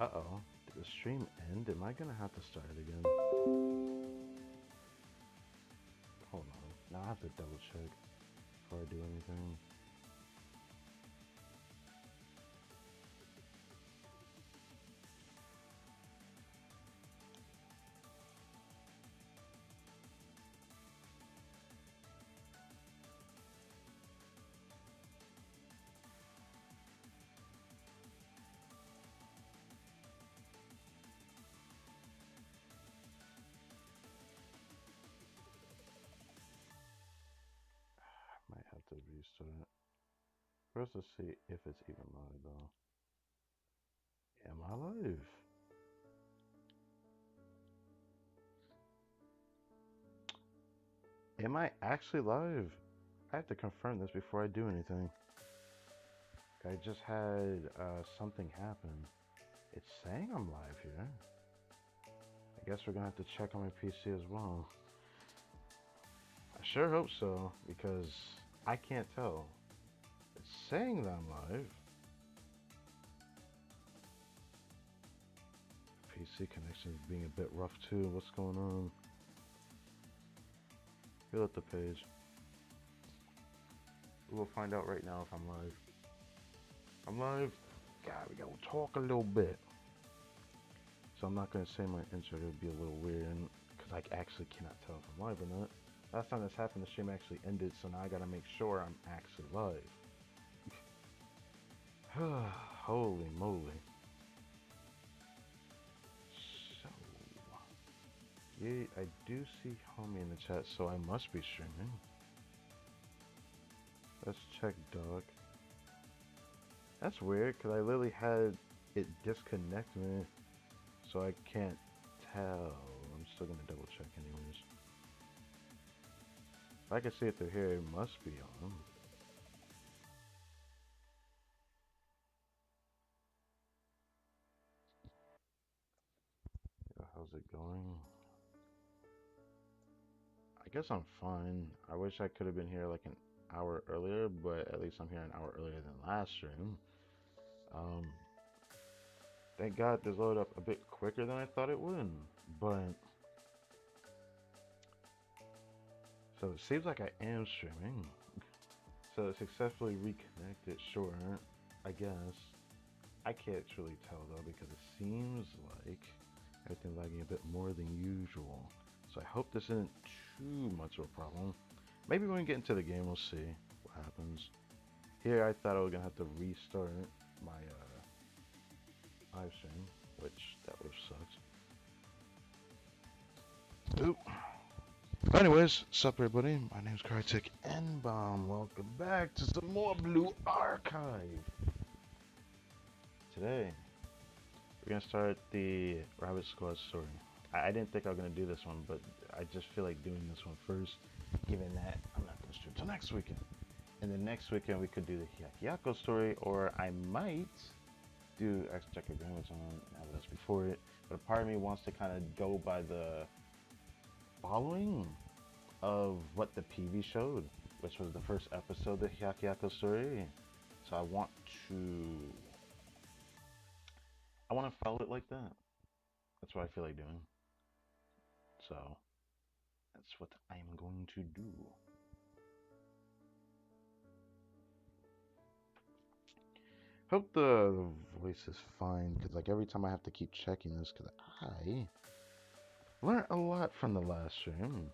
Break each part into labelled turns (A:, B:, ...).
A: Uh-oh. Did the stream end? Am I gonna have to start it again? Hold on. Now I have to double check before I do anything. Might have to restart it. First, let's see if it's even live though. Am I live? Am I actually live? I have to confirm this before I do anything. I just had something happen. It's saying I'm live here. I guess we're gonna have to check on my PC as well. I sure hope so, because I can't tell. It's saying that I'm live. PC connection is being a bit rough too. What's going on? Fill up the page. We'll find out right now if I'm live. I'm live. God, we gotta talk a little bit. So I'm not gonna say my intro. It'll be a little weird, because I actually cannot tell if I'm live or not. Last time this happened, the stream actually ended, so now I gotta make sure I'm actually live. Holy moly. So, yeah, I do see homie in the chat, so I must be streaming. Let's check dog. That's weird, because I literally had it disconnect me, so I can't tell. I'm still gonna double check anyways. If I can see it through here, it must be on. How's it going? I guess I'm fine. I wish I could have been here like an hour earlier, but at least I'm here an hour earlier than last stream. Thank God this loaded up a bit quicker than I thought it would. But so it seems like I am streaming. So successfully reconnected, sure. I guess. I can't truly tell though because it seems like everything's lagging a bit more than usual. So I hope this isn't too much of a problem. Maybe when we get into the game, we'll see what happens. Here, I thought I was gonna have to restart my live stream, which that would have sucked. Oop. Anyways, sup everybody? My name's Caerbannog. Welcome back to some more Blue Archive. Today, we're gonna start the Rabbit Squad story. I didn't think I was gonna do this one, but I just feel like doing this one first, given that I'm not gonna stream till next weekend. And then next weekend we could do the Hyakko story, or I might do Check Your Grandma's on now that that's before it. But a part of me wants to kind of go by the following of what the PV showed, which was the first episode of the Hyakko story. So I want to follow it like that. That's what I feel like doing. So that's what I'm going to do. Hope the voice is fine, because like every time I have to keep checking this, because I learned a lot from the last stream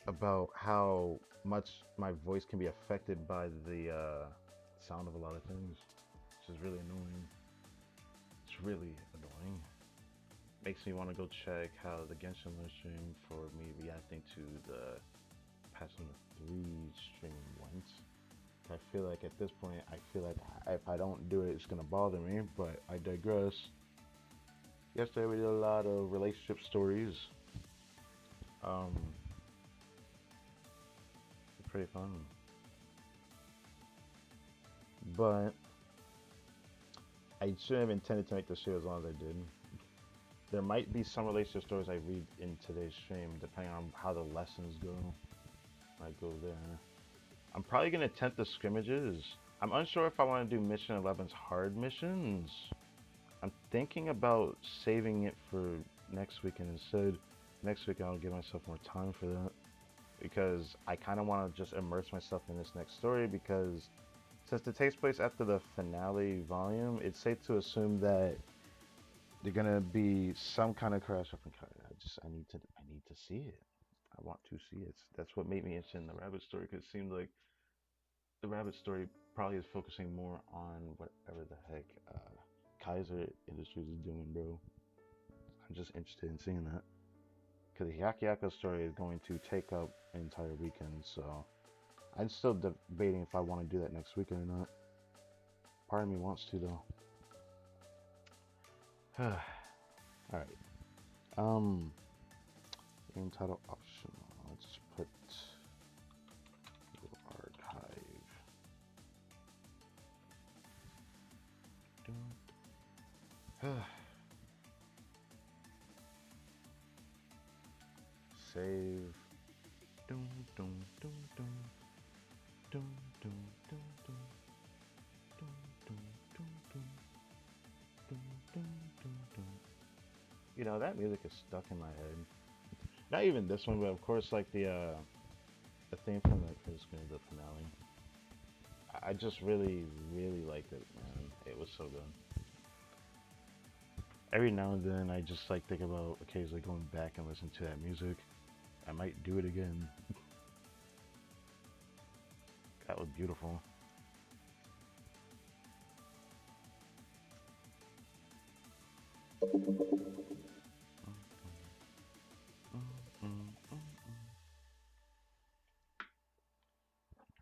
A: about how much my voice can be affected by the sound of a lot of things, which is really annoying. It's really annoying. Makes me want to go check how the Genshin live stream for me reacting to the Persona 3 stream went. I feel like at this point, I feel like if I don't do it, it's gonna bother me, but I digress. Yesterday we did a lot of relationship stories. Pretty fun. But I shouldn't have intended to make this show as long as I did. There might be some relationship stories I read in today's stream, depending on how the lessons go. I go there. I'm probably gonna attempt the scrimmages. I'm unsure if I want to do Mission 11's hard missions. I'm thinking about saving it for next weekend instead. Next week I'll give myself more time for that because I kind of want to just immerse myself in this next story because since it takes place after the finale volume, it's safe to assume that there's gonna be some kind of crash up and cut. I need to see it. I want to see it. That's what made me interested in the rabbit story because it seemed like the rabbit story probably is focusing more on whatever the heck Kaiser Industries is doing, bro. I'm just interested in seeing that because the Yakiako story is going to take up an entire weekend, so I'm still debating if I want to do that next weekend or not. Part of me wants to though. All right. Game title optional. Let's put archive. Save. You know, that music is stuck in my head. Not even this one, but of course, like the theme from the finale. I just really, really liked it, man. It was so good. Every now and then, I just like think about occasionally going back and listen to that music. I might do it again. That was beautiful.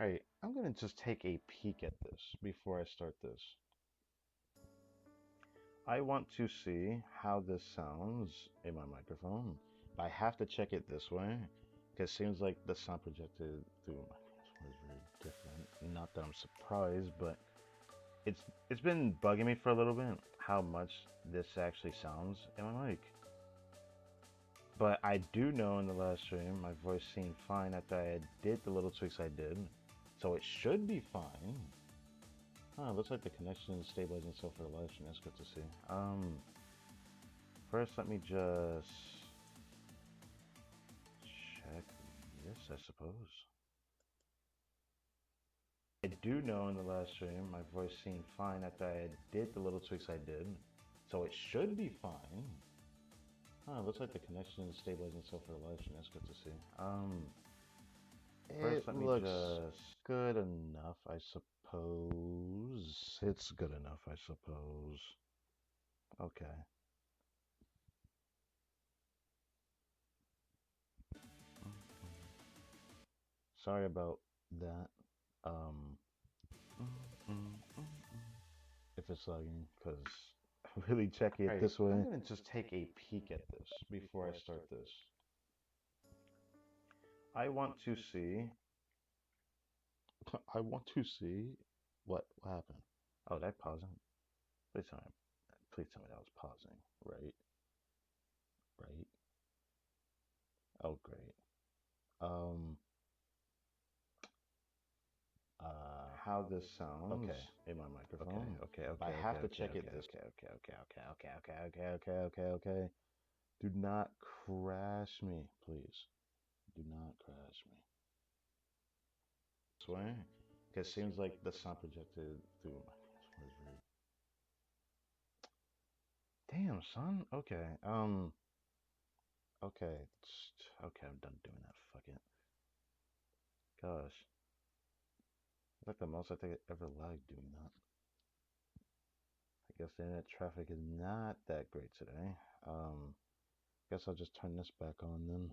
A: Alright, I'm gonna just take a peek at this before I start this. I want to see how this sounds in my microphone. But I have to check it this way because it seems like the sound projected through my microphone is very different. Not that I'm surprised, but it's been bugging me for a little bit how much this actually sounds in my mic. But I do know in the last stream my voice seemed fine after I did the little tweaks I did. So it should be fine. Oh, looks like the connection is stabilizing itself for the live stream. That's good to see. First let me just check this, I suppose. I do know in the last stream my voice seemed fine after I did the little tweaks I did. So it should be fine. Oh, looks like the connection is stabilizing itself for the live stream. That's good to see. First, let me just good enough, I suppose. It's good enough, I suppose. Okay. Sorry about that. If it's lagging, because really checking it this way. I'm gonna just take a peek at this before I start this. I want to see. I want to see what happened. Oh, did I pause it? Please tell me. Please tell me that was pausing. Right. Right. Oh, great. How this sounds in my microphone. Okay. I have to check it this. Okay. Do not crash me, please. Do not crash me. This way, because it seems like the sound projected through my microphone is very. Damn, son. Okay. Okay. Okay, I'm done doing that. Fuck it. Gosh. It's like the most I think I ever lagged doing that. I guess the internet traffic is not that great today. Guess I'll just turn this back on then.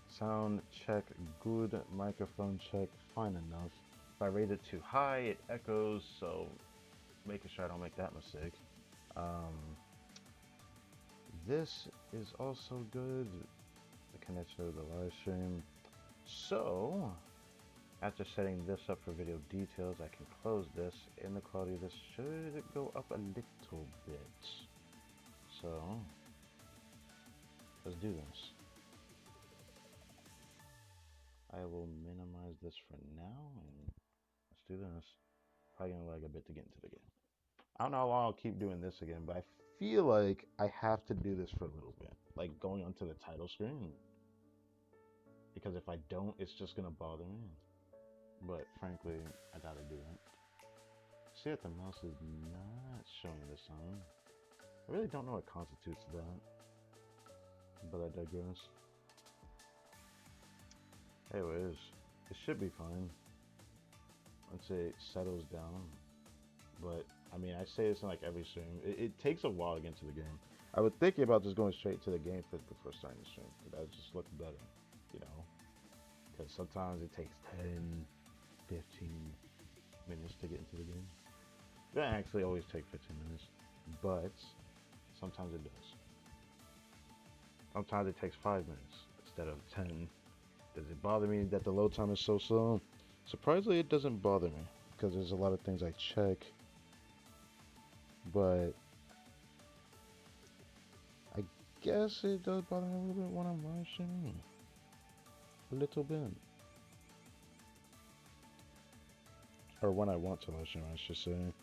A: Sound check, good. Microphone check, fine enough. If I rate it too high, it echoes, so making sure I don't make that mistake. This is also good. The connection to the live stream. So, after setting this up for video details, I can close this, and the quality of this should go up a little bit. So, let's do this. I I will minimize this for now, and let's do this. Probably gonna lag a bit to get into the game. I don't know how long I'll keep doing this again, but I feel like I have to do this for a little bit. Like going onto the title screen. Because if I don't, it's just gonna bother me. But frankly, I gotta do it. See that the mouse is not showing this on. I really don't know what constitutes that. But I digress. Anyways, it should be fine. Once it settles down. But, I mean, I say this in like every stream. It takes a while to get into the game. I was thinking about just going straight to the game before starting the stream. That would just look better, you know? Because sometimes it takes 10, 15 minutes to get into the game. It doesn't actually always take 15 minutes. But, sometimes it does. Sometimes it takes 5 minutes instead of 10. Does it bother me that the load time is so slow? Surprisingly, it doesn't bother me. Because there's a lot of things I check. But I guess it does bother me a little bit when I'm live streaming. A little bit. Or when I want to live stream, I should say.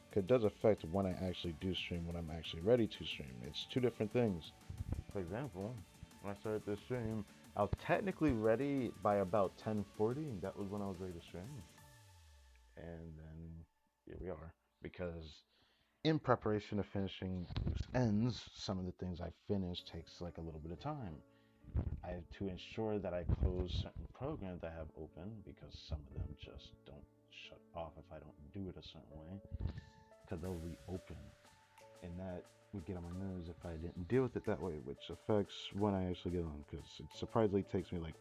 A: Because it does affect when I actually do stream, when I'm actually ready to stream. It's two different things. For example, when I started this stream, I was technically ready by about 10:40, and that was when I was ready to stream. And then here we are. Because in preparation of finishing loose ends, some of the things I finish takes like a little bit of time. I have to ensure that I close certain programs I have open because some of them just don't shut off if I don't do it a certain way. Because they'll reopen. And that would get on my nerves if I didn't deal with it that way, which affects when I actually get on. Because it surprisingly takes me like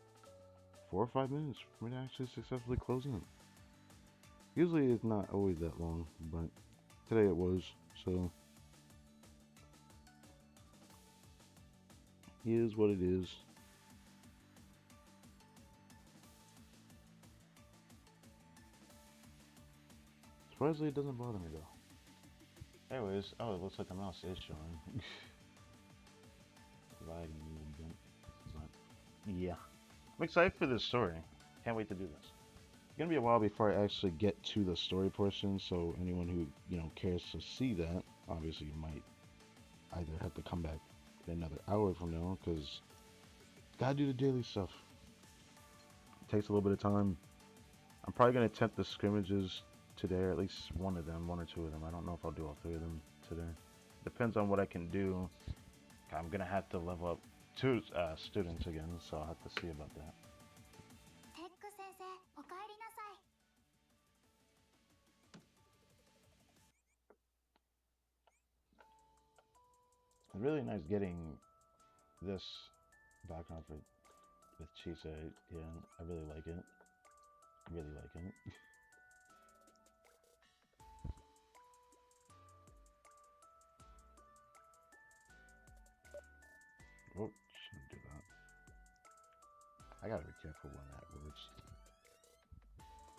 A: 4 or 5 minutes for me to actually successfully close in. Usually it's not always that long, but today it was, so it is what it is. Surprisingly, it doesn't bother me though. Anyways, oh, it looks like the mouse is showing. Lagging a little bit, but yeah. I'm excited for this story. Can't wait to do this. It's gonna be a while before I actually get to the story portion, so anyone who, you know, cares to see that, obviously you might either have to come back another hour from now, because gotta do the daily stuff. It takes a little bit of time. I'm probably gonna attempt the scrimmages today, or at least one of them, one or two of them. I don't know if I'll do all three of them today. Depends on what I can do. I'm gonna have to level up 2 students again, so I'll have to see about that. It's really nice getting this background with Chisa. Yeah, I really like it. Really like it. Oh, shouldn't do that. I gotta be careful when that works.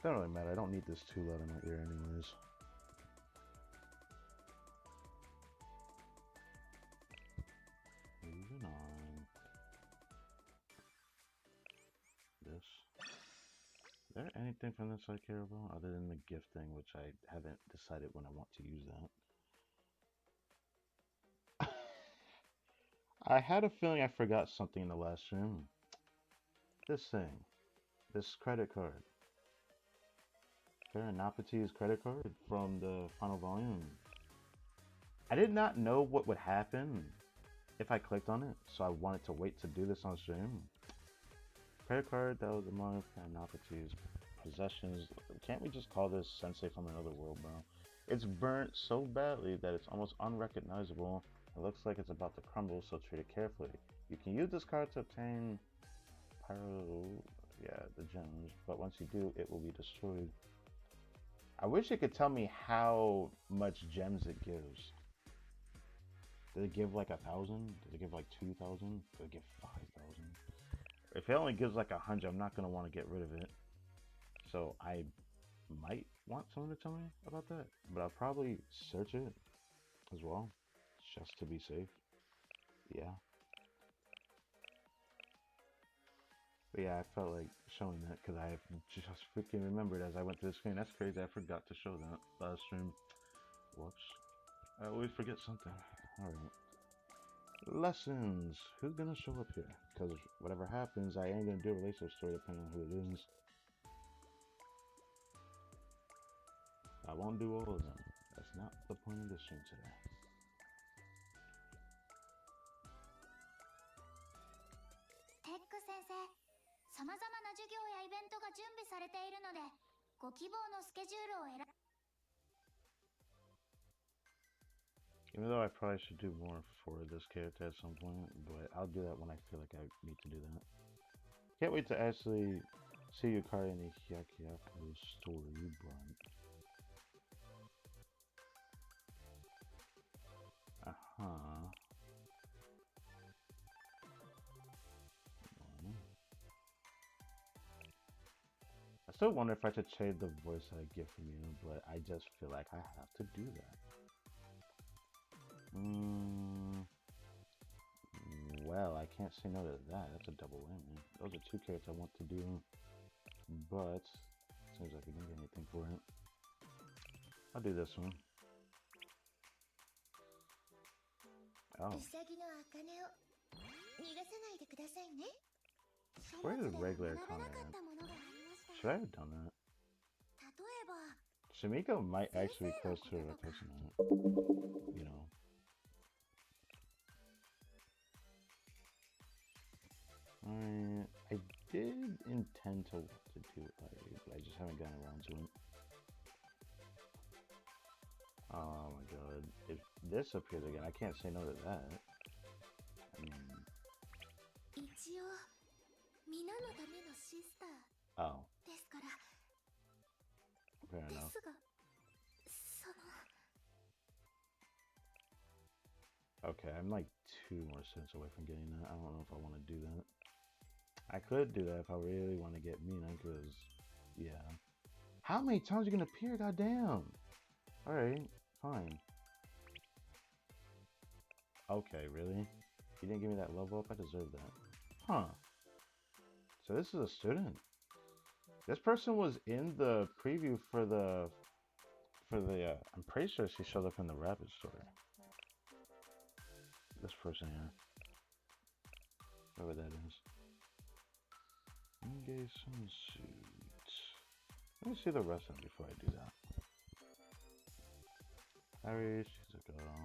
A: Doesn't really matter. I don't need this too loud in my ear anyways. Moving on. This. Is there anything from this I care about other than the gifting, which I haven't decided when I want to use that? I had a feeling I forgot something in the last stream. This thing. This credit card. Caerbannog credit card from the final volume. I did not know what would happen if I clicked on it, so I wanted to wait to do this on stream. Credit card that was among Caerbannog possessions. Can't we just call this Sensei from another world, bro? It's burnt so badly that it's almost unrecognizable. It looks like it's about to crumble, so treat it carefully. You can use this card to obtain the gems, but once you do, it will be destroyed. I wish it could tell me how much gems it gives. Did it give like 1,000? Did it give like 2,000? Did it give 5,000? If it only gives like 100, I'm not gonna want to get rid of it. So I might want someone to tell me about that, but I'll probably search it as well, just to be safe. Yeah. But yeah, I felt like showing that because I just freaking remembered as I went to the screen. That's crazy. I forgot to show that last stream. Whoops. I always forget something. Alright. Lessons. Who's gonna show up here? Because whatever happens, I ain't gonna do a relationship story depending on who it is. I won't do all of them. That's not the point of this stream today.
B: テック先生、様々な授業やイベントが準備されているので、ご希望のスケジュールを選。
A: Even though I probably should do more for this character at some point, but I'll do that when I feel like I need to do that. Can't wait to actually see Yukari in the Hyakuyaku story, but... Uh-huh. I still wonder if I should change the voice I get from you, but I just feel like I have to do that. Well, I can't say no to that. That's a double win. Those are two characters I want to do, but seems like we didn't get anything for it. I'll do this one. Oh. Where is the regular comment? Should I have done that? Shamiko might actually be close to a replacement. You know. I did intend to do it, but I just haven't gotten around to it. Oh my god. If this appears again, I can't say no to that. I mean... Oh. Fair enough. Okay, I'm like 2 more cents away from getting that. I don't know if I want to do that. I could do that if I really want to get Mina, because, yeah. How many times are you going to appear? Goddamn! Alright, fine. Okay, really? You didn't give me that level up? I deserve that. Huh. So this is a student. This person was in the preview for the... I'm pretty sure she showed up in the Rabbit story. This person here. Whoever that is. Engage some suits. Let me see the rest of them before I do that. Harry, she's a girl.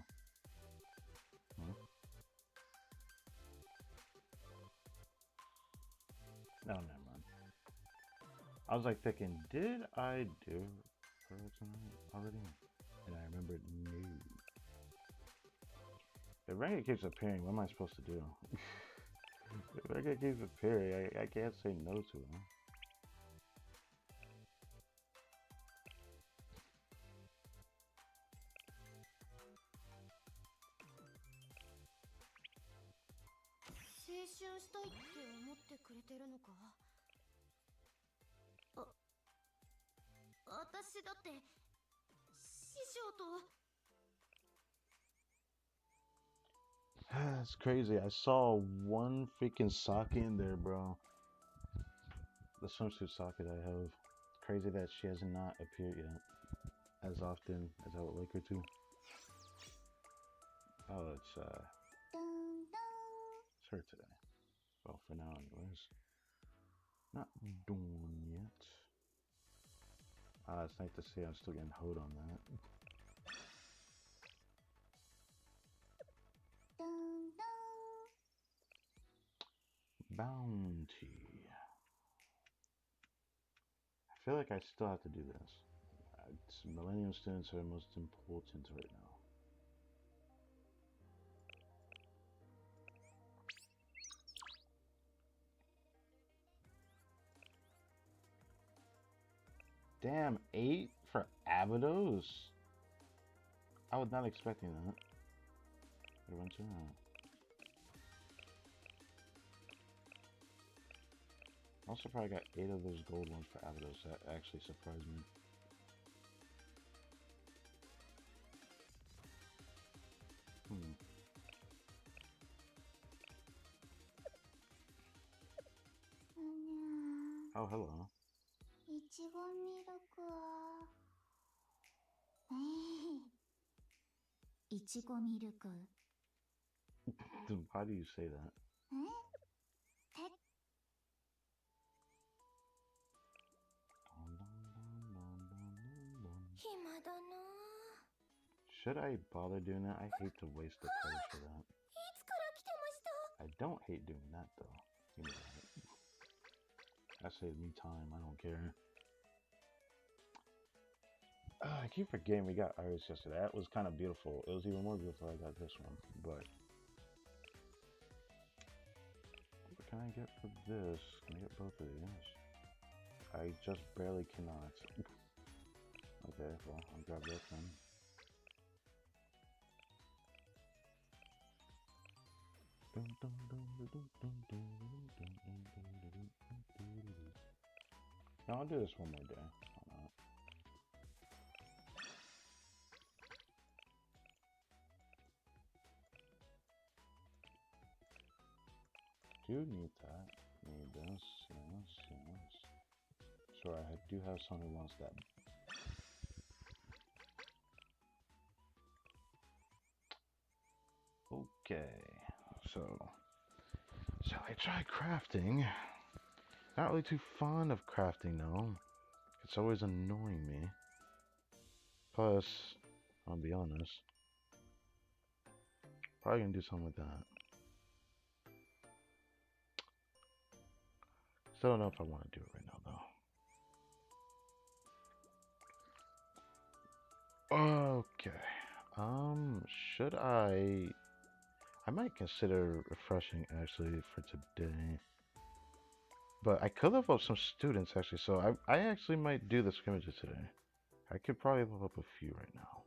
A: No, never mind. I was like thinking, did I do her tonight already? And I remembered, no. If Renga keeps appearing, what am I supposed to do? If Renga keeps appearing, I can't say no to him. That's crazy. I saw one freaking socket in there, bro. The swimsuit socket I have. It's crazy that she has not appeared yet as often as I would like her to. Oh, it's her today. Well, for now, anyways. Not done yet. It's nice to see I'm still getting hoed on that. Bounty. I feel like I still have to do this. Millennium students are most important right now. Damn, 8 for Abydos? I was not expecting that. Also probably got 8 of those gold ones for Abydos. That actually surprised me. Oh, hello.
B: いちごミルクはいちごミルク
A: Why do you say that?
B: 暇だな
A: Should I bother doing that? I hate to waste the credits for that.
B: いつから来てました
A: I don't hate doing that though. You know that. That saves me time. I don't care. I keep forgetting we got Iris yesterday. That was kind of beautiful. It was even more beautiful I got this one. But what can I get for this? Can I get both of these? I just barely cannot. Okay, well, I'll grab this then. No, I'll do this one more day. Why not? Do need that. Need this. Yes, yes. Sure, I do have someone who wants that. Okay, so shall I try crafting? Not really too fond of crafting though. It's always annoying me. Plus, I'll be honest, probably gonna do something with that. Still don't know if I want to do it right now though. Okay. Should I might consider refreshing actually for today. But I could level up some students actually, so I actually might do the scrimmages today. I could probably level up a few right now.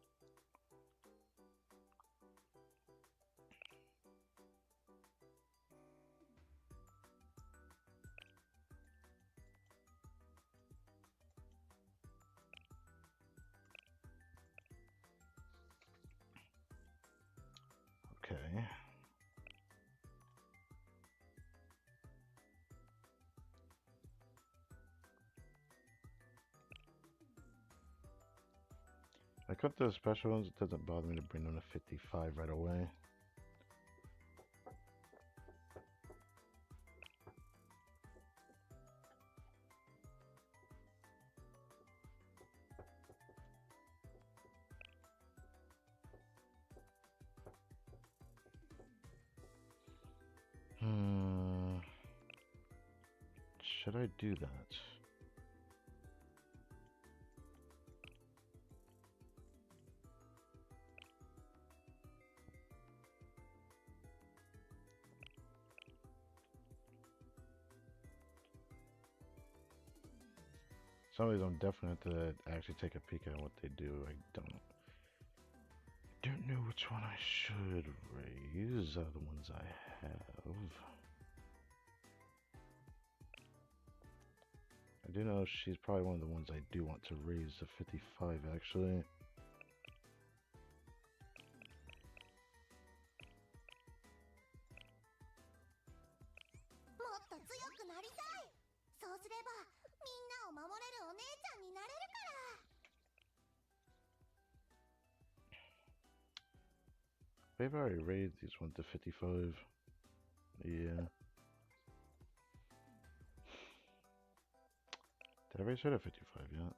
A: Okay. I cut the special ones, it doesn't bother me to bring them to 55 right away. Should I do that? Some of these I'm definitely have to actually take a peek at what they do. I don't know which one I should raise out of the ones I have. I do know she's probably one of the ones I do want to raise to 55 actually. Maybe I already raised these ones to 55. Yeah. Did I raise her to 55 yet?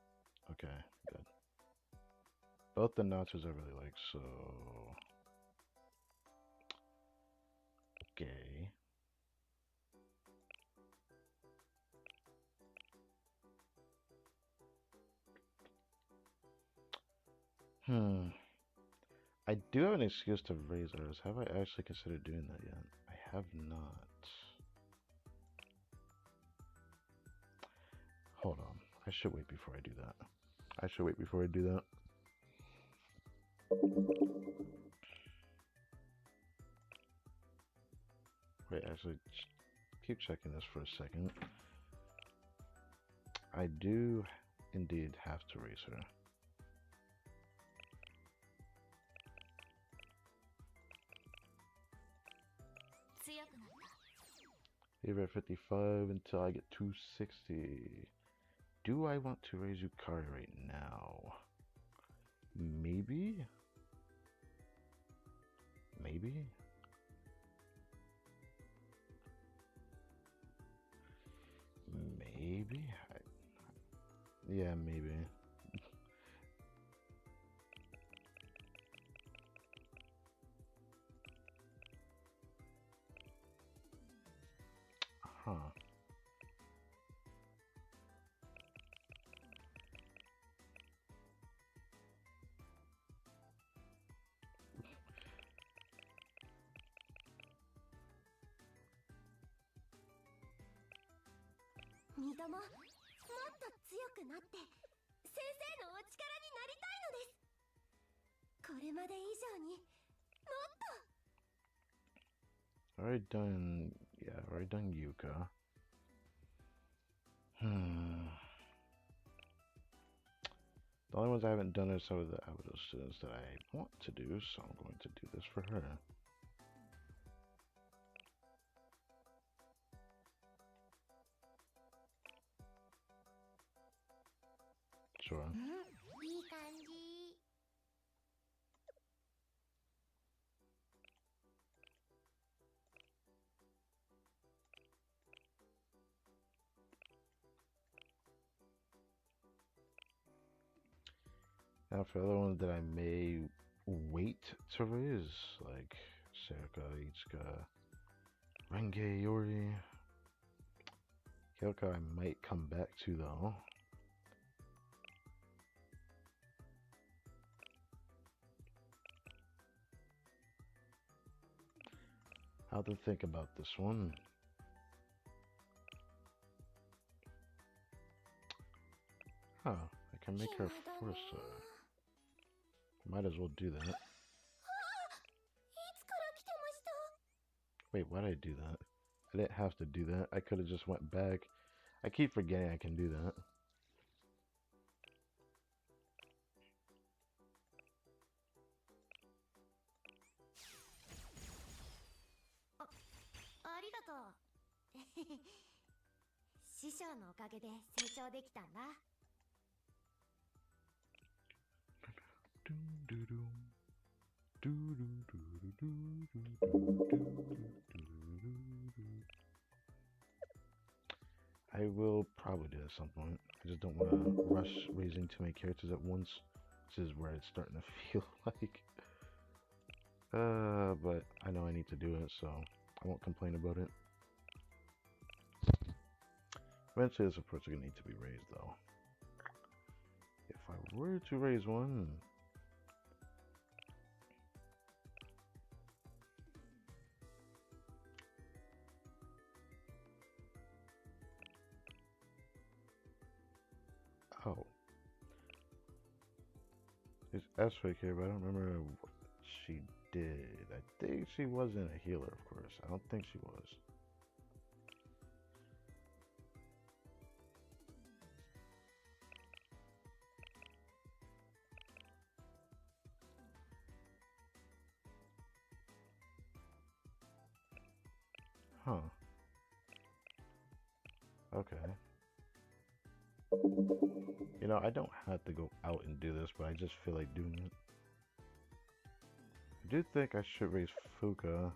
A: Okay, good. Both the notches I really like, so... Okay. I do have an excuse to raise ours. Have I actually considered doing that yet? I have not. Hold on. I should wait before I do that. I should wait before I do that. Wait, actually, keep checking this for a second. I do indeed have to raise her. Leave at 55 until I get 260. Do I want to raise Yukari right now? Maybe? Maybe? Maybe? Yeah, maybe. Huh. Already done, yeah, already done Yuka. The only ones I haven't done are some of the Abido students that I want to do, so I'm going to do this for her. Sure. Now for other ones that I may wait to raise, like Serika, Ichika, Renge, Yori, Kyoko I might come back to though. How to think about this one. Huh, I can make her force. Might as well do that. Wait, why did I do that? I didn't have to do that. I could have just went back. I keep forgetting I can do that. I will probably do it at some point. I just don't want to rush raising too many characters at once. This is where it's starting to feel like. But I know I need to do it, so I won't complain about it. Eventually, this approach is going to need to be raised, though. If I were to raise one... Oh. It's SVK, but I don't remember what she did. I think she wasn't a healer, of course. I don't think she was. Huh. Okay. You know, I don't have to go out and do this, but I just feel like doing it. I do think I should raise Fuka.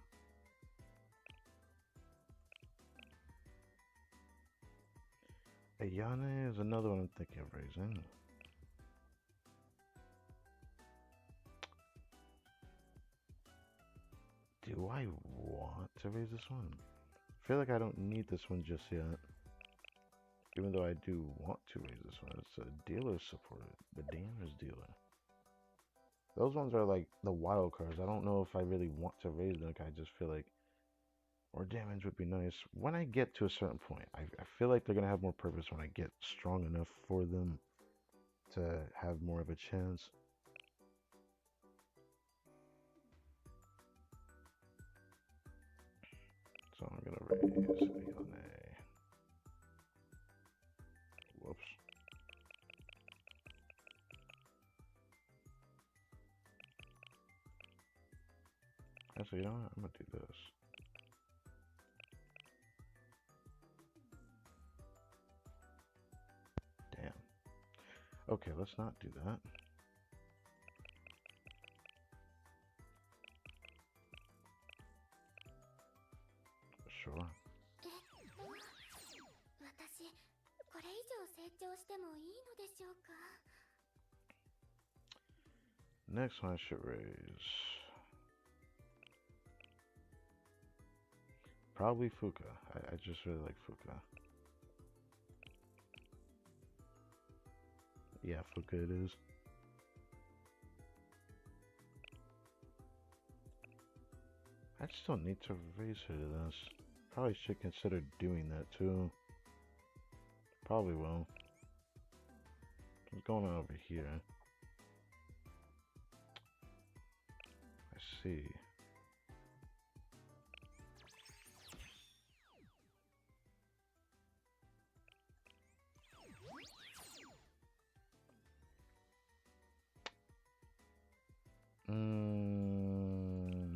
A: Ayane is another one I'm thinking of raising. Do I want to raise this one? I feel like I don't need this one just yet. Even though I do want to raise this one. It's a dealer support. The damage dealer. Those ones are like the wild cards. I don't know if I really want to raise them. I just feel like more damage would be nice. When I get to a certain point, I feel like they're going to have more purpose when I get strong enough for them to have more of a chance. So I'm going to raise Ayane. Whoops. Actually, you know what? I'm going to do this. Okay, let's not do that. Sure.
B: 私、これ以上成長してもいいのでしょうか?
A: Next one I should raise. Probably Fuka. I just really like Fuka. Yeah, Fuka it is. I just don't need to raise her to this. Probably should consider doing that too. Probably will. What's going on over here? I see.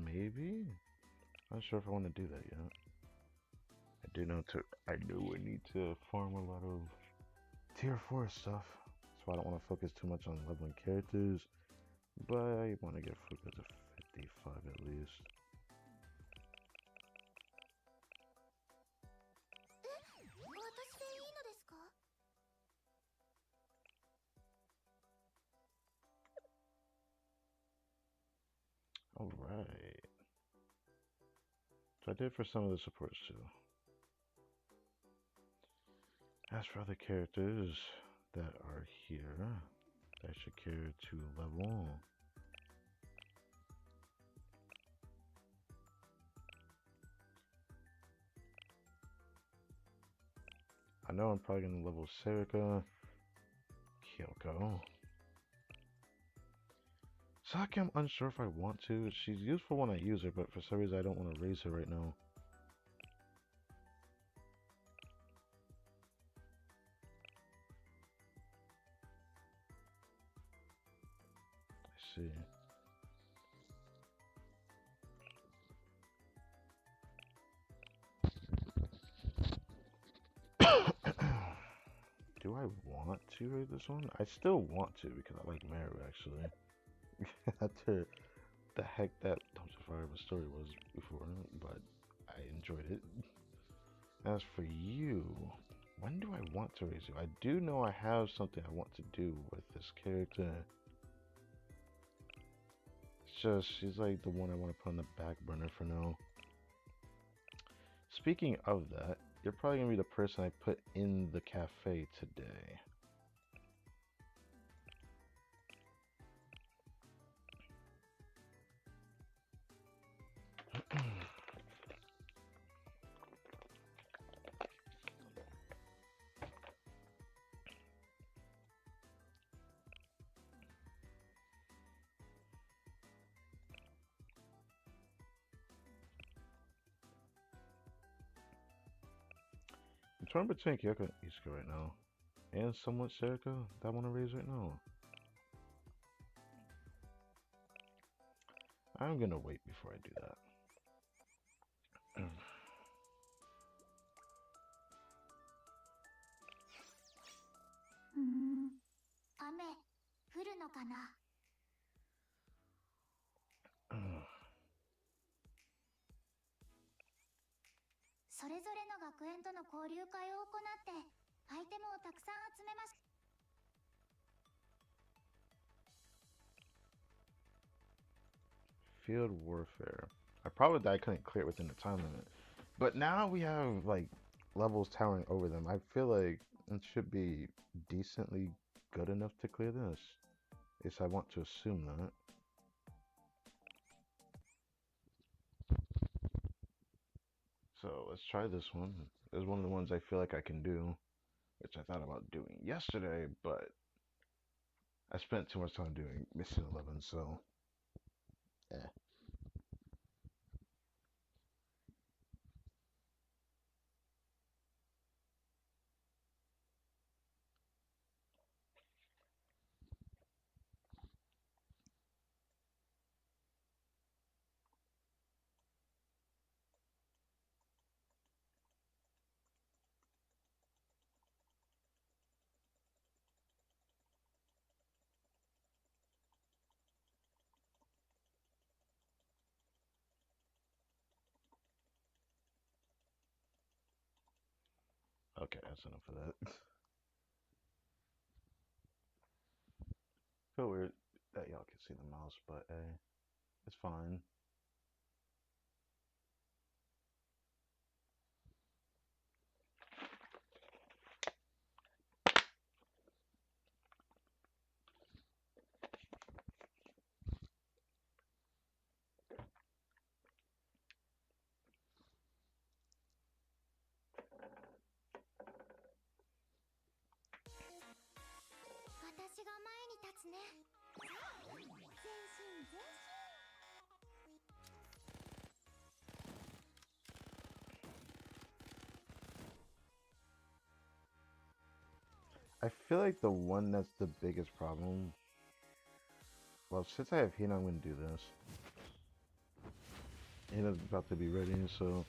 A: Maybe? Not sure if I want to do that yet. I know I need to farm a lot of tier 4 stuff. So I don't want to focus too much on leveling characters. But I want to get Fuka to 55 at least. Alright. So I did for some of the supports too. As for other characters that are here, that should care to level. I know I'm probably going to level Serika, Kyoko. Saki, I'm unsure if I want to. She's useful when I use her, but for some reason I don't want to raise her right now. I see. Do I want to raid this one? I still want to because I like Maru actually. After the heck that Dumpster Fire of a story was before, but I enjoyed it. As for you, when do I want to raise you? I do know I have something I want to do with this character. It's just, she's like the one I want to put on the back burner for now. Speaking of that, you're probably going to be the person I put in the cafe today. I'm torn between Kyoko and Isuka right now. And somewhat Serika that I want to raise right now. I'm gonna wait before I do that.
B: 雨降るのかな? それぞれの学園との交流会を行ってアイテムをたくさん集めまし
A: Field warfare. I probably died, I couldn't clear it within the time limit. But now we have like levels towering over them. I feel like it should be decently good enough to clear this. At least I want to assume that. So let's try this one. It's one of the ones I feel like I can do, which I thought about doing yesterday, but I spent too much time doing Mission 11, so eh. Okay, that's enough of that. Feel weird that y'all can see the mouse, but hey, it's fine. I feel like the one that's the biggest problem. Well, since I have Hina, I'm gonna do this. Hina's about to be ready, so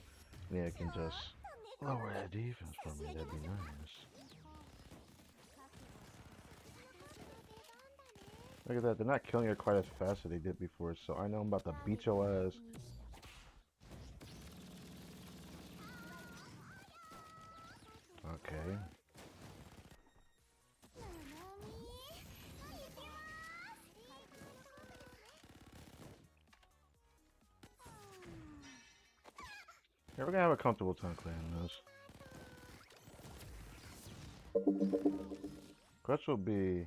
A: yeah, I can just lower that defense for me. That'd be nice. Look at that, they're not killing her quite as fast as they did before, so I know I'm about to beat your ass. Okay. Yeah, we're gonna have a comfortable time clearing this. Clutch will be...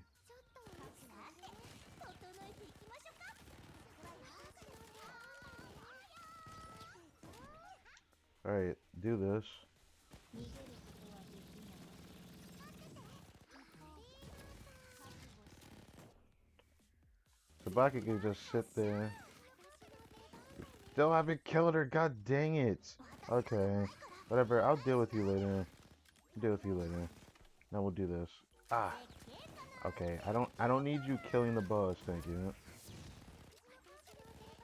A: Alright, do this. Sabaki can just sit there. Still haven't killed her, god dang it! Okay, whatever, I'll deal with you later. Deal with you later. Now we'll do this. Ah! Okay, I don't need you killing the boss, thank you.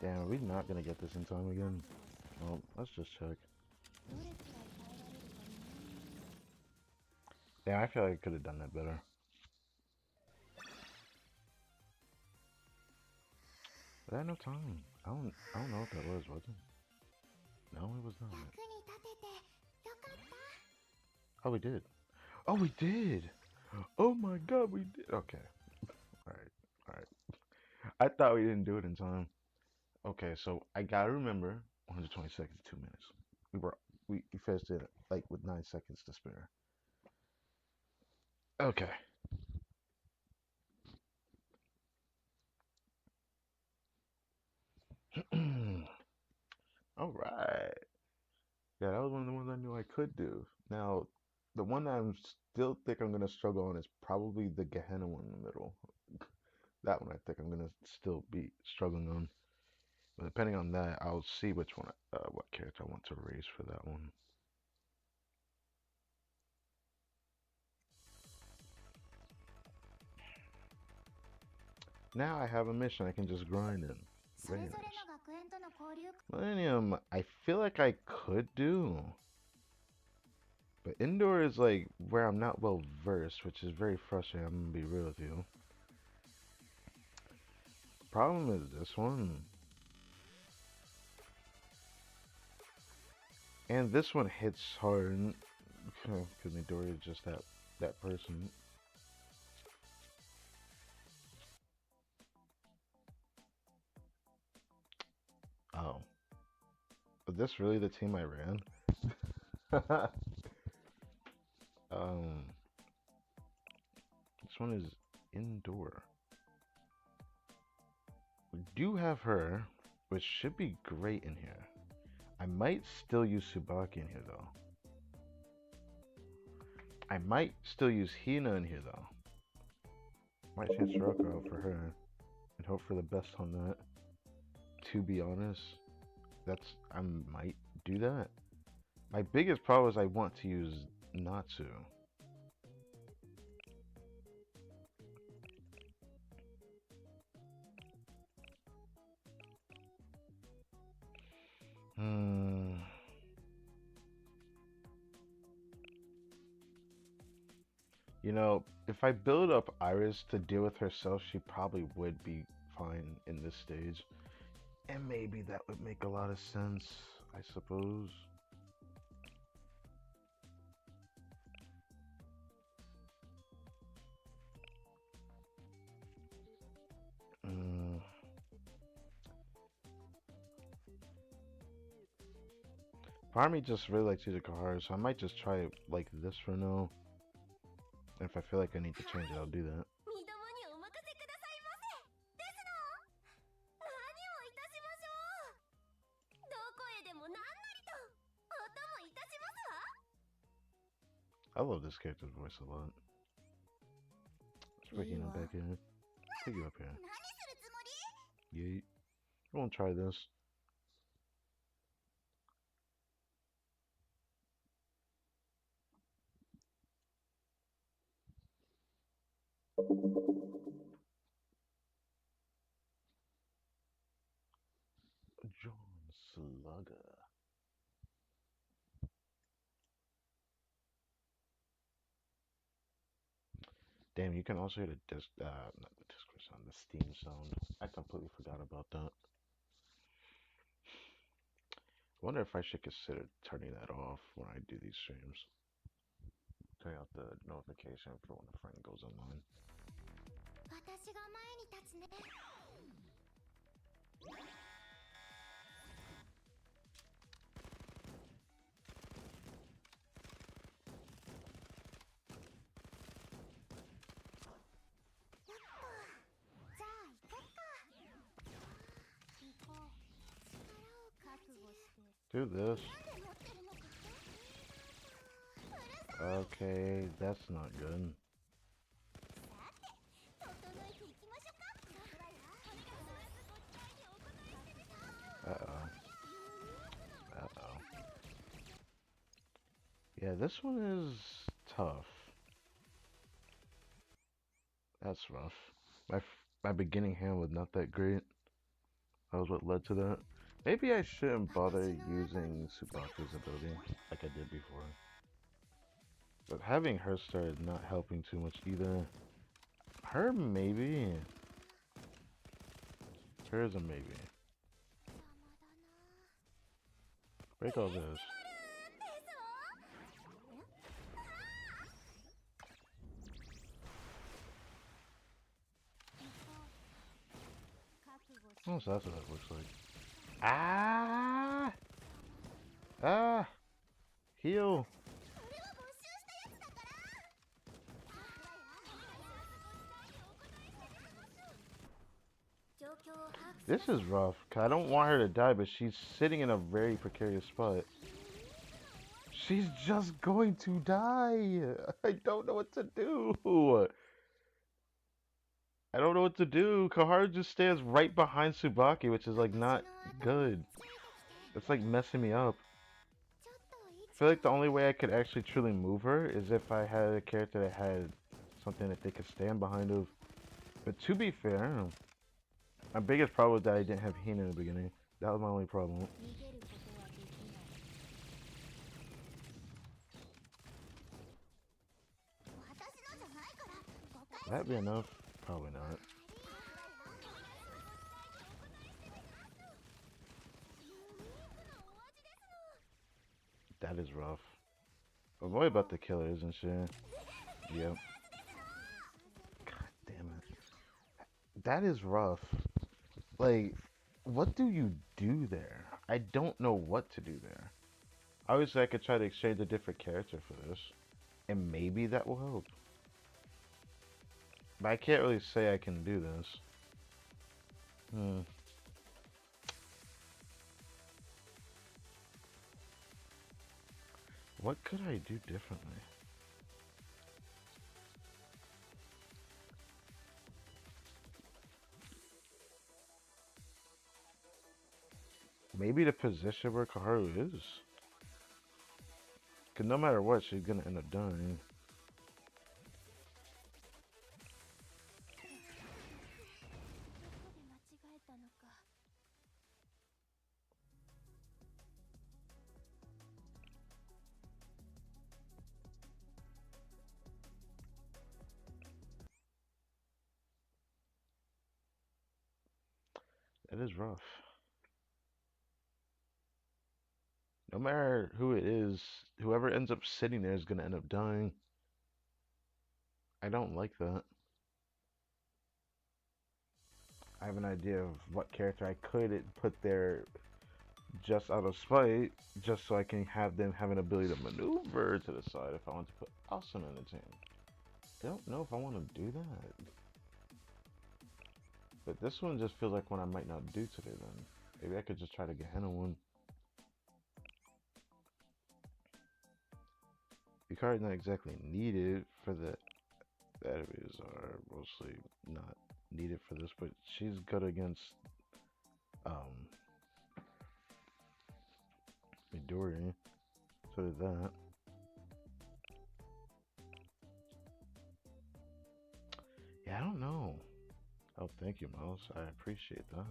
A: Damn, are we not gonna get this in time again? Well, let's just check. Yeah, I feel like I could have done that better. But I had no time. I don't know what that was it? No, it was not. Oh, we did. Oh, we did! Oh my god, we did! Okay. Alright, alright. I thought we didn't do it in time. Okay, so I gotta remember 120 seconds, 2 minutes. We finished it like with 9 seconds to spare. Okay. Alright. Yeah, that was one of the ones I knew I could do. Now, the one that I'm still think I'm gonna struggle on is probably the Gehenna one in the middle. That one I think I'm gonna still be struggling on. But depending on that, I'll see which one, what character I want to raise for that one. Now I have a mission I can just grind in. Very nice. Millennium, I feel like I could do. But indoor is like where I'm not well versed, which is very frustrating. I'm gonna be real with you. Problem is this one. And this one hits hard. Because Midori is just that person. Oh. Was this really the team I ran? This one is indoor. We do have her, which should be great in here. I might still use Tsubaki in here though. I might still use Hina in here though. Might chance Sirocco out for her and hope for the best on that. To be honest, I might do that. My biggest problem is I want to use Natsu. You know, if I build up Iris to deal with herself, she probably would be fine in this stage. And maybe that would make a lot of sense, I suppose. Part of me just really likes using Kaharu, so I might just try it like this for now. And if I feel like I need to change it, I'll do that. I love this character's voice a lot. Let's put Hina back in. Take you up here. Yeet. I won't try this. John Slugger. Damn, you can also hear the disc, not the Discord sound, the Steam sound. I completely forgot about that. I wonder if I should consider turning that off when I do these streams. Turn out the notification for when a friend goes online. Do this. Okay, that's not good. Uh-oh. Uh-oh. Yeah, this one is tough. That's rough. My beginning hand was not that great. That was what led to that. Maybe I shouldn't bother using Tsubaki's ability like I did before. But having her started not helping too much either. Her maybe. Her is a maybe. Break all this. Oh, so that's what that looks like. Ah! Ah! Heal! This is rough, cause I don't want her to die, but she's sitting in a very precarious spot. She's just going to die! I don't know what to do! I don't know what to do. Kaharu just stands right behind Tsubaki, which is like not good. It's like messing me up. I feel like the only way I could actually truly move her is if I had a character that had something that they could stand behind of. But to be fair, I don't know. My biggest problem was that I didn't have Hina in the beginning. That was my only problem. Would that be enough? Probably not. That is rough. I'm worried about the killers and shit. Yep. God damn it. That is rough. Like, what do you do there? I don't know what to do there. Obviously, I could try to exchange a different character for this. And maybe that will help. But I can't really say I can do this. What could I do differently? Maybe the position where Kaharu is. Because no matter what, she's going to end up dying. That is rough. No matter who it is, whoever ends up sitting there is going to end up dying. I don't like that. I have an idea of what character I could put there just out of spite, just so I can have them have an ability to maneuver to the side if I want to put Awesome in the team. I don't know if I want to do that. But this one just feels like one I might not do today then. Maybe I could just try to Gehenna one. The card not exactly needed for the enemies are mostly not needed for this, but she's good against Midori. So did that. Yeah, I don't know. Oh, thank you, Mouse. I appreciate that.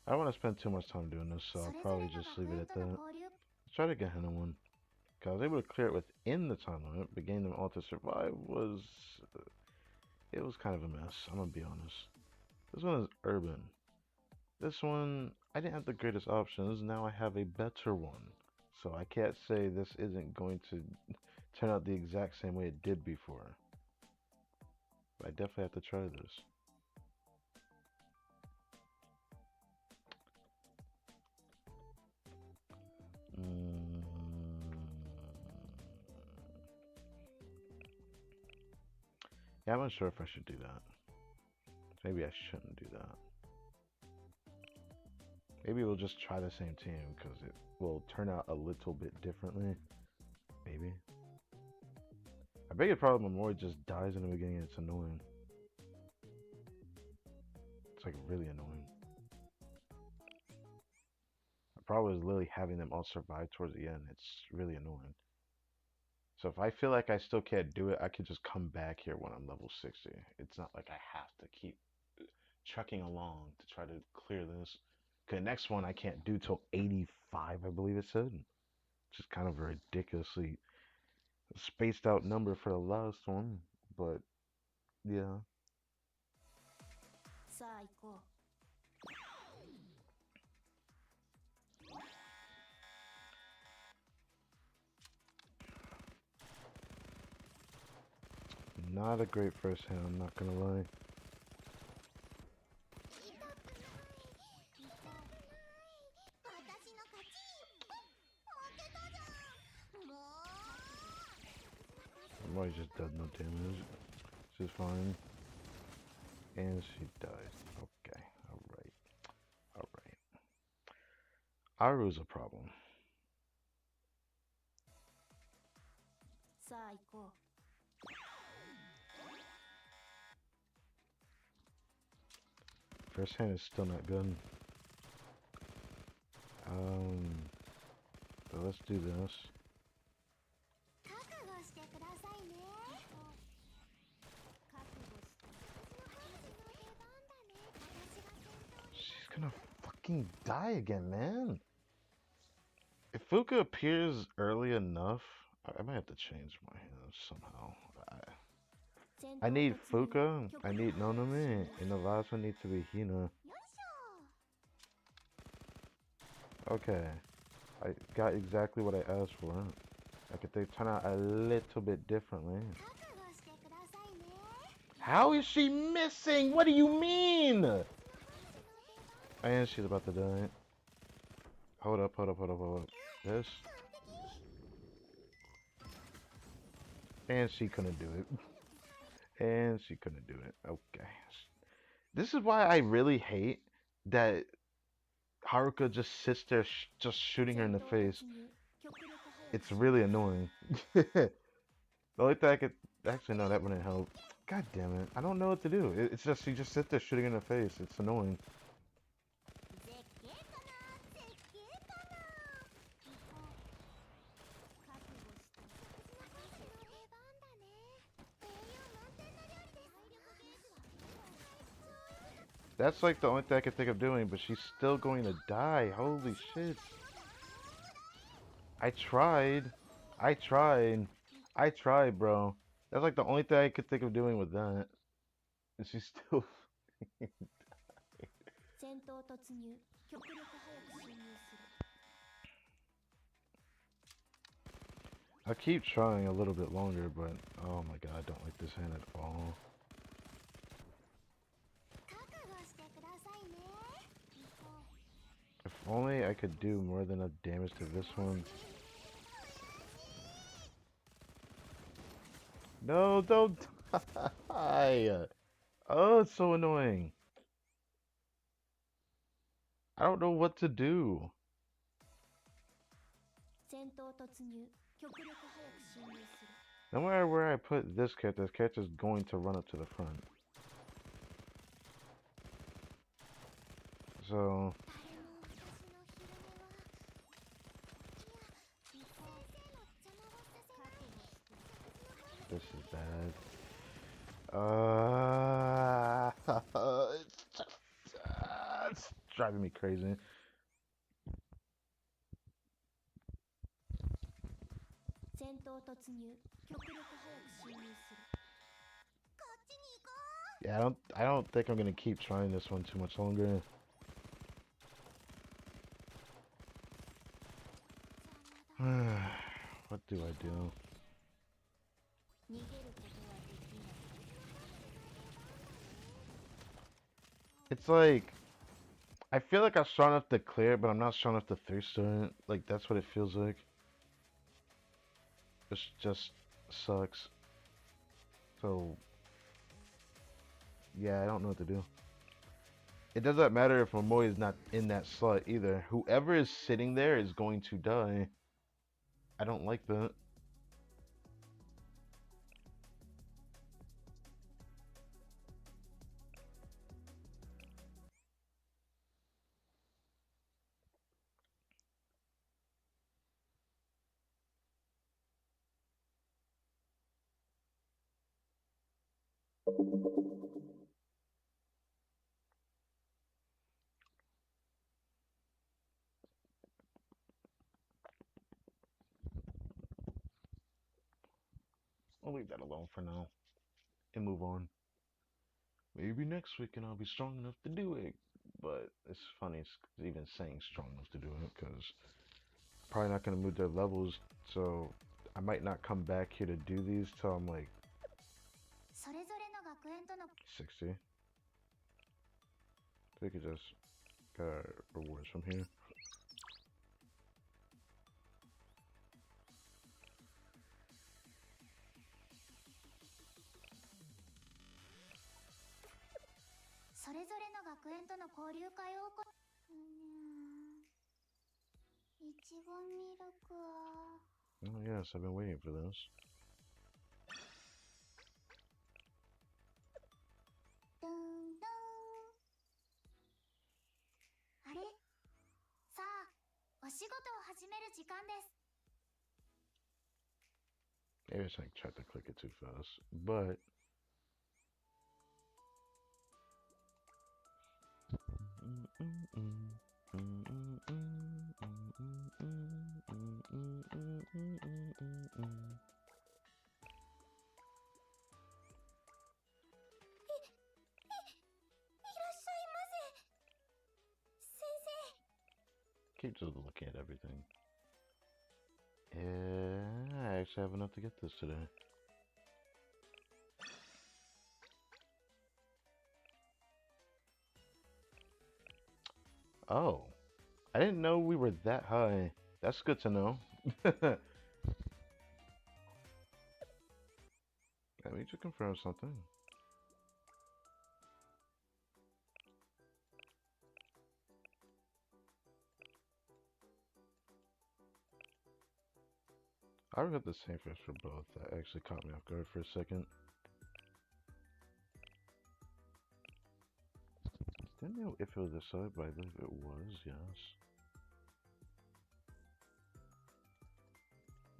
A: I don't want to spend too much time doing this, so I'll probably just leave it at that. Let's try to Gehenna one. Because I was able to clear it within the time limit, but getting them all to survive was... it was kind of a mess, I'm gonna be honest. This one is Urban. This one, I didn't have the greatest options, now I have a better one. So I can't say this isn't going to turn out the exact same way it did before. But I definitely have to try this. Yeah, I'm not sure if I should do that. Maybe I shouldn't do that. Maybe we'll just try the same team because it will turn out a little bit differently. Maybe. My biggest problem when Mori just dies in the beginning, it's annoying. It's like really annoying. The problem is literally having them all survive towards the end. It's really annoying. So if I feel like I still can't do it, I could just come back here when I'm level 60. It's not like I have to keep trucking along to try to clear this. Okay, next one I can't do till 85, I believe it said. Which is kind of a ridiculously spaced out number for the last one. But, yeah. Not a great first hand, I'm not gonna lie. Mori just does no damage. This is fine. And she died. Okay, alright. Alright. Aru's a problem. First hand is still not good. So let's do this. She's gonna fucking die again, man. If Fuka appears early enough, I might have to change my hands somehow. I need Fuka, I need Nonome, and the last one needs to be Hina. Okay, I got exactly what I asked for. I could they turn out a little bit differently. How is she missing? What do you mean? And she's about to die. Hold up. This. And she couldn't do it. And she couldn't do it. Okay. This is why I really hate that Haruka just sits there just shooting her in the face. It's really annoying. The only thing I could... Actually, no, that wouldn't help. God damn it. I don't know what to do. It's just, she just sits there shooting in the face. It's annoying. That's like the only thing I can think of doing, but she's still going to die. Holy shit. I tried, bro. That's like the only thing I could think of doing with that. And she's still... I'll keep trying a little bit longer, but oh my god, I don't like this hand at all. Only I could do more than enough damage to this one. No, don't die! Oh, it's so annoying. I don't know what to do. No matter where I put this character's going to run up to the front. So... this is bad. It's just... it's driving me crazy. Yeah, I don't think I'm gonna keep trying this one too much longer. What do I do? It's like I feel like I'm strong enough to clear it, but I'm not strong enough to 3-star it. Like that's what it feels like. It just sucks. So yeah, I don't know what to do. It doesn't matter if Momoy is not in that slot either. Whoever is sitting there is going to die. I don't like that. I'll leave that alone for now and move on. Maybe next week and I'll be strong enough to do it. But it's funny even saying strong enough to do it because probably not gonna move their levels, so I might not come back here to do these till I'm like 60. We could just get our rewards from here. Oh yes, I've been waiting for this. Maybe I just tried to click it too fast, but keep just looking at everything. Yeah, I actually have enough to get this today. Oh, I didn't know we were that high. That's good to know. Let me just confirm something. I got the same fish for both. That actually caught me off guard for a second. Didn't know if it was this side, but I believe it was, yes.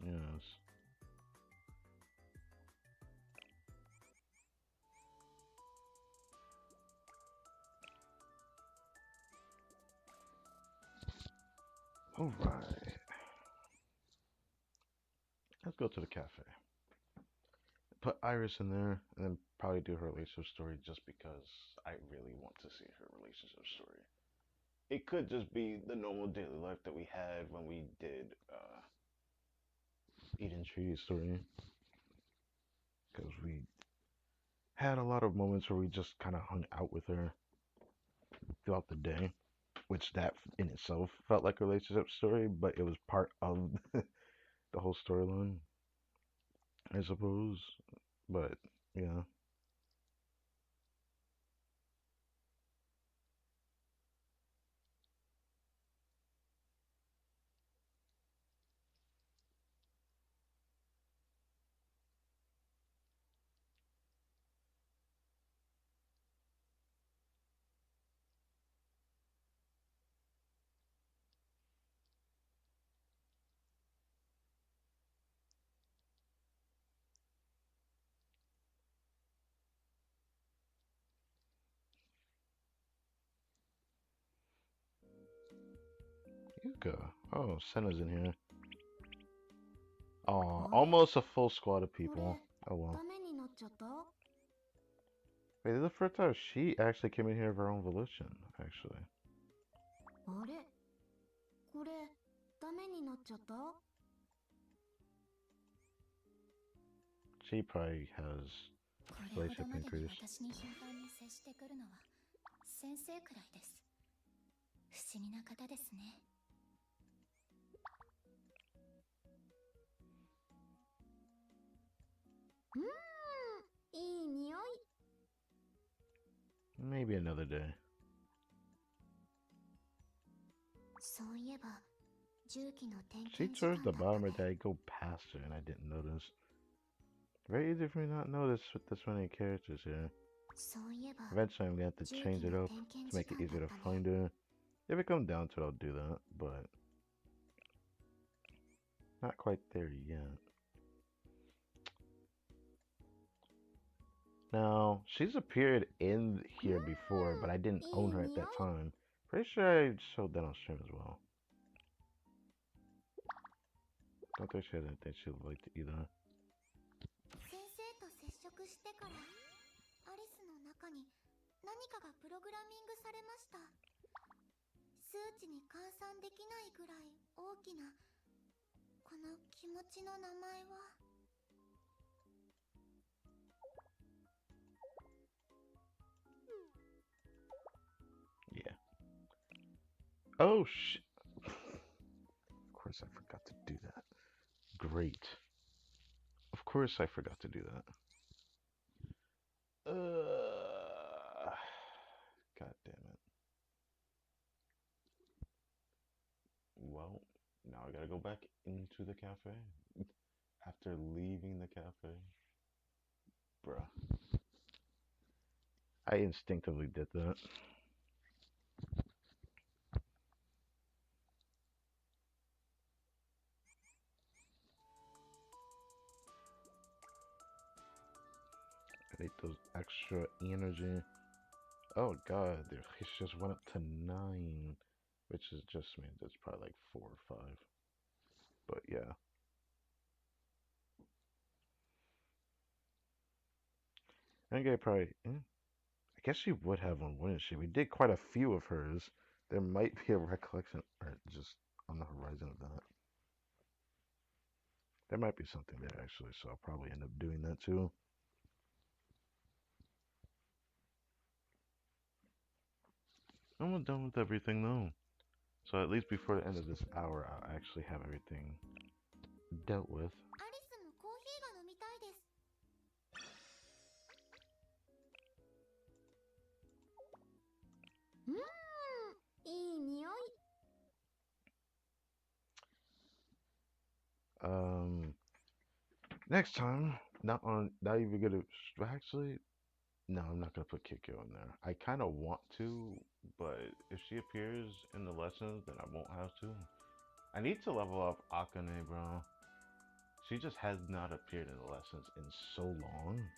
A: Yes. Alright. Let's go to the cafe. Put Iris in there, and then probably do her relationship story just because I really want to see her relationship story. It could just be the normal daily life that we had when we did Eden Tree story. Because we had a lot of moments where we just kind of hung out with her throughout the day. which that in itself felt like a relationship story, but it was part of the whole storyline, I suppose. But yeah, Yuka. Oh, Senna's in here. Oh,
B: あれ
A: almost a full squad of
B: これ
A: people. Oh well.
B: ダメになっちゃった？
A: Wait, this is the first time she actually came in here of her own volition, actually.
B: あれこれダメになっちゃった？
A: She probably has
B: これほど
A: relationship
B: までに
A: increase.
B: 私に頻繁に接してくるのは先生くらいです。不思議な方ですね。いい匂い。
A: Maybe another day.
B: そういえば重機の点
A: See
B: 検時間
A: towards
B: だ
A: the
B: った
A: bottom
B: ね。
A: right there, I go past her and I didn't notice. Very easy for me not notice with this many characters here.
B: そういえば
A: Eventually I'm gonna have to
B: 重
A: change
B: 機
A: it
B: の
A: up
B: 点検
A: to
B: 時
A: make it
B: 間だ
A: easier
B: っ
A: to
B: たね。
A: find her. If it comes down to it, I'll do that, but not quite there yet. Now, she's appeared in here before, but I didn't own her at that time. Pretty sure I showed that on stream as well. Don't think she has anything she would like to either.
B: 先生と接触してからアリスの中に何かがプログラミングされました。数値に換算できないぐらい大きなこの気持ちの名前は。
A: Yeah. Oh, shit. Of course I forgot to do that. Great. Of course I forgot to do that. God damn it. Well, now I gotta go back into the cafe. After leaving the cafe. Bruh. I instinctively did that. I need those extra energy. Oh god, their hits just went up to 9. Which is just means it's probably like 4 or 5. But yeah. I think I probably. I guess she would have one, wouldn't she? We did quite a few of hers. There might be a recollection or just on the horizon of that. There might be something there actually, so I'll probably end up doing that too. I'm done with everything though. So at least before the end of this hour, I'll actually have everything dealt with.
B: アリスもコーヒーが飲みたいです。いい匂い。
A: Next time, not even gonna actually. No, I'm not gonna put Kikyo in there. I kind of want to, but if she appears in the lessons, then I won't have to. I need to level up Akane, bro. She just has not appeared in the lessons in so long.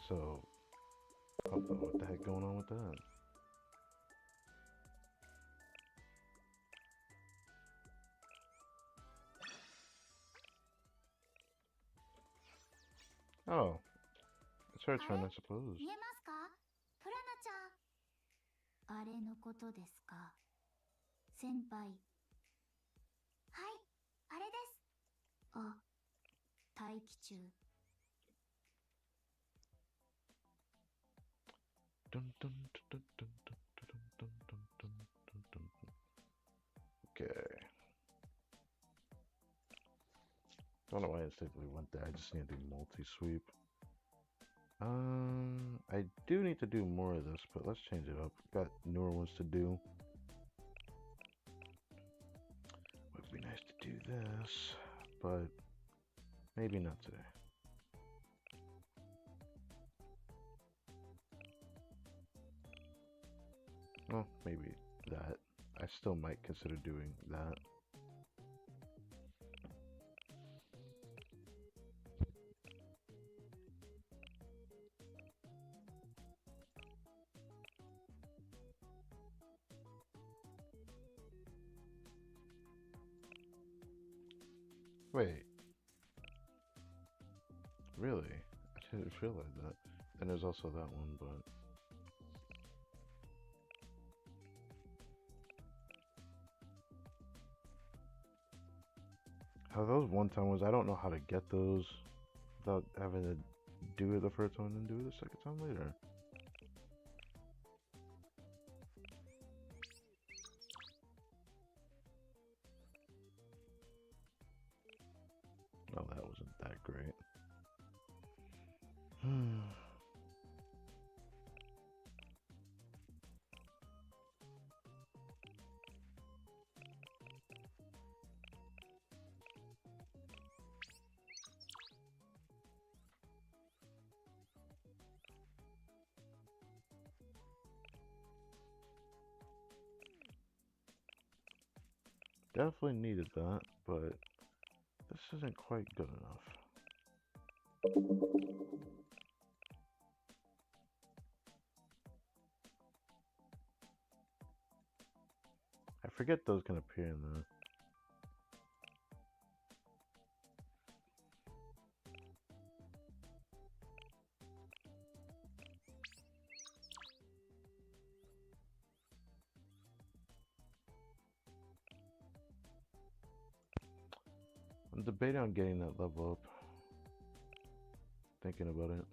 A: So, I don't know what the heck going on with that. Oh, it's her turn, I suppose.
B: 見えますか？プラナちゃん。あれのことですか？先輩。はい、あれです。あ、待機中。
A: Dun, dun, dun, dun, dun, dun, dun, dun. Don't know why I instantly went there. I just need to do multi-sweep. I do need to do more of this, but let's change it up. Got newer ones to do. Would be nice to do this, but maybe not today. Well, maybe that. I still might consider doing that. Wait, really? I didn't realize that. And there's also that one, but... How those one-time ones, I don't know how to get those without having to do it the first time and do it the second time later. Oh, that wasn't that great. Definitely needed that, but this isn't quite good enough. I forget those can appear in the... I'm debating on getting that level up. Thinking about it.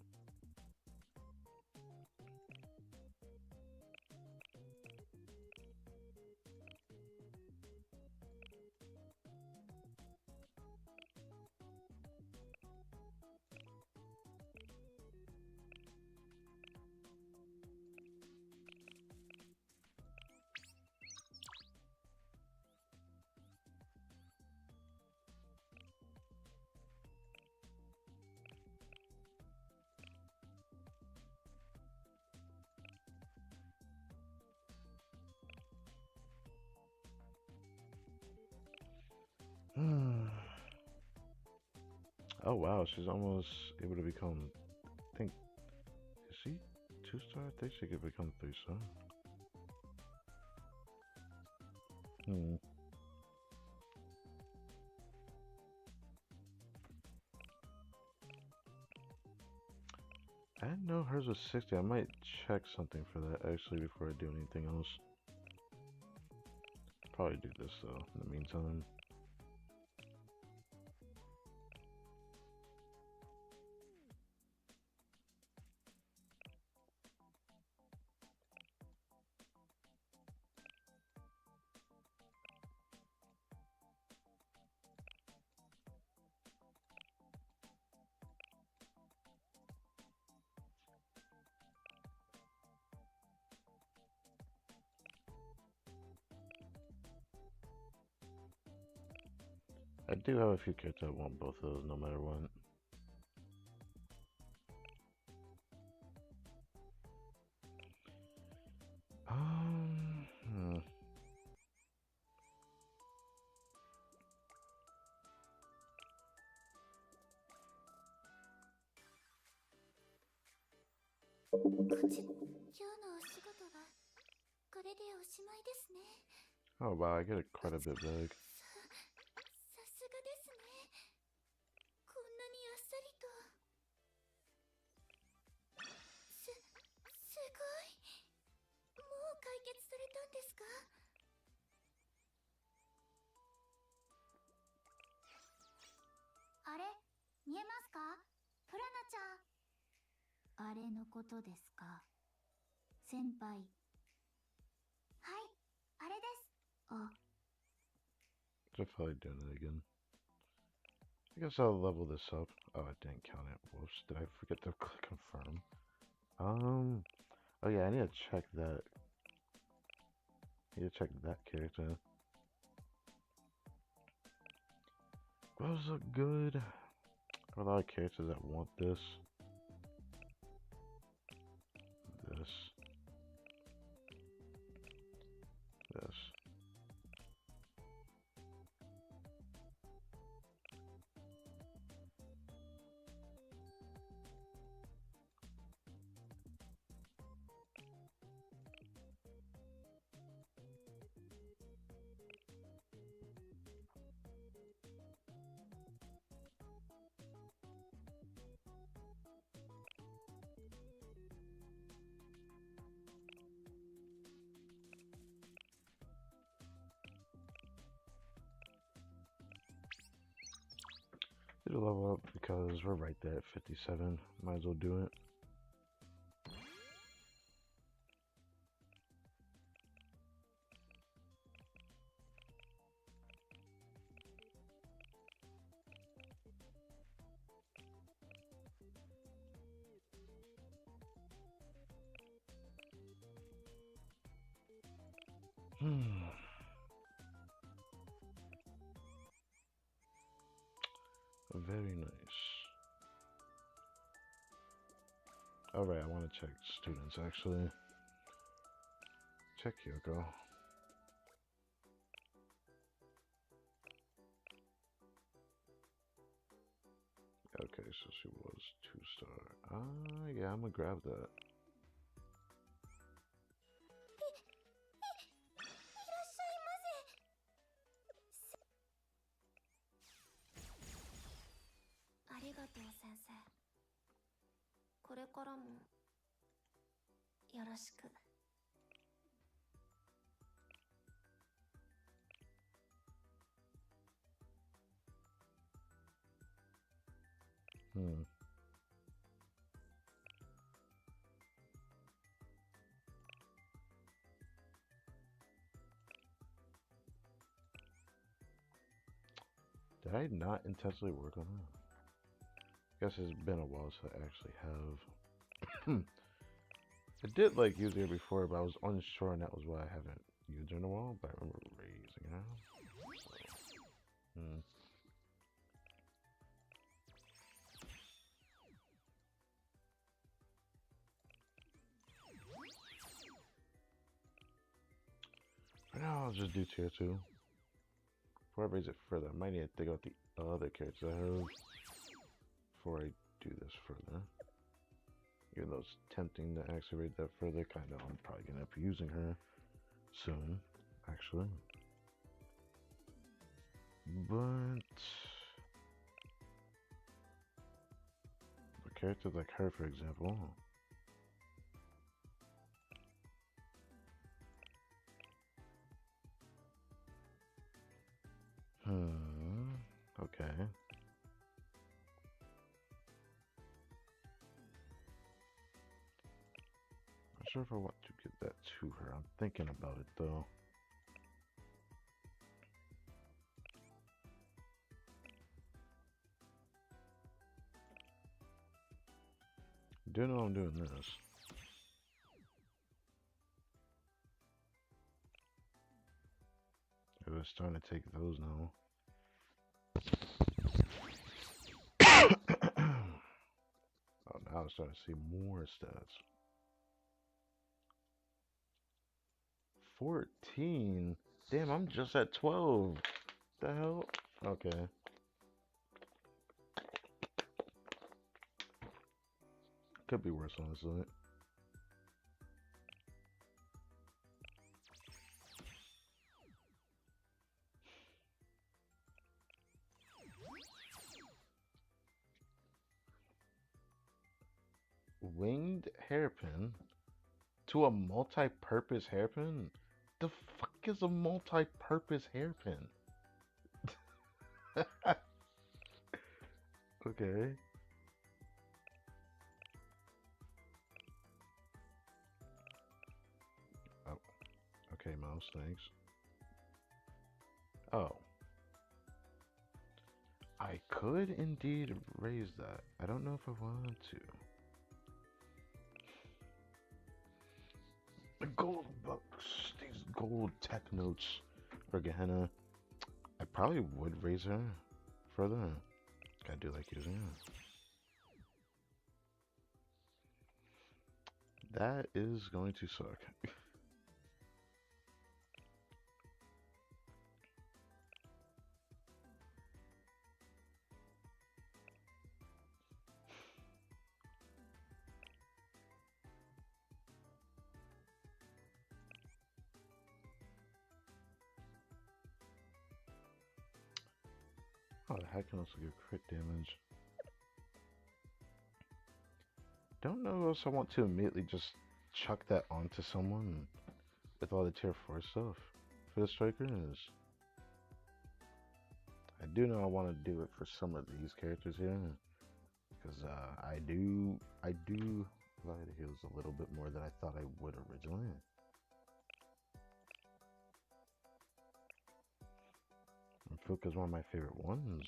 A: Oh wow, she's almost able to become... I think... Is she 2-star? I think she could become 3-star. I didn't know hers was 60. I might check something for that actually before I do anything else. Probably do this though in the meantime. I do have a few characters I want both of those no matter what. Hmm.
B: こっち、今日のお仕事はこれでおしまいですね。
A: Oh wow, I get it quite a bit back.
B: さすがですね。こんなにあっさりと。すごい。もう解決されたんですか？あれ、見えますか？プラナちゃん。あれのことですか？先輩。はい、あれです。あ。
A: Should probably do it again. I guess I'll level this up. Oh, I didn't count it. Whoops, did I forget to click confirm? Oh yeah, I need to check that. I need to check that character. Those look good. There are a lot of characters that want this. This. This. Did a level up because we're right there at 57. Might as well do it. Very nice. Alright, I want to check students actually. Check Yoko. Okay, so she was 2-star. Yeah, I'm gonna grab that.
B: ありがとう先生。これからもよろしく。
A: Did I not intentionally work on that? Guess it's been a while since I actually have. I did like using it before, but I was unsure, and that was why I haven't used it in a while. But I remember raising it out. For now, I'll just do tier 2. Before I raise it further, I might need to think about the other characters I have before I do this further. Even though it's tempting to actually raise that further, kind of, I'm probably gonna end up using her soon, actually. But a character like her, for example. Okay. Not sure if I want to give that to her. I'm thinking about it though. I do know I'm doing this. It's starting to take those now. Oh, now I'm starting to see more stats. 14? Damn, I'm just at 12. The hell? Okay. Could be worse, honestly. Winged hairpin to a multi-purpose hairpin? The fuck is a multi-purpose hairpin? Okay. Oh. Okay, mouse, thanks. Oh. I could indeed raise that. I don't know if I wanted to. The gold bucks, these gold tech notes for Gehenna. I probably would raise her further. I do like using it. That is going to suck. Oh, the heck can also give crit damage. Don't know if I want to immediately just chuck that onto someone with all the tier 4 stuff for the strikers. I do know I want to do it for some of these characters here, because I do apply the heals a little bit more than I thought I would originally. And Fuka's one of my favorite ones.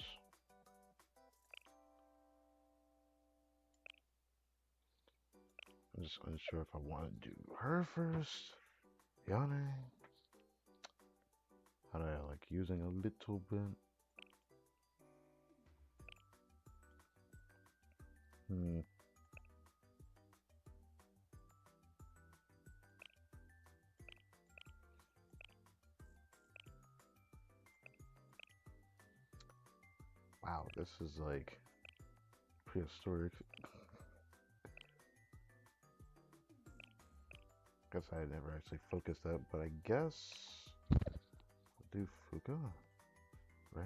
A: I'm just unsure if I want to do her first. Yane. How do I like using a little bit? Wow, this is like prehistoric. Guess I never actually focused that, but I guess I'll do Fuka, right?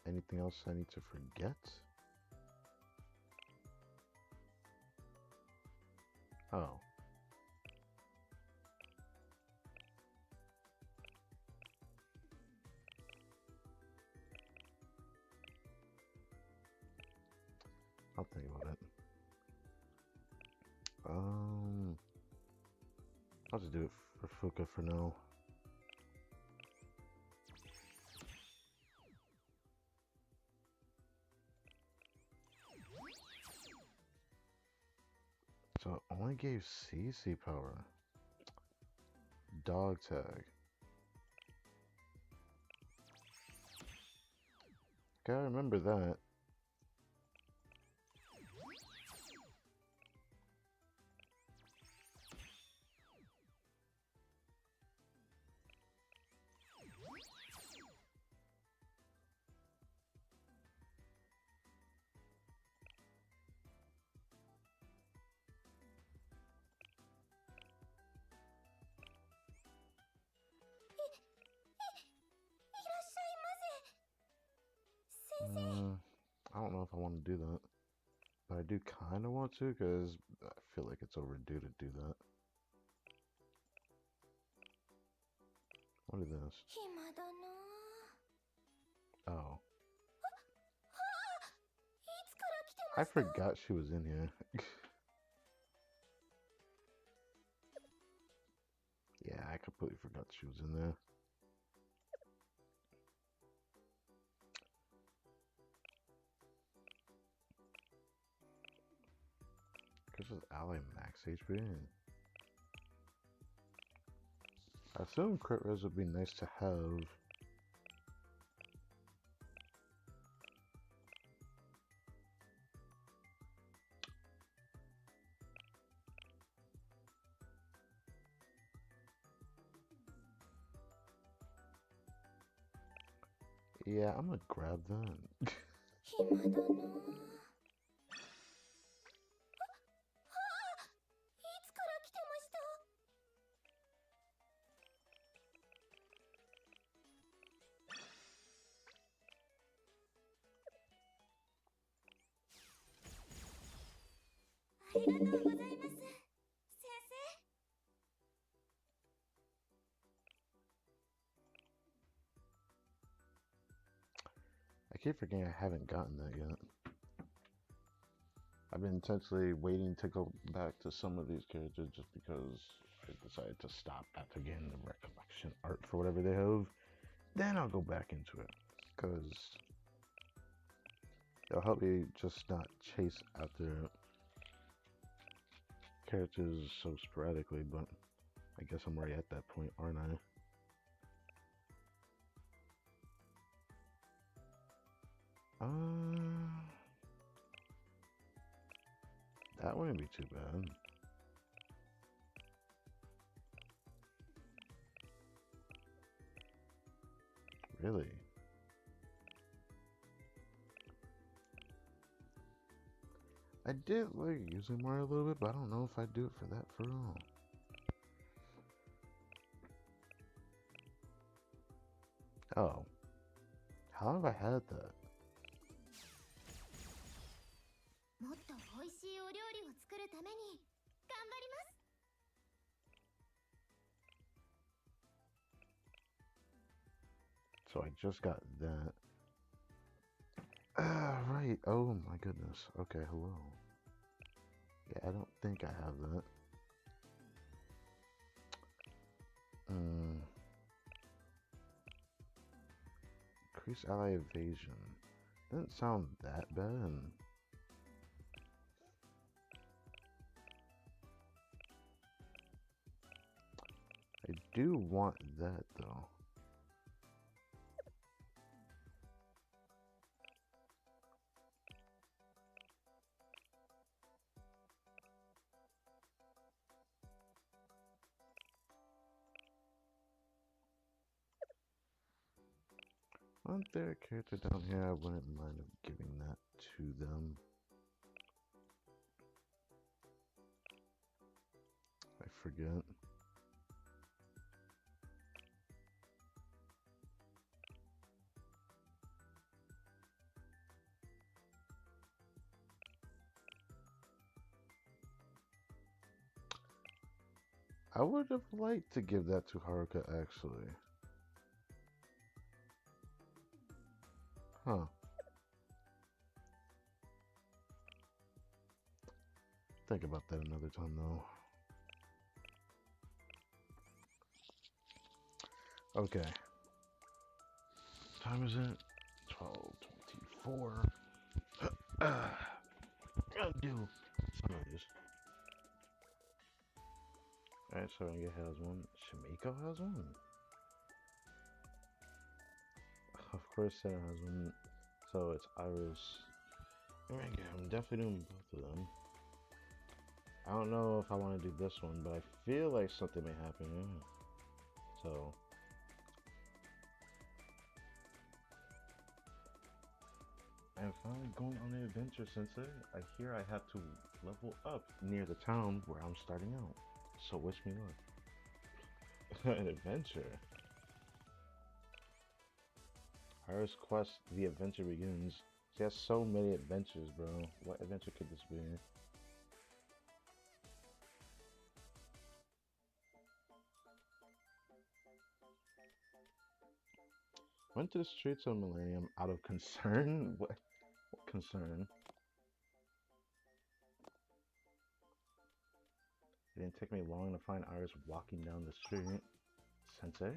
A: Anything else I need to forget? Oh. I'll think about it. I'll just do it for Fuka for now. So it only gave CC power. Dog tag. Gotta remember that. I don't know if I want to do that. But I do kind of want to, because I feel like it's overdue to do that. What is this? Oh. I forgot she was in here. Yeah, I completely forgot she was in there. This is ally max HP. I assume crit res would be nice to have. Yeah, I'm gonna grab that. I keep forgetting I haven't gotten that yet. I've been intentionally waiting to go back to some of these characters just because I decided to stop after getting the recollection art for whatever they have. Then I'll go back into it. Because It'll help me just not chase after characters so sporadically, but I guess I'm already at that point, aren't I? That wouldn't be too bad. Really? I did like using Mario a little bit, but I don't know if I'd do it for that for real. Oh. How long have I had that?
B: もっと美味しいお料理を作るために頑張ります。
A: So I just got that. Ah, right. Oh my goodness. Okay, hello. Yeah, I don't think I have that. Increase ally evasion. Doesn't sound that bad. I do want that though. Aren't there a character down here I wouldn't mind giving that to them? I forget. I would have liked to give that to Haruka actually. Huh. Think about that another time though. Okay. Time is it? 12:24. I'll do some of these. Alright, so Renge has one. Shimiko has one. Of course, Sarah has one. So it's Iris and Renge. I'm definitely doing both of them. I don't know if I want to do this one, but I feel like something may happen. Yeah. So. I'm finally going on an adventure, Sensei. I hear I have to level up near the town where I'm starting out. So wish me luck. An adventure. Iris quest, the adventure begins. She has so many adventures, bro. What adventure could this be? Went to the streets of Millennium out of concern? What concern? It didn't take me long to find Iris walking down the street. Sensei?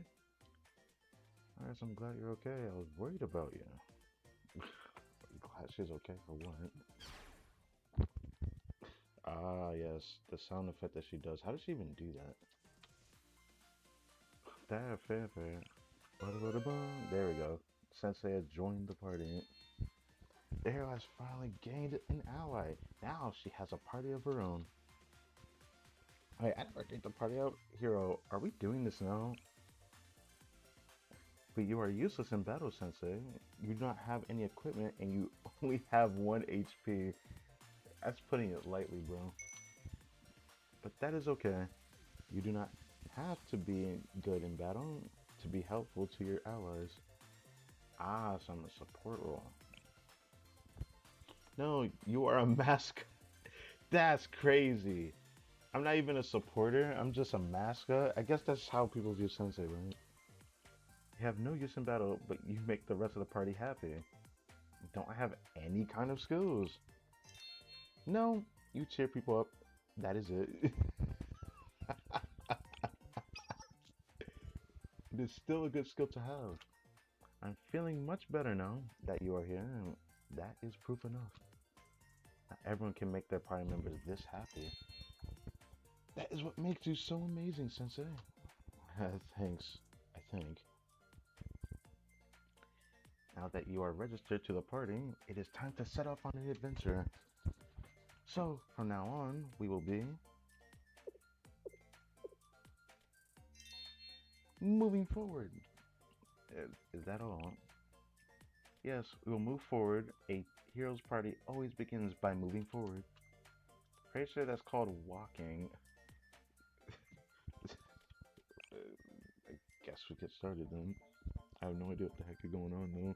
A: Iris, I'm glad you're okay. I was worried about you. Glad she's okay for what? Ah, yes. The sound effect that she does. How does she even do that? Fair. There we go. Sensei has joined the party. The hero has finally gained an ally. Now she has a party of her own. Alright, I never gained the party out. Hero, are we doing this now? But you are useless in battle, Sensei. You do not have any equipment and you only have 1 HP. That's putting it lightly, bro. But that is okay. You do not have to be good in battle to be helpful to your allies. Ah, so I'm a support role. No, you are a mascot. That's crazy. I'm not even a supporter. I'm just a mascot. I guess that's how people view Sensei, right? You have no use in battle, but you make the rest of the party happy. Don't I have any kind of skills? No, you cheer people up. That is it. It is still a good skill to have. I'm feeling much better now that you are here. that is proof enough. Not everyone can make their party members this happy. That is what makes you so amazing, Sensei. Thanks, I think. Now that you are registered to the party, it is time to set off on an adventure. So, from now on, we will be moving forward. Is that all? Yes, we will move forward. A hero's party always begins by moving forward. Pretty sure that's called walking. I guess we get started then. I have no idea what the heck is going on though.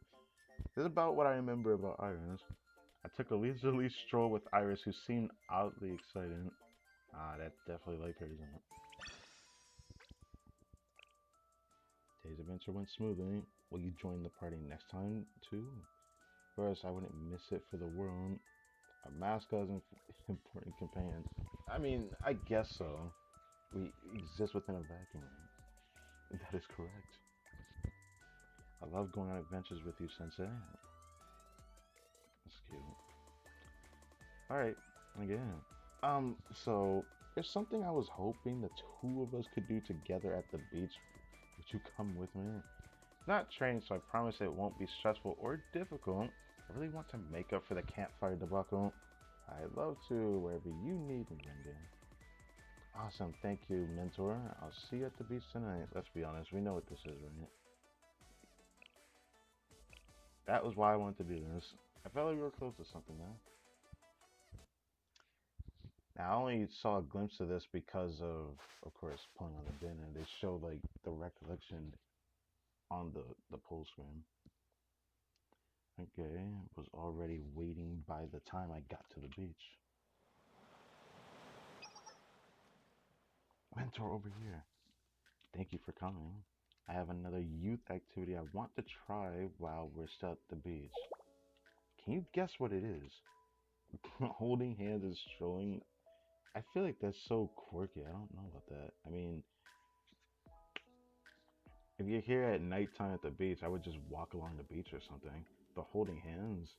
A: This is about what I remember about Iris. I took a leisurely stroll with Iris, who seemed oddly excited. Ah, that's definitely like her, isn't it? Today's adventure went smoothly. Will you join the party next time, too? First, I wouldn't miss it for the world. A mascot is an important companion. I mean, I guess so. We exist within a vacuum. That is correct. I love going on adventures with you, Sensei. That's cute. Alright, again. So, there's something I was hoping the two of us could do together at the beach. Would you come with me? Not trained, so I promise it won't be stressful or difficult. I really want to make up for the campfire debacle. I'd love to, wherever you need me, Wendy. Awesome, thank you, mentor. I'll see you at the beach tonight. Let's be honest, we know what this is, right? That was why I wanted to do this. I felt like we were close to something, man. Now, I only saw a glimpse of this because of course, pulling on the bin, and they showed, like, the recollection on the pull screen. Okay, was already waiting by the time I got to the beach. Mentor over here. Thank you for coming. I have another youth activity I want to try while we're still at the beach. Can you guess what it is? Holding hands and strolling. I feel like that's so quirky. I don't know about that. I mean, if you're here at nighttime at the beach, I would just walk along the beach or something. But holding hands,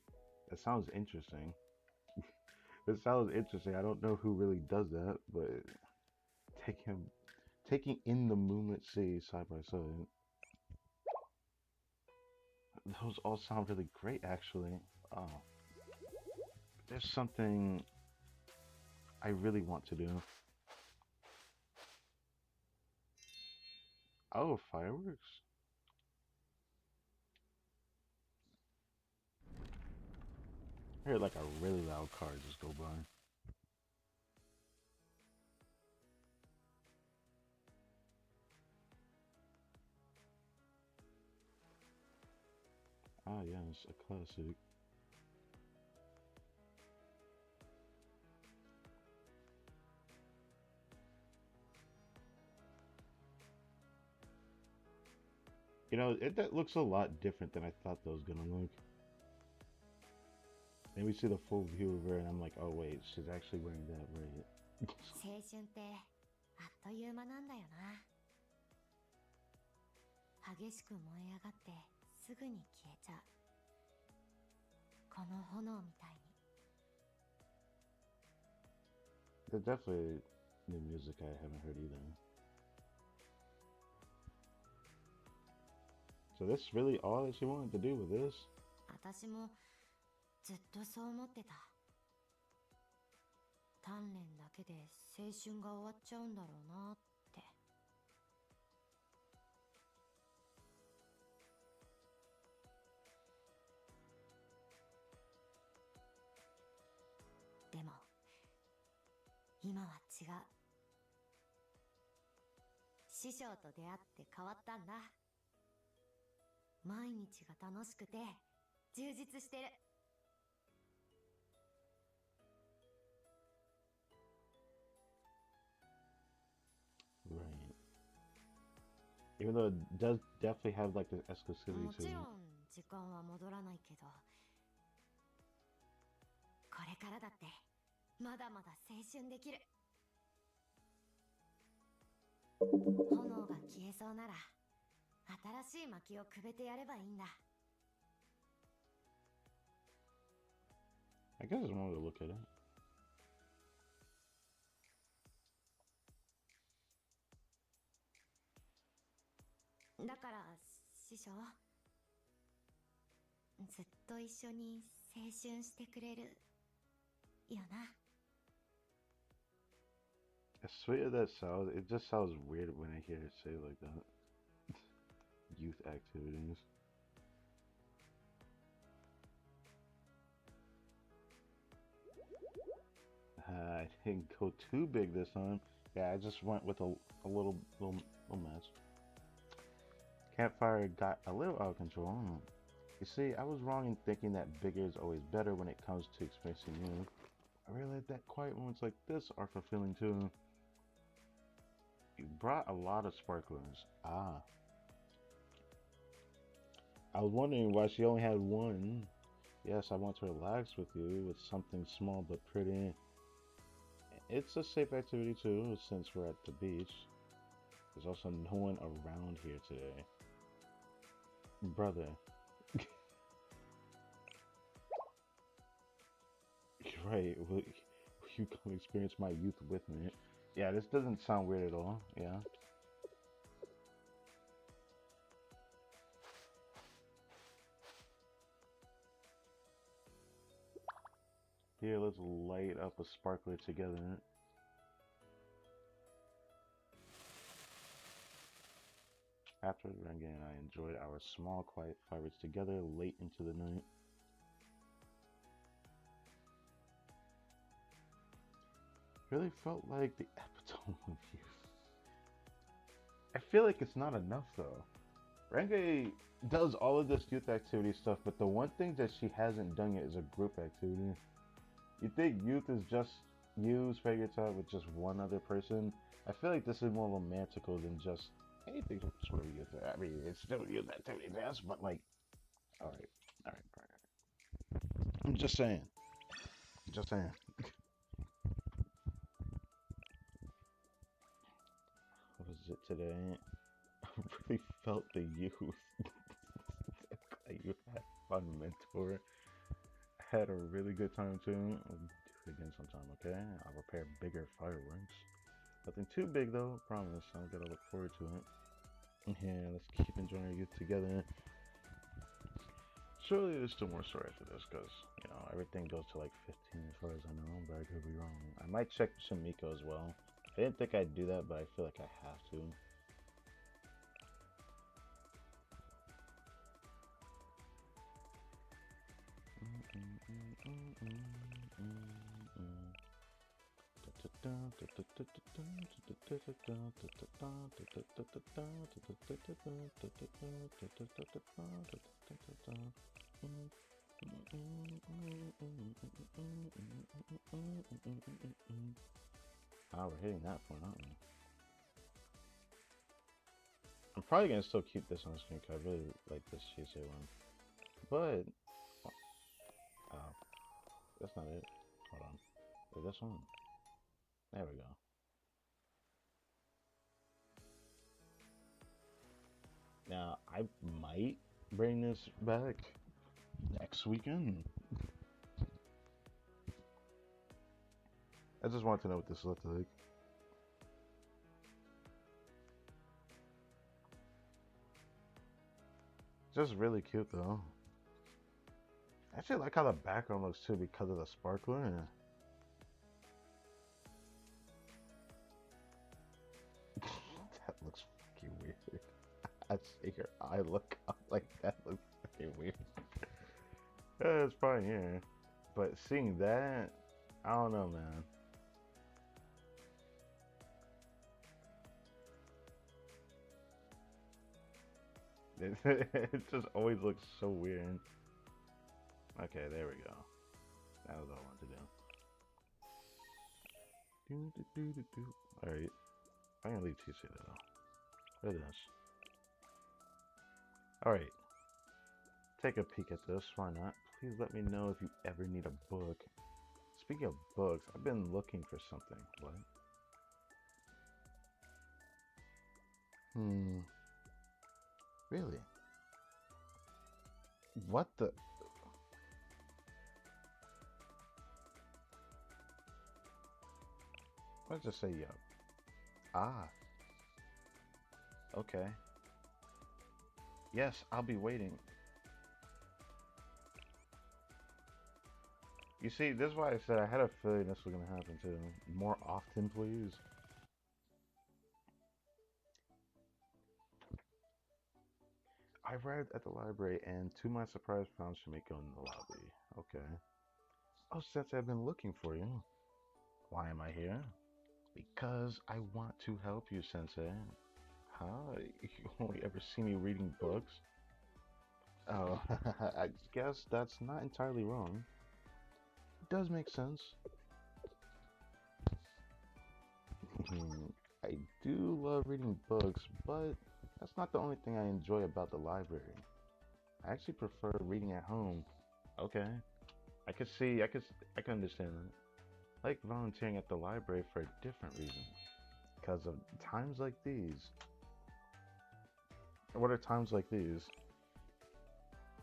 A: that sounds interesting. It sounds interesting. I don't know who really does that, but taking in the moonlit sea side by side. Those all sound really great, actually. Oh, there's something I really want to do. Oh, fireworks. I heard like a really loud car just go by. Ah, yes, a classic. You know, that looks a lot different than I thought that was gonna look. Then we see the full view of her, and I'm like, oh wait, she's actually wearing that, right?
B: 青春ってあっという間なんだよな。激しく燃え上がってすぐに消えちゃう。この炎みたいに。
A: There's definitely new music I haven't heard either. So this is really all that she wanted to do with this?
B: 私もずっとそう思ってた。鍛錬だけで青春が終わっちゃうんだろうなって。でも今は違う。師匠と出会って変わったんだ。毎日が楽しくて充実してる。
A: Right. Even though it does definitely have like this exclusivity
B: も
A: to
B: ち
A: it.
B: ろん時間は戻らないけど、これからだってまだまだ青春できる。炎が消えそうなら新しい薪をくべてやればいいんだ。
A: I guess it's one way to look at it.
B: だから師匠、ずっと一緒に青春してくれるよな。
A: As sweet as that sounds, it just sounds weird when I hear it say it like that. Youth activities. I didn't go too big this time. Yeah, I just went with a little match. Campfire got a little out of control. You see, I was wrong in thinking that bigger is always better when it comes to experiencing new. I realized that quiet moments like this are fulfilling too. You brought a lot of sparklers. Ah. I was wondering why she only had one. Yes, I want to relax with you with something small but pretty. It's a safe activity too, since we're at the beach. There's also no one around here today. Brother. Right, will you come experience my youth with me? Yeah, this doesn't sound weird at all, yeah. Here, let's light up a sparkler together. After Renge and I enjoyed our small quiet fires together late into the night. Really felt like the epitome of youth. I feel like it's not enough though. Renge does all of this youth activity stuff, but the one thing that she hasn't done yet is a group activity. You think youth is just you spending your time with just one other person? I feel like this is more romantical than just anything sort of youth. I mean, it's still youth activity, yes, but like, alright, alright. I'm just saying. Just saying. What was it today? I really felt the youth. You had fun, mentor. I had a really good time too. We'll do it again sometime, okay? I'll prepare bigger fireworks. Nothing too big though, promise. I'm gonna look forward to it. Yeah, let's keep enjoying our youth together. Surely there's still more story after this, because, you know, everything goes to like 15 as far as I know, but I could be wrong. I might check Shamiko as well. I didn't think I'd do that, but I feel like I have to. Ah, we're hitting that point, aren't we? I'm probably gonna still keep this on screen because I really like this Shisei one. But oh, that's not it. Hold on. Wait, this one. There we go. Now I might bring this back next weekend. I just wanted to know what this looked like. Just really cute though. I actually like how the background looks too because of the sparkler. That looks fucking weird. I see her eye look up like that looks fucking weird. Yeah, it's fine here. But seeing that, I don't know, man. It just always looks so weird. Okay, there we go. That was all I wanted to do. Alright. I'm gonna leave TC though. Look at this. Alright. Take a peek at this, why not? Please let me know if you ever need a book. Speaking of books, I've been looking for something. What? Really? What the? Let's just say yup. Ah, okay. Yes, I'll be waiting. You see, this is why I said I had a feeling this was gonna happen too. More often, please. I arrived at the library and, to my surprise, found Shamiko in the lobby. Okay. Oh, Sensei, I've been looking for you. Why am I here? Because I want to help you, Sensei. Huh? You only ever see me reading books? Oh, I guess that's not entirely wrong. It does make sense. I do love reading books, but that's not the only thing I enjoy about the library. I actually prefer reading at home. Okay, I could see, I can understand that. I like volunteering at the library for a different reason. Because of times like these. What are times like these?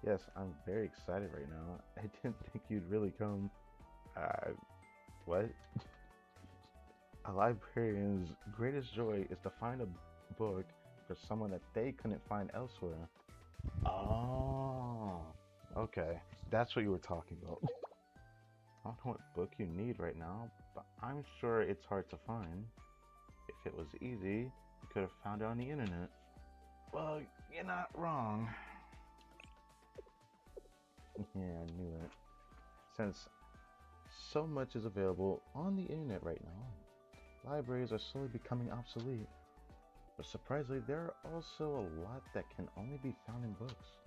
A: Yes, I'm very excited right now. I didn't think you'd really come. Uh, what? A librarian's greatest joy is to find a book for someone that they couldn't find elsewhere. Oh, okay. That's what you were talking about. I don't know what book you need right now, but I'm sure it's hard to find. If it was easy, you could have found it on the internet. Well, you're not wrong. Yeah, I knew it. Since so much is available on the internet right now, libraries are slowly becoming obsolete. But surprisingly, there are also a lot that can only be found in books.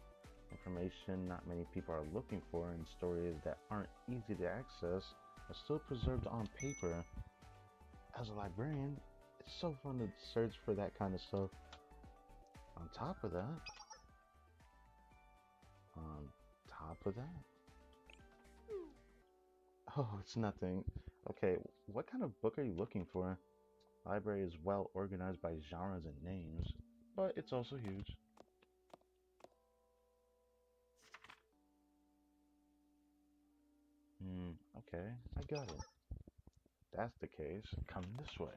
A: Information not many people are looking for, and stories that aren't easy to access are still preserved on paper. As a librarian, it's so fun to search for that kind of stuff. On top of that, on top of that, oh, it's nothing. Okay, what kind of book are you looking for? Library is well organized by genres and names, but it's also huge. Okay, I got it. That's the case. Come this way.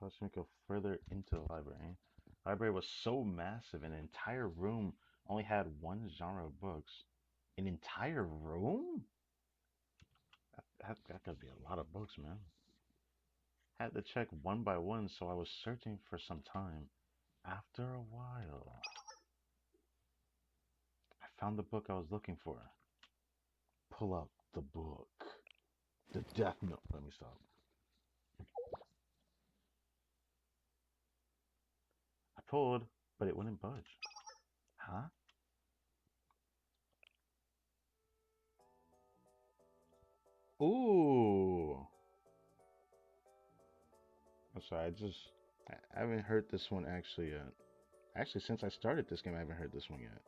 A: Let's go further into the library. The library was so massive, an entire room only had one genre of books. An entire room? That could be a lot of books, man. Had to check one by one, so I was searching for some time. After a while, I found the book I was looking for. Pull out the book. The Death Note. Let me stop. I pulled, but it wouldn't budge. Huh? Ooh. I'm sorry, I haven't heard this one actually yet. Actually, since I started this game, I haven't heard this one yet.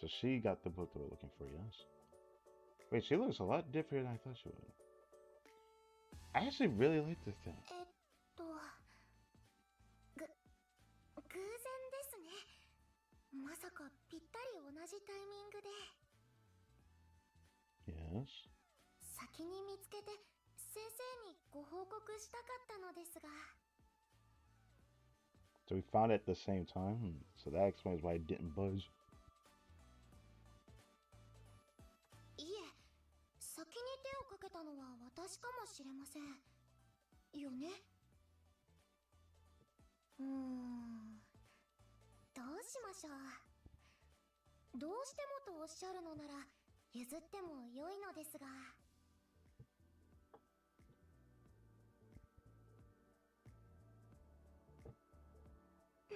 A: So she got the book that we're looking for, yes. Wait, she looks a lot different than I thought she would. I actually really like this thing.
B: 偶然ですね。まさかぴったり同じタイミングで。
A: Yes.
B: 先に見つけて先生にご報告したかったのですが。
A: So we found it at the same time. So that explains why it didn't budge.
B: いえ、先に手をかけたのは私かもしれません。よね？どうしましょう。どうしてもとおっしゃるのなら譲っても良いのですが。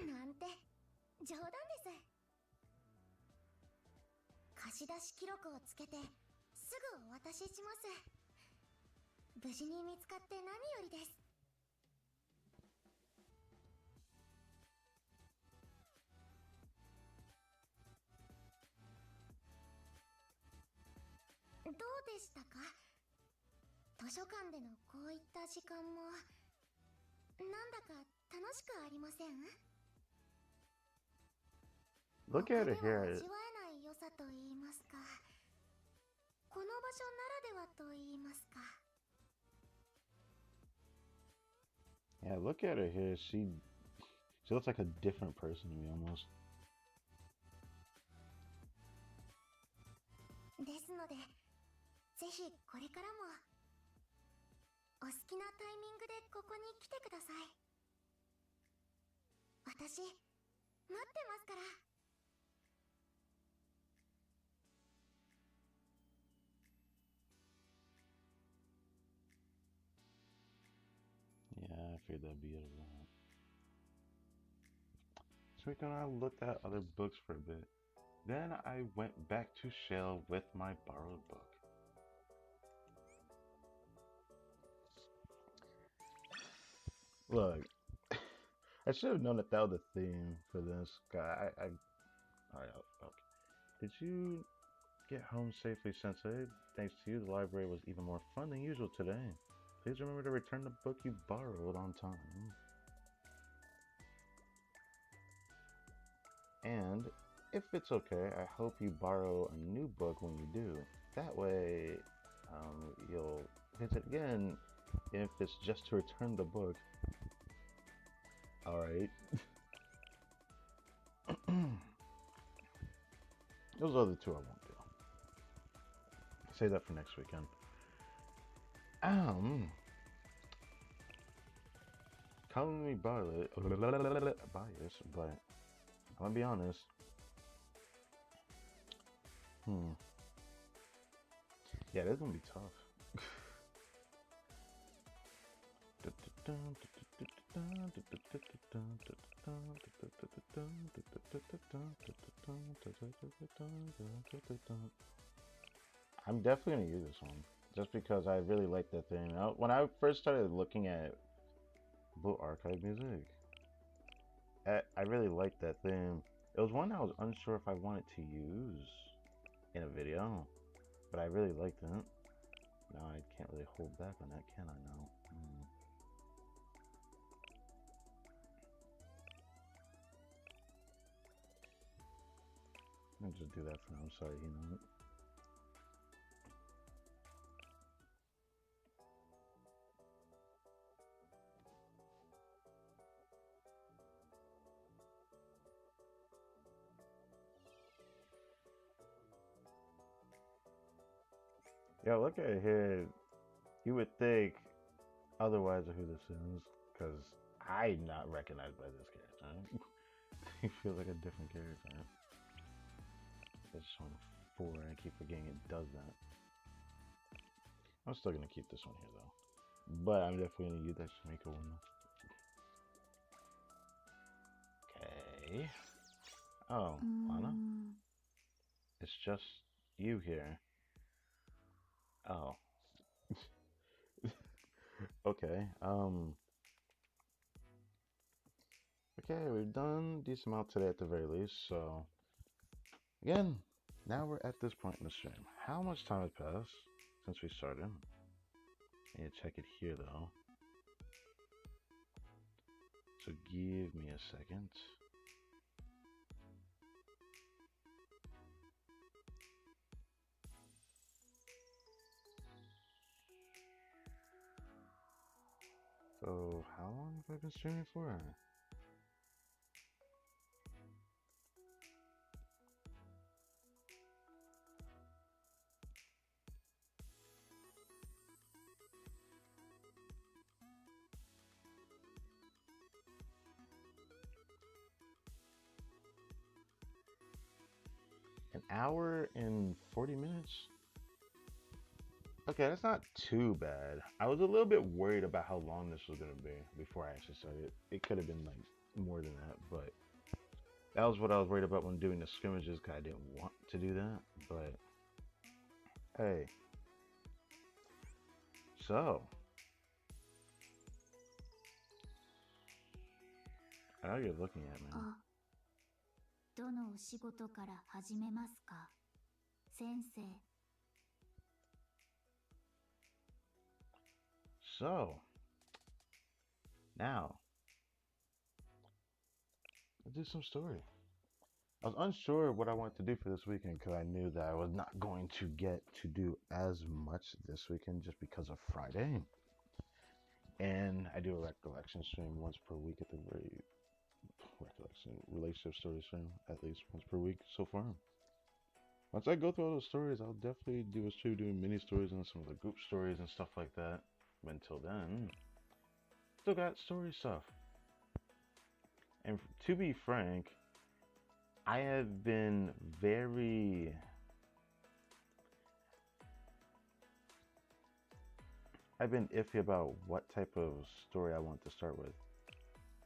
B: なんて冗談です。貸し出し記録をつけてすぐお渡しします。無事に見つかって何よりです。どうでしたか？図書館でのこういった時間もなんだか楽しくありません？
A: Look
B: 他
A: at
B: で
A: it
B: は
A: here.
B: 味わえない良さと言いますか、この場所ならではと言いますか。
A: Yeah, look at her here. She looks like a different person to me almost.
B: ですので、ぜひこれからもお好きなタイミングでここに来てください。私、待ってますから。
A: Yeah, I figured that'd be it. So we kind of looked at other books for a bit. Then I went back to Shale with my borrowed book. Look, I should have known that that was the theme for this. Alright, okay. Did you get home safely, Sensei? Thanks to you, the library was even more fun than usual today. Please remember to return the book you borrowed on time. And if it's okay, I hope you borrow a new book when you do. That way, you'll visit again if it's just to return the book. Alright. Those other two I won't do. Save that for next weekend. Calling me biased, but I'm gonna be honest. Yeah, this is gonna be tough. I'm definitely gonna use this one just because I really like that thing. When I first started looking at Blue Archive music, I really liked that theme. It was one I was unsure if I wanted to use in a video, but I really liked it. Now I can't really hold back on that, can I now? I'll just do that for now. I'm sorry, you know. Yeah, look at it here. You would think otherwise of who this is, because I'm not recognized by this character. He feels like a different character. It's on 4 and I keep forgetting it does that. I'm still gonna keep this one here though. But I'm definitely gonna use that Shamika one though. Okay. Oh, Lana? It's just you here. Oh. Okay. Okay, we've done a decent amount today at the very least, so again, now we're at this point in the stream. How much time has passed since we started? I need to check it here though. So give me a second. So how long have I been streaming for? An hour and 40 minutes? Okay, that's not too bad. I was a little bit worried about how long this was gonna be before I actually started. It could have been like more than that, but that was what I was worried about when doing the scrimmages because I didn't want to do that. But hey, so I know you're looking at me.
B: どのお仕事から始めますか、先生。
A: So now do some story. I was unsure what I wanted to do for this weekend because I knew that I was not going to get to do as much this weekend just because of Friday. And I do a recollection stream once per week at the very recollection relationship story stream at least once per week so far. Once I go through all those stories, I'll definitely do a stream doing mini stories and some of the group stories and stuff like that. But until then, still got story stuff. And to be frank, I have been I've been iffy about what type of story I want to start with.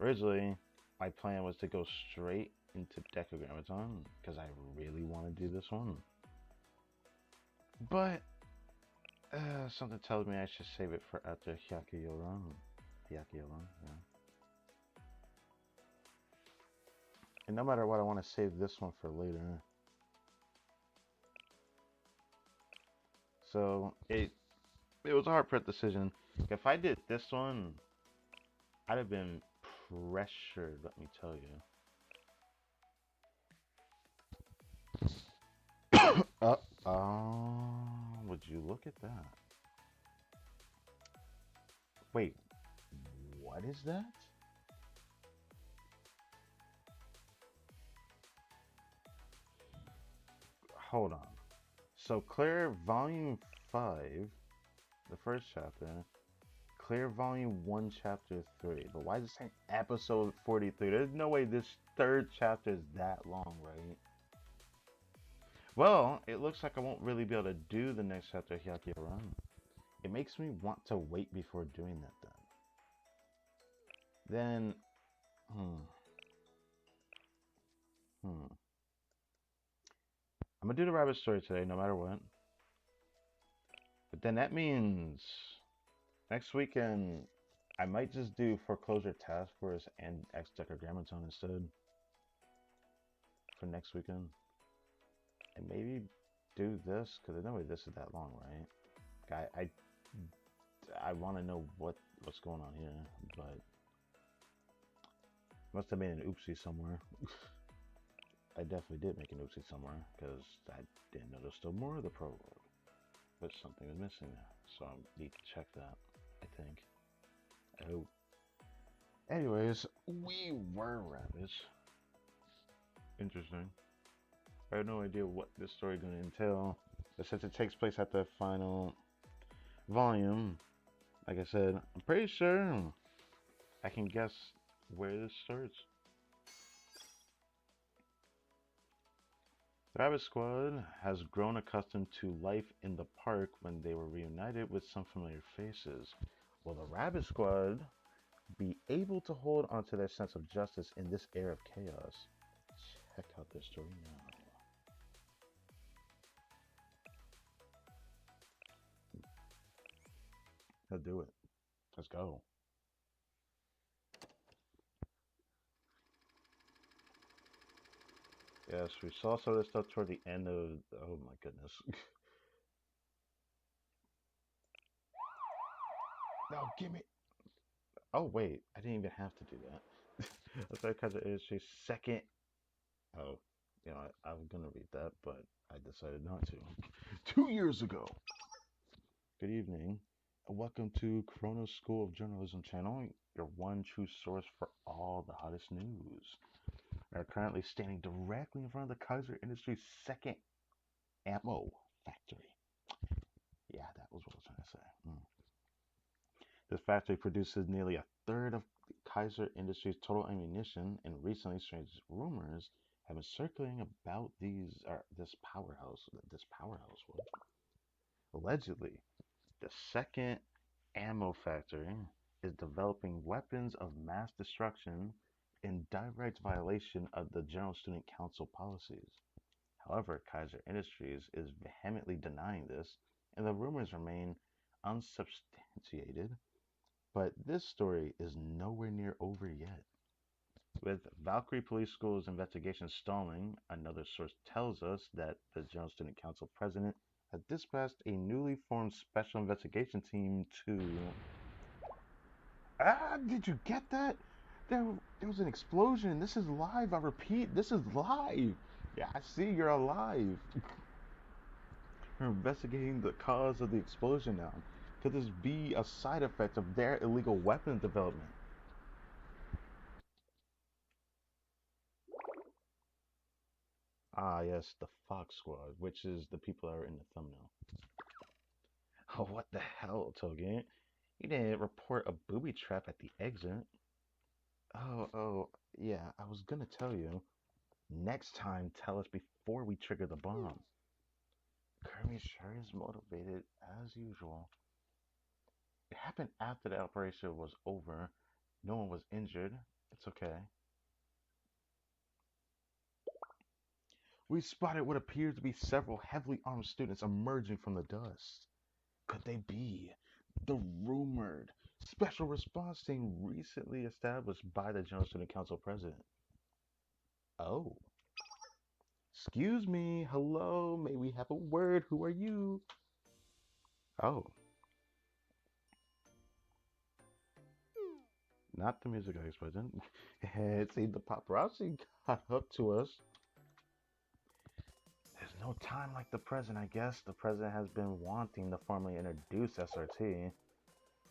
A: Originally, my plan was to go straight into Decagrammaton because I really want to do this one. But something tells me I should save it for after Hyakuyoran. Hyakuyoran, yeah. And no matter what, I want to save this one for later. So it was a hard prep decision. If I did this one, I'd have been pressured, let me tell you. Would you look at that? Wait, what is that? Hold on. So Claire Volume 5, the first chapter, Claire Volume 1, Chapter 3. But why is it saying Episode 43? There's no way this third chapter is that long, right? Well, it looks like I won't really be able to do the next chapter of Hyakuyoran. It makes me want to wait before doing that then. I'm gonna do the rabbit story today, no matter what. But then that means next weekend I might just do Foreclosure Task Force and X Decagrammaton instead for next weekend, and maybe do this because there's no way this is that long, right? I want to know what's going on here, but must have made an oopsie somewhere. I definitely did make an oopsie somewhere because I didn't know there's still more of the prologue, but something was missing there, so I need to check that. I think. I hope. Anyways, we were rabbits. Interesting. I have no idea what this story is going to entail, but since it takes place at the final volume, like I said, I'm pretty sure I can guess where this starts. The Rabbit Squad has grown accustomed to life in the park when they were reunited with some familiar faces. Will the Rabbit Squad be able to hold onto their sense of justice in this era of chaos? Check out this story now. Let's do it. Let's go. Yes, we saw some of this stuff toward the end of. Oh my goodness. No, give me. Oh wait, I didn't even have to do that. That's because it is a second. Oh, you know, I was gonna read that, but I decided not to. 2 years ago. Good evening, and welcome to Chrono's School of Journalism channel, your one true source for all the hottest news. We are currently standing directly in front of the Kaiser Industries' second ammo factory. Yeah, that was what I was trying to say. This factory produces nearly a third of Kaiser Industries' total ammunition, and recently strange rumors have been circulating about this powerhouse. What? Allegedly, the second ammo factory is developing weapons of mass destruction in direct violation of the General Student Council policies. However, Kaiser Industries is vehemently denying this, and the rumors remain unsubstantiated. But this story is nowhere near over yet. With Valkyrie Police School's investigation stalling, another source tells us that the General Student Council president has dispatched a newly formed special investigation team to... Ah, did you get that? There was an explosion. This is live. I repeat, this is live. Yeah, I see you're alive. We're investigating the cause of the explosion now. Could this be a side effect of their illegal weapons development? Ah, yes, the Fox Squad, which is the people that are in the thumbnail. Oh, what the hell, Togen? You didn't report a booby trap at the exit. Oh, yeah, I was gonna tell you. Next time, tell us before we trigger the bomb. Kirby sure is motivated as usual. It happened after the operation was over. No one was injured. It's okay. We spotted what appeared to be several heavily armed students emerging from the dust. Could they be the rumored special response team recently established by the General Student Council president? Oh, excuse me. Hello, may we have a word? Who are you? Oh, not the music expert. See, the paparazzi got up to us. There's no time like the present, I guess. The president has been wanting to formally introduce SRT.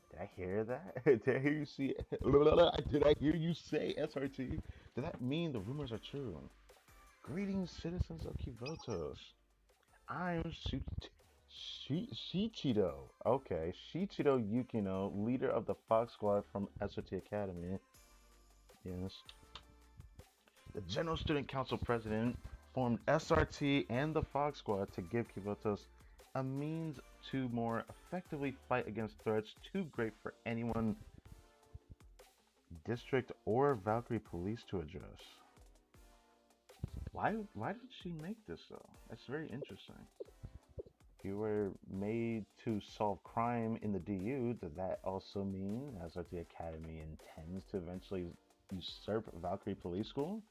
A: Did I hear that? Did I hear you see? Did I hear you say SRT? Does that mean the rumors are true? Greetings, citizens of Kivotos. I'm Shichido. Okay, Shichido Yukino, leader of the Fox Squad from SRT Academy. Yes. The General Student Council president formed SRT and the Fox Squad to give Kivotos a means to more effectively fight against threats too great for anyone, district, or Valkyrie police to address. Why did she make this though? That's very interesting. You were made to solve crime in the DU. Does that also mean SRT Academy intends to eventually usurp Valkyrie Police School?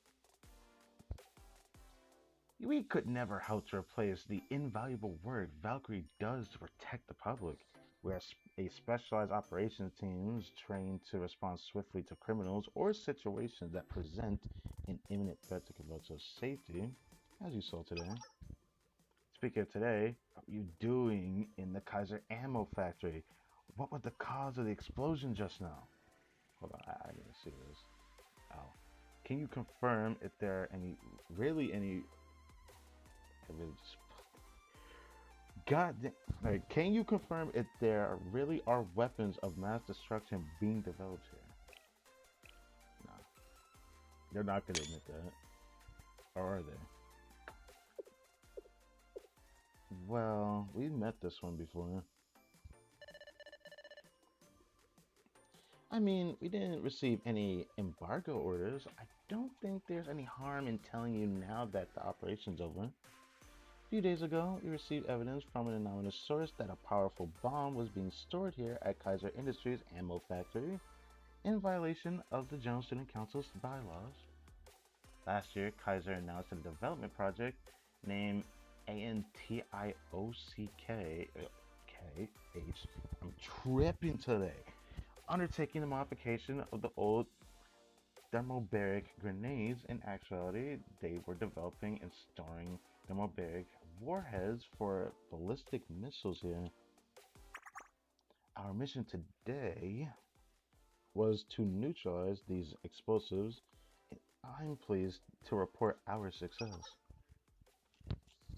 A: We could never hope to replace the invaluable work Valkyrie does to protect the public. We're a specialized operations team trained to respond swiftly to criminals or situations that present an imminent threat to Kivoto's safety, as you saw today. Speaking of today, what are you doing in the Kaiser Ammo Factory? What was the cause of the explosion just now? Hold on, I didn't see this. Oh. Can you confirm if there are really any God damn. Like, can you confirm if there really are weapons of mass destruction being developed here? No. They're not going to admit that. Or are they? Well, we met this one before. I mean, we didn't receive any embargo orders. I don't think there's any harm in telling you now that the operation's over. A few days ago, we received evidence from an anonymous source that a powerful bomb was being stored here at Kaiser Industries Ammo Factory in violation of the General Student Council's bylaws. Last year, Kaiser announced a development project named ANTIOCK. I'm tripping today. Undertaking the modification of the old thermobaric grenades. In actuality, they were developing and storing thermobaric warheads for ballistic missiles here. Our mission today was to neutralize these explosives, and I'm pleased to report our success.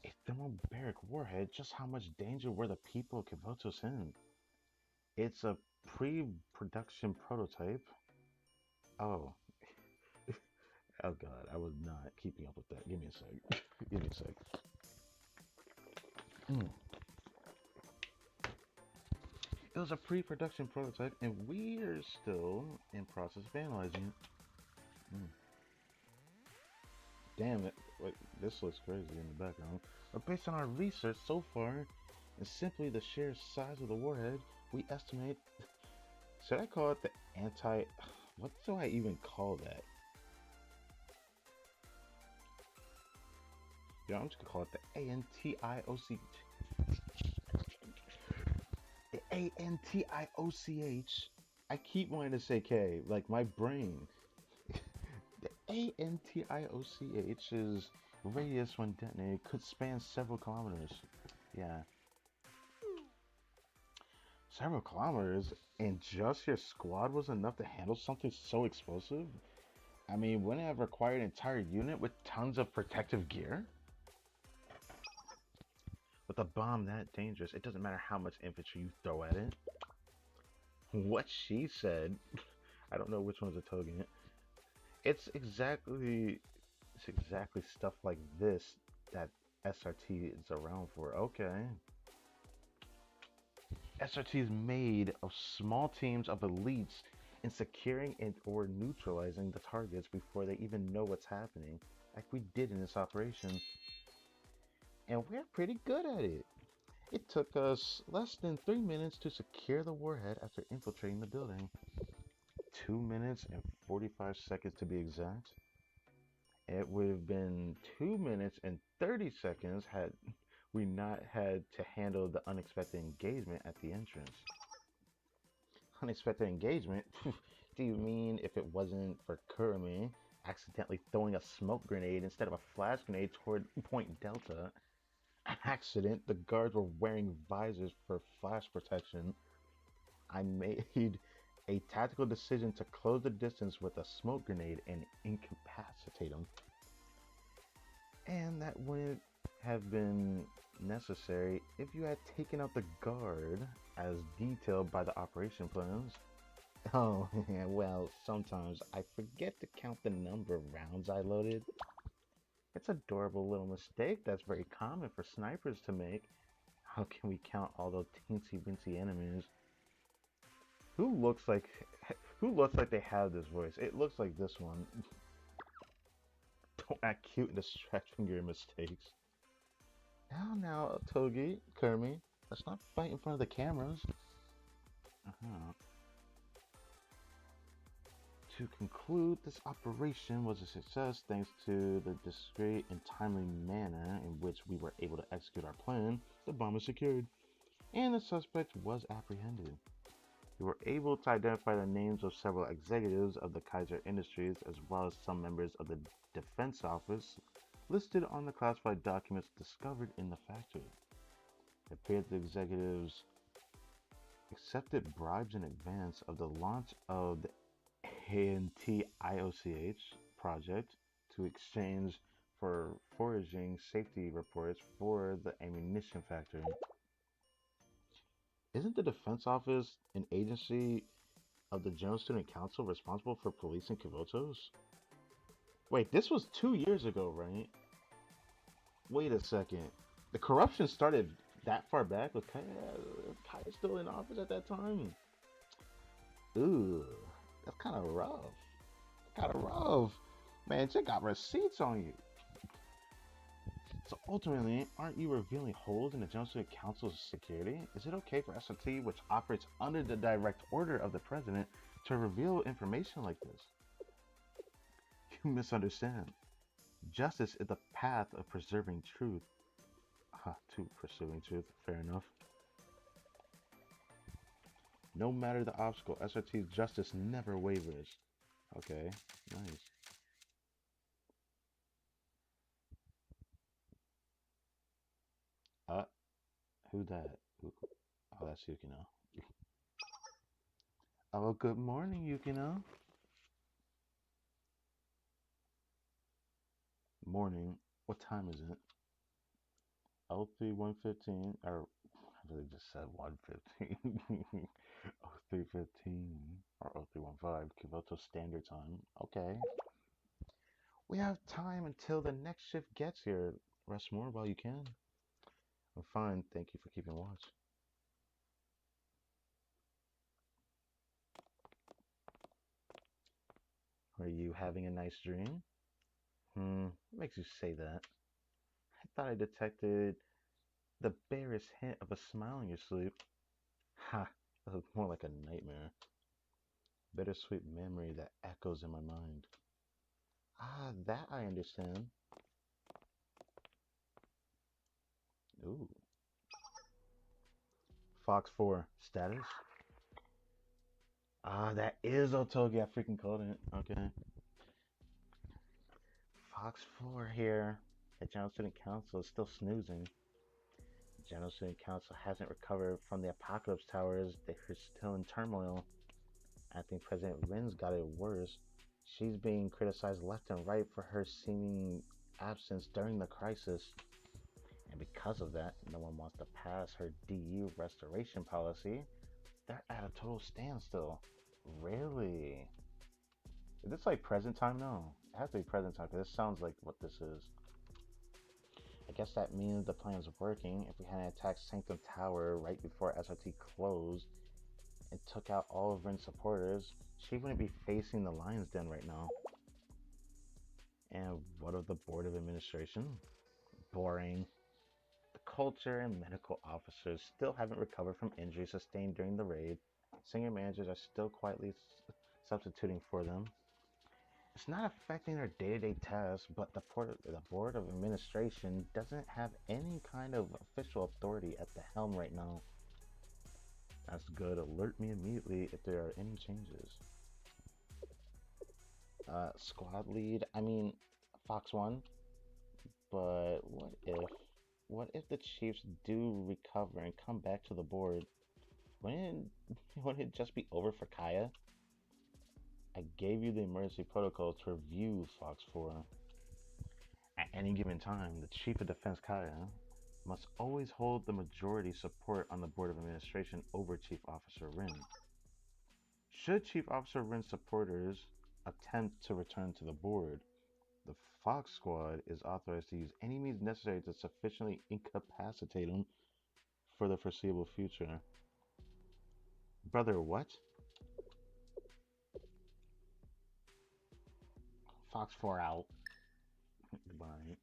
A: A thermobaric warhead? Just how much danger were the people of Kivotos in? It's a pre-production prototype. Oh. Oh god, I was not keeping up with that. Give me a sec. Give me a sec. It was a pre-production prototype, and we're still in process of analyzing it. Damn it! Wait, this looks crazy in the background. But based on our research so far, and simply the sheer size of the warhead, we estimate. Should I call it the anti? What do I even call that? You know, I'm just gonna call it the ANTIOC. The ANTIOCH. I keep wanting to say K, like my brain. ANTIOCH's radius when detonated could span several kilometers. Yeah, several kilometers, and just your squad was enough to handle something so explosive? I mean, wouldn't it have required an entire unit with tons of protective gear? With a bomb that dangerous, it doesn't matter how much infantry you throw at it. What she said. I don't know which one's a token. It's exactly it's exactly stuff like this that SRT is around for. Okay. SRT is made of small teams of elites in securing and or neutralizing the targets before they even know what's happening, like we did in this operation. And we're pretty good at it. It took us less than 3 minutes to secure the warhead after infiltrating the building. 2 minutes and 45 seconds to be exact. It would have been 2 minutes and 30 seconds had we not had to handle the unexpected engagement at the entrance. Unexpected engagement? Do you mean if it wasn't for Kurumi accidentally throwing a smoke grenade instead of a flash grenade toward Point Delta? Accident, the guards were wearing visors for flash protection. I made a tactical decision to close the distance with a smoke grenade and incapacitate them. And that wouldn't have been necessary if you had taken out the guard as detailed by the operation plans. Oh, yeah, well, sometimes I forget to count the number of rounds I loaded. It's a adorable little mistake that's very common for snipers to make. How can we count all those teensy weensy enemies? Who looks like who looks like they have this voice? It looks like this one. Don't act cute and distract from your mistakes. Now, Togi, Kermi, let's not fight in front of the cameras. Uh-huh. To conclude, this operation was a success thanks to the discreet and timely manner in which we were able to execute our plan. The bomb was secured, and the suspect was apprehended. We were able to identify the names of several executives of the Kaiser Industries as well as some members of the Defense Office listed on the classified documents discovered in the factory. It appeared the executives accepted bribes in advance of the launch of the ANTIOCH project to exchange for foraging safety reports for the ammunition factory. Isn't the Defense Office an agency of the General Student Council responsible for policing Kivotos? Wait, this was 2 years ago, right? Wait a second. The corruption started that far back? Was Kaya still in office at that time? Ooh, that's kind of rough. Kind of rough. Man, they got receipts on you. So ultimately, aren't you revealing holes in the General Student Council's security? Is it okay for SRT, which operates under the direct order of the president, to reveal information like this? You misunderstand. Justice is the path of preserving truth. To pursuing truth, fair enough. No matter the obstacle, SRT's justice never wavers. Okay, nice. Uh, who that? Oh, that's Yukino. Oh, good morning, Yukino. Morning. What time is it? O3 115, or I really just said 115. O3 15, or O3 15, Kyoto Standard Time. Okay. We have time until the next shift gets here. Rest more while you can. I'm fine, thank you for keeping watch. Are you having a nice dream? What makes you say that? I thought I detected the barest hint of a smile in your sleep. Ha, that was more like a nightmare. Bittersweet memory that echoes in my mind. Ah, that I understand. Ooh. Fox 4, status? Ah, that is Otogi, I freaking called it. Okay. Fox 4 here. The General Student Council is still snoozing. The General Student Council hasn't recovered from the Apocalypse Towers. They're still in turmoil. Acting President Rin's got it worse. She's being criticized left and right for her seeming absence during the crisis. And because of that, no one wants to pass her DU restoration policy. They're at a total standstill. Really? Is this like present time? No. It has to be present time because this sounds like what this is. I guess that means the plan's working. If we hadn't attacked Sanctum Tower right before SRT closed and took out all of Rin's supporters, she wouldn't be facing the Lion's Den right now. And what of the Board of Administration? Boring. The culture and medical officers still haven't recovered from injuries sustained during the raid. Senior managers are still quietly substituting for them. It's not affecting their day-to-day tasks, but the Board of Administration doesn't have any kind of official authority at the helm right now. That's good. Alert me immediately if there are any changes. Squad lead, Fox 1. But what if the Chiefs do recover and come back to the board? Wouldn't it just be over for Kaya? I gave you the emergency protocol to review, Fox 4. At any given time, the Chief of Defense, Kaya, must always hold the majority support on the Board of Administration over Chief Officer Rin. Should Chief Officer Rin's supporters attempt to return to the board, the Fox Squad is authorized to use any means necessary to sufficiently incapacitate him for the foreseeable future. Brother, what? Fox 4 out. Goodbye.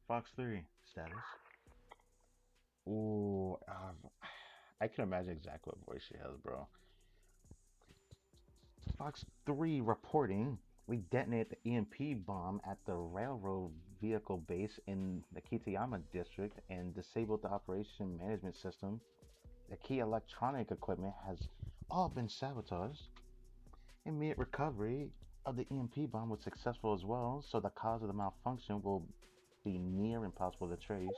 A: Fox 3, status. Ooh, I can imagine exactly what voice she has, bro. Fox 3 reporting. We detonated the EMP bomb at the railroad vehicle base in the Kitayama district and disabled the operation management system. The key electronic equipment has all been sabotaged. Immediate recovery of the EMP bomb was successful as well, so the cause of the malfunction will be near impossible to trace.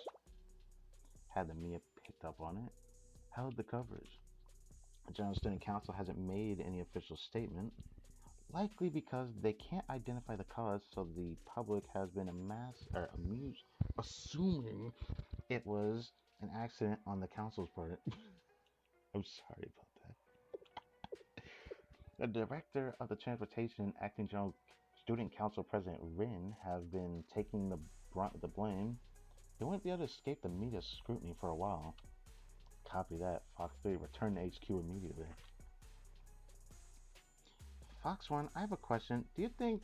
A: Had the Mia picked up on it, held the coverage. The General Student Council hasn't made any official statement, likely because they can't identify the cause, so the public has been amused, assuming it was an accident on the council's part. I'm sorry about that. The director of the transportation, acting General Student Council President Rin, have been taking the brunt of the blame. They won't be able to escape the media scrutiny for a while. Copy that. Fox 3, return to HQ immediately. Fox 1, I have a question. Do you think,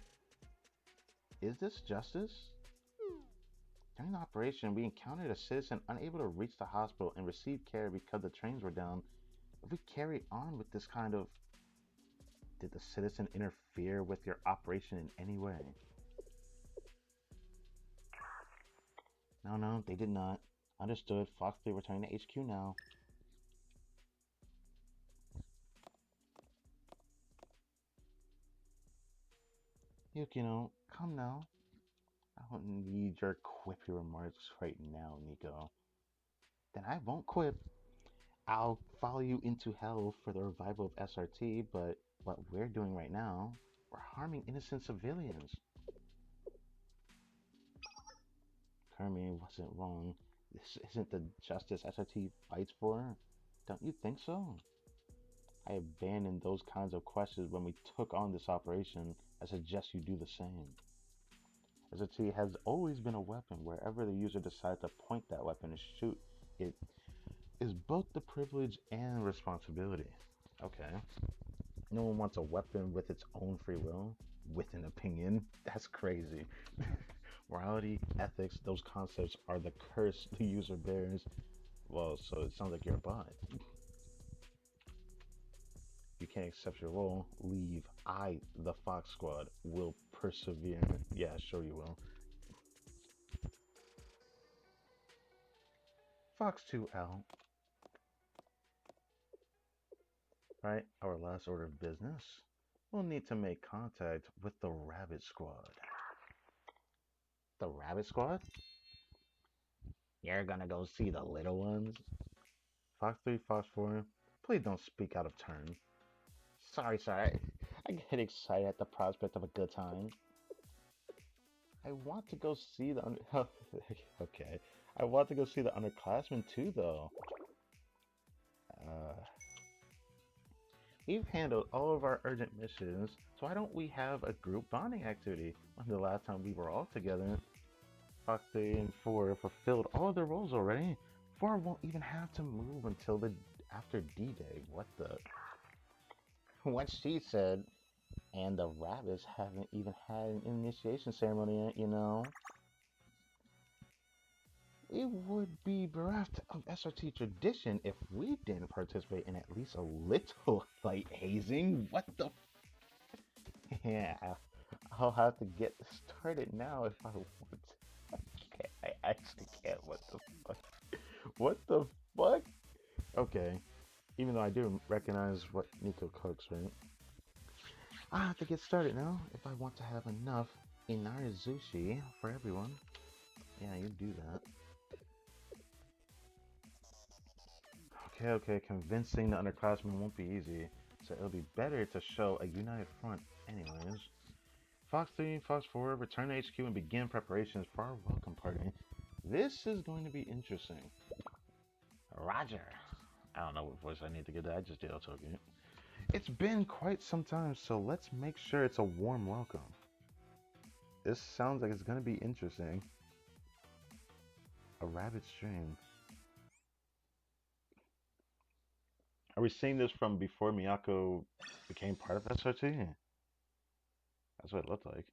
A: is this justice? During the operation, we encountered a citizen unable to reach the hospital and receive care because the trains were down. If we carry on with this kind of... Did the citizen interfere with your operation in any way? No, they did not. Understood. Fox 3 returning to HQ now. Yukino, come now. I don't need your quippy remarks right now, Nico. Then I won't quip. I'll follow you into hell for the revival of SRT, but what we're doing right now, we're harming innocent civilians. Kermie wasn't wrong. This isn't the justice SRT fights for. Don't you think so? I abandoned those kinds of questions when we took on this operation. I suggest you do the same. SRT has always been a weapon. Wherever the user decides to point that weapon and shoot, it is both the privilege and responsibility. Okay. No one wants a weapon with its own free will, with an opinion. That's crazy. Morality, ethics, those concepts are the curse the user bears. Well, so it sounds like you're a bot. You can't accept your role, leave. I, the Fox Squad, will persevere. Yeah, sure you will. Fox 2L. Right, our last order of business. we'll need to make contact with the Rabbit Squad. The Rabbit Squad? You're gonna go see the little ones? Fox 3, Fox 4, please don't speak out of turn. Sorry. I get excited at the prospect of a good time. I want to go see the okay. I want to go see the underclassmen too, though. Uh, we've handled all of our urgent missions, so why don't we have a group bonding activity? When the last time we were all together, Fox 3 and 4 fulfilled all of their roles already. 4 won't even have to move until the after D-Day. What the? What she said. And the rabbits haven't even had an initiation ceremony yet, you know. It would be bereft of SRT tradition if we didn't participate in at least a little light hazing. What the? Yeah, I'll have to get started now if I want. I actually can't. What the fuck? What the fuck? Okay, even though I do recognize what Nico cooks, right? I have to get started now if I want to have enough inari sushi for everyone. Yeah, you do that. Okay, convincing the underclassmen won't be easy, so it'll be better to show a united front anyways. Fox 3, Fox 4, return to HQ and begin preparations for our welcome party. This is going to be interesting. Roger. I don't know what voice I need to get that, I just did Otogi. It's been quite some time, so let's make sure it's a warm welcome. This sounds like it's going to be interesting. A rabbit stream. Are we seeing this from before Miyako became part of SRT? That's what it looked like.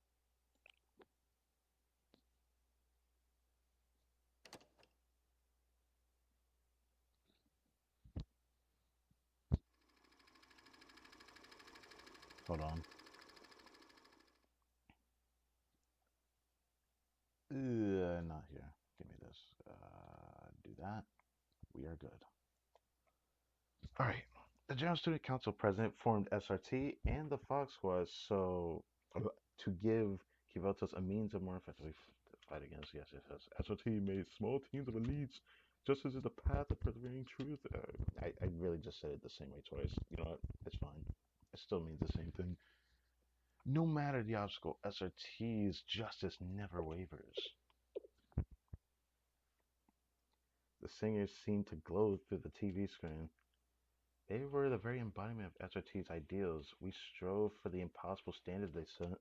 A: Hold on. Not here. Give me this. Do that. We are good. Alright. The General Student Council President formed SRT and the Fox Squad to give Kivotos a means of more effectively fight against. Yes. SRT made small teams of elites. Justice is the path of persevering truth. I really just said it the same way twice. You know what? It's fine. It still means the same thing. No matter the obstacle, SRT's justice never wavers. The singers seemed to glow through the TV screen. They were the very embodiment of SRT's ideals. We strove for the impossible standards they set.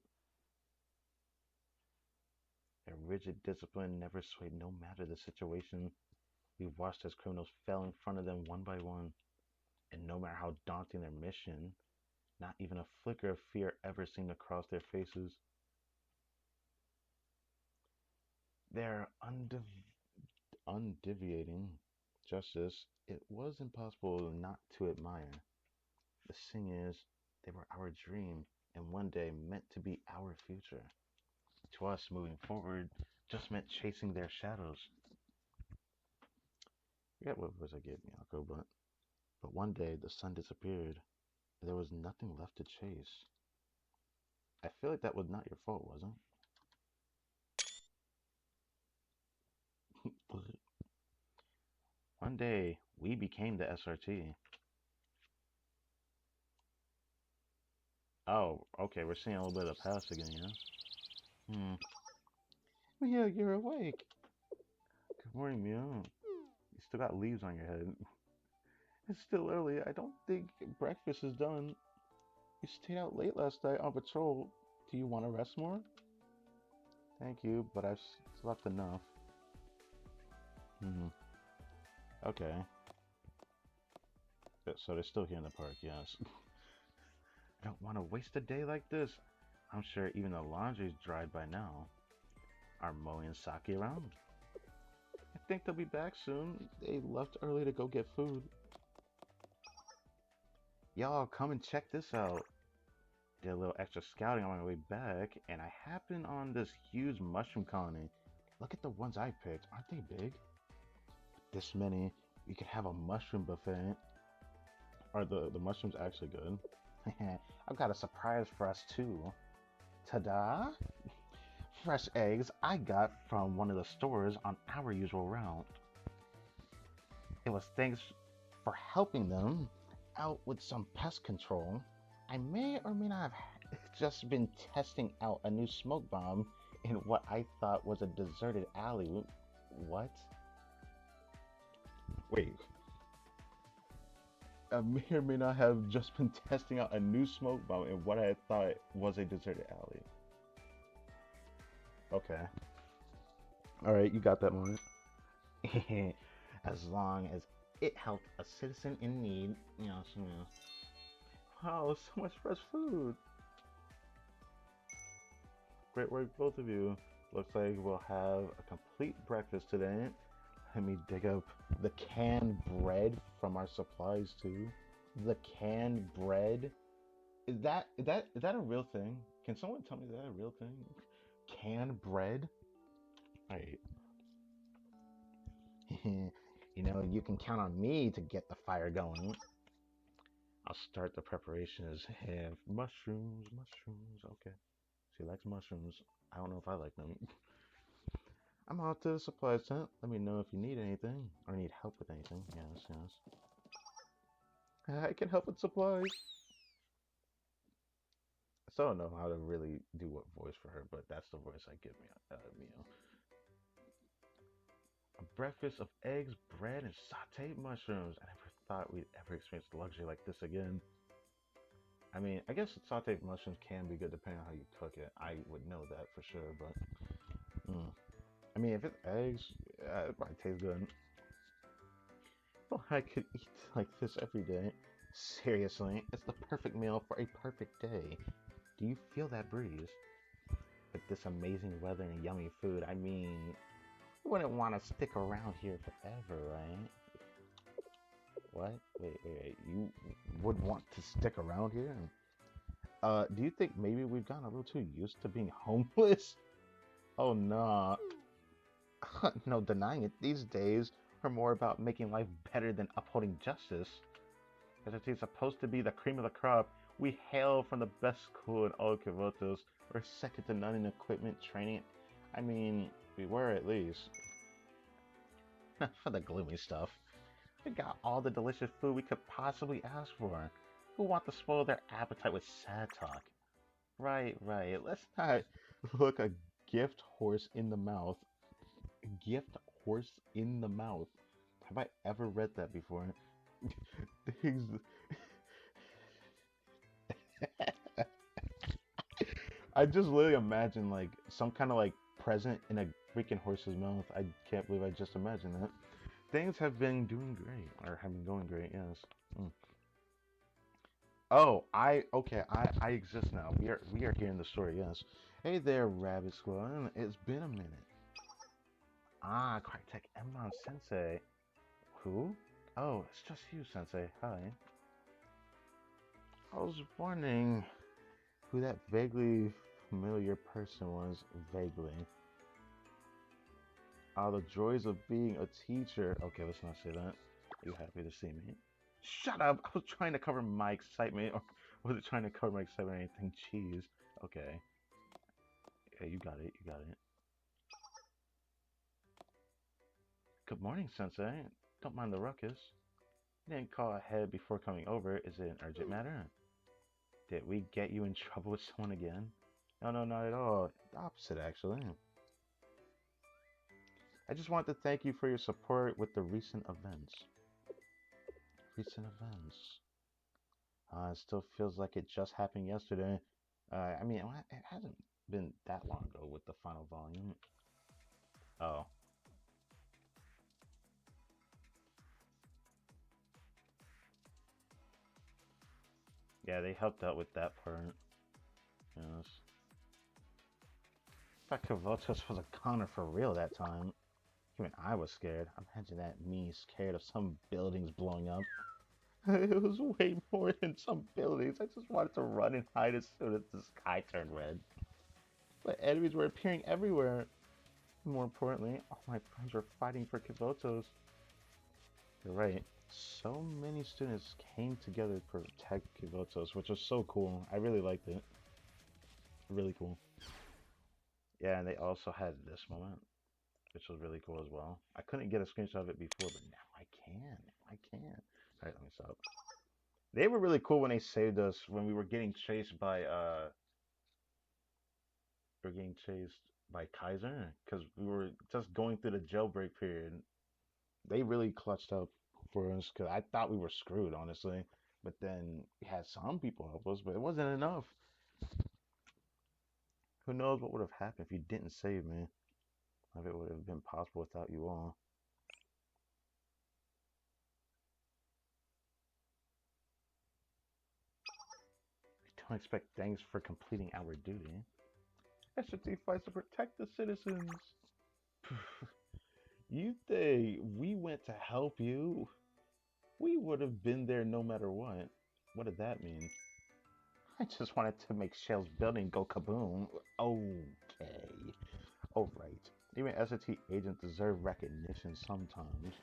A: Their rigid discipline never swayed no matter the situation. We watched as criminals fell in front of them one by one. And no matter how daunting their mission, not even a flicker of fear ever seemed to cross their faces. Their undeviating justice, it was impossible not to admire. The thing is, they were our dream, and one day meant to be our future. To us, moving forward just meant chasing their shadows. I forget what was I gave Miyako, but one day the sun disappeared, and there was nothing left to chase. I feel like that was not your fault, wasn't it? One day, we became the SRT. Oh, okay, we're seeing a little bit of the past again, yeah? Yeah, you're awake. Good morning, Mio. You still got leaves on your head. It's still early. I don't think breakfast is done. You stayed out late last night on patrol. Do you want to rest more? Thank you, but I've slept enough. Okay. So they're still here in the park, yes. I don't want to waste a day like this. I'm sure even the laundry's dried by now. Are Moe and Saki around? I think they'll be back soon. They left early to go get food. Y'all, come and check this out. Did a little extra scouting on my way back, and I happened on this huge mushroom colony. Look at the ones I picked. Aren't they big? This many, we could have a mushroom buffet. Are the mushrooms actually good? I've got a surprise for us too. Ta-da! Fresh eggs I got from one of the stores on our usual route. It was thanks for helping them out with some pest control. I may or may not have just been testing out a new smoke bomb in what I thought was a deserted alley. What? Wait. I may or may not have just been testing out a new smoke bomb in what I thought was a deserted alley. Okay. Alright, you got that moment. As long as it helped a citizen in need. Yes, yes. Wow, so much fresh food. Great work, both of you. Looks like we'll have a complete breakfast today. Let me dig up the canned bread from our supplies too. The canned bread. Is that a real thing? Can someone tell me is that a real thing? Canned bread? Alright. You know, you can count on me to get the fire going. I'll start the preparations. Have mushrooms, mushrooms. Okay. She likes mushrooms. I don't know if I like them. I'm out to the supplies tent. Let me know if you need anything or need help with anything. Yes, yes. I can help with supplies. I still don't know how to really do what voice for her, but that's the voice I give me out of Mio. A breakfast of eggs, bread, and sauteed mushrooms. I never thought we'd ever experience luxury like this again. I mean, I guess sauteed mushrooms can be good depending on how you cook it. I would know that for sure, but I mean, if it's eggs, it might taste good. Well, I could eat like this every day. Seriously, it's the perfect meal for a perfect day. Do you feel that breeze? With this amazing weather and yummy food, I mean, you wouldn't want to stick around here forever, right? What? Wait. You would want to stick around here? Do you think maybe we've gotten a little too used to being homeless? Oh, nah. No denying it. These days are more about making life better than upholding justice. As it is supposed to be the cream of the crop, we hail from the best school in all Kivotos. We're second to none in equipment, training. I mean, we were at least. For the gloomy stuff. We got all the delicious food we could possibly ask for. Who want to spoil their appetite with sad talk? Right. Let's not look a gift horse in the mouth. Gift horse in the mouth. Have I ever read that before? I just literally imagine like some kind of like present in a freaking horse's mouth. I can't believe I just imagined that. Things have been doing great, or have been going great. Yes. Mm. Oh, I exist now. We are here in the story. Yes. Hey there, Rabbit Squad. It's been a minute. Ah, Crytek Emon Sensei. Who? Oh, it's just you, Sensei. Hi. I was wondering who that vaguely familiar person was. Vaguely. Ah, the joys of being a teacher. Okay, let's not say that. Are you happy to see me? Shut up! I was trying to cover my excitement, or was it trying to cover my excitement or anything? Jeez. Okay. Yeah, you got it. You got it. Good morning, Sensei. Don't mind the ruckus. You didn't call ahead before coming over. Is it an urgent matter? Did we get you in trouble with someone again? No, not at all. The opposite, actually. I just wanted to thank you for your support with the recent events. Recent events. It still feels like it just happened yesterday. I mean, it hasn't been that long ago with the final volume. Oh. Yeah, they helped out with that part. Yes. I thought Kavotos was a goner for real that time. Even I was scared. Imagine that, me scared of some buildings blowing up. It was way more than some buildings. I just wanted to run and hide as soon as the sky turned red. But enemies were appearing everywhere. More importantly, all my friends were fighting for Kavotos. You're right. So many students came together to protect Kivotos, which was so cool. I really liked it. Really cool. Yeah, and they also had this moment, which was really cool as well. I couldn't get a screenshot of it before, but now I can. Now I can. All right, let me stop. They were really cool when they saved us when we were getting chased by we were getting chased by Kaiser because we were just going through the jailbreak period. They really clutched up for us because I thought we were screwed, honestly. But then we had some people help us, but it wasn't enough. Who knows what would have happened if you didn't save me? If it would have been possible without you all. I don't expect thanks for completing our duty. SRT fights to protect the citizens. You think we went to help you? We would have been there no matter what. What did that mean? I just wanted to make Shell's building go kaboom. Okay. Alright. Even SRT agents deserve recognition sometimes.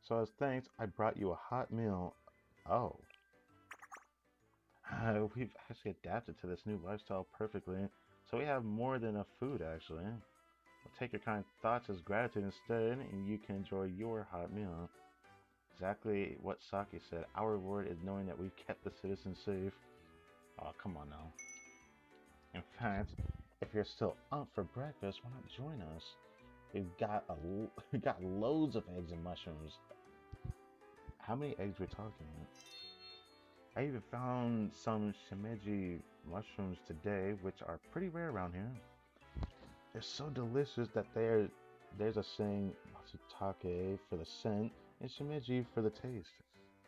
A: So as thanks, I brought you a hot meal. Oh. We've actually adapted to this new lifestyle perfectly. So we have more than enough food, actually. We'll take your kind thoughts as gratitude instead, and you can enjoy your hot meal. Exactly what Saki said. Our reward is knowing that we've kept the citizens safe. Oh, come on now. In fact, if you're still up for breakfast, why not join us? We got loads of eggs and mushrooms. How many eggs we talking about? I even found some shimeji mushrooms today, which are pretty rare around here. They're so delicious that there's a saying matsutake for the scent and shimeji for the taste.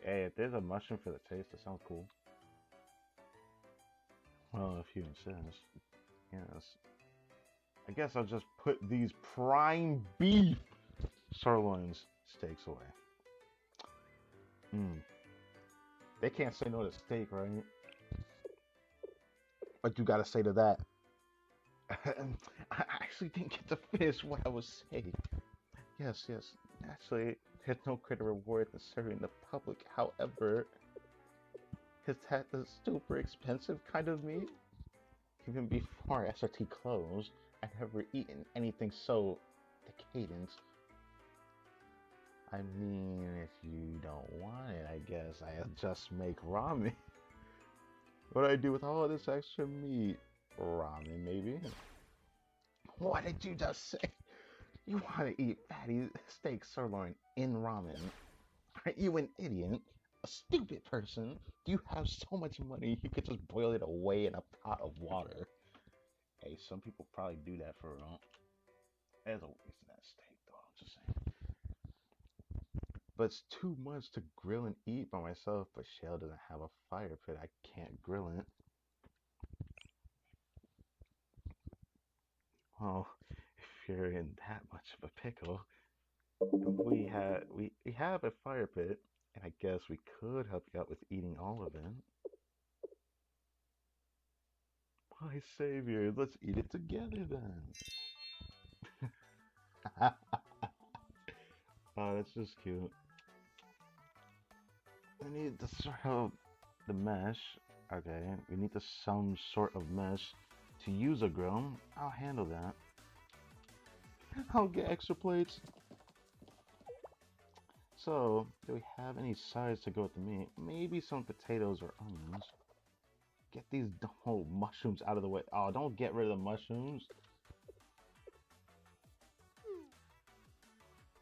A: Hey, if there's a mushroom for the taste, that sounds cool. Well, if you insist. Yes. I guess I'll just put these prime beef sirloins steaks away. Mmm. They can't say no to steak, right? What you gotta say to that? I actually didn't get to finish what I was saying. Yes, yes. Actually, there's no greater reward than serving the public. However, is that the super expensive kind of meat? Even before SRT closed, I'd never eaten anything so decadent. I mean, if you don't want it, I guess I'll just make ramen. What do I do with all this extra meat? Ramen, maybe? What did you just say? You want to eat fatty steak sirloin in ramen? Are you an idiot? A stupid person? Do you have so much money you could just boil it away in a pot of water? Hey, some people probably do that for real. There's a waste in that steak, though. I'm just saying. But it's too much to grill and eat by myself. But Shell doesn't have a fire pit. I can't grill it. Well, if you're in that much of a pickle, we have a fire pit, and I guess we could help you out with eating all of it. My savior, let's eat it together then. Oh, that's just cute. We need to sort out the mesh. Okay, we need to some sort of mesh to use a grill. I'll handle that. I'll get extra plates. So, do we have any sides to go with the meat? Maybe some potatoes or onions. Get these whole mushrooms out of the way. Oh, don't get rid of the mushrooms.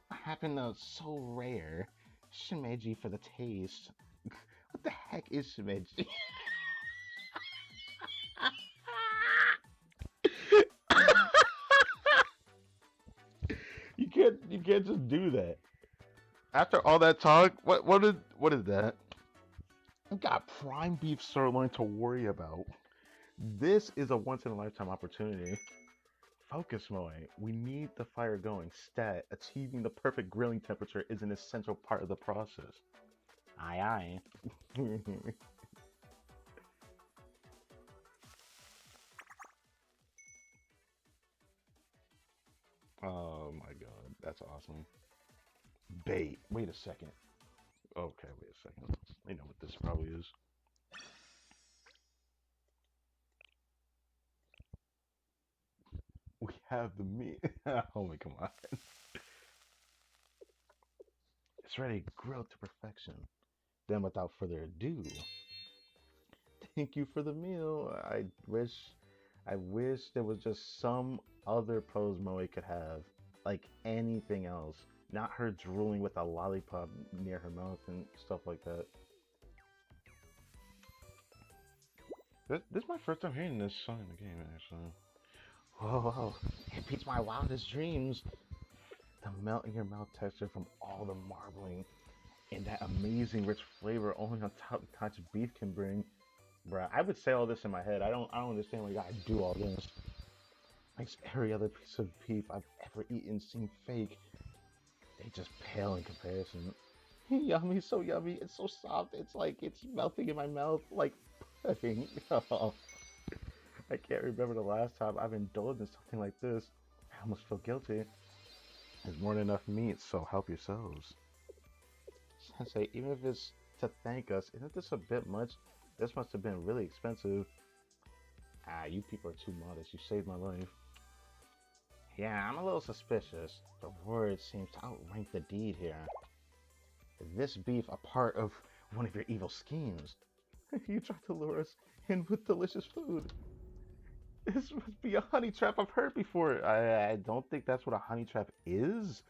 A: What happened to so rare? Shimeji for the taste. What the heck is shimeji? You can't just do that. After all that talk, what is that? I got prime beef sirloin to worry about. This is a once in a lifetime opportunity. Focus, Moe. We need the fire going. Stat, achieving the perfect grilling temperature is an essential part of the process. Aye aye. Oh my god, that's awesome. Bait. Wait a second. Okay, wait a second. You know what this probably is. We have the meat. Oh my, come on. It's ready, grilled to perfection. Then, without further ado, thank you for the meal. I wish there was just some other pose Moe could have, like anything else, not her drooling with a lollipop near her mouth and stuff like that. This is my first time hearing this song in the game, actually. Whoa, whoa, it beats my wildest dreams. The melt in your mouth texture from all the marbling and that amazing rich flavor only on top notch beef can bring. Bruh, I would say all this in my head. I don't understand why you gotta do all this. Makes every other piece of beef I've ever eaten seem fake. They just pale in comparison. Yummy, so yummy. It's so soft. It's like it's melting in my mouth like pudding. Oh, I can't remember the last time I've indulged in something like this. I almost feel guilty. There's more than enough meat, so help yourselves. Sensei, even if it's to thank us, isn't this a bit much? This must have been really expensive. Ah, you people are too modest. You saved my life. Yeah, I'm a little suspicious. The word seems to outrank the deed here. Is this beef a part of one of your evil schemes? You tried to lure us in with delicious food. This must be a honey trap I've heard before. I don't think that's what a honey trap is.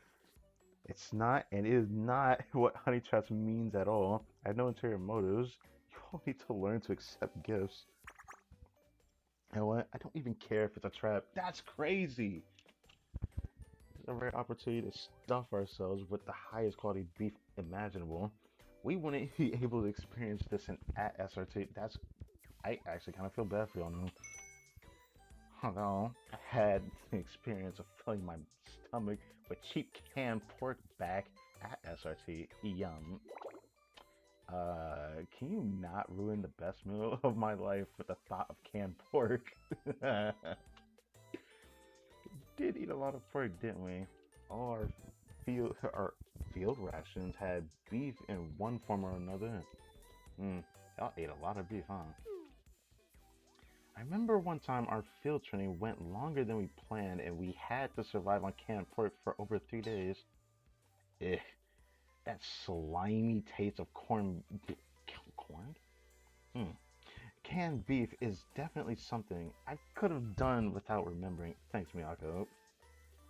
A: It's not, and it is not what honey traps means at all. I have no interior motives. You all need to learn to accept gifts. You know what? I don't even care if it's a trap. That's crazy. It's a rare opportunity to stuff ourselves with the highest quality beef imaginable. We wouldn't be able to experience this at SRT. I actually kind of feel bad for y'all now. Although I had the experience of filling my stomach with cheap canned pork back at SRT. Yum. Can you not ruin the best meal of my life with the thought of canned pork? Did eat a lot of pork, didn't we? All our field rations had beef in one form or another. Y'all ate a lot of beef, huh? I remember one time our field training went longer than we planned and we had to survive on canned pork for over 3 days. Eh, that slimy taste of corn? Hmm. Canned beef is definitely something I could have done without remembering. Thanks, Miyako.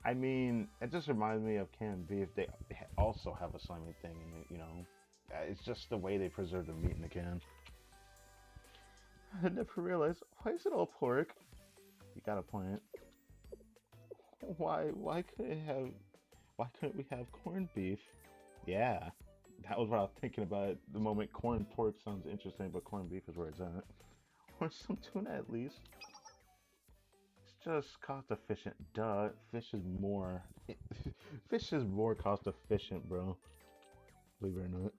A: I mean, it just reminds me of canned beef. They also have a slimy thing in it, you know. It's just the way they preserve the meat in the can. I never realized. Why is it all pork? You got a point. Why couldn't it have? Why couldn't we have corned beef? Yeah, that was what I was thinking about at the moment. Corned pork sounds interesting, but corned beef is where it's at. Or some tuna at least. It's just cost efficient. Duh. Fish is more. Fish is more cost efficient, bro. Believe it or not.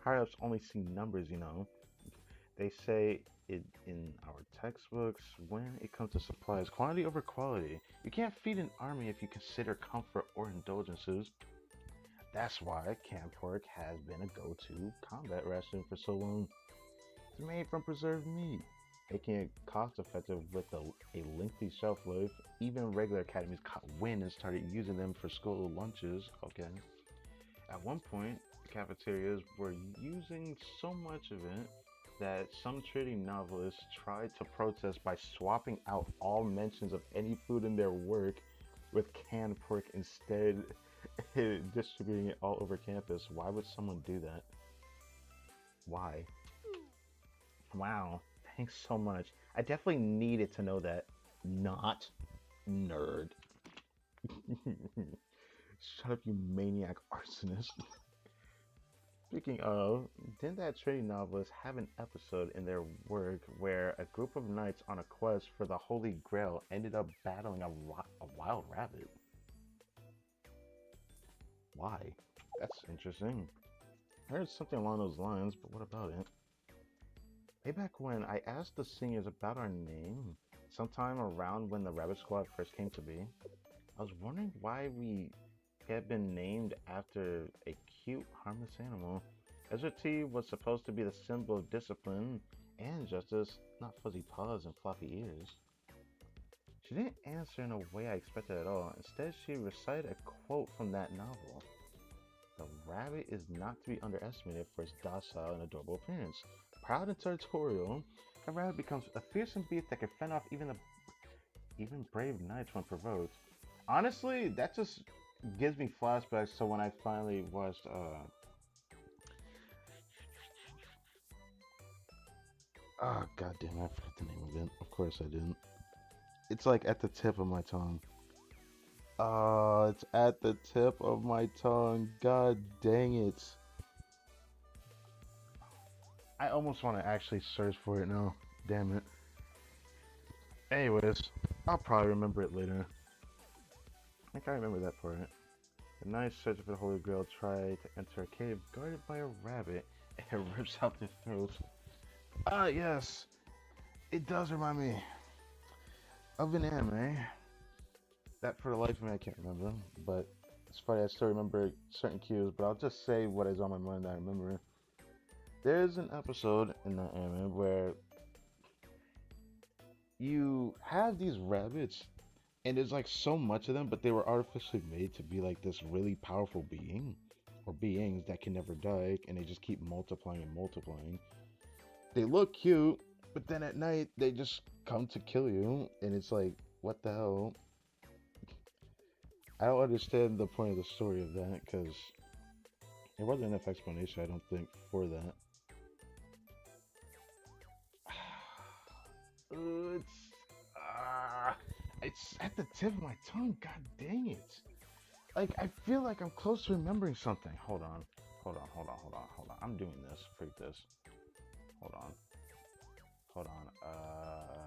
A: Higher ups only see numbers, you know. They say it in our textbooks when it comes to supplies, quantity over quality. You can't feed an army if you consider comfort or indulgences. That's why canned pork has been a go-to combat ration for so long. It's made from preserved meat, making it cost-effective with a lengthy shelf life. Even regular academies caught wind and started using them for school lunches. Okay. At one point, cafeterias were using so much of it that some trading novelists tried to protest by swapping out all mentions of any food in their work with canned pork instead, distributing it all over campus. Why would someone do that? Why? Wow, thanks so much. I definitely needed to know that. Not nerd. Shut up, you maniac arsonist. Speaking of, didn't that trading novelist have an episode in their work where a group of knights on a quest for the Holy Grail ended up battling a wild rabbit? Why? That's interesting. I heard something along those lines, but what about it? Way back when, I asked the seniors about our name, sometime around when the Rabbit Squad first came to be. I was wondering why we had been named after a cute, harmless animal. Ezra T was supposed to be the symbol of discipline and justice, not fuzzy paws and floppy ears. She didn't answer in a way I expected at all. Instead, she recited a quote from that novel. The rabbit is not to be underestimated for its docile and adorable appearance. Proud and territorial, a rabbit becomes a fearsome beast that can fend off even brave knights when provoked. Honestly, that just gives me flashbacks to when I finally watched oh god damn it, I forgot the name of it. Of course I didn't. It's like at the tip of my tongue. Oh, it's at the tip of my tongue. God dang it. I almost want to actually search for it now. Damn it. Anyways, I'll probably remember it later. I think I remember that part. The knights searching for the Holy Grail try to enter a cave guarded by a rabbit and it rips out their throats. Ah, yes. It does remind me of an anime. That for the life of me I can't remember, but it's funny, I still remember certain cues, but I'll just say what is on my mind that I remember. There's an episode in that anime where you have these rabbits, and there's like so much of them, but they were artificially made to be like this really powerful being, or beings that can never die, and they just keep multiplying and multiplying. They look cute, but then at night they just come to kill you, and it's like, what the hell? I don't understand the point of the story of that, because there wasn't enough explanation, I don't think, for that. It's at the tip of my tongue, god dang it. Like, I feel like I'm close to remembering something. Hold on. I'm doing this. Freak this. Hold on. Hold on. Hold on.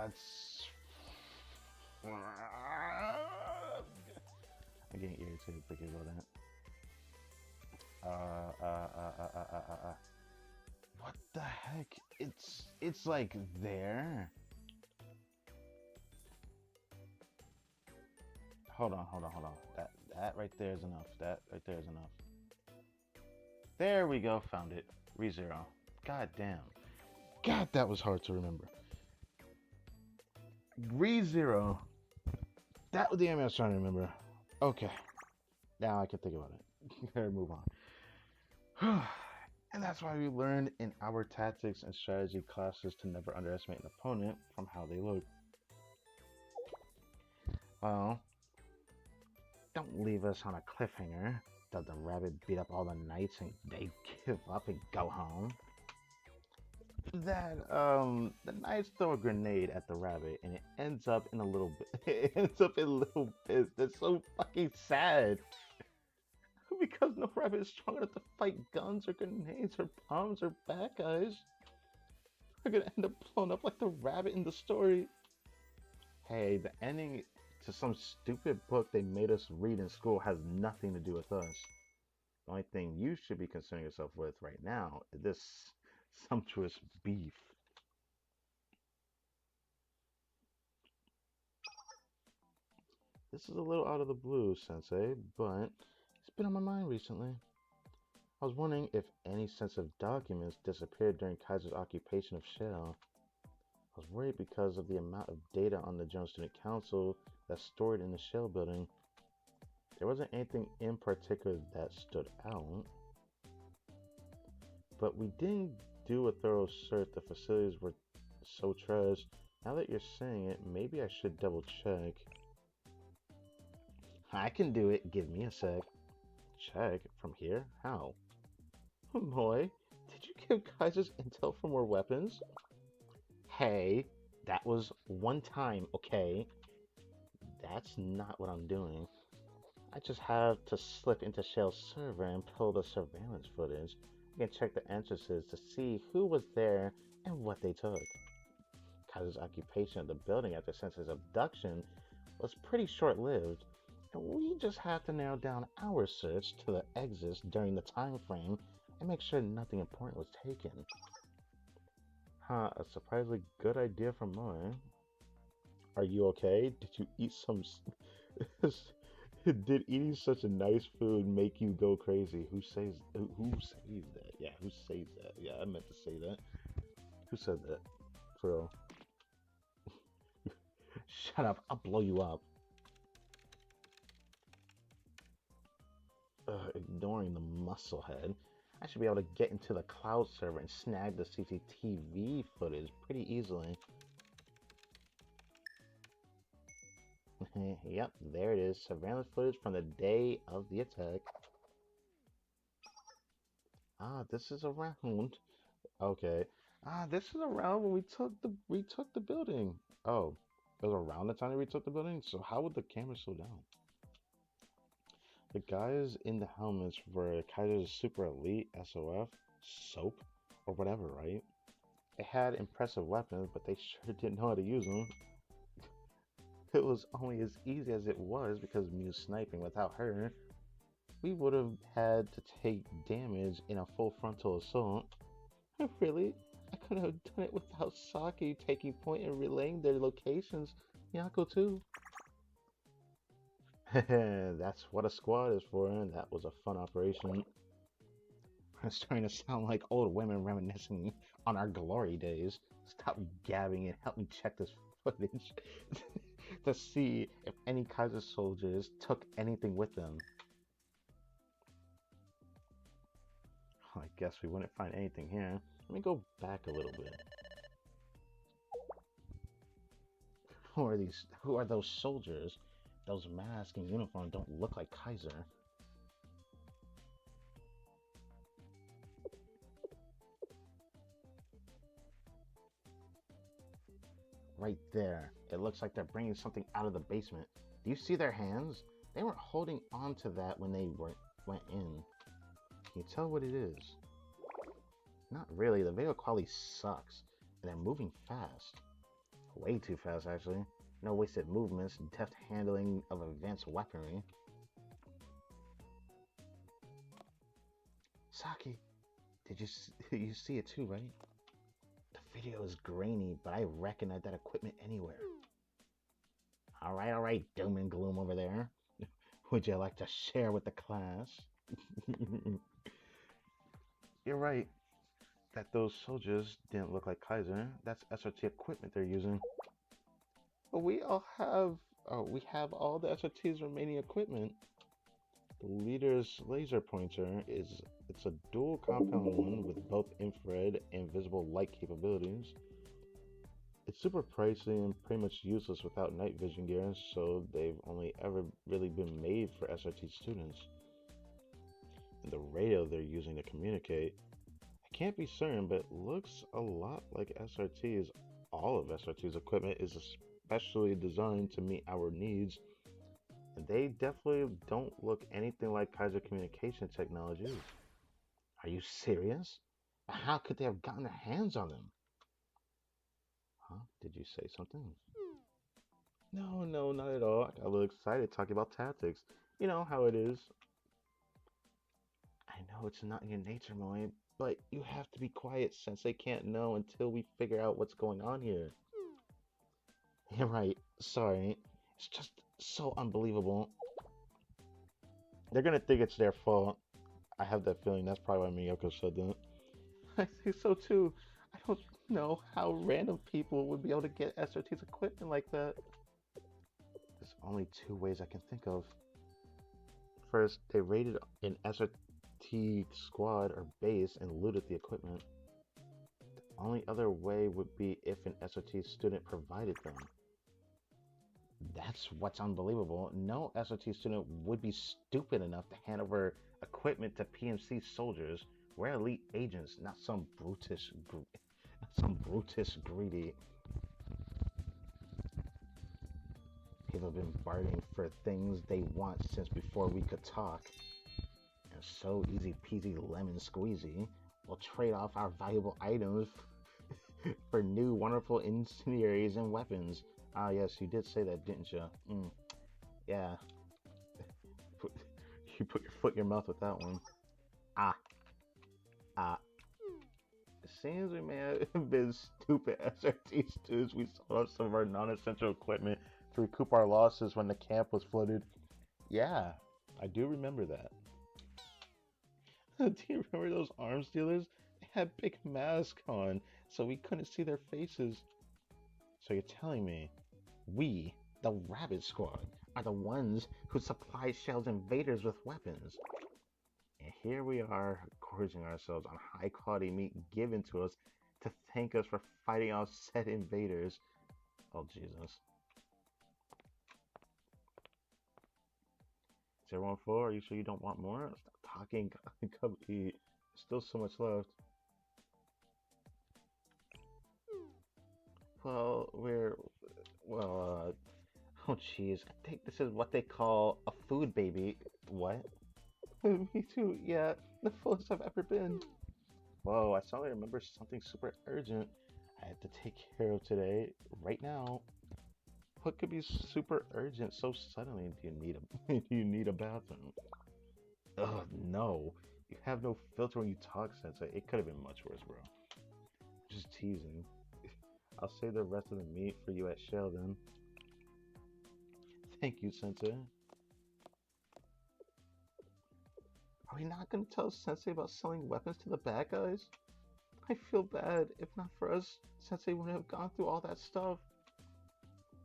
A: It's... I'm getting irritated thinking about that. What the heck? It's like there. Hold on. That right there is enough. That right there is enough. There we go. Found it. ReZero. God damn. God, that was hard to remember. ReZero. That was the anime I was trying to remember. Okay. Now I can think about it. Gotta move on. And that's why we learned in our tactics and strategy classes to never underestimate an opponent from how they look. Well, don't leave us on a cliffhanger. Does the rabbit beat up all the knights and they give up and go home? The knights throw a grenade at the rabbit and it ends up in a little bit. It ends up in little bits. That's so fucking sad. Because no rabbit is strong enough to fight guns or grenades or bombs or bad guys. We're gonna end up blown up like the rabbit in the story. Hey, the ending to some stupid book they made us read in school has nothing to do with us. The only thing you should be concerning yourself with right now is this sumptuous beef. This is a little out of the blue, Sensei, but it's been on my mind recently. I was wondering if any sensitive documents disappeared during Kaiser's occupation of Shell. I was worried because of the amount of data on the General Student Council that's stored in the Shell building. There wasn't anything in particular that stood out. But we didn't do a thorough search. The facilities were so trash. Now that you're saying it, maybe I should double check. I can do it. Give me a sec. Check? From here? How? Boy, did you give Kaiser's intel for more weapons? Hey, that was one time, okay? That's not what I'm doing. I just have to slip into Shell's server and pull the surveillance footage. You can check the entrances to see who was there and what they took. Kaiser's occupation of the building after Sensei's abduction was pretty short-lived, and we just have to narrow down our search to the exits during the time frame and make sure nothing important was taken. Huh, a surprisingly good idea from mine. Are you okay? Did you eat some... Did eating such a nice food make you go crazy? Who says that? Yeah, who says that? Yeah, I meant to say that. Who said that? For real. Shut up, I'll blow you up. Ignoring the muscle head, I should be able to get into the cloud server and snag the CCTV footage pretty easily. Yep, there it is. Surveillance footage from the day of the attack. Ah, this is around. Okay. Ah, this is around when we took the building. Oh, it was around the time that we took the building? So how would the camera slow down? The guys in the helmets were Kaiser's super elite SOF, SOAP, or whatever, right? They had impressive weapons, but they sure didn't know how to use them. It was only as easy as it was because Mew's sniping. Without her, we would have had to take damage in a full frontal assault. Really? I could have done it without Saki taking point and relaying their locations. Miyako too. That's what a squad is for, and that was a fun operation. I'm starting to sound like old women reminiscing on our glory days. Stop gabbing and help me check this footage to see if any Kaiser soldiers took anything with them. I guess we wouldn't find anything here. Let me go back a little bit. Who are those soldiers? Those masks and uniforms don't look like Kaiser. Right there. It looks like they're bringing something out of the basement. Do you see their hands? They weren't holding on to that when they went in. Can you tell what it is? Not really. The video quality sucks. And they're moving fast. Way too fast, actually. No wasted movements, deft handling of advanced weaponry. Saki, you see it too, right? The video is grainy, but I recognize that equipment anywhere. Alright, doom and gloom over there. Would you like to share with the class? You're right that those soldiers didn't look like Kaiser. That's SRT equipment they're using. But we have all the SRT's remaining equipment. The leader's laser pointer it's a dual compound one with both infrared and visible light capabilities. It's super pricey and pretty much useless without night vision gear, so they've only ever really been made for SRT students. And the radio they're using to communicate, I can't be certain, but it looks a lot like SRT's. All of SRT's equipment is especially designed to meet our needs, and they definitely don't look anything like Kaiser communication technology. Are you serious? How could they have gotten their hands on them? Huh? Did you say something? No, not at all. I got a little excited talking about tactics. You know how it is. I know it's not in your nature, Moe, but you have to be quiet since they can't know until we figure out what's going on here. You're right. Sorry. It's just so unbelievable. They're gonna think it's their fault. I have that feeling. That's probably why Miyako said that. I think so too. I don't know how random people would be able to get SRT's equipment like that. There's only two ways I can think of. First, they raided an SRT squad or base and looted the equipment. The only other way would be if an SRT student provided them. That's what's unbelievable. No SRT student would be stupid enough to hand over equipment to PMC soldiers. We're elite agents, not some brutish greedy. People have been bargaining for things they want since before we could talk. And so easy peasy lemon squeezy. We'll trade off our valuable items for new wonderful incendiaries and weapons. Ah, yes, you did say that, didn't you? Yeah. Put, you put your foot in your mouth with that one. Ah, ah. It seems we may have been stupid SRT students. We sold off some of our non-essential equipment to recoup our losses when the camp was flooded. Yeah, I do remember that. Do you remember those arms dealers? They had big masks on, so we couldn't see their faces. So you're telling me we, the Rabbit Squad, are the ones who supply Shell's invaders with weapons? And here we are, gorging ourselves on high quality meat given to us to thank us for fighting off said invaders. Oh, Jesus. Is everyone full? Are you sure you don't want more? Stop talking. Come eat. Still so much left. Well, oh jeez. I think this is what they call a food baby. What? Me too, yeah. The fullest I've ever been. Whoa, I suddenly remember something super urgent I have to take care of today, right now. What could be super urgent so suddenly? Do you need a do you need a bathroom? Ugh, no. You have no filter when you talk, Sensei. It could have been much worse, bro. Just teasing. I'll save the rest of the meat for you at Shell then. Thank you, Sensei. Are we not gonna tell Sensei about selling weapons to the bad guys? I feel bad. If not for us, Sensei wouldn't have gone through all that stuff.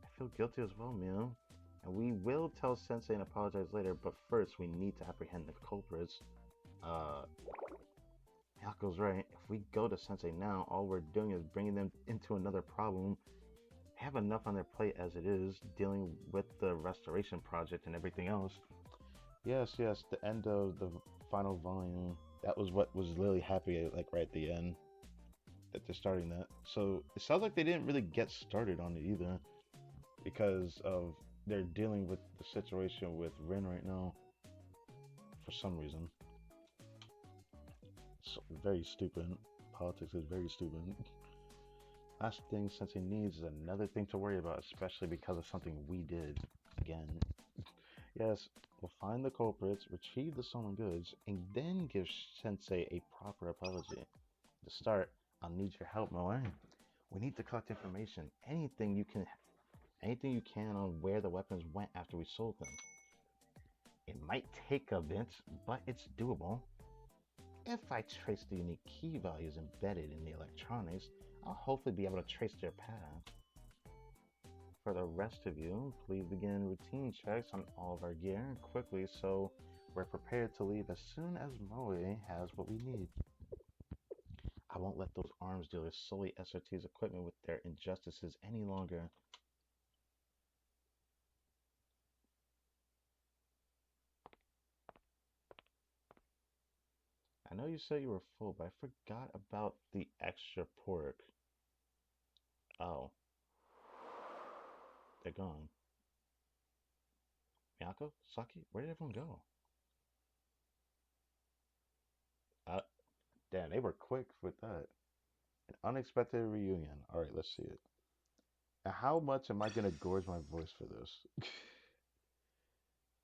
A: I feel guilty as well, man. And we will tell Sensei and apologize later, but first we need to apprehend the culprits. Yako's right. If we go to Sensei now, all we're doing is bringing them into another problem. They have enough on their plate as it is, dealing with the restoration project and everything else. Yes, yes, the end of the final volume. That was what was really happy, like right at the end, that they're starting that. So it sounds like they didn't really get started on it either, because of they're dealing with the situation with Rin right now for some reason. It's very stupid. Politics is very stupid. Last thing Sensei needs is another thing to worry about, especially because of something we did. Again. Yes, we'll find the culprits, retrieve the stolen goods, and then give Sensei a proper apology. To start, I'll need your help, Moe. We need to collect information. Anything you can on where the weapons went after we sold them. It might take a bit, but it's doable. If I trace the unique key values embedded in the electronics, I'll hopefully be able to trace their path. For the rest of you, please begin routine checks on all of our gear quickly so we're prepared to leave as soon as Moe has what we need. I won't let those arms dealers sully SRT's equipment with their injustices any longer. I know you said you were full, but I forgot about the extra pork. Oh, they're gone. Miyako? Saki? Where did everyone go? Uh, Damn, they were quick with that. An unexpected reunion. Alright, let's see it. Now, how much am I gonna gorge my voice for this?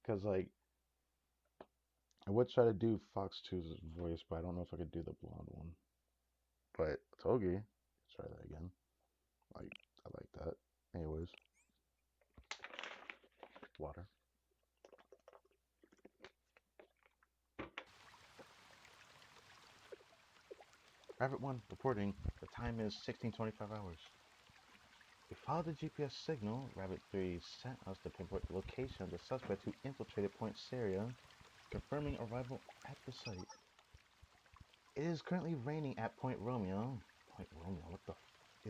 A: Because, like, I would try to do Fox 2's voice, but I don't know if I could do the blonde one. But, Togi, let's try that again. Like, I like that. Anyways, water. Rabbit 1 reporting. The time is 16:25 hours. We followed the GPS signal Rabbit 3 sent us to pinpoint the location of the suspect who infiltrated Point Seria, confirming arrival at the site. It is currently raining at Point Romeo. Point Romeo, what the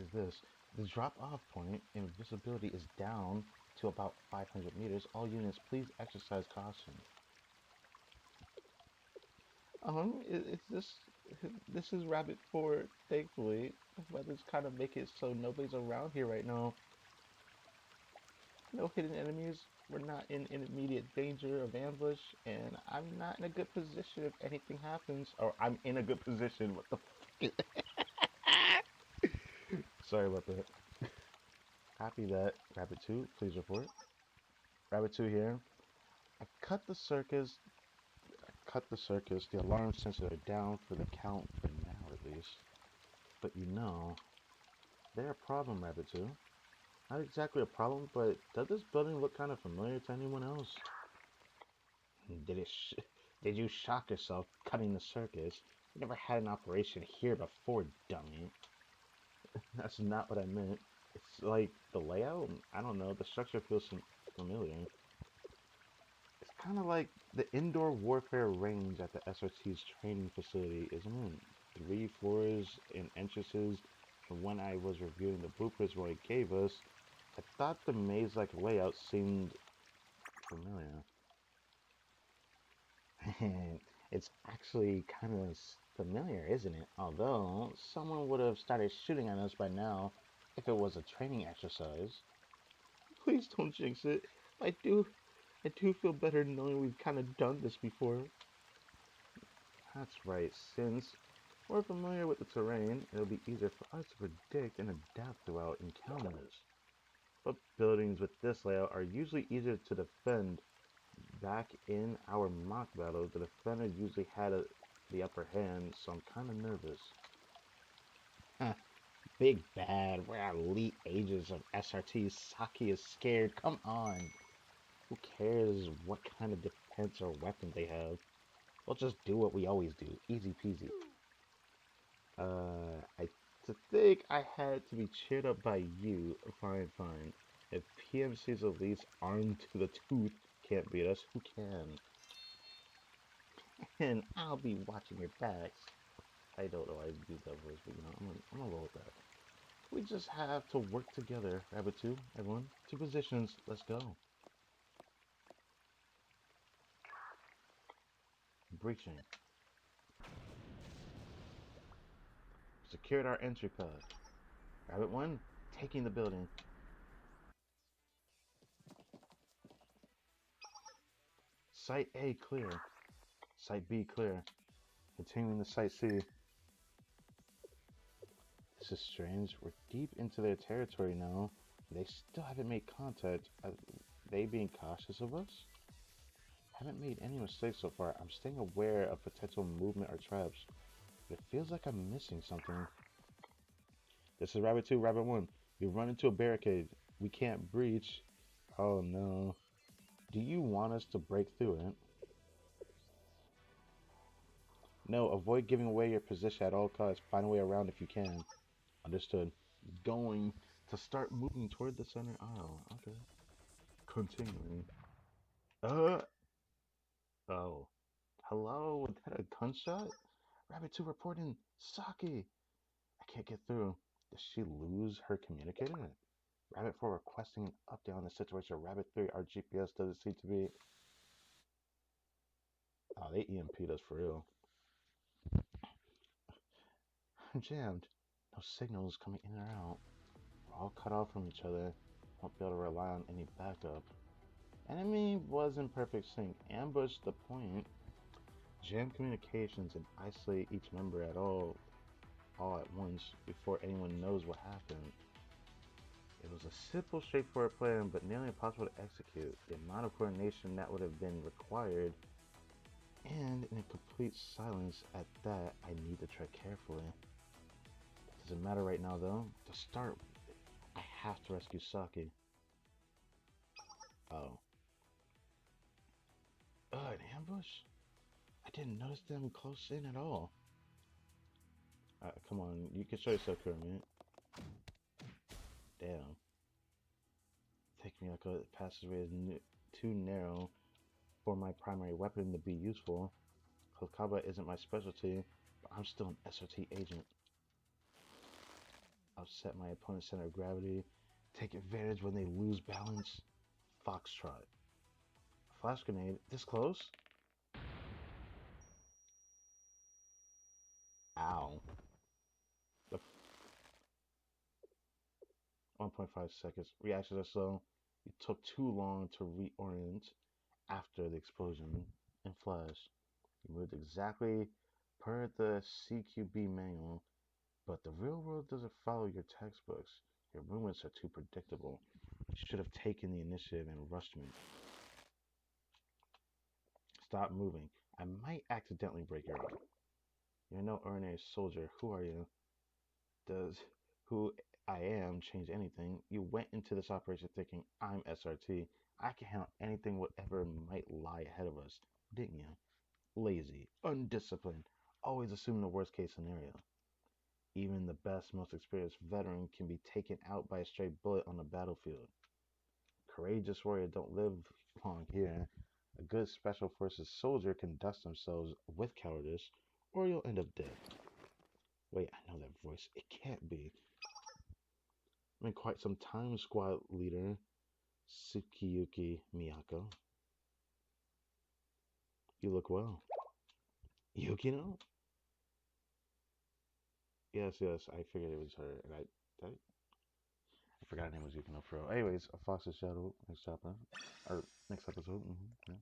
A: is this? The drop-off point and visibility is down to about 500 meters. All units, please exercise caution. It's this is Rabbit 4, thankfully. The weather's kind of make it so nobody's around here right now. No hidden enemies. We're not in immediate danger of ambush, and I'm not in a good position if anything happens. Or I'm in a good position. What the fuck? Sorry about that. Copy that. Rabbit 2, please report. Rabbit 2 here. I cut the circus. The alarm sensors are down for the count for now at least. But you know, they're a problem, Rabbit 2. Not exactly a problem, but does this building look kind of familiar to anyone else? Did it? Did you shock yourself cutting the circus? You never had an operation here before, dummy. That's not what I meant. It's like the layout. I don't know. The structure feels familiar. It's kind of like the indoor warfare range at the SRT's training facility, isn't it? 3 floors and entrances. And when I was reviewing the blueprints Roy gave us, I thought the maze-like layout seemed familiar. It's actually kind of familiar, isn't it? Although, someone would have started shooting at us by now if it was a training exercise. Please don't jinx it. I do, I do feel better knowing we've kind of done this before. That's right, since we're familiar with the terrain, it'll be easier for us to predict and adapt throughout encounters. But buildings with this layout are usually easier to defend. Back in our mock battle, the defender usually had the upper hand, so I'm kind of nervous. Big bad, we're elite agents of SRT. Saki is scared. Come on. Who cares what kind of defense or weapon they have? We'll just do what we always do. Easy peasy. I to think I had to be cheered up by you. Fine, fine. If PMC's elites armed to the tooth can't beat us, who can? And I'll be watching your backs. I don't know how to do that voice, but you know, I'm gonna roll with that. We just have to work together. Rabbit 2, everyone. 2 positions, let's go. Breaching. Secured our entry pod. Rabbit 1, taking the building. Site A clear. Site B clear. Continuing to Site C. This is strange. We're deep into their territory now. They still haven't made contact. Are they being cautious of us? Haven't made any mistakes so far. I'm staying aware of potential movement or traps. But it feels like I'm missing something. This is Rabbit 2, Rabbit 1. We run into a barricade. We can't breach. Oh no. Do you want us to break through it? No, avoid giving away your position at all costs. Find a way around if you can. Understood. Going to start moving toward the center aisle. Okay. Continuing. Uh. Oh. Hello? Was that a gunshot? Rabbit 2 reporting Saki. I can't get through. Did she lose her communicator? Rabbit 4 requesting an update on the situation. Rabbit 3, our GPS doesn't seem to be. Oh, they EMP'd us for real. I'm jammed. No signals coming in or out. We're all cut off from each other. Won't be able to rely on any backup. Enemy was in perfect sync. Ambush the point. Jam communications and isolate each member at all at once before anyone knows what happened. It was a simple, straightforward plan, but nearly impossible to execute. The amount of coordination that would have been required, and in a complete silence at that, I need to tread carefully. Doesn't matter right now though. To start, I have to rescue Saki. Oh. An ambush? I didn't notice them close in at all. Come on, you can show yourself, Kermit. Damn. Take me like a passageway is too narrow for my primary weapon to be useful. Close combat isn't my specialty, but I'm still an SOT agent. Upset my opponent's center of gravity. Take advantage when they lose balance. Foxtrot. Flash grenade. This close? Ow. 1.5 seconds. Reactions are slow. You took too long to reorient after the explosion and flash. You moved exactly per the CQB manual, but the real world doesn't follow your textbooks. Your movements are too predictable. You should have taken the initiative and rushed me. Stop moving. I might accidentally break your arm. You're no ordinary soldier. Who are you? Does who I am change anything? You went into this operation thinking I'm SRT. I can handle anything, whatever might lie ahead of us, didn't you? Lazy, undisciplined, always assuming the worst case scenario. Even the best, most experienced veteran can be taken out by a stray bullet on the battlefield. Courageous warriors don't live long here. A good special forces soldier can dust themselves with cowardice, or you'll end up dead. Wait, I know that voice. It can't be. In quite some time, squad leader Tsukiyuki Miyako. You look well. Yukino? Yes, I figured it was her, and I forgot her name was Yukino for real. Anyways, A Fox's Shadow, next chapter, or next episode. Yeah.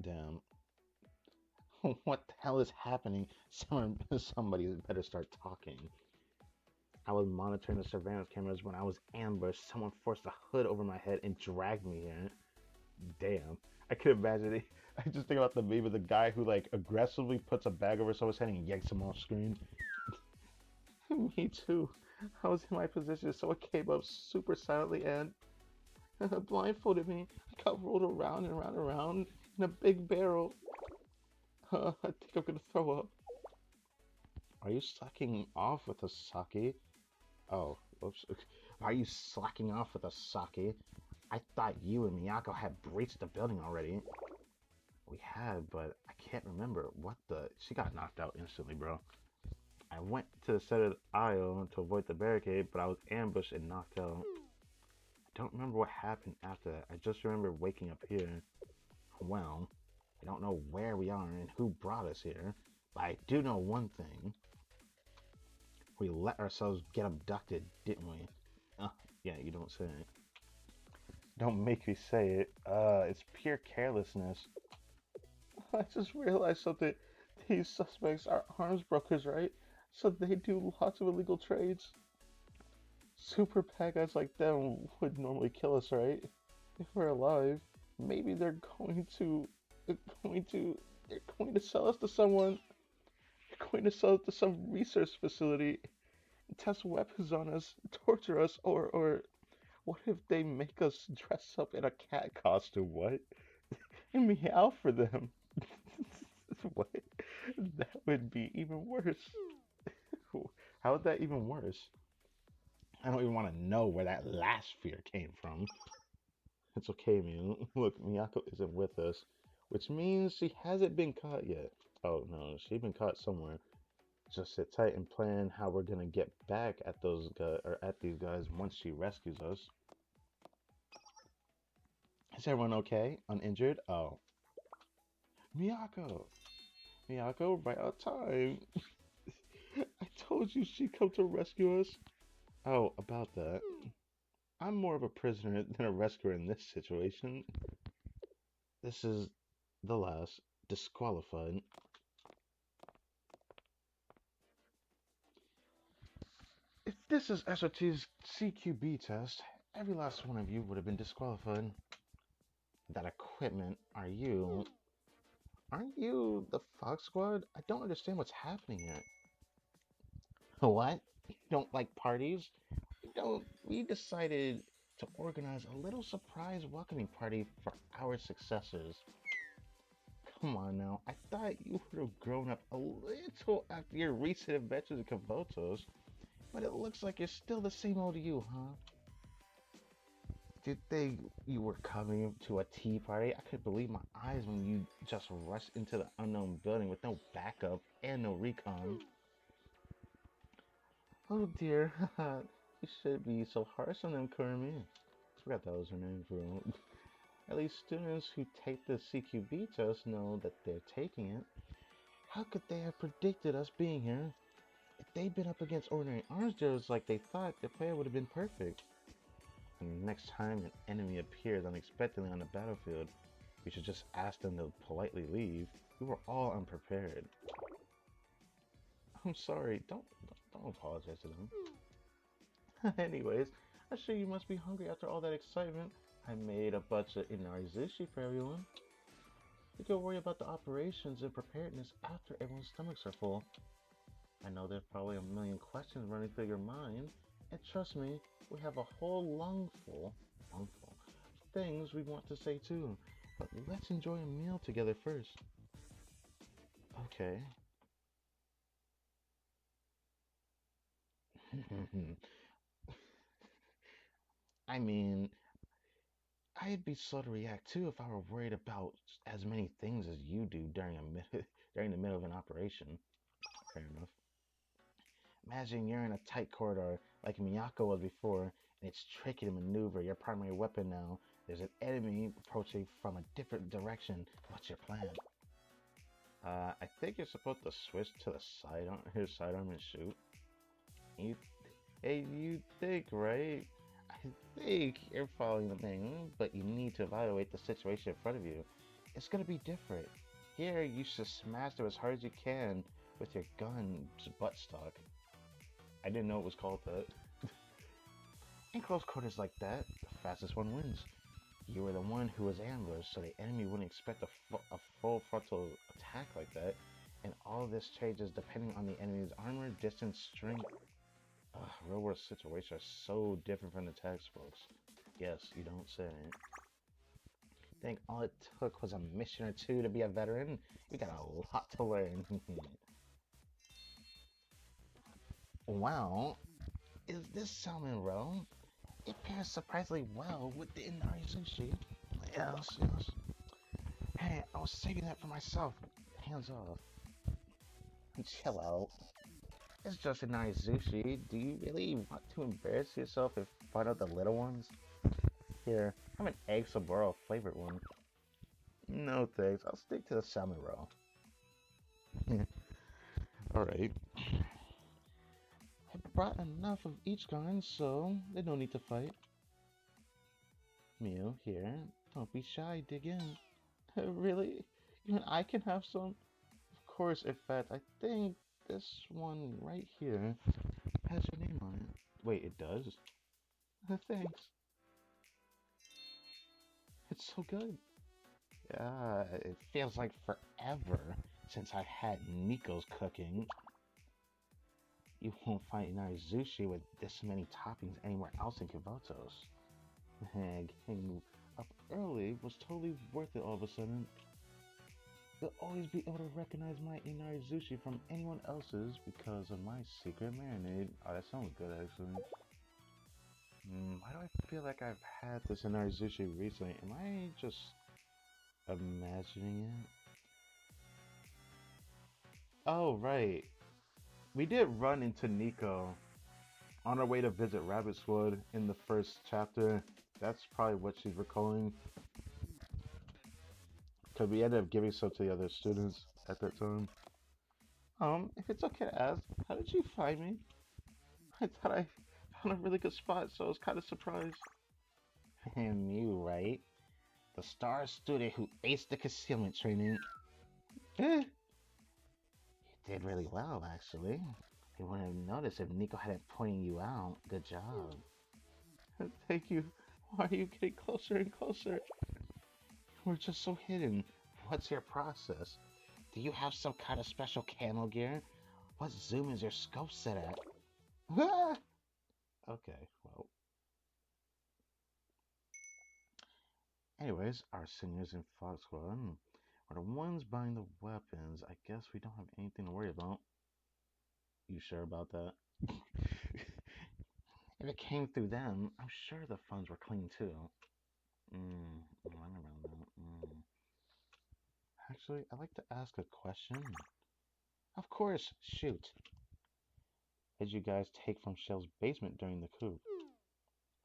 A: Damn. What the hell is happening? Somebody better start talking. I was monitoring the surveillance cameras when I was ambushed. Someone forced a hood over my head and dragged me here. Damn. I could imagine it. I just think about the meme of the guy who like aggressively puts a bag over someone's head and yanks him off screen. Me too. I was in my position, so it came up super silently and blindfolded me. I got rolled around and around and around in a big barrel. I think I'm gonna throw up. Are you sucking off with a sake? Oh, whoops. Are you slacking off with a sake? I thought you and Miyako had breached the building already. We had, but I can't remember what the... She got knocked out instantly, bro. I went to the center of the aisle to avoid the barricade, but I was ambushed and knocked out. I don't remember what happened after that. I just remember waking up here. Well, I don't know where we are and who brought us here, but I do know one thing. We let ourselves get abducted, didn't we? Yeah, you don't say it. Don't make me say it. It's pure carelessness. I just realized something. These suspects are arms brokers, right? So they do lots of illegal trades. Super bad guys like them would normally kill us, right? If we're alive, maybe they're going to, they're going to sell us to someone. They're going to sell it to some research facility, test weapons on us, torture us, or what if they make us dress up in a cat costume? What? And meow for them? What? That would be even worse. How would that even worse? I don't even want to know where that last fear came from. It's okay, man. Look, Miyako isn't with us, which means she hasn't been caught yet. Oh no, she's been caught somewhere. Just sit tight and plan how we're gonna get back at those guys or at these guys once she rescues us. Is everyone okay? Uninjured? Oh, Miyako, Miyako, right on time. I told you she'd come to rescue us. Oh, about that. I'm more of a prisoner than a rescuer in this situation. This is the last. Disqualified. If this is SRT's CQB test, every last one of you would have been disqualified. That equipment, aren't you the Fox Squad? I don't understand what's happening here. What? You don't like parties? We decided to organize a little surprise welcoming party for our successors. Come on now, I thought you would have grown up a little after your recent adventures in Kavotos, but it looks like you're still the same old you, huh? Did they you were coming to a tea party? I couldn't believe my eyes when you just rushed into the unknown building with no backup and no recon. Oh dear, you should be so harsh on them, Kurumi. I forgot that was her name for real. At least students who take the CQB test know that they're taking it. How could they have predicted us being here? If they'd been up against ordinary arms dealers like they thought, their plan would have been perfect. And the next time an enemy appears unexpectedly on the battlefield, we should just ask them to politely leave. We were all unprepared. I'm sorry, don't apologize to them. Anyways, I'm sure you must be hungry after all that excitement. I made a bunch of inari sushi for everyone. We can worry about the operations and preparedness after everyone's stomachs are full. I know there's probably a million questions running through your mind, and trust me, we have a whole lungful of things we want to say too. But let's enjoy a meal together first. Okay. I mean, I'd be slow to react too if I were worried about as many things as you do during during the middle of an operation. Fair enough. Imagine you're in a tight corridor like Miyako was before, and it's tricky to maneuver your primary weapon now. There's an enemy approaching from a different direction. What's your plan? I think you're supposed to switch to the his sidearm and shoot. You, hey, you think, right? I think you're following the thing, but you need to evaluate the situation in front of you. It's gonna be different. Here, you should smash them as hard as you can with your gun's buttstock. I didn't know it was called that. In close quarters like that, the fastest one wins. You were the one who was ambushed, so the enemy wouldn't expect a full frontal attack like that. And all this changes depending on the enemy's armor, distance, strength. Real world situations are so different from the textbooks. Yes, you don't say. Think all it took was a mission or two to be a veteran? You got a lot to learn. Wow, is this salmon roe? It pairs surprisingly well with the inari sushi. Yes, yes. Hey, I was saving that for myself. Hands off. Chill out. It's just inari sushi. Do you really want to embarrass yourself in front of the little ones? Here, have an egg saburo flavored one. No thanks, I'll stick to the salmon roll. Alright. I brought enough of each kind, so there's no need to fight. Mew, here. Don't be shy, dig in. Really? Even I can have some? Of course, in fact, I think this one right here has your name on it. Wait, it does? Thanks. It's so good. Yeah, it feels like forever since I had Nico's cooking. You won't find Inari Sushi with this many toppings anywhere else in Kibotos. Getting up early was totally worth it all of a sudden. You'll always be able to recognize my Inari Sushi from anyone else's because of my secret marinade. Oh, that sounds good actually. Why do I feel like I've had this Inari Sushi recently? Am I just imagining it? Oh, right. We did run into Nico on our way to visit Rabbit's in the first chapter. That's probably what she's recalling. Because we ended up giving some to the other students at that time. If it's okay to ask, how did you find me? I thought I found a really good spot, so I was kind of surprised. And you, right? The star student who aced the concealment training. Eh, you did really well, actually. You wouldn't have noticed if Nico hadn't pointed you out. Good job. Thank you. Why are you getting closer and closer? We're just so hidden. What's your process? Do you have some kind of special camo gear? What zoom is your scope set at? Okay, well. Anyways, our seniors in Fox Squad are the ones buying the weapons. I guess we don't have anything to worry about. You sure about that? If it came through them, I'm sure the funds were clean too. Run around that. Actually, I'd like to ask a question. Of course, shoot. Did you guys take from Shell's basement during the coup?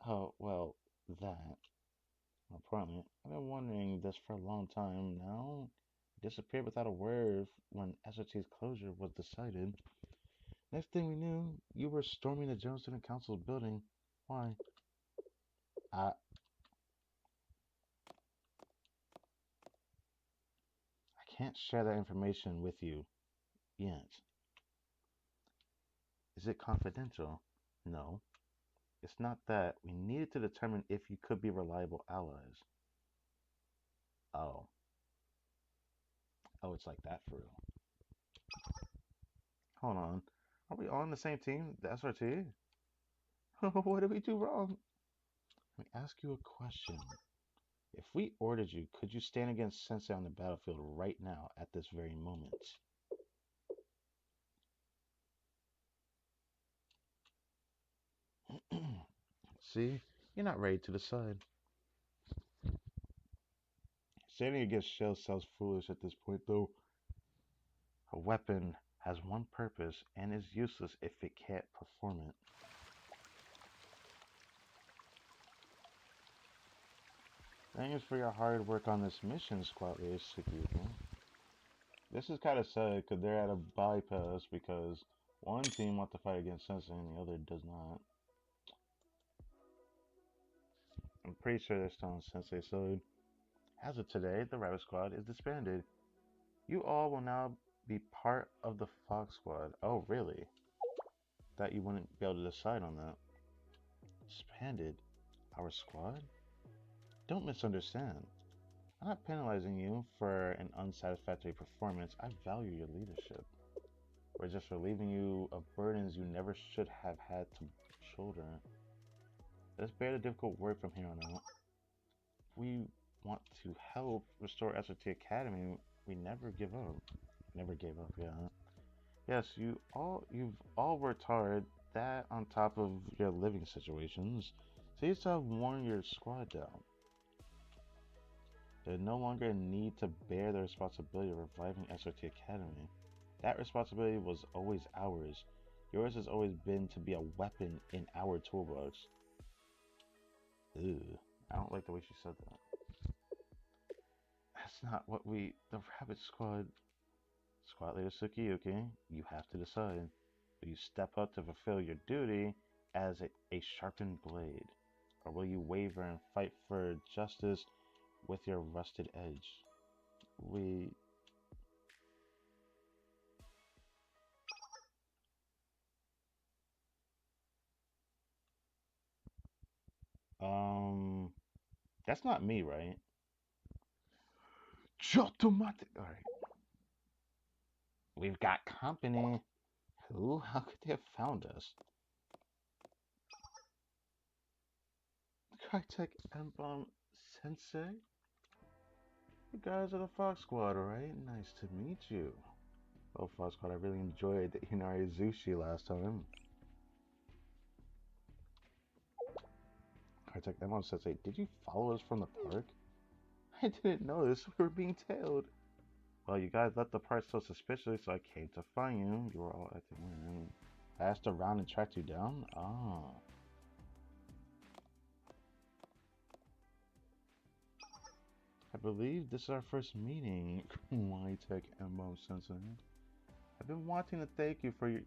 A: Oh, well, that. No problem. I've been wondering this for a long time now. Disappeared without a word when SOT's closure was decided. Next thing we knew, you were storming the General Student Council's building. Why? I I can't share that information with you yet. Is it confidential? No. It's not that. We needed to determine if you could be reliable allies. Oh. Oh, it's like that for real. Hold on. Are we all on the same team? The SRT? What did we do wrong? Let me ask you a question. If we ordered you, could you stand against Sensei on the battlefield right now at this very moment? See? You're not ready to decide. Standing against Shell sounds foolish at this point, though. A weapon has one purpose and is useless if it can't perform it. Thanks for your hard work on this mission, Squad Leader Sukiuki. This is kind of sad because they're at a bypass because one team wants to fight against Sensei and the other does not. I'm pretty sure they're still on Sensei's side. As of today, the Rabbit Squad is disbanded. You all will now be part of the Fox Squad. Oh, really? Thought you wouldn't be able to decide on that. Disbanded? Our squad? Don't misunderstand. I'm not penalizing you for an unsatisfactory performance. I value your leadership. We're just relieving you of burdens you never should have had to shoulder. Let's bear the difficult work from here on out. We want to help restore SRT Academy. We never give up. Never gave up, yeah. Yes, you've all worked hard. That on top of your living situations seems to have worn your squad down. There's no longer a need to bear the responsibility of reviving SRT Academy. That responsibility was always ours. Yours has always been to be a weapon in our toolbox. Ew. I don't like the way she said that. That's not what the Rabbit Squad. Squad Leader Sukiuki, you have to decide. Will you step up to fulfill your duty as a sharpened blade? Or will you waver and fight for justice with your rusted edge? We. That's not me, right? Chotomate. Alright. We've got company. Who? How could they have found us? Crytek Emblem Sensei? You guys are the Fox Squad, right? Nice to meet you. Oh, Fox Squad, I really enjoyed the Inari Zushi last time. Crytek Emblem Sensei, did you follow us from the park? I didn't notice. We were being tailed. Well, you guys left the park so suspiciously, so I came to find you. You were all acting weird. I asked around and tracked you down? Ah. I believe this is our first meeting, Crytek Emblem Sensei. I've been wanting to thank you for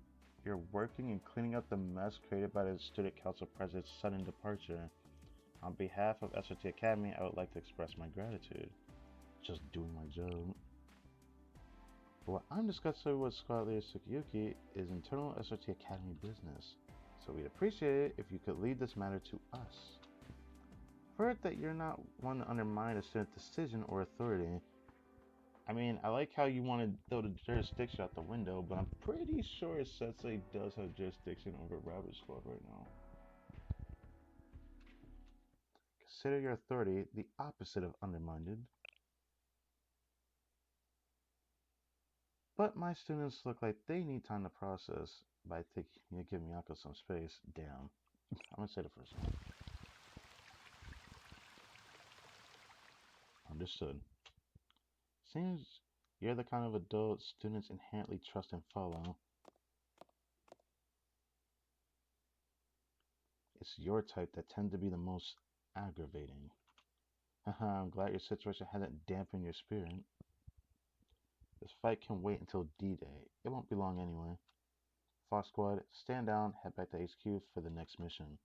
A: your working and cleaning up the mess created by the Student Council President's sudden departure. On behalf of SRT Academy, I would like to express my gratitude. Just doing my job. But what I'm discussing with Squad Leader Sukiuki is internal SRT Academy business, so we'd appreciate it if you could leave this matter to us. I've heard that you're not one to undermine a student's decision or authority. I mean, I like how you want to throw the jurisdiction out the window, but I'm pretty sure Sensei does have jurisdiction over Rabbit Squad right now. Consider your authority the opposite of undermined. But my students look like they need time to process, but I think you give Miyako some space. Damn. I'm gonna say the first one. Understood. Seems you're the kind of adult students inherently trust and follow. It's your type that tend to be the most aggravating. Haha, I'm glad your situation hasn't dampened your spirit. This fight can wait until D-Day. It won't be long anyway. Fox Squad, stand down, head back to HQ for the next mission.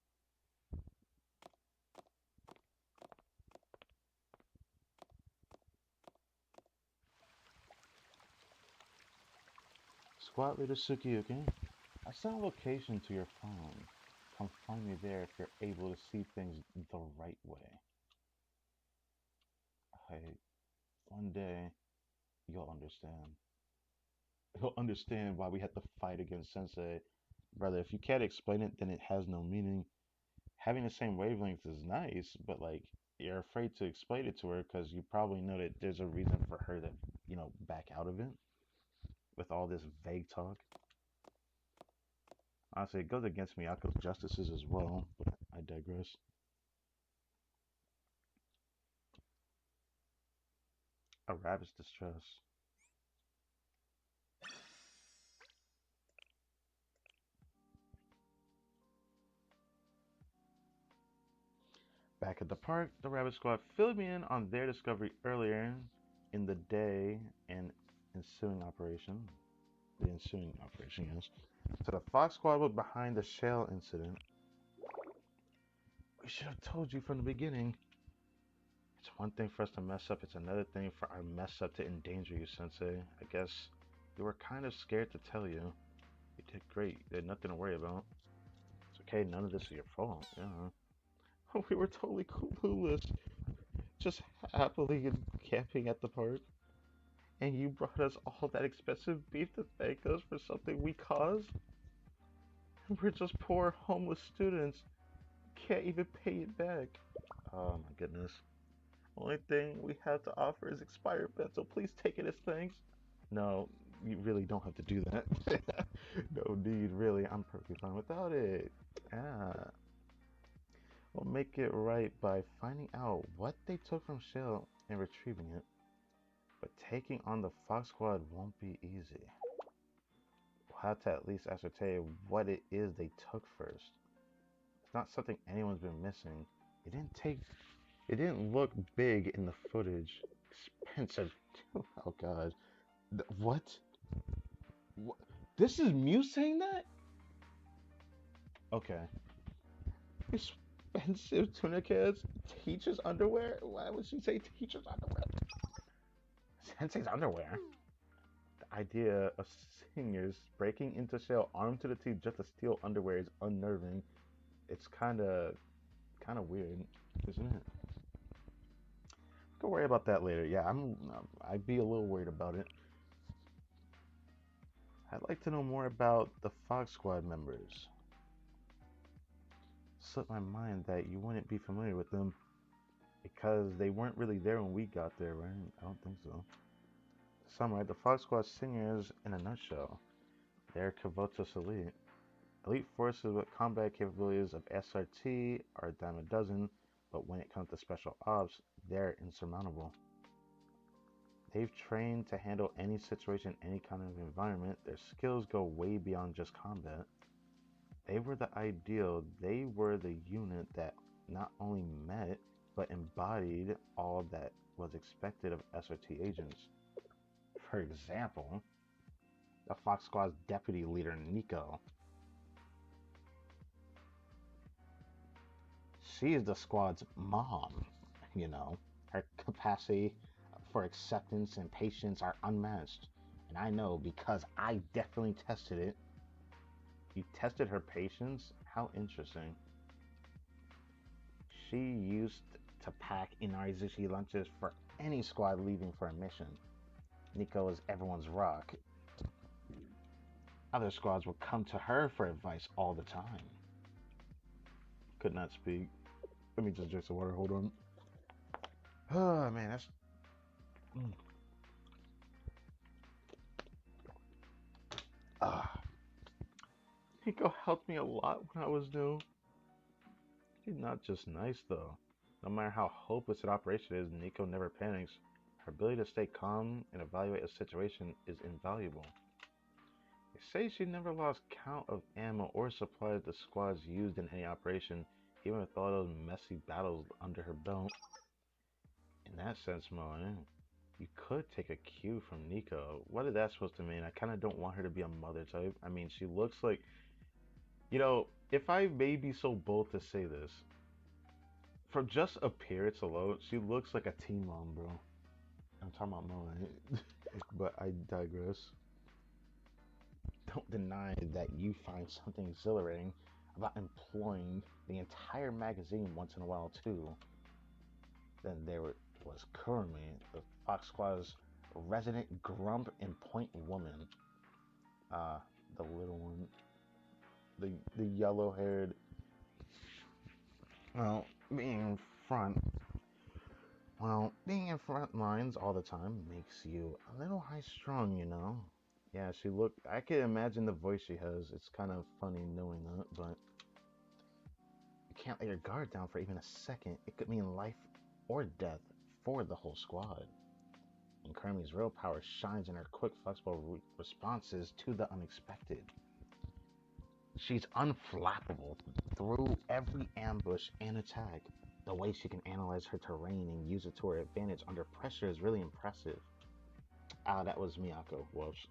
A: Squad leader Sukiyuki, I sent a location to your phone. Come find me there if you're able to see things the right way. One day, you'll understand. You'll understand why we had to fight against Sensei. Brother, if you can't explain it, then it has no meaning. Having the same wavelength is nice, but like, you're afraid to explain it to her because you probably know that there's a reason for her to, back out of it with all this vague talk. Honestly, it goes against Miyako's justices as well, but I digress. A rabbit's distress. Back at the park, the Rabbit Squad filled me in on their discovery earlier in the day and ensuing operation. The ensuing operation, yes. So the Fox Squad was behind the shell incident. We should have told you from the beginning. It's one thing for us to mess up, it's another thing for our mess up to endanger you, Sensei. I guess we were kind of scared to tell you. You did great. You had nothing to worry about. It's okay, none of this is your fault. Yeah. We were totally clueless. Just happily camping at the park. And you brought us all that expensive beef to thank us for something we caused? We're just poor homeless students. Can't even pay it back. Oh my goodness. Only thing we have to offer is expired bets, so please take it as thanks. No, you really don't have to do that. No need, really. I'm perfectly fine without it. Yeah. We'll make it right by finding out what they took from Shell and retrieving it. But taking on the Fox Squad won't be easy. We'll have to at least ascertain what it is they took first. It's not something anyone's been missing. It didn't look big in the footage. Expensive. Oh god. What? What? This is Mew saying that? Okay. Expensive tunicas? Teacher's underwear? Why would she say teacher's underwear? Sensei's underwear? The idea of seniors breaking into Shell armed to the teeth just to steal underwear is unnerving. It's kind of weird, isn't it? Don't worry about that later. Yeah, I'd be a little worried about it. I'd like to know more about the Fox Squad members. Slipped my mind that you wouldn't be familiar with them because they weren't really there when we got there, right? I don't think so. To summarize, the Fox Squad seniors in a nutshell. They're Kavotos Elite. Elite forces with combat capabilities of SRT are a dime a dozen, but when it comes to special ops, they're insurmountable. They've trained to handle any situation, any kind of environment. Their skills go way beyond just combat. They were the ideal. They were the unit that not only met, but embodied all that was expected of SRT agents. For example, the Fox Squad's deputy leader, Nico. She is the squad's mom, you know. Her capacity for acceptance and patience are unmatched. And I know because I definitely tested it. You tested her patience? How interesting. She used to pack Inarizushi lunches for any squad leaving for a mission. Nico is everyone's rock. Other squads would come to her for advice all the time. Could not speak. Let me just drink some water. Hold on. Oh man, that's. Mm. Ah. Nico helped me a lot when I was new. He's not just nice though. No matter how hopeless an operation is, Nico never panics. Her ability to stay calm and evaluate a situation is invaluable. They say she never lost count of ammo or supplies the squads used in any operation, even with all those messy battles under her belt. In that sense, Moe, You could take a cue from Nico. What is that supposed to mean? I kind of don't want her to be a mother type. I mean, she looks like, if I may be so bold to say this, from just appearance alone, she looks like a teen mom, bro. I'm talking about mine, but I digress. Don't deny that you find something exhilarating about employing the entire magazine once in a while, too. Then there was currently the Fox Squad's resident grump and point woman. Uh, the little one. The yellow haired. Well, being in front. Well, being in front lines all the time makes you a little high strung, you know? Yeah, she looked. I can imagine the voice she has. It's kind of funny knowing that, but you can't let your guard down for even a second. It could mean life or death for the whole squad. And Kermi's real power shines in her quick, flexible responses to the unexpected. She's unflappable through every ambush and attack. The way she can analyze her terrain and use it to her advantage under pressure is really impressive. Ah, that was Miyako. Whoops.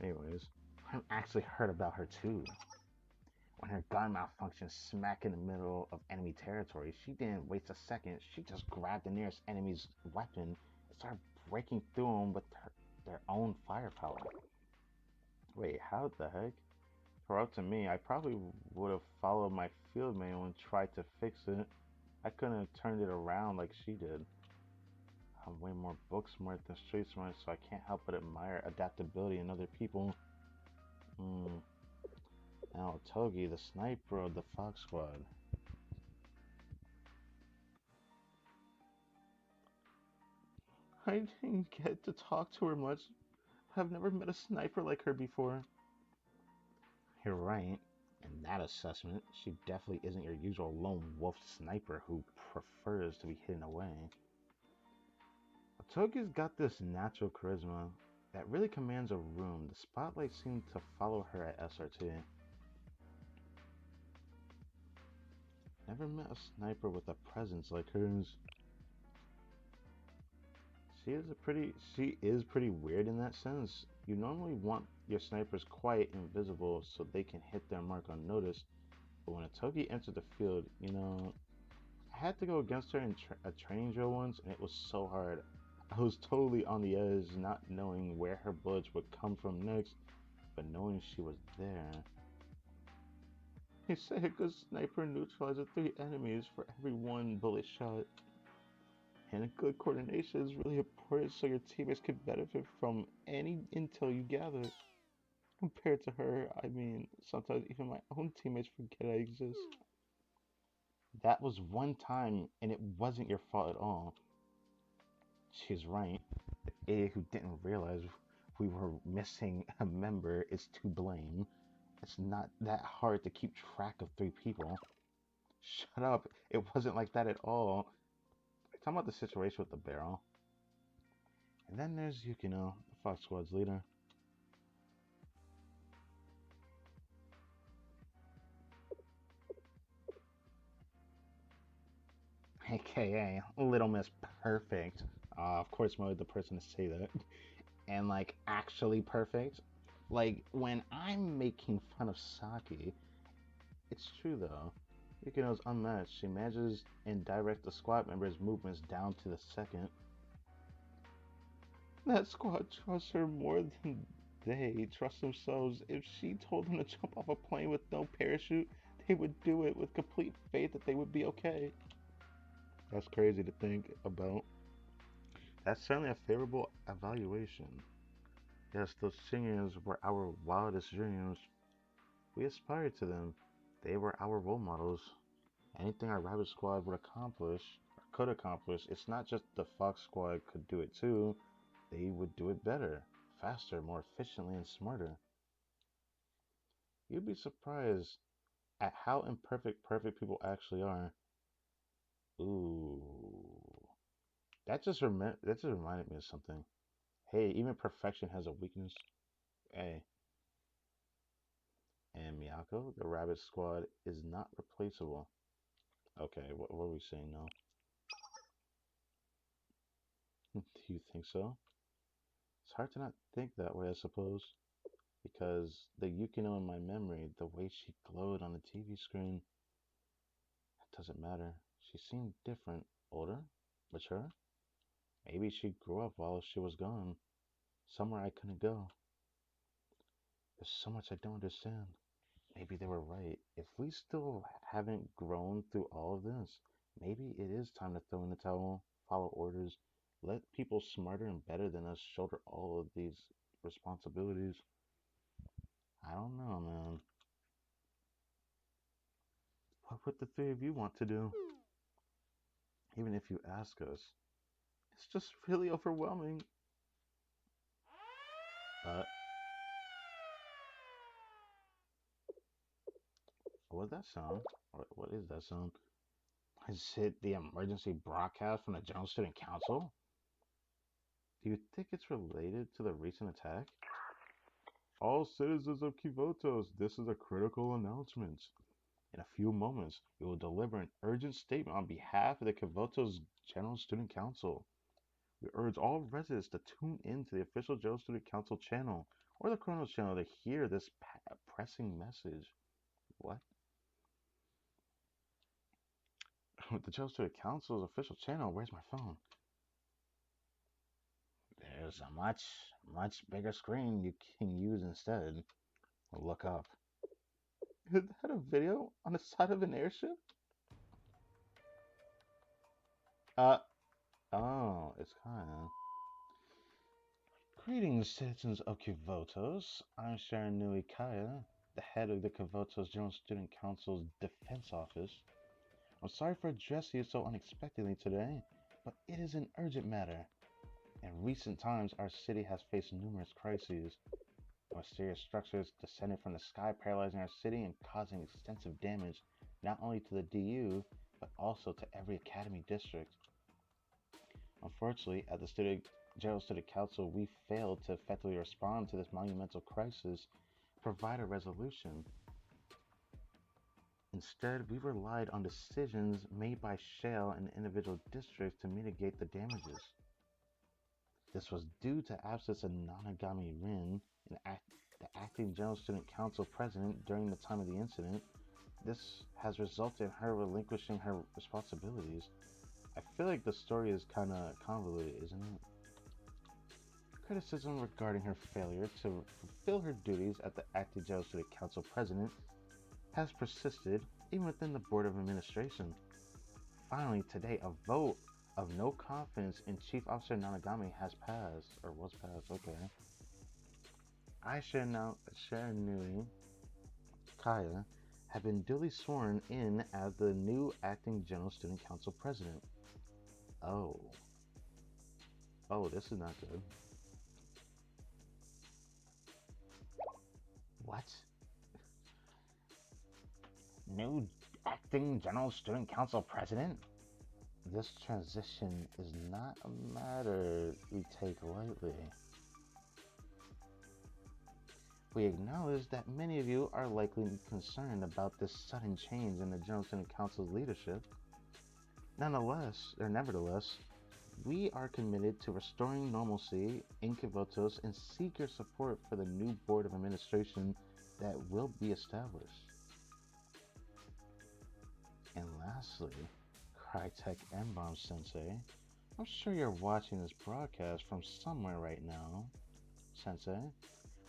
A: Anyways, I've actually heard about her too. When her gun malfunctioned smack in the middle of enemy territory, she didn't waste a second. She just grabbed the nearest enemy's weapon and started breaking through them with their own firepower. Wait, how the heck? For up to me, I probably would have followed my field manual and tried to fix it. I couldn't have turned it around like she did. I'm way more book smart than street smart, so I can't help but admire adaptability in other people. Hmm. Now, Togi, the sniper of the Fox Squad. I didn't get to talk to her much. I've never met a sniper like her before. You're right. In that assessment, she definitely isn't your usual lone wolf sniper who prefers to be hidden away. Togi's got this natural charisma that really commands a room. The spotlight seemed to follow her at SRT. Never met a sniper with a presence like hers. She is pretty weird in that sense. You normally want your snipers quiet and visible so they can hit their mark unnoticed. But when a Togi entered the field, I had to go against her in a training drill once, and it was so hard. I was totally on the edge, not knowing where her bullets would come from next, but knowing she was there. They say a good sniper neutralizes 3 enemies for every 1 bullet shot. And a good coordination is really important so your teammates can benefit from any intel you gather. Compared to her, I mean, sometimes even my own teammates forget I exist. That was one time, and it wasn't your fault at all. She's right. The idiot who didn't realize we were missing a member is to blame. It's not that hard to keep track of 3 people. Shut up. It wasn't like that at all. Talking about the situation with the barrel. And then there's Yukino, the Fox Squad's leader. AKA Little Miss Perfect. Of course, I'm the person to say that. And like, actually perfect. Like, when I'm making fun of Saki, it's true though. Yukino's unmatched. She manages and directs the squad members' movements down to the second. That squad trusts her more than they trust themselves. If she told them to jump off a plane with no parachute, they would do it with complete faith that they would be okay. That's crazy to think about. That's certainly a favorable evaluation. Yes, those singers were our wildest dreams. We aspired to them. They were our role models. Anything our Rabbit Squad would accomplish, or could accomplish, it's not just the Fox Squad could do it too. They would do it better, faster, more efficiently, and smarter. You'd be surprised at how imperfect perfect people actually are. Ooh, that just reminded me of something. Hey, even perfection has a weakness. Hey, and Miyako, the Rabbit Squad is not replaceable. Okay, what were we saying now? Do you think so? It's hard to not think that way, I suppose, because the Yukino in my memory, the way she glowed on the TV screen, it doesn't matter. She seemed different, older, mature. Maybe she grew up while she was gone, somewhere I couldn't go. There's so much I don't understand. Maybe they were right. If we still haven't grown through all of this, maybe it is time to throw in the towel, follow orders, let people smarter and better than us shoulder all of these responsibilities. I don't know, man. What would the three of you want to do? Even if you ask us, it's just really overwhelming. Uh, what was that sound? What is that sound? Is it the emergency broadcast from the General Student Council? Do you think it's related to the recent attack? All citizens of Kivotos, this is a critical announcement. In a few moments, we will deliver an urgent statement on behalf of the Kivotos General Student Council. We urge all residents to tune in to the official General Student Council channel or the Chronos channel to hear this pressing message. What? The General Student Council's official channel? Where's my phone? There's a much bigger screen you can use instead. Look up. Is that a video on the side of an airship? Uh, oh, it's kinda. Greetings, citizens of Kivotos. I'm Sharanui Kaya, the head of the Kivotos General Student Council's Defense Office. I'm sorry for addressing you so unexpectedly today, but it is an urgent matter. In recent times, our city has faced numerous crises. Mysterious structures descended from the sky, paralyzing our city and causing extensive damage not only to the DU, but also to every academy district. Unfortunately, at the General Student Council, we failed to effectively respond to this monumental crisis, provide a resolution. Instead, we relied on decisions made by Shale and individual districts to mitigate the damages. This was due to absence of Nanagami Rin, the acting General Student Council president during the time of the incident. This has resulted in her relinquishing her responsibilities. I feel like the story is kind of convoluted, isn't it? Criticism regarding her failure to fulfill her duties as the acting General Student Council president has persisted even within the Board of Administration. Finally, today, a vote of no confidence in Chief Officer Nanagami has passed, or was passed, okay. I Sharanui Kaya have been duly sworn in as the new acting General Student Council president. Oh. Oh, this is not good. What? New acting General Student Council president? This transition is not a matter we take lightly. We acknowledge that many of you are likely concerned about this sudden change in the General Student Council's leadership. Nevertheless, we are committed to restoring normalcy in Kivotos and seek your support for the new Board of Administration that will be established. And lastly, Crytek M-Bomb Sensei, I'm sure you're watching this broadcast from somewhere right now. Sensei,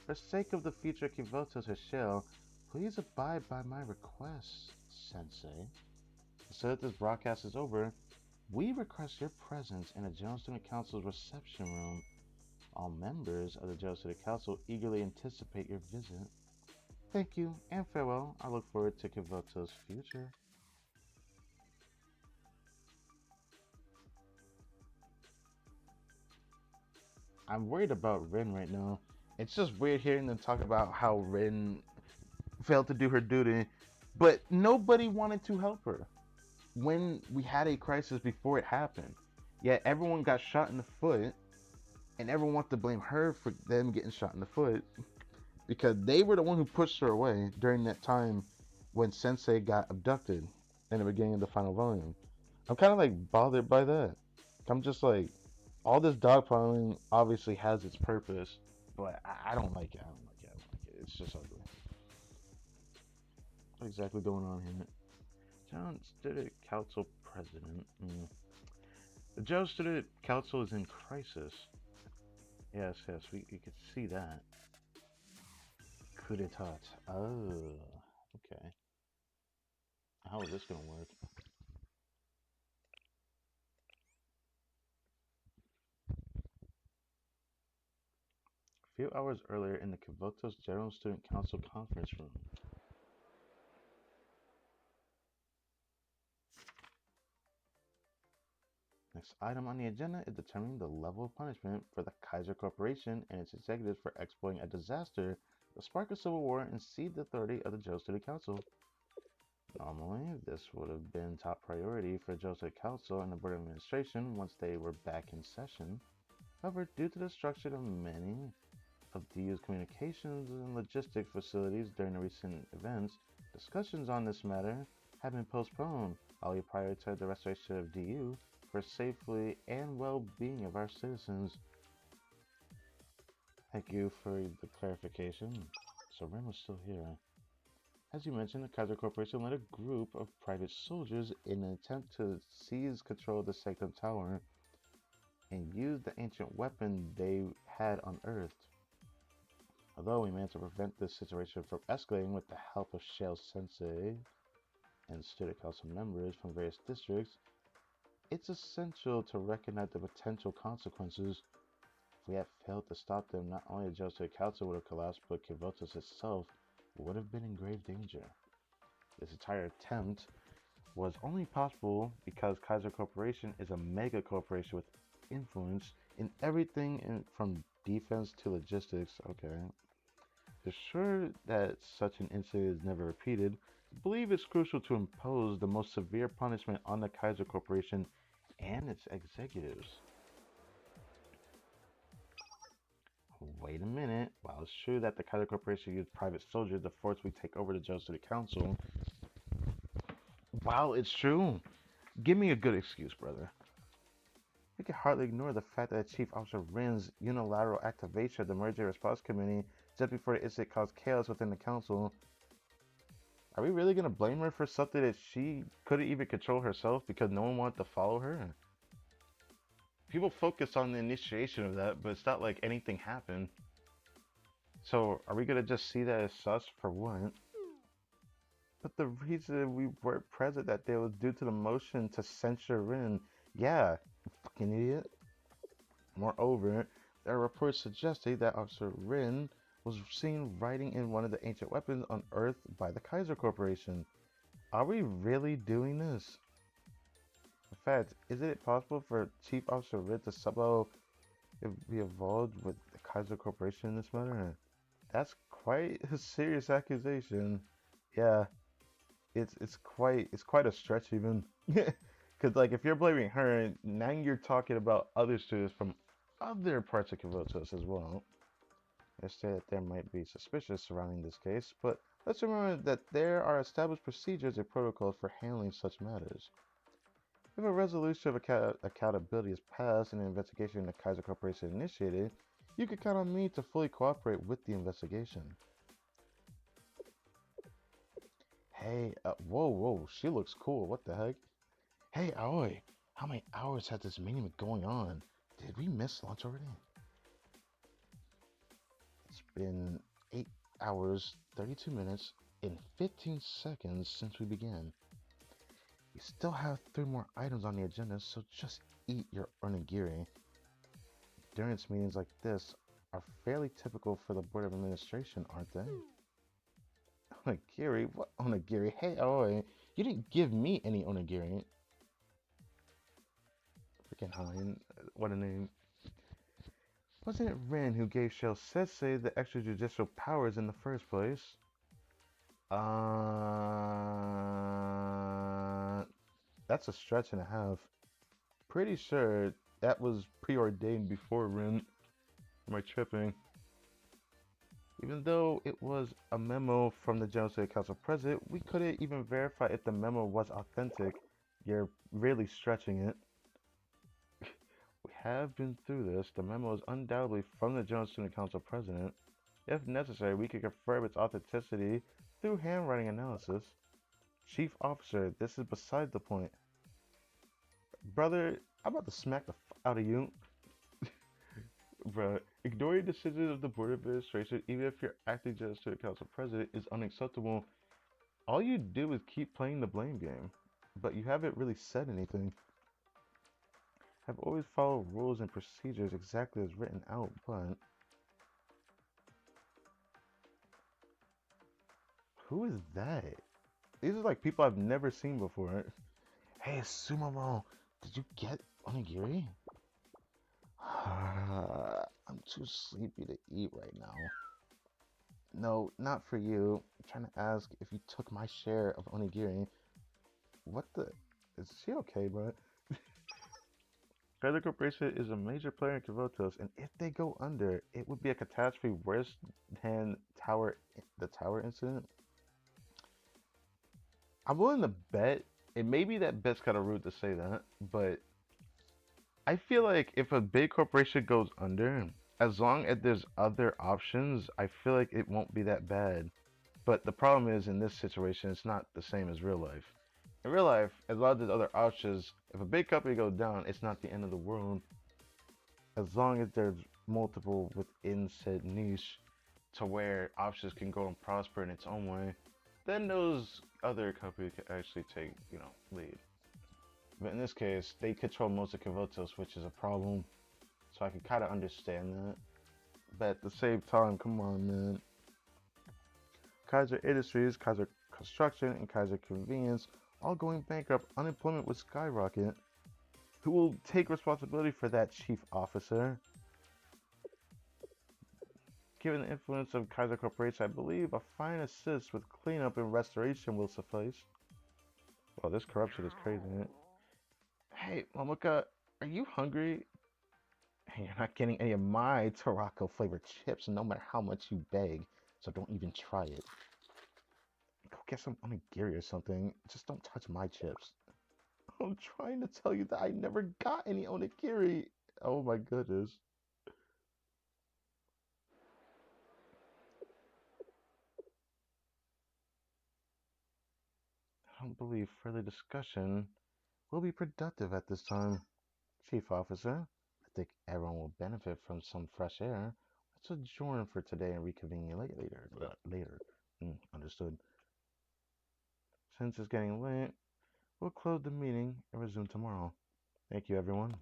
A: for the sake of the future Kivotos Hashel, please abide by my request, Sensei. So that this broadcast is over, we request your presence in the General Student Council's reception room. All members of the General Student Council eagerly anticipate your visit. Thank you and farewell. I look forward to Kivoto's future. I'm worried about Rin right now. It's just weird hearing them talk about how Rin failed to do her duty, but nobody wanted to help her when we had a crisis before it happened. Yet everyone got shot in the foot, and everyone wants to blame her for them getting shot in the foot because they were the one who pushed her away during that time when Sensei got abducted in the beginning of the final volume. I'm kind of like bothered by that. I'm just like, All this dogpiling obviously has its purpose, but I don't like it. I don't like it. I don't like it. It's just ugly. What exactly going on here? Town Student Council President. The Joe Student Council is in crisis. Yes, yes, we could see that. Coup d'etat. Oh, okay. How is this gonna work? A few hours earlier in the Kivoto's General Student Council conference room. Next item on the agenda is determining the level of punishment for the Kaiser Corporation and its executives for exploiting a disaster to spark a civil war and cede the authority of the Joe Student Council. Normally, this would have been top priority for Joe Student Council and the Board of Administration once they were back in session. However, due to the structure of many of DU's communications and logistics facilities during the recent events, discussions on this matter have been postponed while we prioritize the restoration of DU for safety and well-being of our citizens. Thank you for the clarification. So Ren was still here. As you mentioned, the Kaiser Corporation led a group of private soldiers in an attempt to seize control of the Sanctum Tower and use the ancient weapon they had unearthed. Although we managed to prevent this situation from escalating with the help of Shale Sensei and student council members from various districts, it's essential to recognize the potential consequences. If we had failed to stop them, not only the Joestar Council would have collapsed, but Kivotos itself would have been in grave danger. This entire attempt was only possible because Kaiser Corporation is a mega corporation with influence in everything from defense to logistics. Okay. To ensure that such an incident is never repeated, I believe it's crucial to impose the most severe punishment on the Kaiser Corporation and its executives. Wait a minute. While it's true that the Kaiser Corporation used private soldiers to forcibly take over the Joe City Council, while it's true, give me a good excuse, brother. We can hardly ignore the fact that Chief Officer Rin's unilateral activation of the Emergency Response Committee just before the incident caused chaos within the council. Are we really gonna blame her for something that she couldn't even control herself because no one wanted to follow her? People focus on the initiation of that, but it's not like anything happened. So are we gonna just see that as sus for what? But the reason we weren't present that day was due to the motion to censure Rin. Yeah, fucking idiot. Moreover, there are reports suggesting that Officer Rin was seen riding in one of the ancient weapons unearthed by the Kaiser Corporation. Are we really doing this? In fact, isn't it possible for Chief Officer Rin to somehow be involved with the Kaiser Corporation in this matter? That's quite a serious accusation. Yeah, it's quite a stretch even. Because like if you're blaming her, now you're talking about other students from other parts of Kivotos as well. I say that there might be suspicious surrounding this case, but let's remember that there are established procedures and protocols for handling such matters. If a resolution of accountability is passed and an investigation in the Kaiser Corporation initiated, you can count on me to fully cooperate with the investigation. Hey, whoa, whoa, she looks cool. What the heck? Hey, Aoi, how many hours has this meeting been going on? Did we miss lunch already? It's been 8 hours, 32 minutes, and 15 seconds since we began. We still have 3 more items on the agenda, so just eat your onigiri. Endurance meetings like this are fairly typical for the Board of Administration, aren't they? Onigiri? What onigiri? Hey, Aoi, you didn't give me any onigiri. Freaking Hein, what a name. Wasn't it Rin who gave Shell Sensei the extrajudicial powers in the first place? That's a stretch and a half. Pretty sure that was preordained before Rin. Am I tripping? Even though it was a memo from the General State Council President, we couldn't even verify if the memo was authentic. You're really stretching it. have been through this. The memo is undoubtedly from the General Student Council president. If necessary, we could confirm its authenticity through handwriting analysis. Chief Officer, this is beside the point. Brother, I'm about to smack the out of you. Bruh, ignoring decisions of the Board of Administration, even if you're acting General Student Council president, is unacceptable. All you do is keep playing the blame game, but you haven't really said anything. I've always followed rules and procedures exactly as written out, but... Who is that? These are like people I've never seen before. Hey, Sumomo, did you get onigiri? I'm too sleepy to eat right now. No, not for you. I'm trying to ask if you took my share of onigiri. What the? Is she okay, bro? Caerbannog Corporation is a major player in Kavotos, and if they go under, it would be a catastrophe worse than the tower incident. I'm willing to bet, it may be that bet's kind of rude to say that, but I feel like if a big corporation goes under, as long as there's other options, I feel like it won't be that bad. But the problem is, in this situation, it's not the same as real life. In real life, as long as there's other options, if a big company goes down, it's not the end of the world. As long as there's multiple within said niche to where options can go and prosper in its own way, then those other companies can actually take, lead. But in this case, they control most of Kavotos, which is a problem. So I can kind of understand that. But at the same time, come on, man. Kaiser Industries, Kaiser Construction, and Kaiser Convenience all going bankrupt. Unemployment would skyrocket. Who will take responsibility for that, Chief Officer? Given the influence of Kaiser Corporation, I believe a fine assist with cleanup and restoration will suffice. Well, this corruption is crazy, man. Hey, Momoka, are you hungry? Hey, you're not getting any of my Tarako flavored chips no matter how much you beg, so don't even try it. Go get some onigiri or something. Just don't touch my chips. I'm trying to tell you that I never got any onigiri. Oh my goodness. I don't believe further discussion will be productive at this time. Chief Officer, I think everyone will benefit from some fresh air. Let's adjourn for today and reconvene later. Understood. Since it's getting late, we'll close the meeting and resume tomorrow. Thank you, everyone.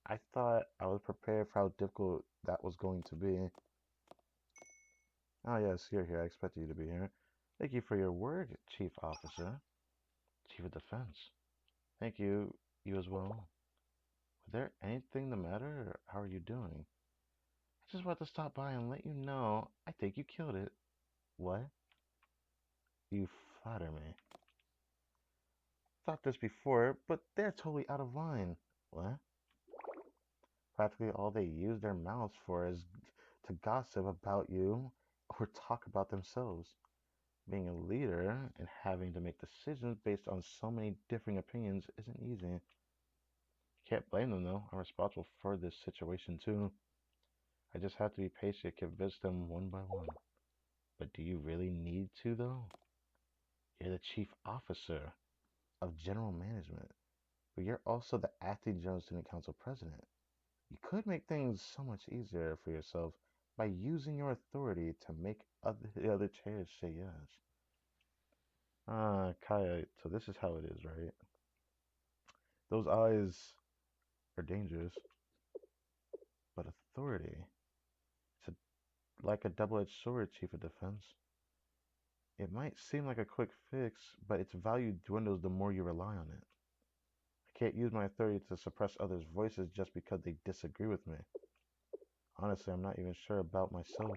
A: I thought I was prepared for how difficult that was going to be. Ah, yes, you're here. I expected you to be here. Thank you for your work, Chief Officer. Chief of Defense. Thank you. You as well. Was there anything the matter, or how are you doing? I just wanted to stop by and let you know I think you killed it. What? You flatter me. Thought this before, but they're totally out of line. What? Practically all they use their mouths for is to gossip about you or talk about themselves. Being a leader and having to make decisions based on so many differing opinions isn't easy. Can't blame them though. I'm responsible for this situation too. I just have to be patient, convince them one by one. But do you really need to though? You're the chief officer of general management, but you're also the acting general student council president. You could make things so much easier for yourself by using your authority to make the other chairs say yes. Ah, Kaya, so this is how it is, right? Those eyes are dangerous, but authority, it's like a double-edged sword, Chief of Defense. It might seem like a quick fix, but its value dwindles the more you rely on it. I can't use my authority to suppress others' voices just because they disagree with me. Honestly, I'm not even sure about myself.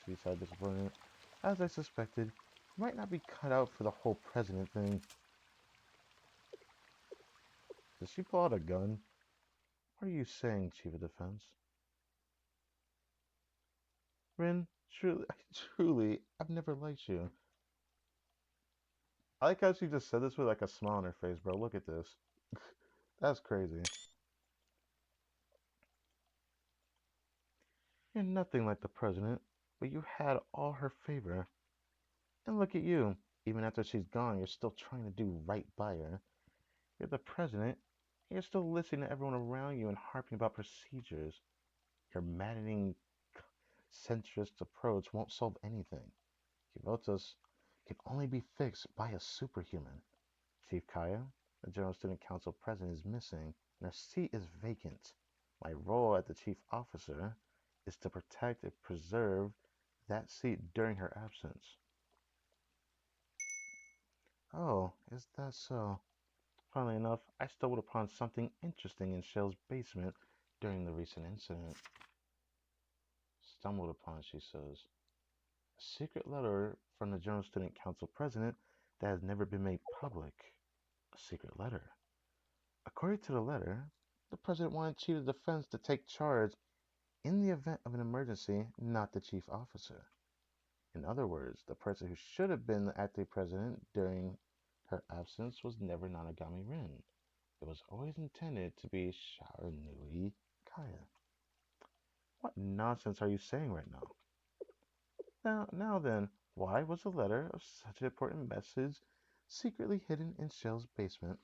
A: She sighed disappointed. As I suspected, you might not be cut out for the whole president thing. Did she pull out a gun? What are you saying, Chief of Defense? Rin, truly, truly, I've never liked you. I like how she just said this with like a smile on her face, bro. Look at this. That's crazy. You're nothing like the president, but you had all her favor. And look at you. Even after she's gone, you're still trying to do right by her. You're the president, and you're still listening to everyone around you and harping about procedures. Your maddening centrist approach won't solve anything. Kivotos can only be fixed by a superhuman. Chief Kaya, the General Student Council president, is missing, and her seat is vacant. My role as the chief officer is to protect and preserve that seat during her absence. Oh, is that so? Funnily enough, I stumbled upon something interesting in Shell's basement during the recent incident. Stumbled upon, she says. A secret letter from the General Student Council president that has never been made public. A secret letter. According to the letter, the president wanted Chief of Defense to take charge in the event of an emergency, not the chief officer. In other words, the person who should have been the acting president during her absence was never Nanagami Rin. It was always intended to be Sharanui Kaya. What nonsense are you saying right now? Now then, why was a letter of such an important message secretly hidden in Shell's basement?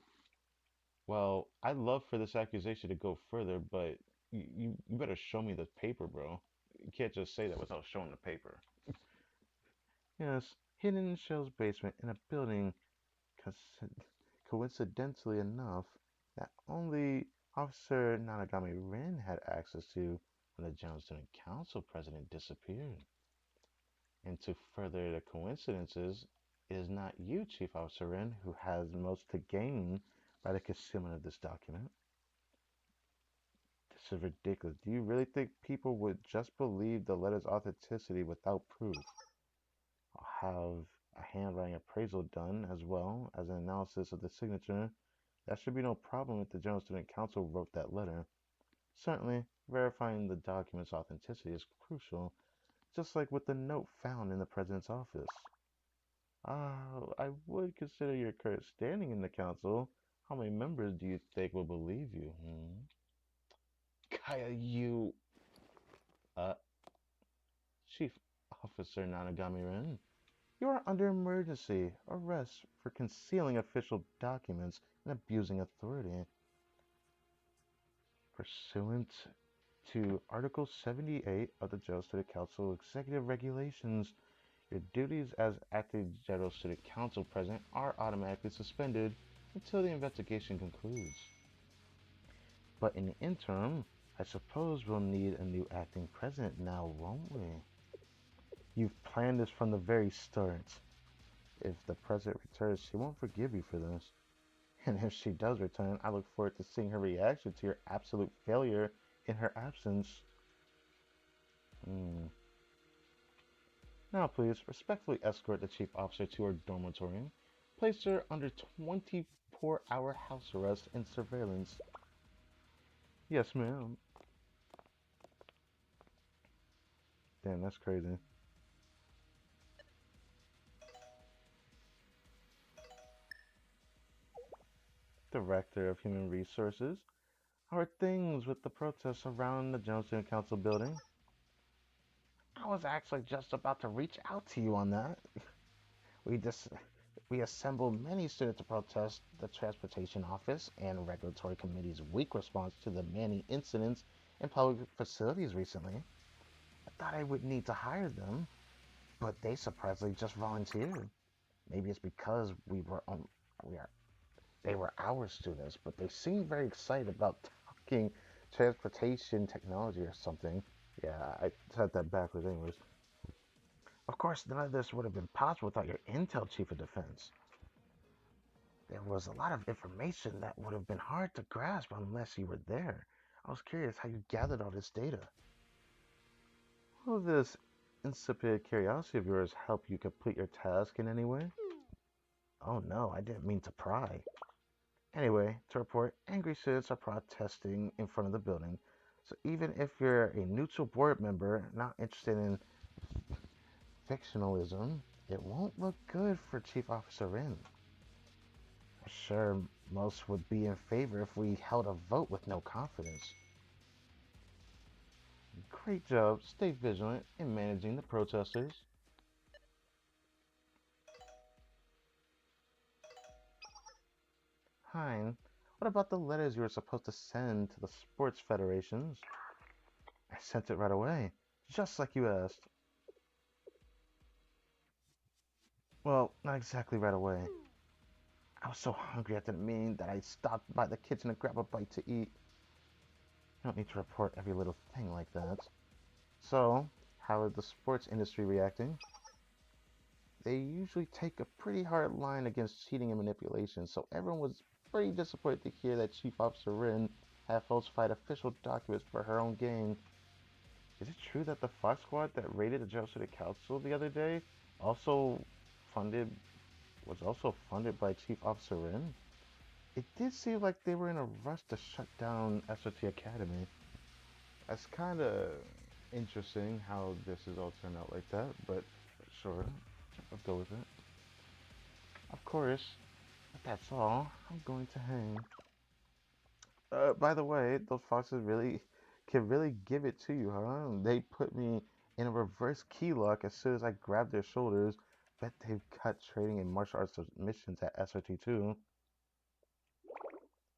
A: Well, I'd love for this accusation to go further, but you better show me the paper, bro. You can't just say that without showing the paper. Yes, hidden in Shell's basement in a building coincidentally enough that only Officer Nanagami Rin had access to when the General Student Council president disappeared. And to further the coincidences, it is not you, Chief Officer Rin, who has most to gain by the concealment of this document. This is ridiculous. Do you really think people would just believe the letter's authenticity without proof? I'll have a handwriting appraisal done as well as an analysis of the signature. That should be no problem if the General Student Council wrote that letter. Certainly, verifying the document's authenticity is crucial, just like with the note found in the President's office. I would consider your current standing in the Council. How many members do you think will believe you? Kaya, you. Uh, Chief Officer Nanagami-ren, you are under emergency arrest for concealing official documents and abusing authority. Pursuant to Article 78 of the General Student Council Executive Regulations, your duties as acting General Student Council President are automatically suspended until the investigation concludes. But in the interim, I suppose we'll need a new acting president now, won't we? You've planned this from the very start. If the president returns, she won't forgive you for this. And if she does return, I look forward to seeing her reaction to your absolute failure in her absence. Hmm. Now, please, respectfully escort the chief officer to her dormitory. Place her under 24-hour house arrest and surveillance. Yes, ma'am. Damn, that's crazy. Director of Human Resources. How are things with the protests around the General Student Council building? I was actually just about to reach out to you on that. We dis- we assembled many students to protest the Transportation Office and Regulatory Committee's weak response to the many incidents in public facilities recently. I thought I would need to hire them, but they surprisingly just volunteered. Maybe it's because we are they were our students, but they seemed very excited about talking transportation technology or something. Yeah, I said that backwards anyways. Of course, none of this would have been possible without your intel, Chief of Defense. There was a lot of information that would have been hard to grasp unless you were there. I was curious how you gathered all this data. Will this insipid curiosity of yours help you complete your task in any way? Oh no, I didn't mean to pry. Anyway, to report, angry students are protesting in front of the building. So even if you're a neutral board member not interested in fictionalism, it won't look good for Chief Officer Rin. Sure, most would be in favor if we held a vote with no confidence. Great job. Stay vigilant in managing the protesters. Hein, what about the letters you were supposed to send to the sports federations? I sent it right away, just like you asked. Well, not exactly right away. I was so hungry after the meeting that I stopped by the kitchen to grab a bite to eat. You don't need to report every little thing like that. So, how is the sports industry reacting? They usually take a pretty hard line against cheating and manipulation, so everyone was pretty disappointed to hear that Chief Officer Rin had falsified official documents for her own gain. Is it true that the Fox Squad that raided the Jail City Council the other day also funded was also funded by Chief Officer Rin? It did seem like they were in a rush to shut down SOT Academy. That's kind of interesting how this has all turned out like that, but sure, I'll go with it. Of course, if that's all, I'm going to hang. By the way, those foxes really can really give it to you, huh? They put me in a reverse key lock as soon as I grabbed their shoulders. Bet they've cut training in martial arts missions at SRT2.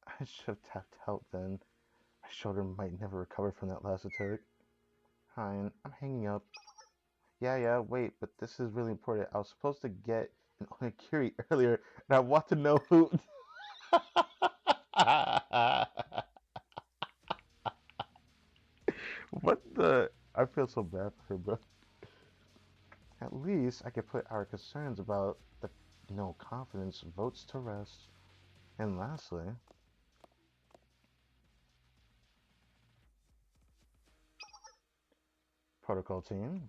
A: I should have tapped help then. My shoulder might never recover from that last attack. Fine, I'm hanging up. Yeah, wait, but this is really important. I was supposed to get an onigiri earlier, and I want to know who. What the? I feel so bad for her, bro. At least I could put our concerns about the no confidence votes to rest. And lastly, protocol team.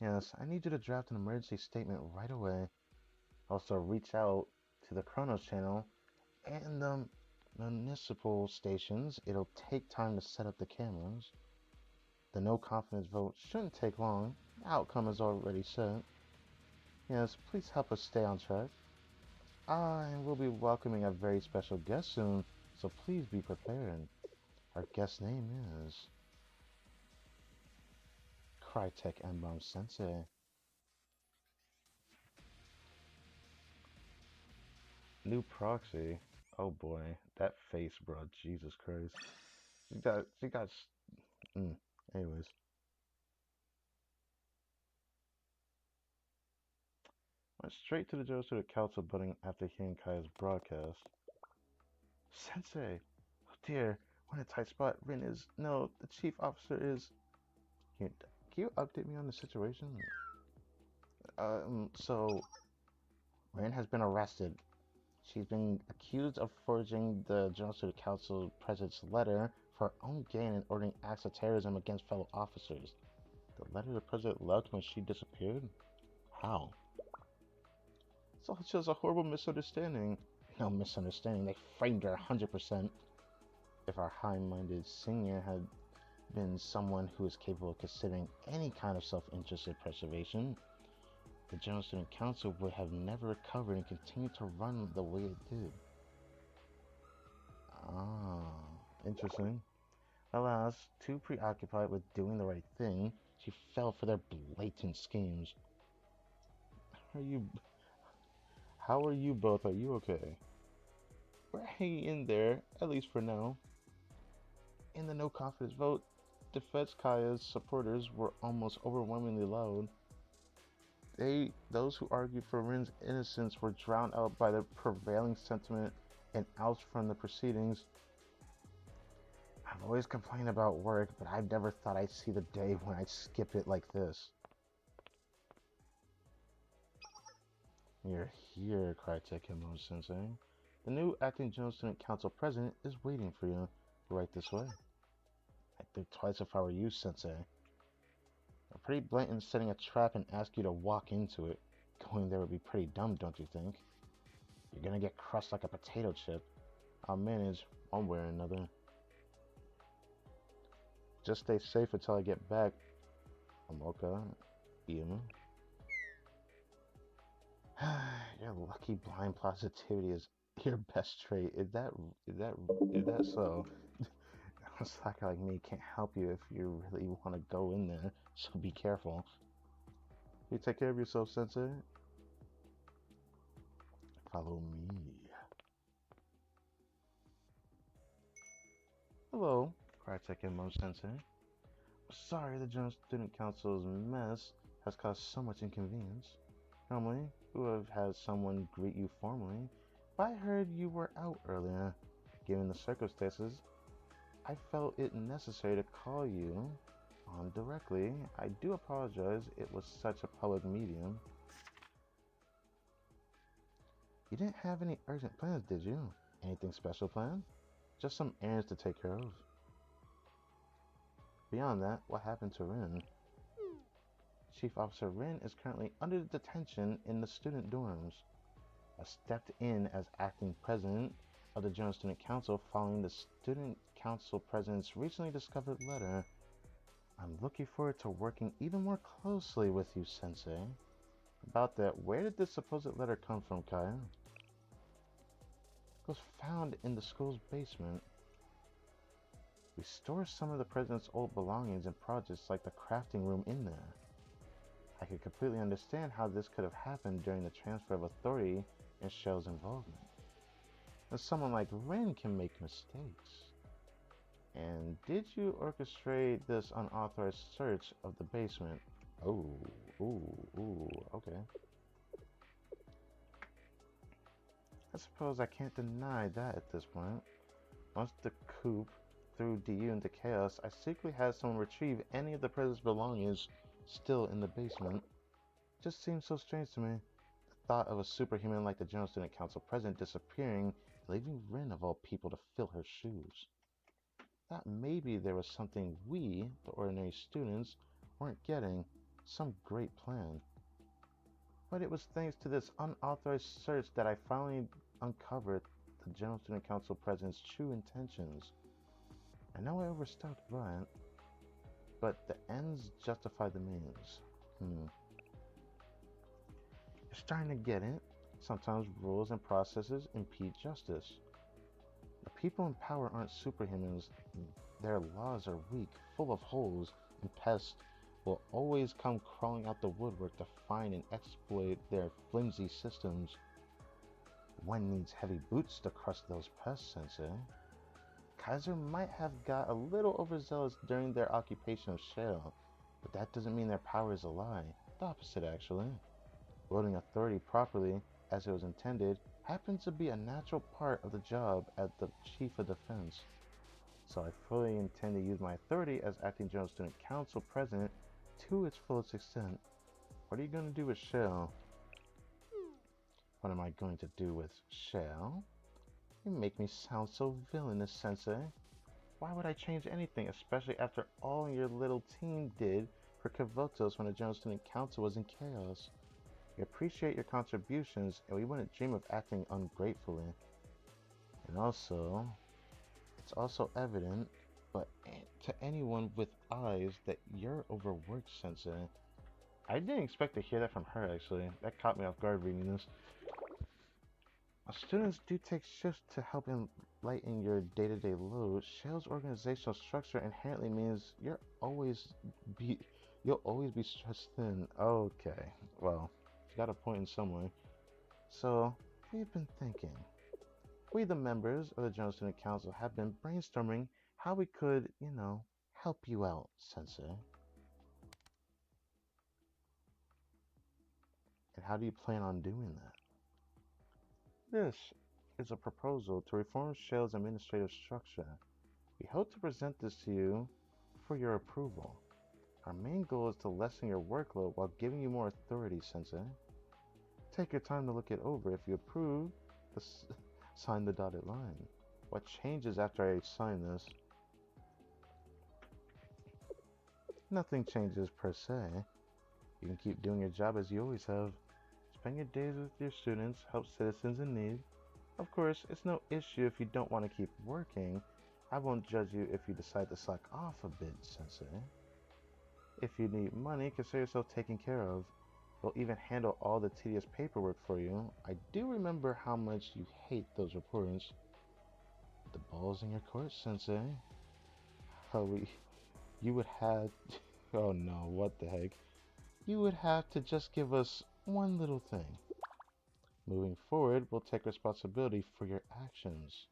A: Yes, I need you to draft an emergency statement right away. Also, reach out to the Chronos channel and the municipal stations. It'll take time to set up the cameras. The no confidence vote shouldn't take long. The outcome is already set. Yes, please help us stay on track. And we'll be welcoming a very special guest soon, so please be prepared. Our guest name is Crytek Embalm Sensei. New proxy. Oh boy, that face, bro. Jesus Christ. She got. Anyways, went straight to the Josuke Council building after hearing Kaya's broadcast. Sensei, oh dear, we're in a tight spot. Rin is no, the chief officer is. Can you update me on the situation? So Rin has been arrested. She's been accused of forging the Josuke Council president's letter for her own gain and ordering acts of terrorism against fellow officers. The letter the president left when she disappeared? How? It's all just a horrible misunderstanding. No misunderstanding, they framed her 100%. If our high-minded senior had been someone who is capable of considering any kind of self-interested preservation, the General Student Council would have never recovered and continued to run the way it did. Ah, interesting. Alas, too preoccupied with doing the right thing, she fell for their blatant schemes. Are you... How are you both? Are you okay? We're hanging in there, at least for now. In the no confidence vote, Defense Kaya's supporters were almost overwhelmingly loud. Those who argued for Rin's innocence were drowned out by the prevailing sentiment and outs from the proceedings. I've always complained about work, but I never thought I'd see the day when I'd skip it like this. You're here, cried Tekimo Sensei. The new acting General Student Council president is waiting for you. Right this way. I'd think twice if I were you, Sensei. A pretty blatant setting a trap and ask you to walk into it. Going there would be pretty dumb, don't you think? You're gonna get crushed like a potato chip. I'll manage one way or another. Just stay safe until I get back, Amoka. you. Your lucky blind positivity is your best trait. Is that so? A slacker like me can't help you if you really want to go in there, so be careful. You take care of yourself, Sensei. Follow me. Hello, Crytek and Mo Sensei. Sorry the General Student Council's mess has caused so much inconvenience. Normally, we would have had someone greet you formally, but I heard you were out earlier. Given the circumstances, I felt it necessary to call you on directly. I do apologize, it was such a public medium. You didn't have any urgent plans, did you? Anything special planned? Just some errands to take care of. Beyond that, what happened to Rin? Chief Officer Rin is currently under detention in the student dorms. I stepped in as acting president of the General Student Council following the Student Council President's recently discovered letter. I'm looking forward to working even more closely with you, Sensei. About that, where did this supposed letter come from, Kaya? It was found in the school's basement. We store some of the president's old belongings and projects like the crafting room in there. I could completely understand how this could have happened during the transfer of authority and Shell's involvement. And someone like Rin can make mistakes. And did you orchestrate this unauthorized search of the basement? Oh, okay. I suppose I can't deny that at this point. Once the coup threw DU into chaos, I secretly had someone retrieve any of the president's belongings still in the basement. It just seems so strange to me. The thought of a superhuman like the General Student Council president disappearing, leaving Rin of all people to fill her shoes. Thought maybe there was something we, the ordinary students, weren't getting, some great plan. But it was thanks to this unauthorized search that I finally uncovered the General Student Council president's true intentions. I know I overstepped, but the ends justify the means. You're starting to get it. Sometimes rules and processes impede justice. The people in power aren't superhumans. Their laws are weak, full of holes, and pests will always come crawling out the woodwork to find and exploit their flimsy systems. One needs heavy boots to crush those pests, Sensei. Kaiser might have got a little overzealous during their occupation of Shell, but that doesn't mean their power is a lie. The opposite, actually. Wielding authority properly, as it was intended, happens to be a natural part of the job as the Chief of Defense. So I fully intend to use my authority as Acting General Student Council President to its fullest extent. What are you going to do with Shell? What am I going to do with Shell? You make me sound so villainous, Sensei. Why would I change anything, especially after all your little team did for Kavotos when the General Student Council was in chaos? We appreciate your contributions, and we wouldn't dream of acting ungratefully. And also, it's also evident, but to anyone with eyes, that you're overworked, Sensei. I didn't expect to hear that from her, actually. That caught me off guard reading this. Students do take shifts to help lighten your day-to-day load. Shell's organizational structure inherently means you'll always be stressed thin. Okay, well, you got a point in some way. So, we've been thinking. We, the members of the General Student Council, have been brainstorming how we could, help you out, Sensei. And how do you plan on doing that? This is a proposal to reform Shell's administrative structure. We hope to present this to you for your approval. Our main goal is to lessen your workload while giving you more authority, Sensei. Take your time to look it over. If you approve, sign the dotted line. What changes after I sign this? Nothing changes per se. You can keep doing your job as you always have. Spend your days with your students, help citizens in need. Of course, it's no issue if you don't want to keep working. I won't judge you if you decide to slack off a bit, Sensei. If you need money, consider yourself taken care of. We'll even handle all the tedious paperwork for you. I do remember how much you hate those reports. The ball's in your court, Sensei. Oh, you would have. Oh no, what the heck? You would have to just give us one little thing. Moving forward, we'll take responsibility for your actions.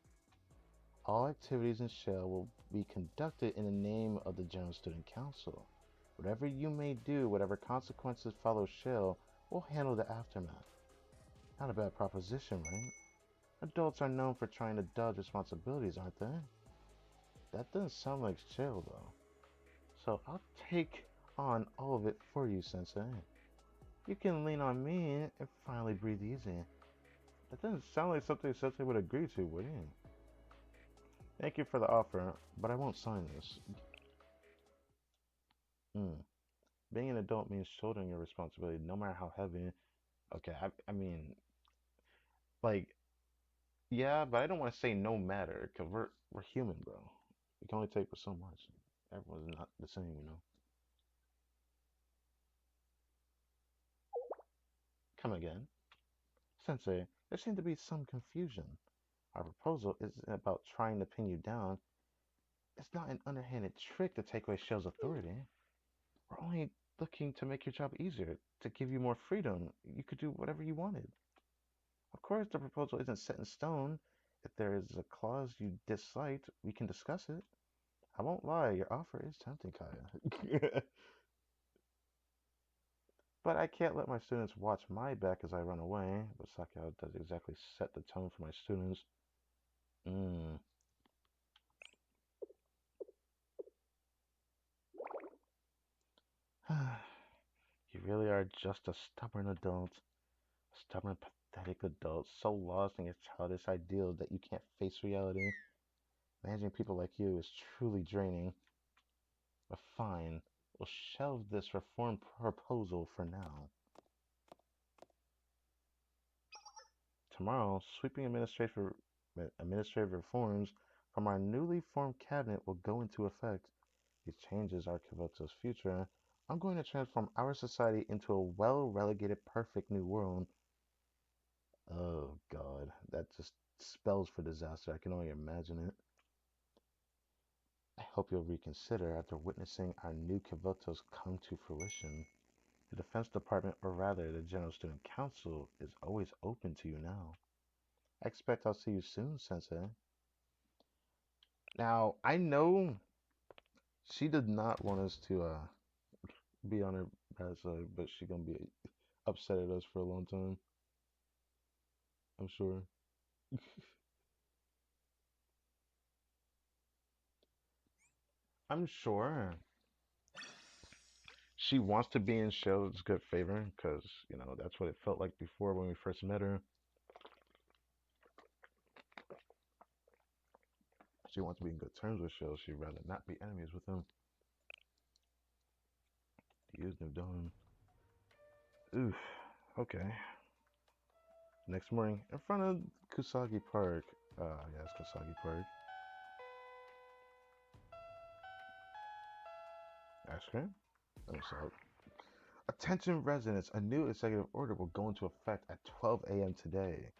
A: All activities in Shell will be conducted in the name of the General Student Council. Whatever you may do, whatever consequences follow Shell, we'll handle the aftermath. Not a bad proposition, right? Adults are known for trying to dodge responsibilities, aren't they? That doesn't sound like Shell, though. So I'll take on all of it for you, Sensei. You can lean on me and finally breathe easy. That doesn't sound like something Sensei would agree to, would he? Thank you for the offer, but I won't sign this. Mm. Being an adult means shouldering your responsibility, no matter how heavy. Okay, I mean, like, yeah, but I don't want to say no matter, because we're human, bro. We can only take but so much. Everyone's not the same, you know? Come again. Sensei, there seems to be some confusion. Our proposal isn't about trying to pin you down. It's not an underhanded trick to take away Shell's authority. We're only looking to make your job easier, to give you more freedom. You could do whatever you wanted. Of course, the proposal isn't set in stone. If there is a clause you disliked, we can discuss it. I won't lie, your offer is tempting, Kaya. But I can't let my students watch my back as I run away. But Sakya does exactly set the tone for my students. Mm. You really are just a stubborn adult. A stubborn, pathetic adult, so lost in your childish ideals that you can't face reality. Managing people like you is truly draining. But fine, we'll shelve this reform proposal for now. Tomorrow, sweeping administrative reforms from our newly formed cabinet will go into effect. These changes are Kyoto's future. I'm going to transform our society into a well-relegated, perfect new world. Oh God, that just spells for disaster. I can only imagine it. I hope you'll reconsider after witnessing our new Kyotos come to fruition. The Defense Department, or rather the General Student Council, is always open to you now. I expect I'll see you soon, Sensei. Now, I know she did not want us to be on her bad side, but she's gonna be upset at us for a long time. I'm sure. I'm sure she wants to be in Shell's good favor because that's what it felt like before when we first met her. She wants to be in good terms with Shell. She'd rather not be enemies with him. He is New Dawn. Oof. Okay. Next morning, in front of Kusagi Park. Yes, Kusagi Park. Ice cream? What's up? Attention residents, a new executive order will go into effect at 12 a.m. today.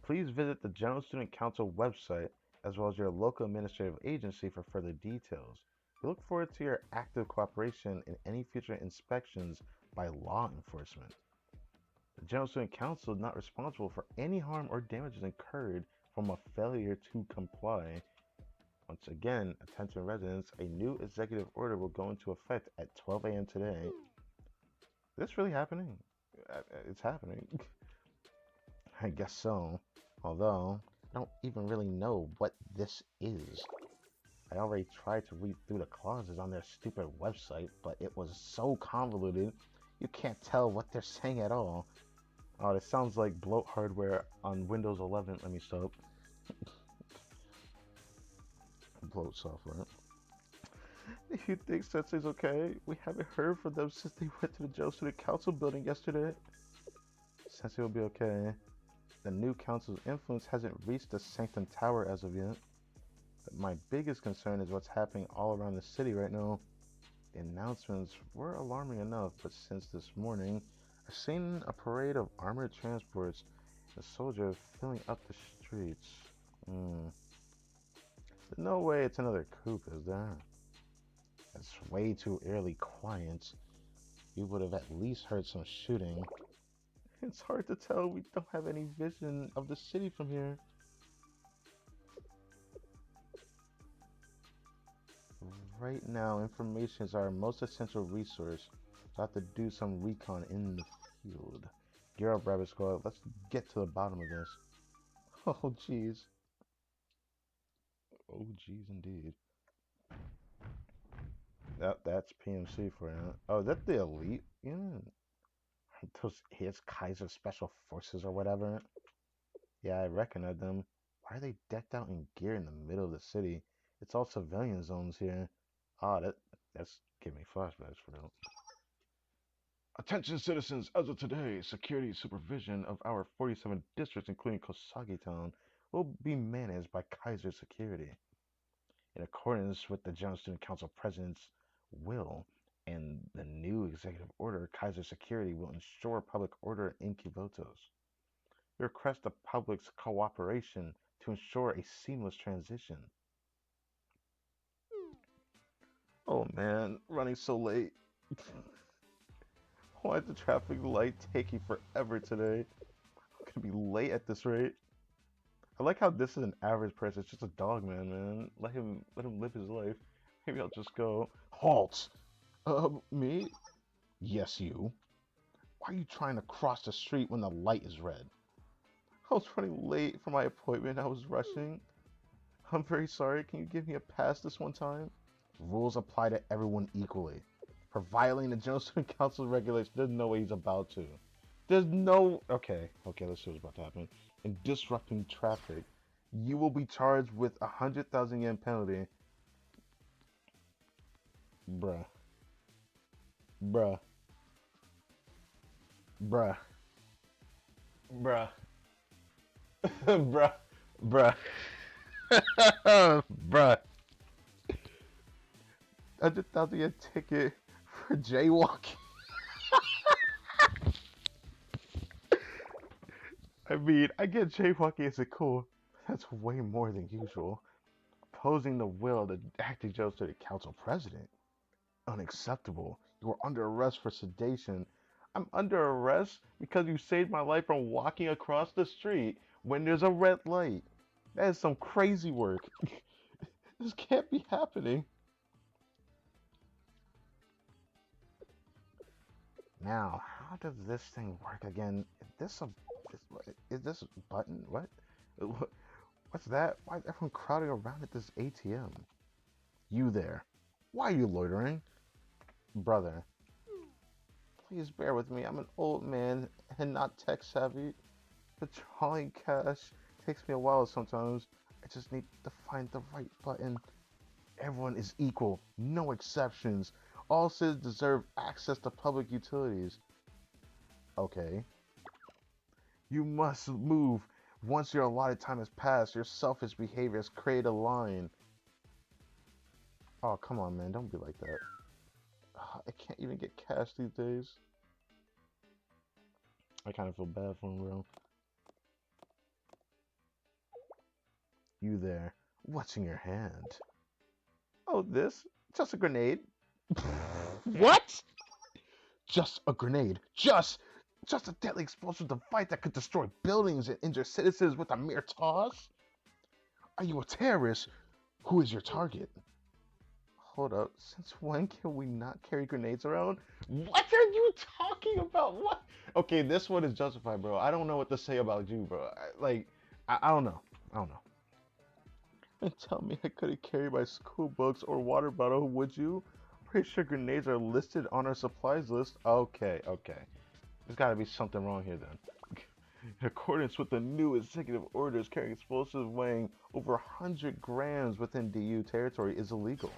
A: Please visit the General Student Council website as well as your local administrative agency for further details. We look forward to your active cooperation in any future inspections by law enforcement. The General Student Council is not responsible for any harm or damages incurred from a failure to comply. Once again, attention residents, a new executive order will go into effect at 12 a.m. today. Is this really happening? It's happening. I guess so. Although, I don't even really know what this is. I already tried to read through the clauses on their stupid website, but it was so convoluted, you can't tell what they're saying at all. Oh, this sounds like bloat hardware on Windows 11. Let me stop. Bloat software. You think Sensei's okay? We haven't heard from them since they went to the General Student Council building yesterday. Sensei will be okay. The new council's influence hasn't reached the Sanctum Tower as of yet. But my biggest concern is what's happening all around the city right now. The announcements were alarming enough, but since this morning, I've seen a parade of armored transports and soldiers filling up the streets. Hmm. There's no way it's another coup, is there? It's way too eerily quiet. You would have at least heard some shooting. It's hard to tell. We don't have any vision of the city from here. Right now, information is our most essential resource. So I have to do some recon in the field. Gear up, Rabbit Squad. Let's get to the bottom of this. Oh, jeez. Oh, jeez, indeed. That's PMC for you. Oh, is that the elite? Yeah. Those his Kaiser Special Forces or whatever. Yeah, I recognize them. Why are they decked out in gear in the middle of the city? It's all civilian zones here. Ah, that's giving me flashbacks for real. Attention citizens, as of today, security supervision of our 47 districts, including Kosagi Town, will be managed by Kaiser Security. In accordance with the General Student Council President's will and the new executive order, Kaiser Security will ensure public order in Kivotos. We request the public's cooperation to ensure a seamless transition. Oh man, running so late. Why is the traffic light taking forever today? I'm gonna be late at this rate. I like how this is an average person. It's just a dog man. Let him live his life. Maybe I'll just go. Halt! Me? Yes, you. Why are you trying to cross the street when the light is red? I was running late for my appointment. I was rushing. I'm very sorry. Can you give me a pass this one time? Rules apply to everyone equally. For violating the General Student Council regulations, there's no way he's about to. There's no. Okay, let's see what's about to happen. In disrupting traffic, you will be charged with 100,000 yen penalty. Bruh. Bruh. Bruh. Bruh. Bruh. Bruh. Bruh. 100,000 yen ticket for jaywalking. I mean, I get jaywalking isn't cool. That's way more than usual. Opposing the will of the acting General Student Council President. Unacceptable. You are under arrest for sedation. I'm under arrest because you saved my life from walking across the street when there's a red light. That is some crazy work. This can't be happening. Now, how does this thing work again? Is this button? What? What's that? Why is everyone crowding around at this ATM? You there. Why are you loitering? Brother, please bear with me. I'm an old man and not tech savvy. Withdrawing cash takes me a while sometimes. I just need to find the right button. Everyone is equal, no exceptions. All citizens deserve access to public utilities. Okay. You must move. Once your allotted time has passed, your selfish behavior has created a line. Oh, come on, man. Don't be like that. I can't even get cash these days. I kind of feel bad for him, bro. You there. What's in your hand? Oh, this? Just a grenade. What? Just a grenade. Just a deadly explosive device that could destroy buildings and injure citizens with a mere toss? Are you a terrorist? Who is your target? Hold up. Since when can we not carry grenades around? What are you talking about? What? Okay, this one is justified, bro. I don't know what to say about you, bro. I don't know. I don't know. And tell me I couldn't carry my school books or water bottle, would you? Pretty sure grenades are listed on our supplies list. Okay. There's gotta be something wrong here then. In accordance with the new executive orders, carrying explosives weighing over 100 grams within DU territory is illegal.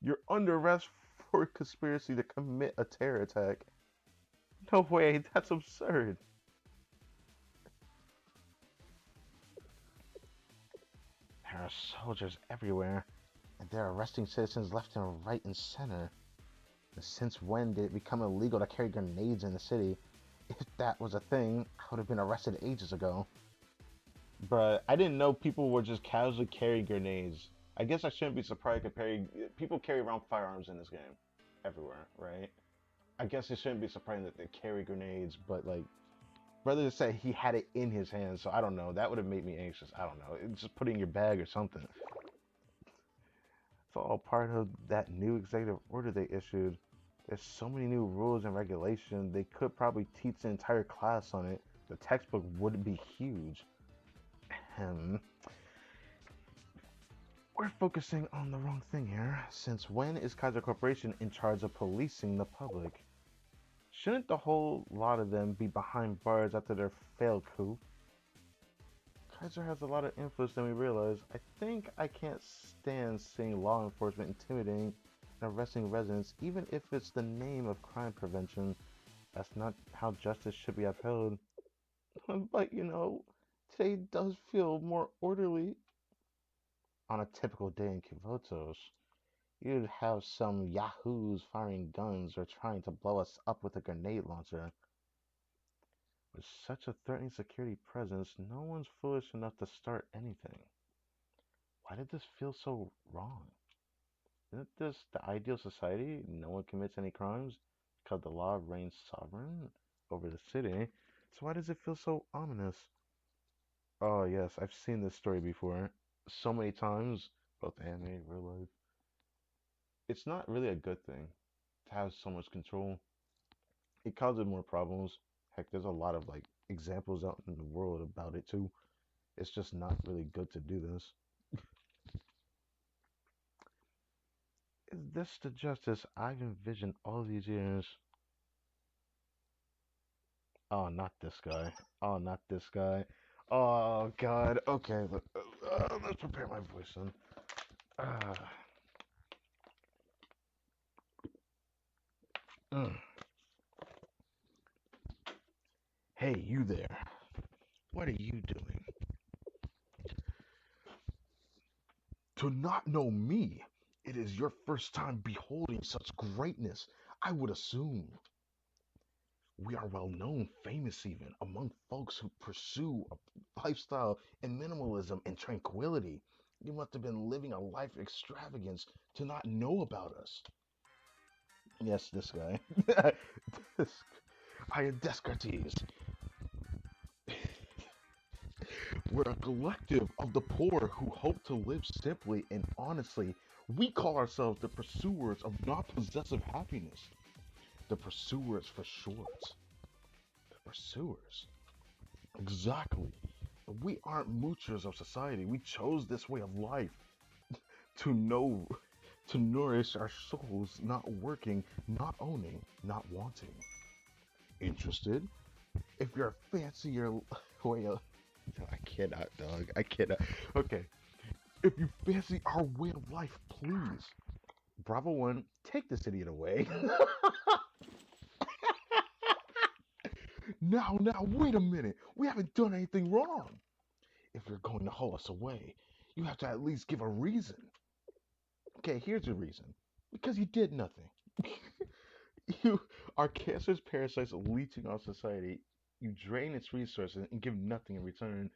A: You're under arrest for conspiracy to commit a terror attack. No way, that's absurd. There are soldiers everywhere, and they're arresting citizens left and right and center. Since when did it become illegal to carry grenades in the city? If that was a thing, I would have been arrested ages ago. Bruh, I didn't know people were just casually carrying grenades. I guess I shouldn't be surprised comparing. People carry around firearms in this game. Everywhere, right? I guess it shouldn't be surprising that they carry grenades, but like, brother said he had it in his hand, so I don't know. That would have made me anxious. I don't know. Just put it in your bag or something. It's all part of that new executive order they issued. There's so many new rules and regulations. They could probably teach an entire class on it. The textbook would be huge. Hmm. We're focusing on the wrong thing here. Since when is Kaiser Corporation in charge of policing the public? Shouldn't the whole lot of them be behind bars after their failed coup? Kaiser has a lot of influence than we realize. I think I can't stand seeing law enforcement intimidating and arresting residents, even if it's the name of crime prevention. That's not how justice should be upheld. But today does feel more orderly. On a typical day in Kivotos, you'd have some yahoos firing guns or trying to blow us up with a grenade launcher. With such a threatening security presence, no one's foolish enough to start anything. Why did this feel so wrong? Isn't this the ideal society? No one commits any crimes because the law reigns sovereign over the city. So why does it feel so ominous? Oh yes, I've seen this story before. So many times, both anime, real life. It's not really a good thing to have so much control. It causes more problems. Heck, there's a lot of like examples out in the world about it too. It's just not really good to do this. Is this the justice I've envisioned all these years? Oh, not this guy. Oh, not this guy. Oh God. Okay, let's prepare my voice then. Uh, mm. Hey, you there? What are you doing? To not know me, it is your first time beholding such greatness. I would assume we are well known, famous even, among folks who pursue a lifestyle in minimalism and tranquility. You must have been living a life of extravagance to not know about us. Yes, this guy. this, I am Descartes. We're a collective of the poor who hope to live simply and honestly. We call ourselves the pursuers of not possessive happiness. The pursuers for short. The pursuers. Exactly. We aren't moochers of society. We chose this way of life to know, to nourish our souls, not working, not owning, not wanting. Interested? If you're a fancier way of, I cannot, dog. I cannot. Okay. If you fancy our way of life, please. Bravo 1, take this idiot away. Now, wait a minute. We haven't done anything wrong. If you're going to haul us away, you have to at least give a reason. Okay, here's the reason. Because you did nothing. You are cancerous parasites leeching on society. You drain its resources and give nothing in return.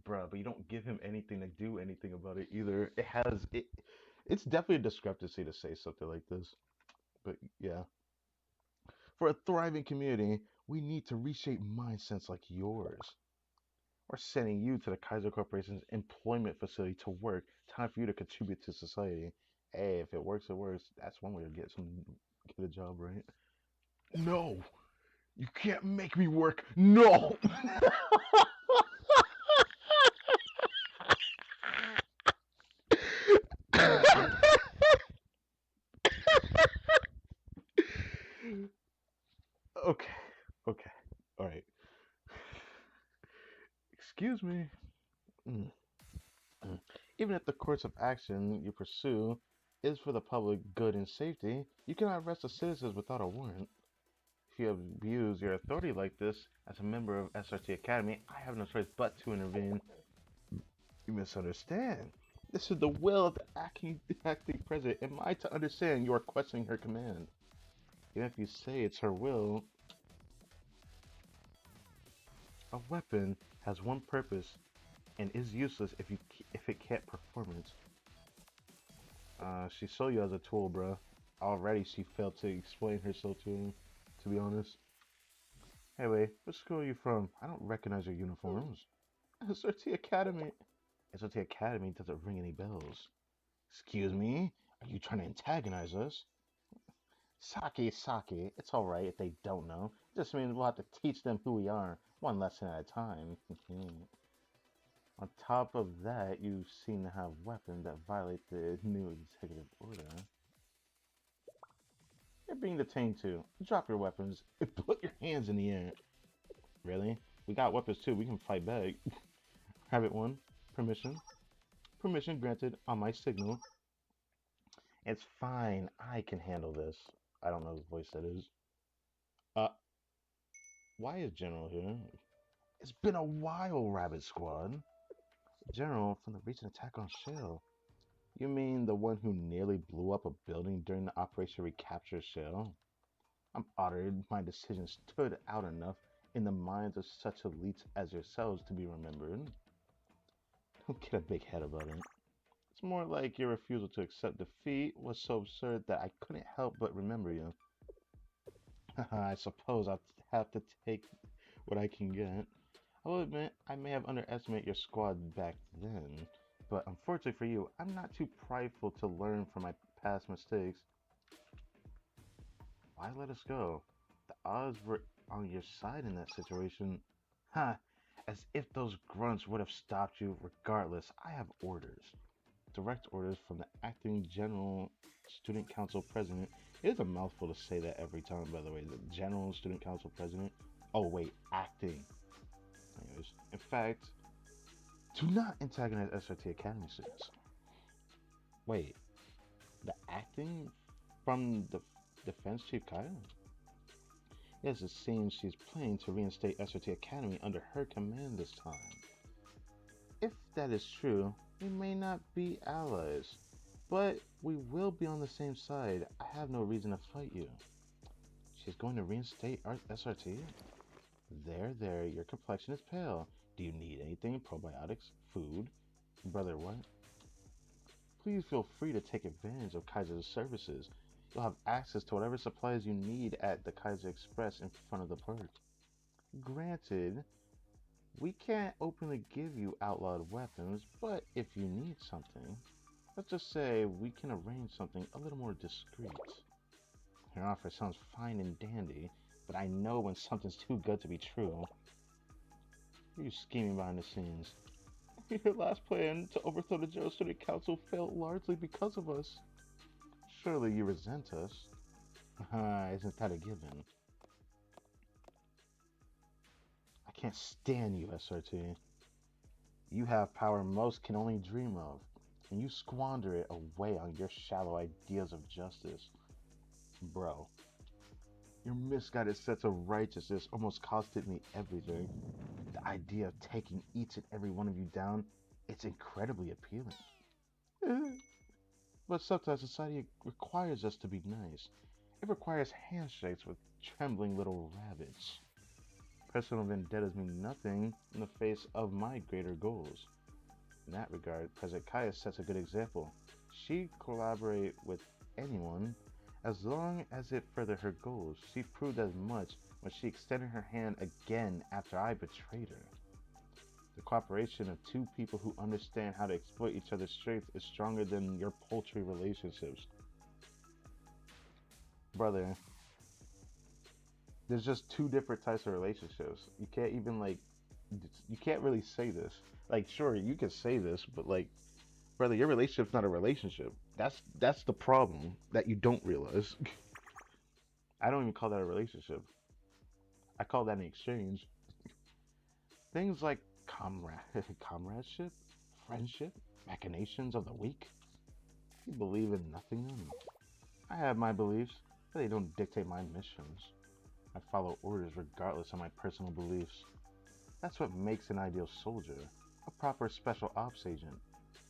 A: Bruh, but you don't give him anything to do anything about it either. It's definitely a discrepancy to say something like this. But yeah. For a thriving community, we need to reshape mindsets like yours. We're sending you to the Kaiser Corporation's employment facility to work. Time for you to contribute to society. Hey, if it works, it works. That's one way to get a job, right? No, you can't make me work. No. Okay, okay, all right. Excuse me. Mm, mm. Even if the course of action you pursue is for the public good and safety, you cannot arrest the citizens without a warrant. If you abuse your authority like this as a member of SRT Academy, I have no choice but to intervene. You misunderstand. This is the will of the acting president. Am I to understand you are questioning her command? Even if you say it's her will, a weapon has one purpose and is useless if it can't perform it. She saw you as a tool, bruh. Already she failed to explain herself to him, to be honest. Hey, wait, what school are you from? I don't recognize your uniforms. SRT Academy. SRT Academy doesn't ring any bells. Excuse me? Are you trying to antagonize us? Sake. It's alright if they don't know. It just means we'll have to teach them who we are, one lesson at a time. On top of that, you seem to have weapons that violate the new executive order. You're being detained too. Drop your weapons and put your hands in the air. Really? We got weapons too. We can fight back. Habit 1. Permission. Permission granted on my signal. It's fine. I can handle this. I don't know whose voice that is. Uh, why is General here? It's been a while, Rabbit Squad. General, from the recent attack on Shell. You mean the one who nearly blew up a building during the Operation Recapture Shell? I'm honored my decision stood out enough in the minds of such elites as yourselves to be remembered. Don't get a big head about it. It's more like your refusal to accept defeat was so absurd that I couldn't help but remember you. I suppose I'll have to take what I can get. I will admit, I may have underestimated your squad back then, but unfortunately for you, I'm not too prideful to learn from my past mistakes. Why let us go? The odds were on your side in that situation. Ha! As if those grunts would have stopped you regardless. I have orders. Direct orders from the acting general student council president. It is a mouthful to say that every time, by the way. The general student council president. Oh, wait, acting. Anyways, in fact, do not antagonize SRT Academy students. Wait, the acting from the defense chief Kaya? Yes, it seems she's planning to reinstate SRT Academy under her command this time. If that is true, we may not be allies, but we will be on the same side. I have no reason to fight you. She's going to reinstate our SRT? There, your complexion is pale. Do you need anything? Probiotics? Food? Brother, what? Please feel free to take advantage of Kaiser's services. You'll have access to whatever supplies you need at the Kaiser Express in front of the park. Granted, we can't openly give you outlawed weapons, but if you need something, let's just say we can arrange something a little more discreet. Your offer sounds fine and dandy, but I know when something's too good to be true. What are you scheming behind the scenes? Your last plan to overthrow the General Student Council failed largely because of us. Surely you resent us. Isn't that a given? I can't stand you, SRT. You have power most can only dream of, and you squander it away on your shallow ideas of justice. Bro, your misguided sense of righteousness almost costed me everything. The idea of taking each and every one of you down, it's incredibly appealing. But sometimes society requires us to be nice. It requires handshakes with trembling little rabbits. Personal vendettas mean nothing in the face of my greater goals. In that regard, President Kaya sets a good example. She collaborate with anyone as long as it furthered her goals. She proved as much when she extended her hand again after I betrayed her. The cooperation of two people who understand how to exploit each other's strength is stronger than your paltry relationships. Brother, there's just two different types of relationships. You can't even you can't really say this. Like, sure, you can say this, but like, brother, your relationship's not a relationship. That's the problem that you don't realize. I don't even call that a relationship. I call that an exchange. Things like comradeship, friendship, machinations of the weak. You believe in nothing of them. I have my beliefs, but they don't dictate my missions. I follow orders regardless of my personal beliefs. That's what makes an ideal soldier, a proper special ops agent.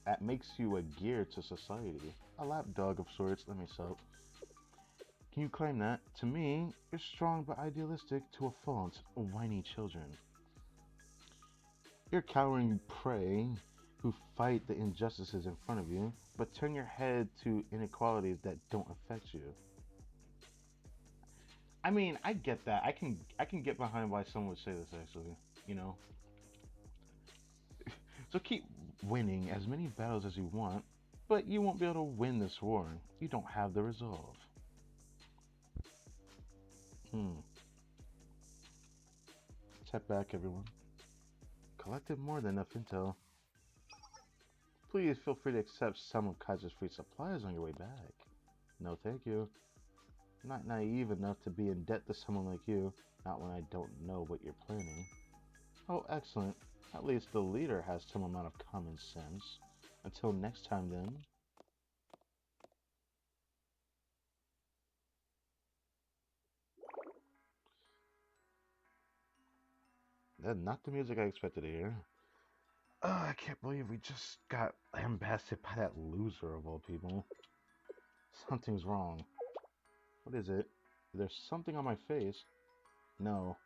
A: that makes you a gear to society. A lapdog of sorts, let me sup. Can you claim that? To me, you're strong but idealistic to a fault, whiny children. You're cowering prey who fight the injustices in front of you, but turn your head to inequalities that don't affect you. I mean, I get that. I can get behind why someone would say this actually, you know. So keep winning as many battles as you want, but you won't be able to win this war. You don't have the resolve. Hmm. Step back, everyone. Collected more than enough intel. Please feel free to accept some of Kaiser's free supplies on your way back. No, thank you. I'm not naive enough to be in debt to someone like you, not when I don't know what you're planning. Oh, excellent. At least the leader has some amount of common sense. Until next time, then. That's not the music I expected to hear. Oh, I can't believe we just got lambasted by that loser of all people. Something's wrong. What is it? There's something on my face. No,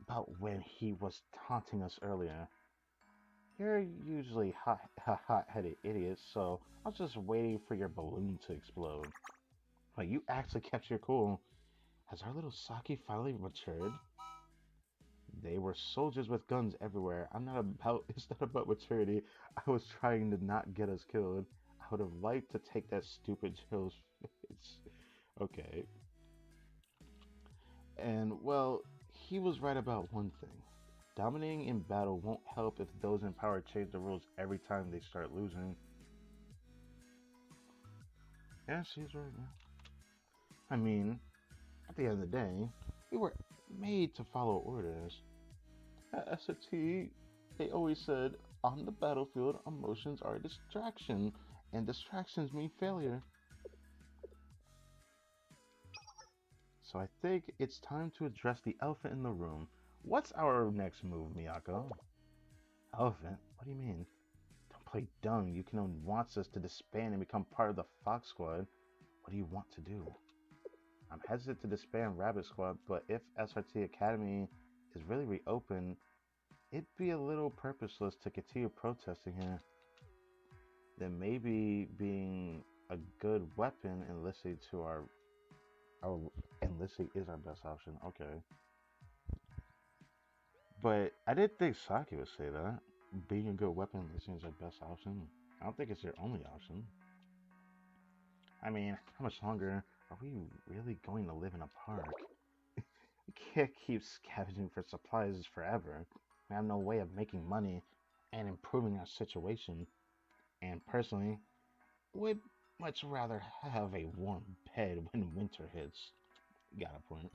A: about when he was taunting us earlier. You're usually hot-headed idiots, so I was just waiting for your balloon to explode. But you actually kept your cool. Has our little Saki finally matured? They were soldiers with guns everywhere. It's not about maturity. I was trying to not get us killed. I would have liked to take that stupid Jill's face. Okay. And, well, he was right about one thing. Dominating in battle won't help if those in power change the rules every time they start losing. Yeah, she's right. Yeah. I mean, at the end of the day, we were made to follow orders. At SOT, they always said, on the battlefield, emotions are a distraction, and distractions mean failure. So I think it's time to address the elephant in the room. What's our next move, Miyako? Elephant? What do you mean? Don't play dumb. Yukino wants us to disband and become part of the Fox Squad. What do you want to do? I'm hesitant to disband Rabbit Squad, but if SRT Academy is really reopened, it'd be a little purposeless to continue protesting here. Then maybe being a good weapon and listening to our enlisting is our best option. Okay. But I didn't think Saki would say that. Being a good weapon and listening is our best option. I don't think it's your only option. I mean, how much longer are we really going to live in a park? We can't keep scavenging for supplies forever. We have no way of making money and improving our situation. And personally, we'd much rather have a warm bed when winter hits. Got a point.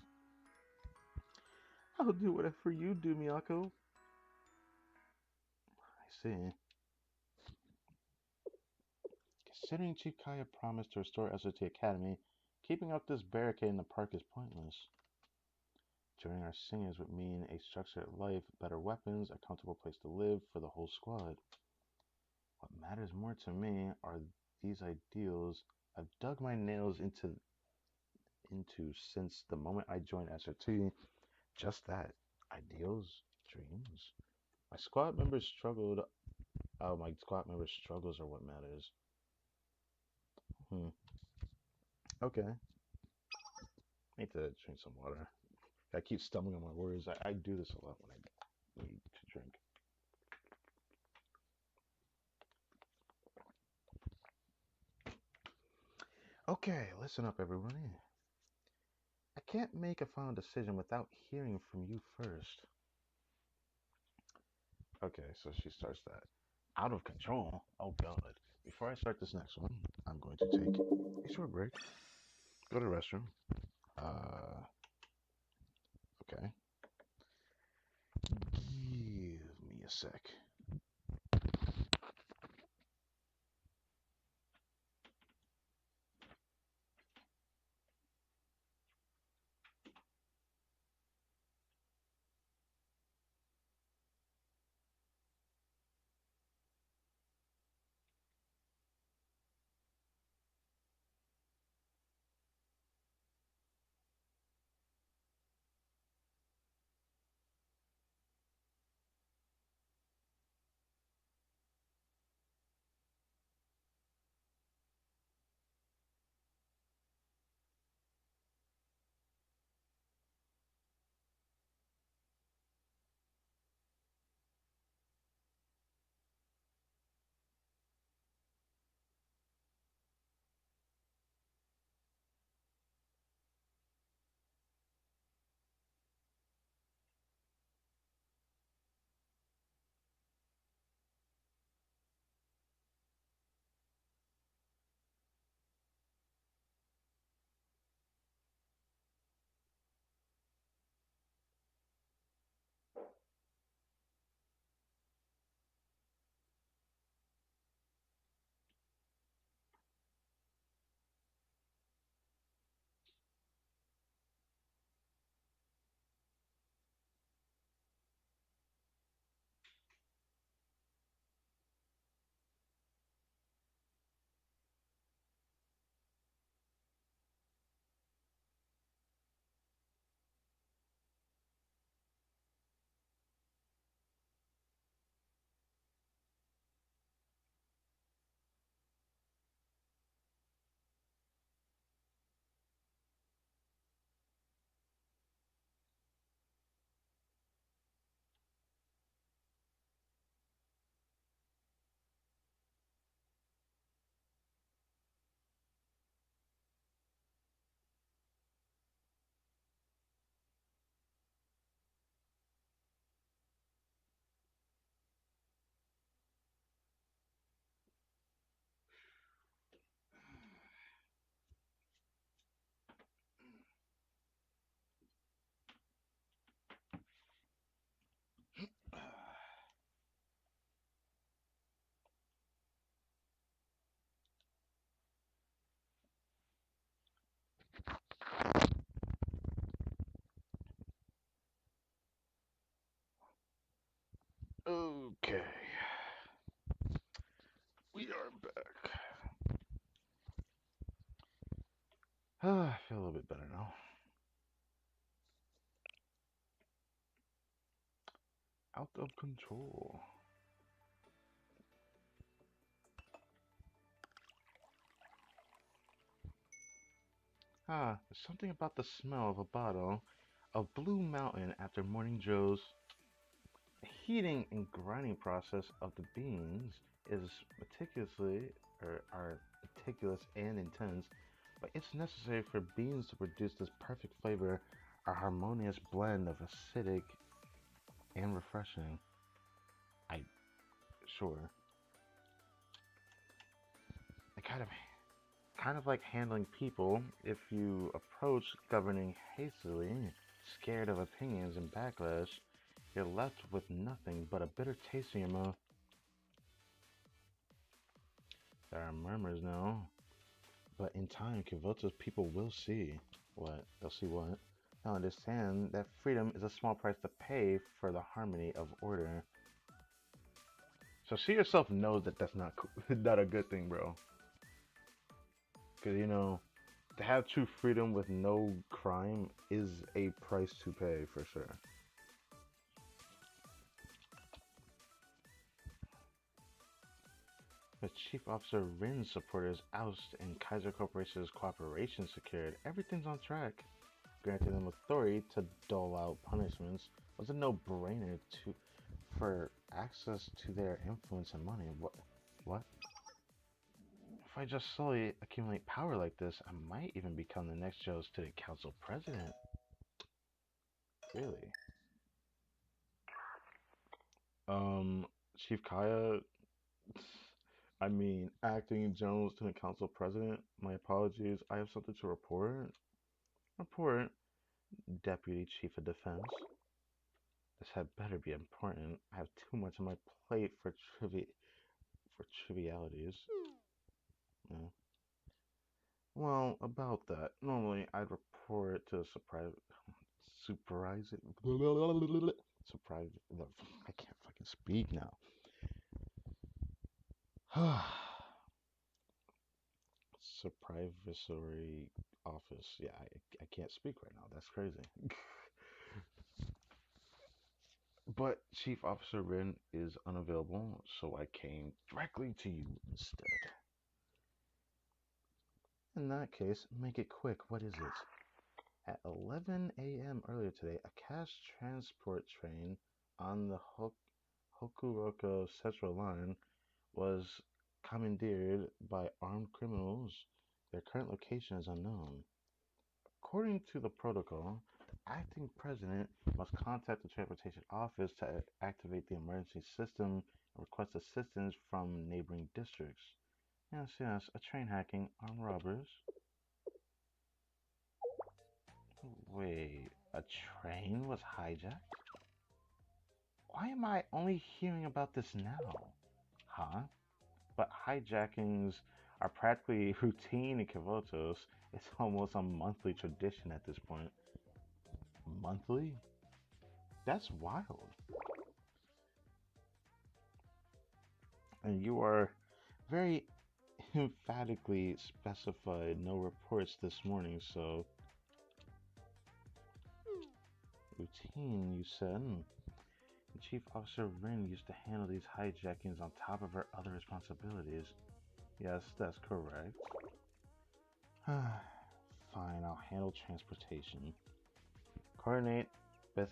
A: I'll do whatever you do, Miyako. I see. Considering Chikaya promised to restore SOT Academy, keeping up this barricade in the park is pointless. Joining our seniors would mean a structured life, better weapons, a comfortable place to live for the whole squad. What matters more to me are these ideals I've dug my nails into since the moment I joined SRT. Just that. Ideals, dreams. My squad members struggled. My squad members' struggles are what matters. Hmm. Okay. I need to drink some water. I keep stumbling on my words. I do this a lot when I need to drink. Okay, listen up, everybody. I can't make a final decision without hearing from you first. Okay, so she starts that. Out of control? Oh, God. Before I start this next one, I'm going to take a short break, go to the restroom. Okay. Give me a sec. Okay, we are back. I feel a little bit better now. Out of control. There's something about the smell of a bottle of Blue Mountain after Morning Joe's heating and grinding process of the beans is meticulously or are meticulous and intense, but it's necessary for beans to produce this perfect flavor, a harmonious blend of acidic and refreshing. I sure. I kind of like handling people. If you approach governing hastily, scared of opinions and backlash, you're left with nothing but a bitter taste in your mouth. There are murmurs now, but in time, Kyoto's people will see. What? They'll see what? They'll understand that freedom is a small price to pay for the harmony of order. So she herself knows that that's not not a good thing, bro. Because to have true freedom with no crime is a price to pay for sure. With Chief Officer Rin's supporters oust and Kaiser Corporation's cooperation secured, everything's on track. Granting them authority to dole out punishments was a no-brainer for access to their influence and money. What? What? If I just slowly accumulate power like this, I might even become the next Joe Student Council president. Really? Um, Chief Kaya, I mean, acting General Student Council president. My apologies. I have something to report. Report, Deputy Chief of Defense. This had better be important. I have too much on my plate for trivialities. Yeah. Well, about that, normally I'd report it to a surprise it. Surprise. I can't fucking speak now. Supervisory office. Yeah, I can't speak right now. That's crazy. But Chief Officer Rin is unavailable, so I came directly to you instead. In that case, make it quick. What is it? At 11 a.m. earlier today, a cash transport train on the Hokuroka Central Line was commandeered by armed criminals. Their current location is unknown. According to the protocol, the acting president must contact the transportation office to activate the emergency system and request assistance from neighboring districts. Yes, yes, a train hacking, armed robbers. Wait, a train was hijacked? Why am I only hearing about this now? Huh? But hijackings are practically routine in Kavotos. It's almost a monthly tradition at this point. Monthly? That's wild. And you are very emphatically specified no reports this morning, so routine, you said. Chief Officer Rin used to handle these hijackings on top of her other responsibilities. Yes, that's correct. Fine, I'll handle transportation. Coordinate with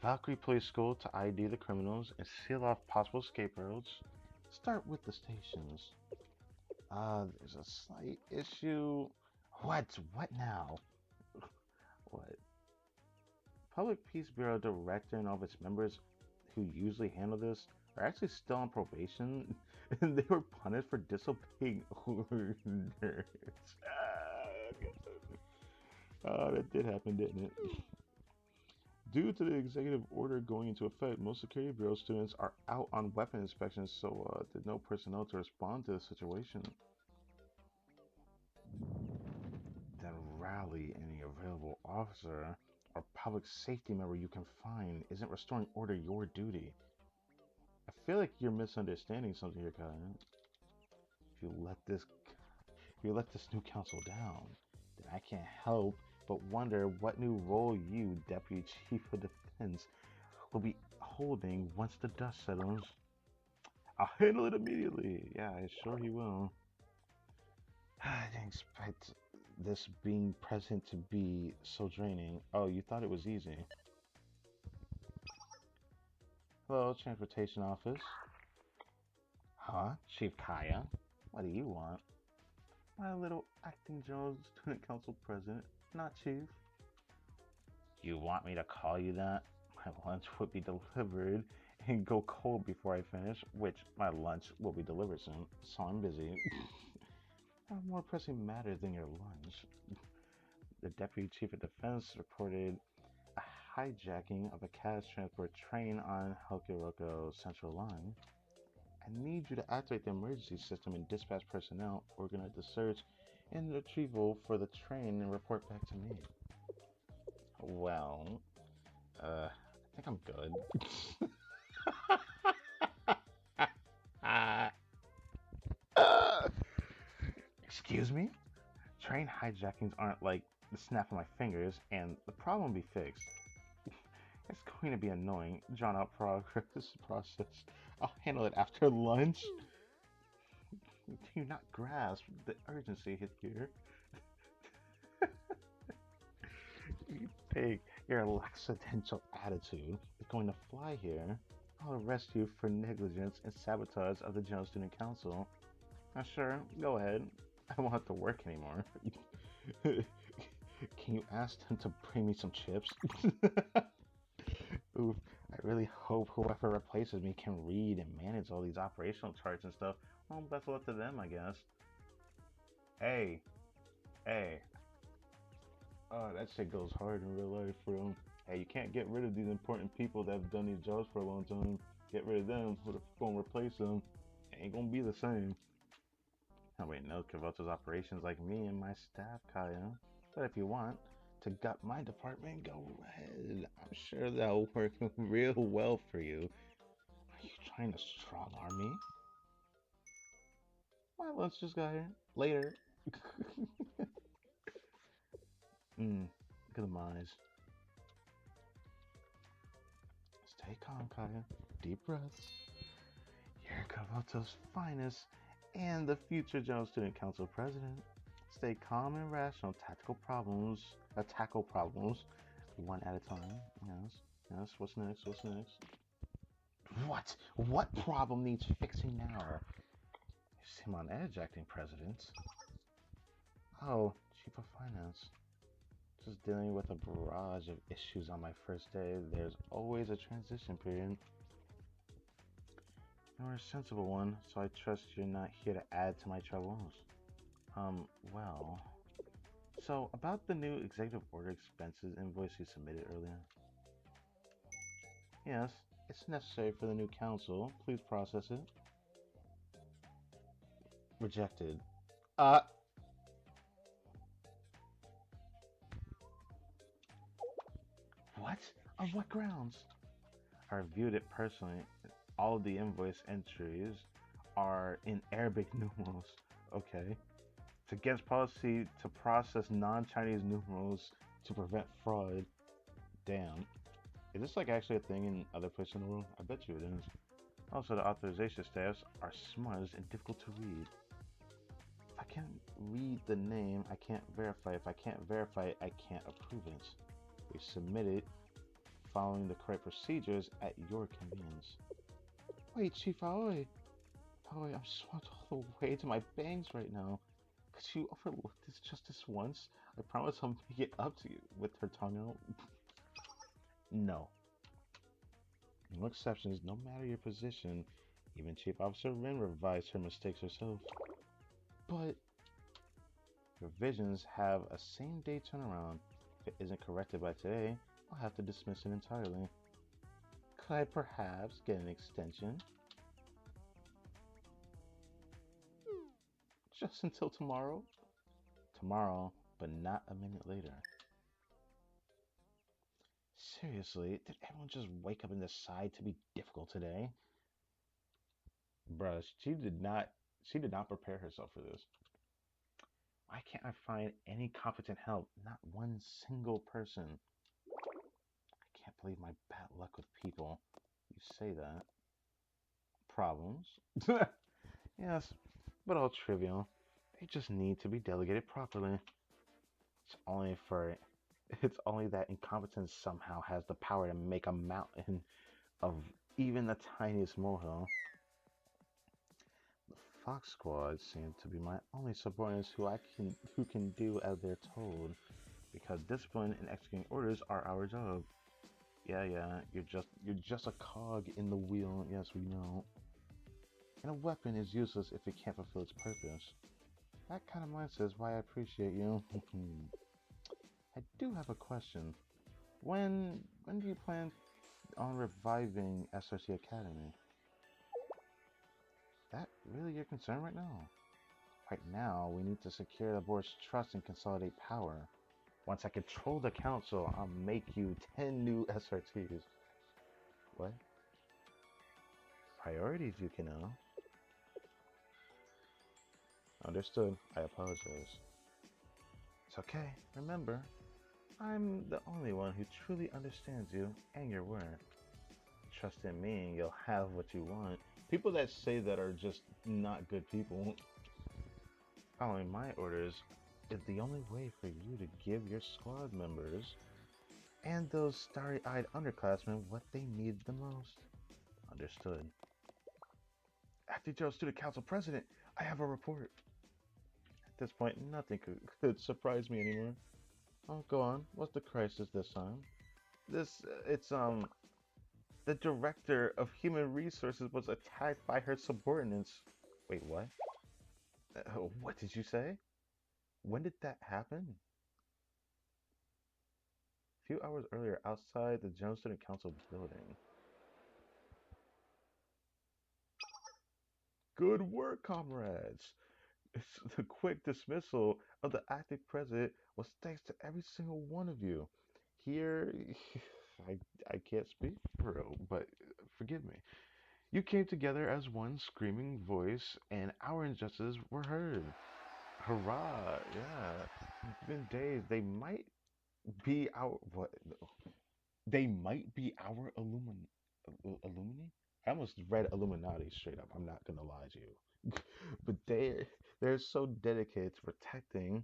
A: Valkyrie Police School to ID the criminals and seal off possible escape routes. Start with the stations. There's a slight issue. What? What now? What? Public Peace Bureau Director and all of its members who usually handle this are actually still on probation and they were punished for disobeying orders. That did happen, didn't it? Due to the executive order going into effect, most Security Bureau students are out on weapon inspections, so there's no personnel to respond to the situation. Then rally any available officer or public safety member you can find. Isn't restoring order your duty? I feel like you're misunderstanding something here, Kyle. If you let this if you let this new council down, then I can't help but wonder what new role you, Deputy Chief of Defense, will be holding once the dust settles. I'll handle it immediately. Yeah, I sure he will. I didn't expect this being present to be so draining. Oh, you thought it was easy. Hello, Transportation Office. Huh? Chief Kaya? What do you want? My little acting Jones Student Council President, not Chief. You want me to call you that? My lunch would be delivered and go cold before I finish, which my lunch will be delivered soon, so I'm busy. I have more pressing matters than your lunch. The Deputy Chief of Defense reported a hijacking of a cash transport train on Hokkaido Central Line. I need you to activate the emergency system and dispatch personnel, organize the search and retrieval for the train, and report back to me. Well, I think I'm good. Excuse me? Train hijackings aren't like the snap of my fingers, and the problem will be fixed. It's going to be annoying, drawn out process. I'll handle it after lunch. Do you not grasp the urgency here? You think your lackadaisical attitude is going to fly here? I'll arrest you for negligence and sabotage of the General Student Council. Sure, go ahead. I won't have to work anymore. Can you ask them to bring me some chips? Oof, I really hope whoever replaces me can read and manage all these operational charts and stuff. Well, best of luck to them, I guess. Hey, hey. Oh, that shit goes hard in real life, bro. Hey, you can't get rid of these important people that have done these jobs for a long time. Get rid of them, who's gonna replace them? It ain't gonna be the same. Nobody knows about those operations like me and my staff, Kaya. But if you want to gut my department, go ahead. I'm sure that'll work real well for you. Are you trying to strong arm me? My lunch just got here. Later. Look at them eyes. Stay calm, Kaya. Deep breaths. You're Kavoto's finest and the future General Student Council President. Stay calm and rational. Tackle problems one at a time. Yes, yes. What's next? What's next? What? What problem needs fixing now? You seem on edge, acting president. Oh, Chief of Finance. Just dealing with a barrage of issues on my first day. There's always a transition period. You're a sensible one, so I trust you're not here to add to my troubles. Well... So, about the new executive order expenses invoice you submitted earlier. Yes, it's necessary for the new council. Please process it. Rejected. Uh... What? On what grounds? I reviewed it personally. All of the invoice entries are in Arabic numerals. Okay. It's against policy to process non-Chinese numerals to prevent fraud. Damn. Is this like actually a thing in other places in the world? I bet you it is. Also, the authorization staffs are smudged and difficult to read. If I can't read the name, I can't verify. If I can't verify it, I can't approve it. We submit it following the correct procedures at your convenience. Wait, Chief Aoi. Aoi, I'm swamped all the way to my bangs right now. Could you overlook this just this once? I promise I'll make it up to you, with her tongue out. No. No exceptions, no matter your position. Even Chief Officer Rin revised her mistakes herself. But revisions have a same-day turnaround. If it isn't corrected by today, I'll have to dismiss it entirely. Could I perhaps get an extension? Just until tomorrow? Tomorrow, but not a minute later. Seriously, did everyone just wake up and decide to be difficult today? Bruh, she did not prepare herself for this. Why can't I find any competent help? Not one single person. I can't believe my bad luck with people. You say that. Problems? Yes, but all trivial. They just need to be delegated properly. It's only for it's only that incompetence somehow has the power to make a mountain of even the tiniest molehill. The Fox Squad seem to be my only subordinates who can do as they're told, because discipline and executing orders are our job. Yeah, you're just a cog in the wheel. Yes, we know. And a weapon is useless if it can't fulfill its purpose. That kind of mindset is why I appreciate you. I do have a question. When do you plan on reviving SRC Academy? That really your concern right now? Right now, we need to secure the board's trust and consolidate power. Once I control the council, I'll make you 10 new SRTs. What? Priorities, Yukino. Understood. I apologize. It's okay. Remember, I'm the only one who truly understands you and your worth. Trust in me and you'll have what you want. People that say that are just not good people. Following my orders is the only way for you to give your squad members and those starry-eyed underclassmen what they need the most. Understood. Acting General Student Council President, I have a report. At this point, nothing could surprise me anymore. Oh, go on. What's the crisis this time? The director of human resources was attacked by her subordinates. Wait, what? What did you say? When did that happen? A few hours earlier, outside the General Student Council building. Good work, comrades! The quick dismissal of the acting president was thanks to every single one of you. Here, I, I can't speak for real, but forgive me. You came together as one screaming voice, and our injustices were heard. Hurrah! Yeah. Been days. They might be our what? They might be our Illumini. I almost read Illuminati straight up. I'm not gonna lie to you, but they're so dedicated to protecting.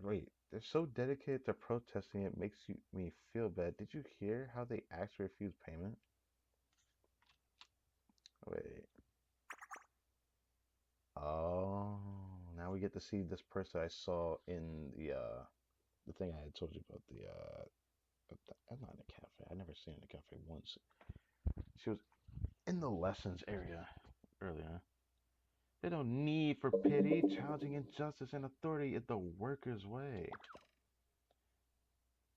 A: Wait, they're so dedicated to protesting. It makes me feel bad. Did you hear how they actually refused payment? Wait. Oh, now we get to see this person I saw in the thing I had told you about I'm not in the cafe. I never seen in the cafe once. She was in the lessons area earlier. They don't need for pity. Challenging injustice and authority is the workers' way.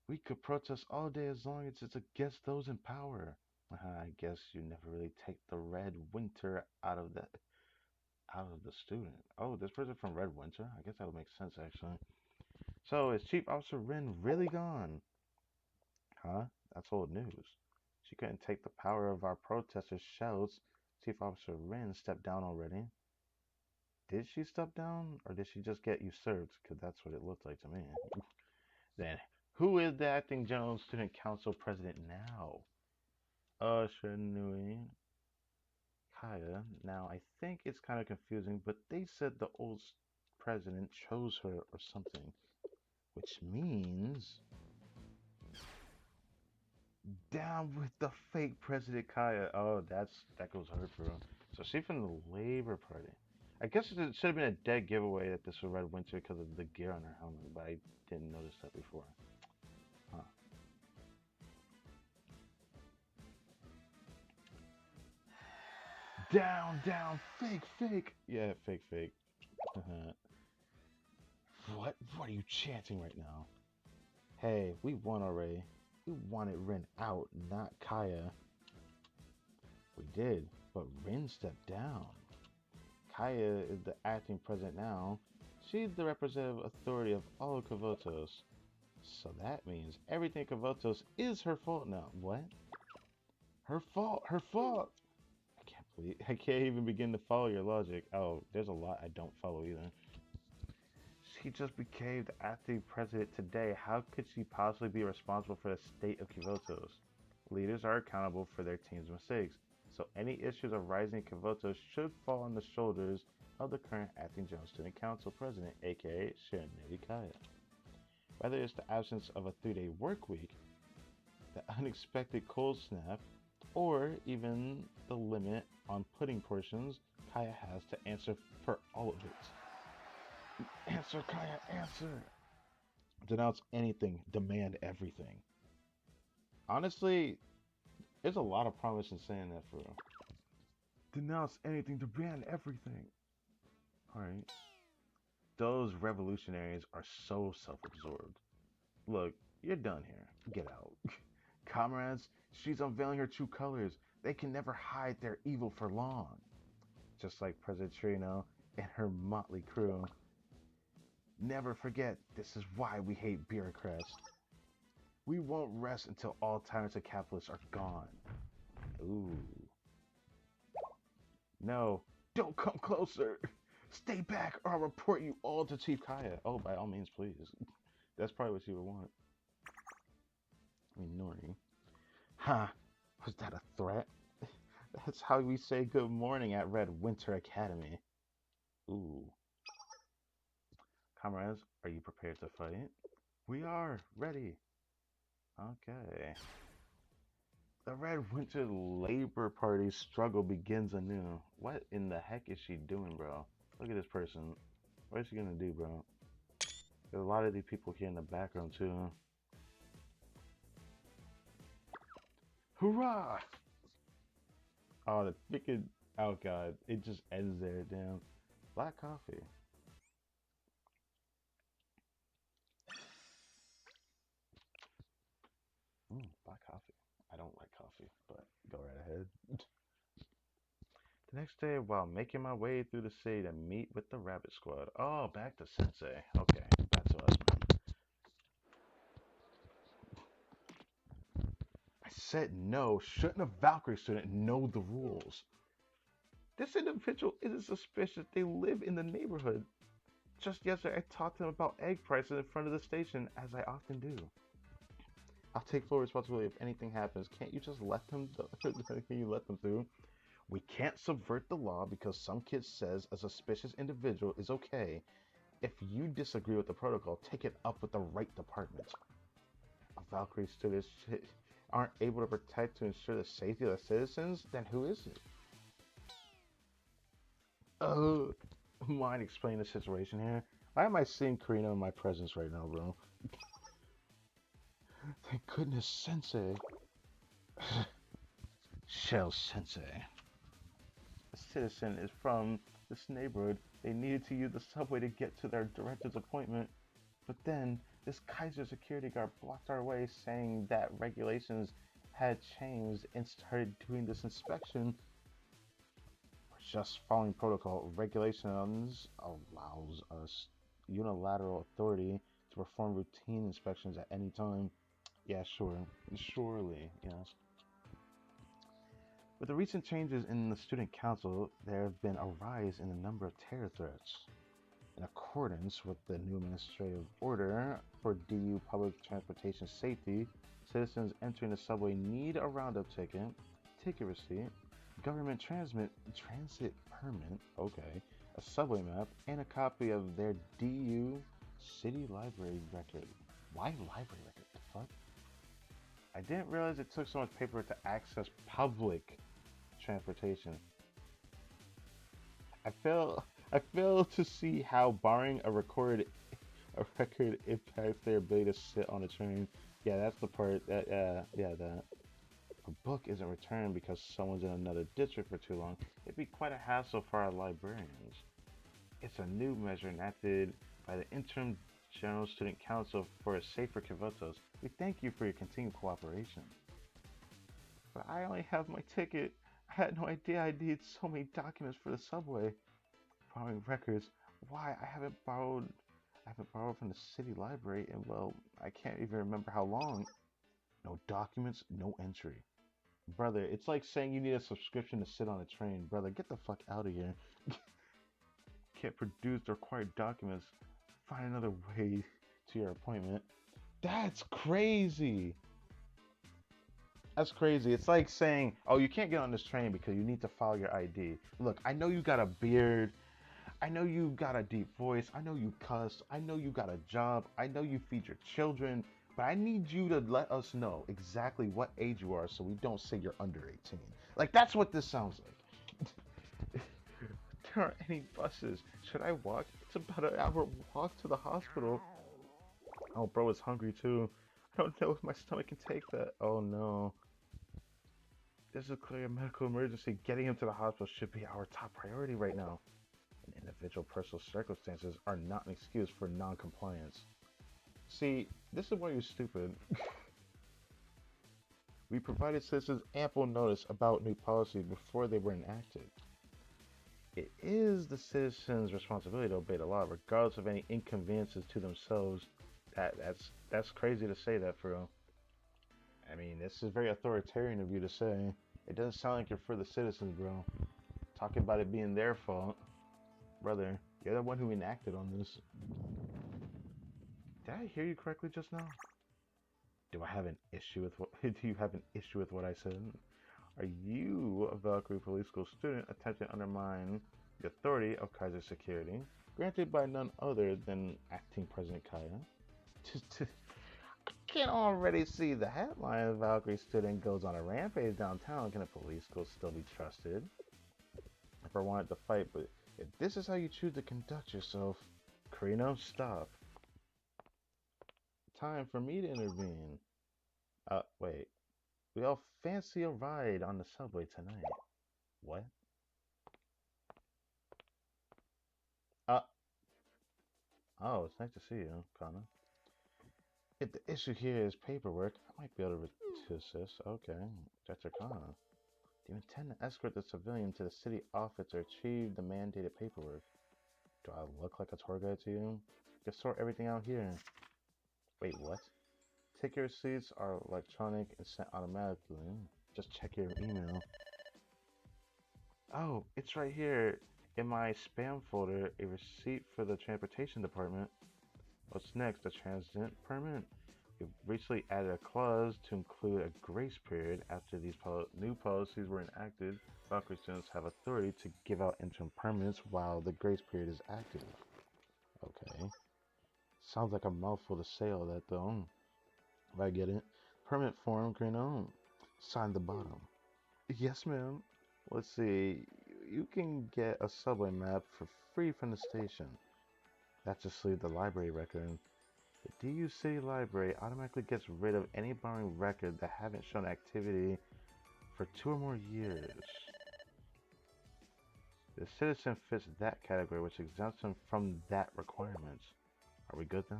A: We could protest all day as long as it's against those in power. I guess you never really take the Red Winter out of the student. Oh, this person from Red Winter? I guess that would make sense actually. So is Chief Officer Rin really gone? Huh? That's old news. She couldn't take the power of our protesters' shouts. Chief Officer Rin stepped down already. Did she step down, or did she just get usurped? Because that's what it looked like to me. Then, who is the acting General Student Council President now? Shinui Kaya. Now, I think it's kind of confusing, but they said the old president chose her or something, which means down with the fake President Kaya. Oh, that goes hard for her. So she's from the Labor Party. I guess it should have been a dead giveaway that this was Red Winter because of the gear on her helmet, but I didn't notice that before. Huh. Down, fake. Yeah, fake. What are you chanting right now? Hey, we won already. We wanted Rin out, not Kaya. We did, but Rin stepped down. Kaya is the acting president now. She's the representative authority of all of Kavotos. So that means everything Kavotos is her fault now. What? Her fault! I can't I can't even begin to follow your logic. Oh, there's a lot I don't follow either. She just became the athlete president today. How could she possibly be responsible for the state of Kivotos? Leaders are accountable for their team's mistakes, so any issues arising in Kivotos should fall on the shoulders of the current acting General Student Council president, aka Shiranui Kaya. Whether it's the absence of a 3-day work week, the unexpected cold snap, or even the limit on pudding portions, Kaya has to answer for all of it. Answer, Kaya, answer! Denounce anything, demand everything. Honestly, there's a lot of promise in saying that for real. Denounce anything, demand everything. Alright. Those revolutionaries are so self absorbed. Look, you're done here. Get out. Comrades, she's unveiling her true colors. They can never hide their evil for long. Just like President Trino and her motley crew. Never forget, this is why we hate bureaucrats. We won't rest until all tyrants and capitalists are gone. Ooh. No, don't come closer. Stay back or I'll report you all to Chief Kaya. Oh, by all means, please. That's probably what you would want. I mean, Nori. Ha! Was that a threat? That's how we say good morning at Red Winter Academy. Ooh. Comrades, are you prepared to fight? We are ready. Okay. The Red Winter Labor Party struggle begins anew. What in the heck is she doing, bro? Look at this person. What is she gonna do, bro? There's a lot of these people here in the background, too. Hurrah! Oh, the freaking... Oh, God. It just ends there, damn. Black coffee. Black coffee. I don't like coffee, but go right ahead. The next day, while making my way through the city to meet with the Rabbit Squad. Oh, back to Sensei. Okay, back to us, man. I said no. Shouldn't a Valkyrie student know the rules? This individual isn't suspicious. They live in the neighborhood. Just yesterday, I talked to them about egg prices in front of the station, as I often do. I'll take full responsibility if anything happens. Can't you just let them? Can you let them through? We can't subvert the law because some kid says a suspicious individual is okay. If you disagree with the protocol, take it up with the right department. If Valkyrie students aren't able to protect to ensure the safety of the citizens, then who is it? Mind explaining the situation here? Why am I seeing Karina in my presence right now, bro? Thank goodness, Sensei. Shell Sensei. A citizen is from this neighborhood. They needed to use the subway to get to their director's appointment. But then, this Kaiser security guard blocked our way saying that regulations had changed and started doing this inspection. We're just following protocol. Regulations allows us unilateral authority to perform routine inspections at any time. Yeah, sure. Surely, yes. With the recent changes in the student council, there have been a rise in the number of terror threats. In accordance with the new administrative order for DU public transportation safety, citizens entering the subway need a roundup ticket receipt, government transit permit, okay, a subway map, and a copy of their DU city library record. Why library record? The fuck? I didn't realize it took so much paper to access public transportation. I fail to see how borrowing a record impacts their ability to sit on a train. Yeah, that's the part that that a book isn't returned because someone's in another district for too long. It'd be quite a hassle for our librarians. It's a new measure enacted by the interim General Student Council for a safer Kivotos. We thank you for your continued cooperation. But I only have my ticket. I had no idea I needed so many documents for the subway. Borrowing records. Why? I haven't borrowed from the city library in, well, I can't even remember how long. No documents, no entry. Brother, it's like saying you need a subscription to sit on a train. Brother, get the fuck out of here. Can't produce the required documents. Find another way to your appointment. That's crazy. That's crazy. It's like saying, oh, you can't get on this train because you need to file your ID. Look, I know you got a beard. I know you got a deep voice. I know you cuss. I know you got a job. I know you feed your children. But I need you to let us know exactly what age you are so we don't say you're under 18. Like, that's what this sounds like. There aren't any buses. Should I walk? It's about an hour walk to the hospital. Oh, bro is hungry too. I don't know if my stomach can take that. Oh no. This is clearly a medical emergency. Getting him to the hospital should be our top priority right now. And individual personal circumstances are not an excuse for non-compliance. See, this is why you're stupid. We provided citizens ample notice about new policies before they were enacted. It is the citizens' responsibility to obey the law, regardless of any inconveniences to themselves. That's crazy to say that, for real. I mean, this is very authoritarian of you to say. It doesn't sound like you're for the citizens, bro. Talking about it being their fault. Brother, you're the one who enacted on this. Did I hear you correctly just now? Do I have an issue with what do you have an issue with what I said? Are you, a Valkyrie Police School student, attempting to undermine the authority of Kaiser Security, granted by none other than acting President Kaya? I can already see the headline: Valkyrie student goes on a rampage downtown. Can a police school still be trusted? If I wanted to fight, but if this is how you choose to conduct yourself, Karino, stop. Time for me to intervene. Wait. We all fancy a ride on the subway tonight. What? Uh, oh, it's nice to see you, Kana. If the issue here is paperwork, I might be able to assist. Okay, Dr. Kana. Do you intend to escort the civilian to the city office to achieve the mandated paperwork? Do I look like a tour guide to you? You can sort everything out here. Wait, what? Ticket receipts are electronic and sent automatically. Just check your email. Oh, it's right here in my spam folder, a receipt for the transportation department. What's next? A transit permit? We've recently added a clause to include a grace period after these new policies were enacted. Valkyrie students have authority to give out interim permits while the grace period is active. Okay. Sounds like a mouthful to say all that though. If I get it. Permit form, Green. Sign the bottom. Yes, ma'am. Let's see. You can get a subway map for free from the station. That's just leave the library record. The DU City Library automatically gets rid of any borrowing record that haven't shown activity for 2 or more years. The citizen fits that category, which exempts him from that requirement. Are we good then?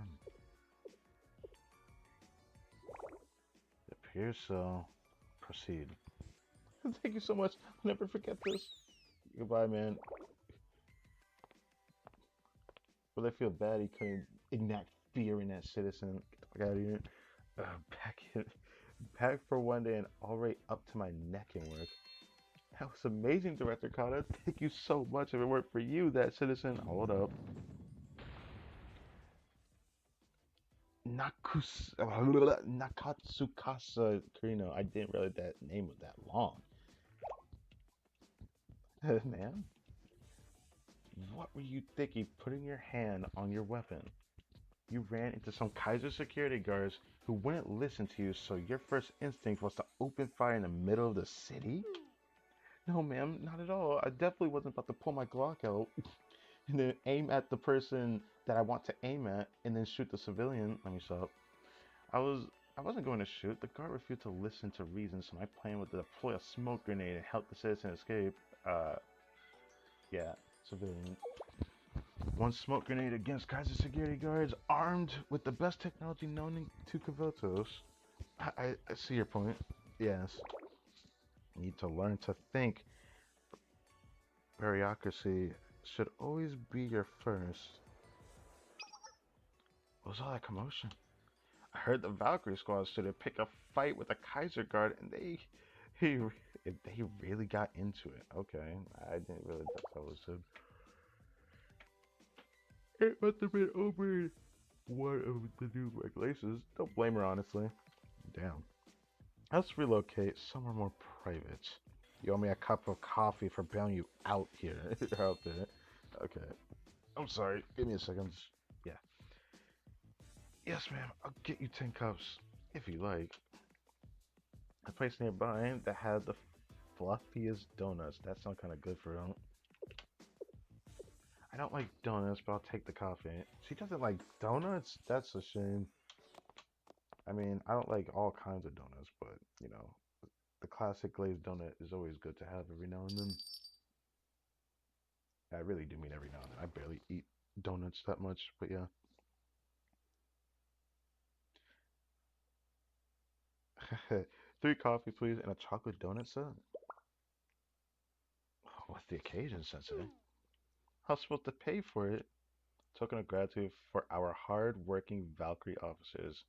A: It appears so. Proceed. Thank you so much. I'll never forget this. Goodbye, man. But I feel bad he couldn't enact fear in that citizen. Get the fuck out of here. Back for one day and already up to my neck in work. That was amazing, Director Kata. Thank you so much. If it weren't for you, that citizen. Hold up. Nakatsukasa Kurino. I didn't realize that name was that long. Man, what were you thinking putting your hand on your weapon? You ran into some Kaiser security guards who wouldn't listen to you, so your first instinct was to open fire in the middle of the city? No, ma'am, not at all. I definitely wasn't about to pull my Glock out and then aim at the person that I want to aim at and then shoot the civilian. Let me stop. I wasn't going to shoot. The guard refused to listen to reason, so my plan was to deploy a smoke grenade and help the citizen escape. Yeah, civilian. One smoke grenade against Kaiser security guards armed with the best technology known to Kavotos. I see your point. Yes. You need to learn to think. Bureaucracy should always be your first. What was all that commotion? I heard the Valkyrie squad student pick a fight with a Kaiser guard and they He, he really got into it. Okay, I didn't really that's how it said. It must have been over one of the new regulations. Don't blame her, honestly. Damn. Let's relocate somewhere more private. You owe me a cup of coffee for bailing you out here. Out there. Okay. I'm sorry. Give me a second. Yeah. Yes, ma'am. I'll get you 10 cups if you like. A place nearby that had the fluffiest donuts. That sounds kind of good for him. I don't like donuts, but I'll take the coffee. She doesn't like donuts? That's a shame. I mean, I don't like all kinds of donuts, but, the classic glazed donut is always good to have every now and then. I really do mean every now and then. I barely eat donuts that much, but yeah. 3 coffee, please, and a chocolate donut set? What's the occasion, Sensei? How's supposed to pay for it? Token of gratitude for our hard-working Valkyrie officers.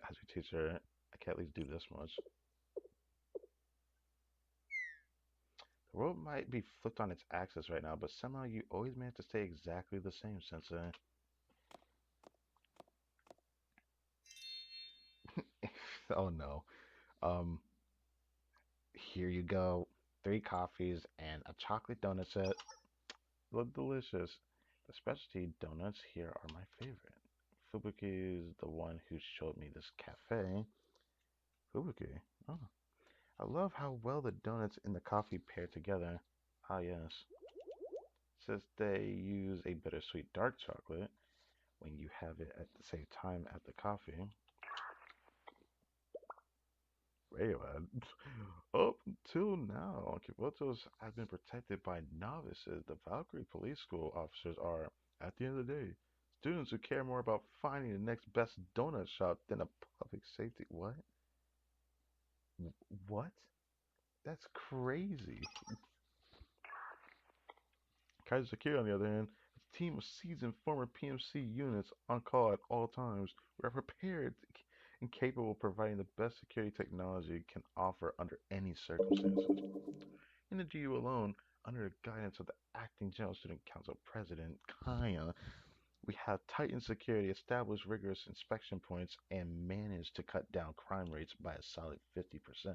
A: As we teach her, I can at least do this much. The world might be flipped on its axis right now, but somehow you always manage to stay exactly the same, Sensei. Oh no. Um, Here you go. 3 coffees and a chocolate donut set. Look delicious. The specialty donuts here are my favorite. Fubuki is the one who showed me this cafe. Fubuki? Oh. I love how well the donuts and the coffee pair together. Ah, yes. Says they use a bittersweet dark chocolate when you have it at the same time as the coffee. Radiohead. Up until now, Kibotos have been protected by novices. The Valkyrie Police School officers are, at the end of the day, students who care more about finding the next best donut shop than a public safety. What? What? That's crazy. Kaiser Security, on the other hand, is a team of seasoned former PMC units on call at all times. We are prepared and capable of providing the best security technology can offer under any circumstances. In the GU alone, under the guidance of the acting General Student Council President Kaya, we have tightened security, established rigorous inspection points, and managed to cut down crime rates by a solid 50%.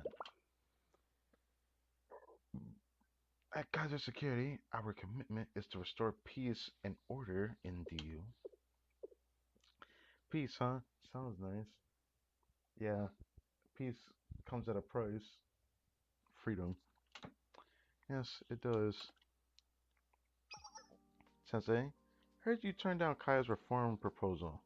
A: At Kaiser Security, our commitment is to restore peace and order in the U. Peace, huh? Sounds nice. Yeah, peace comes at a price. Freedom. Yes, it does. Sensei, heard you turned down Kaya's reform proposal.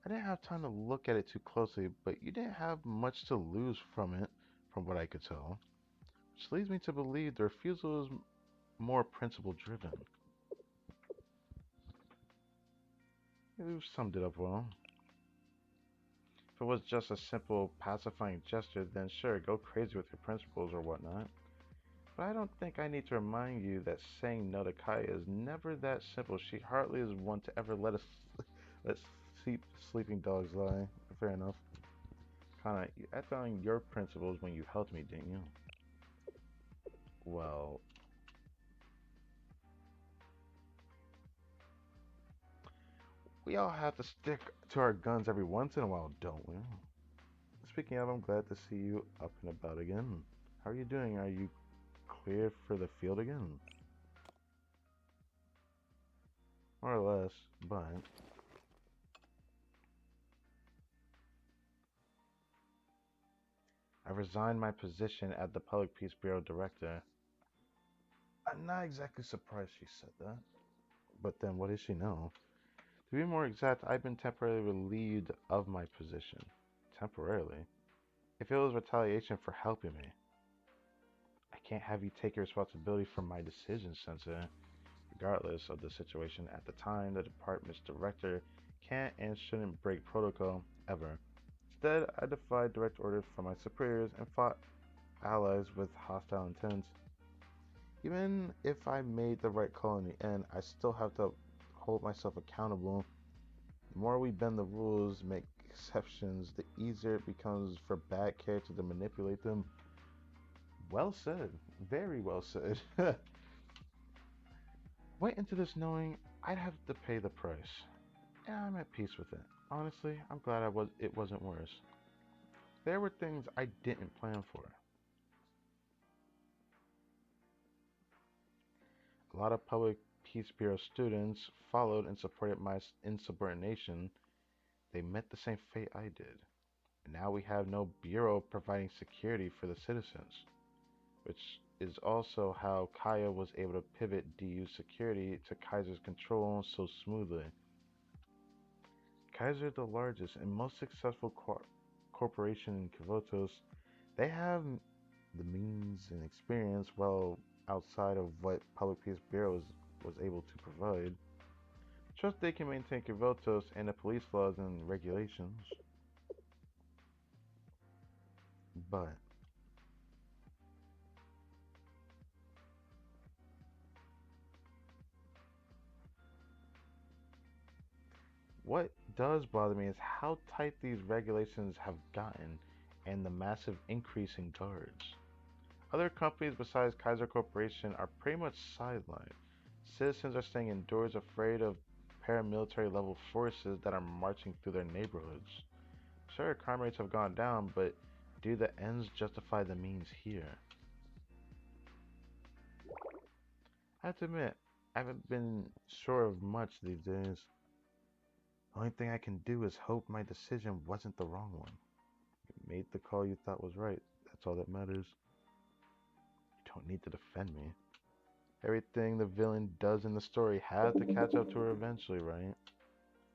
A: I didn't have time to look at it too closely, but you didn't have much to lose from it, from what I could tell. Which leads me to believe the refusal is more principle driven. You summed it up well. If it was just a simple pacifying gesture, then sure, go crazy with your principles or whatnot. But I don't think I need to remind you that saying no to Kaya is never that simple. She hardly is one to ever let us let sleeping dogs lie. Fair enough. Kinda, you acted on your principles when you helped me, didn't you? Well, we all have to stick to our guns every once in a while, don't we? Speaking of, I'm glad to see you up and about again. How are you doing? Are you clear for the field again? More or less, but I resigned my position at the Public Peace Bureau Director. I'm not exactly surprised she said that. But then what does she know? To be more exact, I've been temporarily relieved of my position. Temporarily? If it was retaliation for helping me, I can't have you take your responsibility for my decisions, Sensei. Regardless of the situation at the time, the department's director can't and shouldn't break protocol, ever. Instead, I defied direct orders from my superiors and fought allies with hostile intent. Even if I made the right call in the end, I still have to hold myself accountable. The more we bend the rules, make exceptions, the easier it becomes for bad characters to manipulate them. Well said. Very well said. Went into this knowing I'd have to pay the price, and I'm at peace with it. Honestly, I'm glad it wasn't worse. There were things I didn't plan for. A lot of public peace bureau students followed and supported my insubordination. They met the same fate I did. And now we have no bureau providing security for the citizens, which is also how Kaya was able to pivot DU security to Kaiser's control so smoothly. Kaiser, the largest and most successful corporation in Kivotos, they have the means and experience well outside of what Public Peace Bureau was able to provide. Trust they can maintain Kivotos and the police laws and regulations. But what does bother me is how tight these regulations have gotten and the massive increase in guards. Other companies besides Kaiser Corporation are pretty much sidelined. Citizens are staying indoors afraid of paramilitary level forces that are marching through their neighborhoods. Sure, crime rates have gone down, but do the ends justify the means here? I have to admit, I haven't been sure of much these days. The only thing I can do is hope my decision wasn't the wrong one. You made the call you thought was right. That's all that matters. You don't need to defend me. Everything the villain does in the story has to catch up to her eventually, right?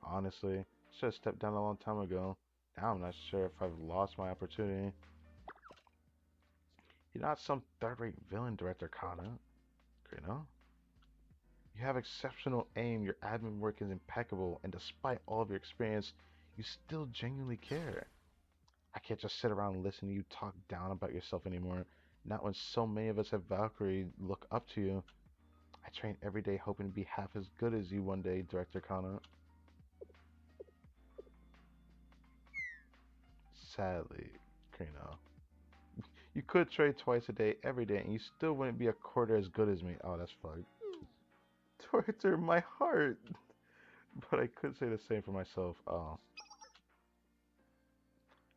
A: Honestly, I should have stepped down a long time ago. Now I'm not sure if I've lost my opportunity. You're not some third-rate villain, Director Kana. You know? You have exceptional aim, your admin work is impeccable, and despite all of your experience, you still genuinely care. I can't just sit around and listen to you talk down about yourself anymore. Not when so many of us at Valkyrie look up to you. I train every day hoping to be half as good as you one day, Director Kana. Sadly, Krino. You could trade twice a day every day and you still wouldn't be a quarter as good as me. Oh, that's fucked. Director, my heart. But I could say the same for myself. Oh.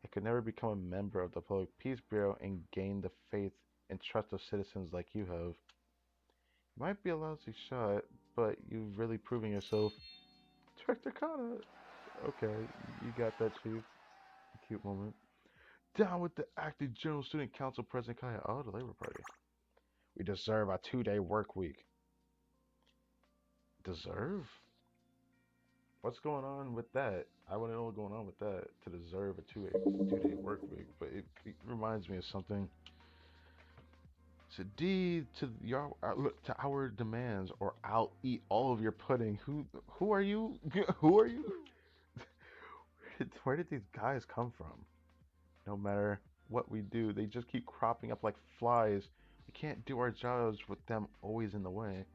A: I could never become a member of the Public Peace Bureau and gain the faith and trust of citizens like you have. You might be a lousy shot, but you've really proven yourself. Director Kana. Okay, you got that, Chief. Cute moment. Down with the acting General Student Council President Kaya. Oh, the Labor Party. We deserve a 2-day work week. Deserve? What's going on with that? I want to know what's going on with that. To deserve a two-day work week, but it reminds me of something. Cede to your to our demands, or I'll eat all of your pudding. Who are you? Who are you? Where did these guys come from? No matter what we do, they just keep cropping up like flies. We can't do our jobs with them always in the way.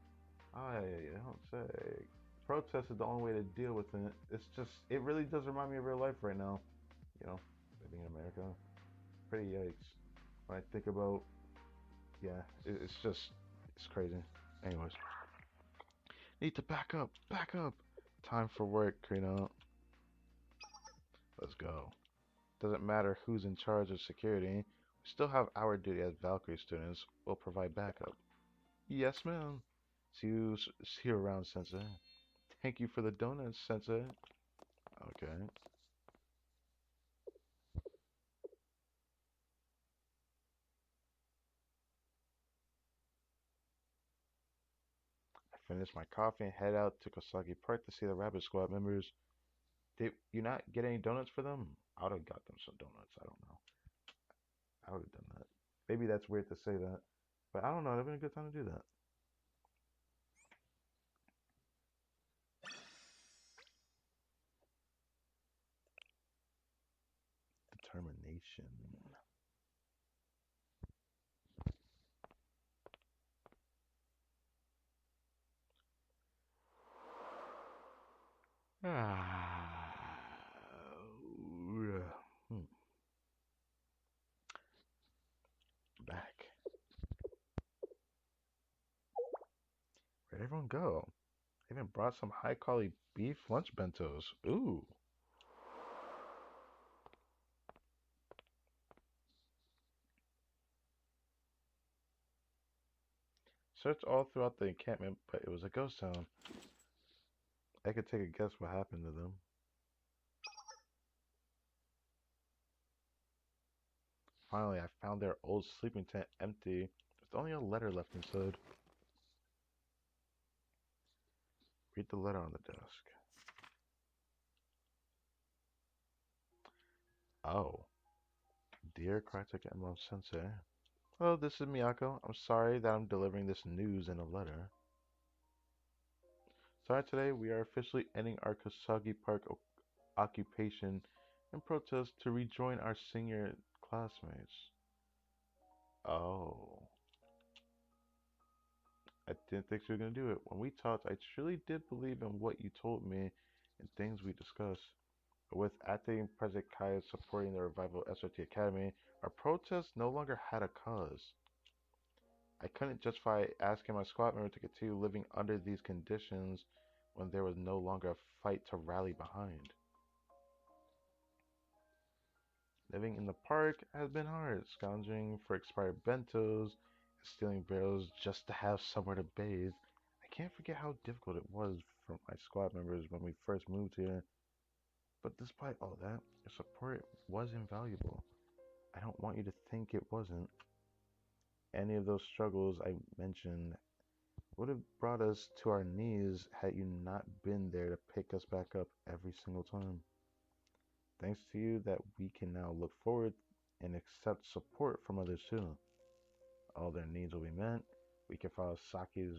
A: I don't say. Protest is the only way to deal with it. It's just, it really does remind me of real life right now. You know, living in America. Pretty yikes. When I think about, yeah, it's just, it's crazy. Anyways, need to back up, back up. Time for work, Krino. Let's go. Doesn't matter who's in charge of security. We still have our duty as Valkyrie students. We'll provide backup. Yes, ma'am. See you around, Sensei. Thank you for the donuts, Sensei. Okay. I finish my coffee and head out to Kosaki Park to see the Rabbit Squad members. Did you not get any donuts for them? I would have got them some donuts. I don't know. I would have done that. Maybe that's weird to say that. But I don't know. It'd been a good time to do that. Determination. Ah. Hmm. Back. Where'd everyone go? They even brought some high quality beef lunch bentos. Ooh. Searched all throughout the encampment, but it was a ghost town. I could take a guess what happened to them. Finally, I found their old sleeping tent empty, with only a letter left inside. Read the letter on the desk. Oh. Dear Kartik Emerald Sensei. Hello, this is Miyako. I'm sorry that I'm delivering this news in a letter. Sorry today, we are officially ending our Kasagi Park occupation in protest to rejoin our senior classmates. Oh. I didn't think you were going to do it. When we talked, I truly did believe in what you told me and things we discussed. But with acting President Kaya supporting the revival of SRT Academy, our protest no longer had a cause. I couldn't justify asking my squad member to continue living under these conditions when there was no longer a fight to rally behind. Living in the park has been hard, scrounging for expired bentos and stealing barrels just to have somewhere to bathe. I can't forget how difficult it was for my squad members when we first moved here. But despite all that, your support was invaluable. I don't want you to think it wasn't. Any of those struggles I mentioned would have brought us to our knees had you not been there to pick us back up every single time. Thanks to you that we can now look forward and accept support from others too. All their needs will be met. We can follow Saki's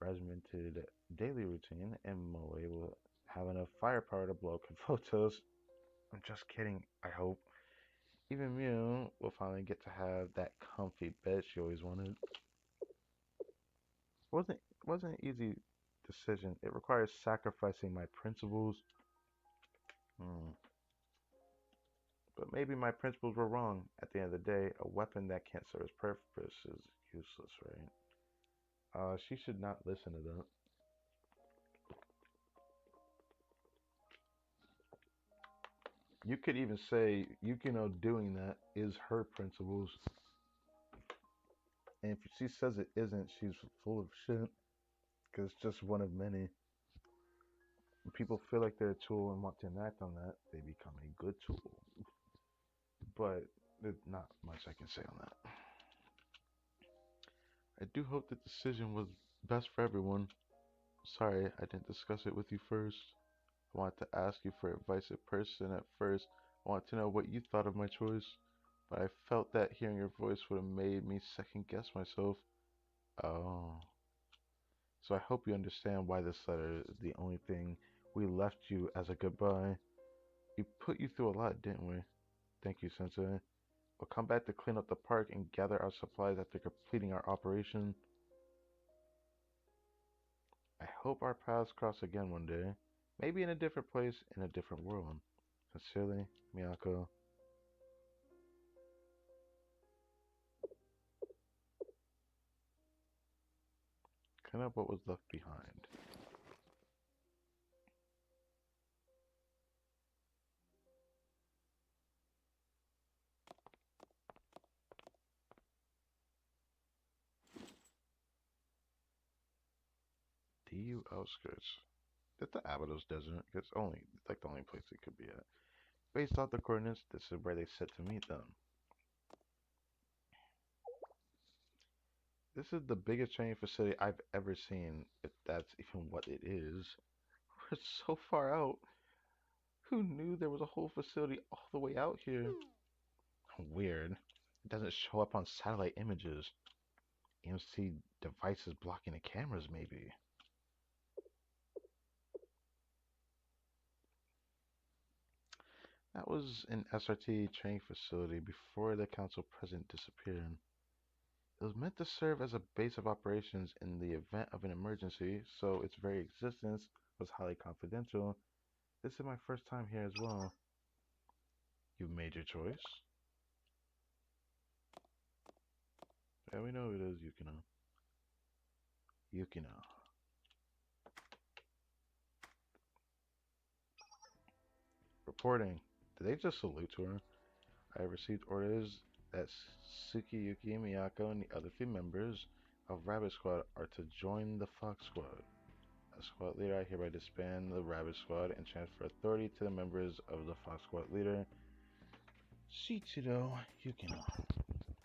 A: regimented daily routine, and Moe will have enough firepower to blow photos. I'm just kidding, I hope. Even Mew will finally get to have that comfy bed she always wanted. Wasn't an easy decision. It requires sacrificing my principles. Hmm. But maybe my principles were wrong. At the end of the day, a weapon that can't serve its purpose is useless, right? She should not listen to that. You could even say Yukino doing that is her principles. And if she says it isn't, she's full of shit. Because it's just one of many. When people feel like they're a tool and want to enact on that, they become a good tool. But there's not much I can say on that. I do hope the decision was best for everyone. Sorry, I didn't discuss it with you first. I wanted to ask you for advice in person at first. I wanted to know what you thought of my choice. But I felt that hearing your voice would have made me second guess myself. Oh. So I hope you understand why this letter is the only thing we left you as a goodbye. We put you through a lot, didn't we? Thank you, Sensei. We'll come back to clean up the park and gather our supplies after completing our operation. I hope our paths cross again one day. Maybe in a different place, in a different world. Sincerely, Miyako. Clean up what was left behind. DU outskirts. It's the Abydos Desert. It's like the only place it could be at. Based off the coordinates, this is where they said to meet them. This is the biggest training facility I've ever seen, if that's even what it is. We're so far out. Who knew there was a whole facility all the way out here? Weird. It doesn't show up on satellite images. EMC devices blocking the cameras, maybe. That was an SRT training facility before the council president disappeared. It was meant to serve as a base of operations in the event of an emergency, so its very existence was highly confidential. This is my first time here as well. You made your choice? Yeah, we know it is Yukino. Yukino. Reporting. Did they just salute to her? I have received orders that Tsukiyuki, Miyako, and the other 3 members of Rabbit Squad are to join the Fox Squad. As squad leader, I hereby disband the Rabbit Squad and transfer authority to the members of the Fox Squad leader, Shichiro Yukino.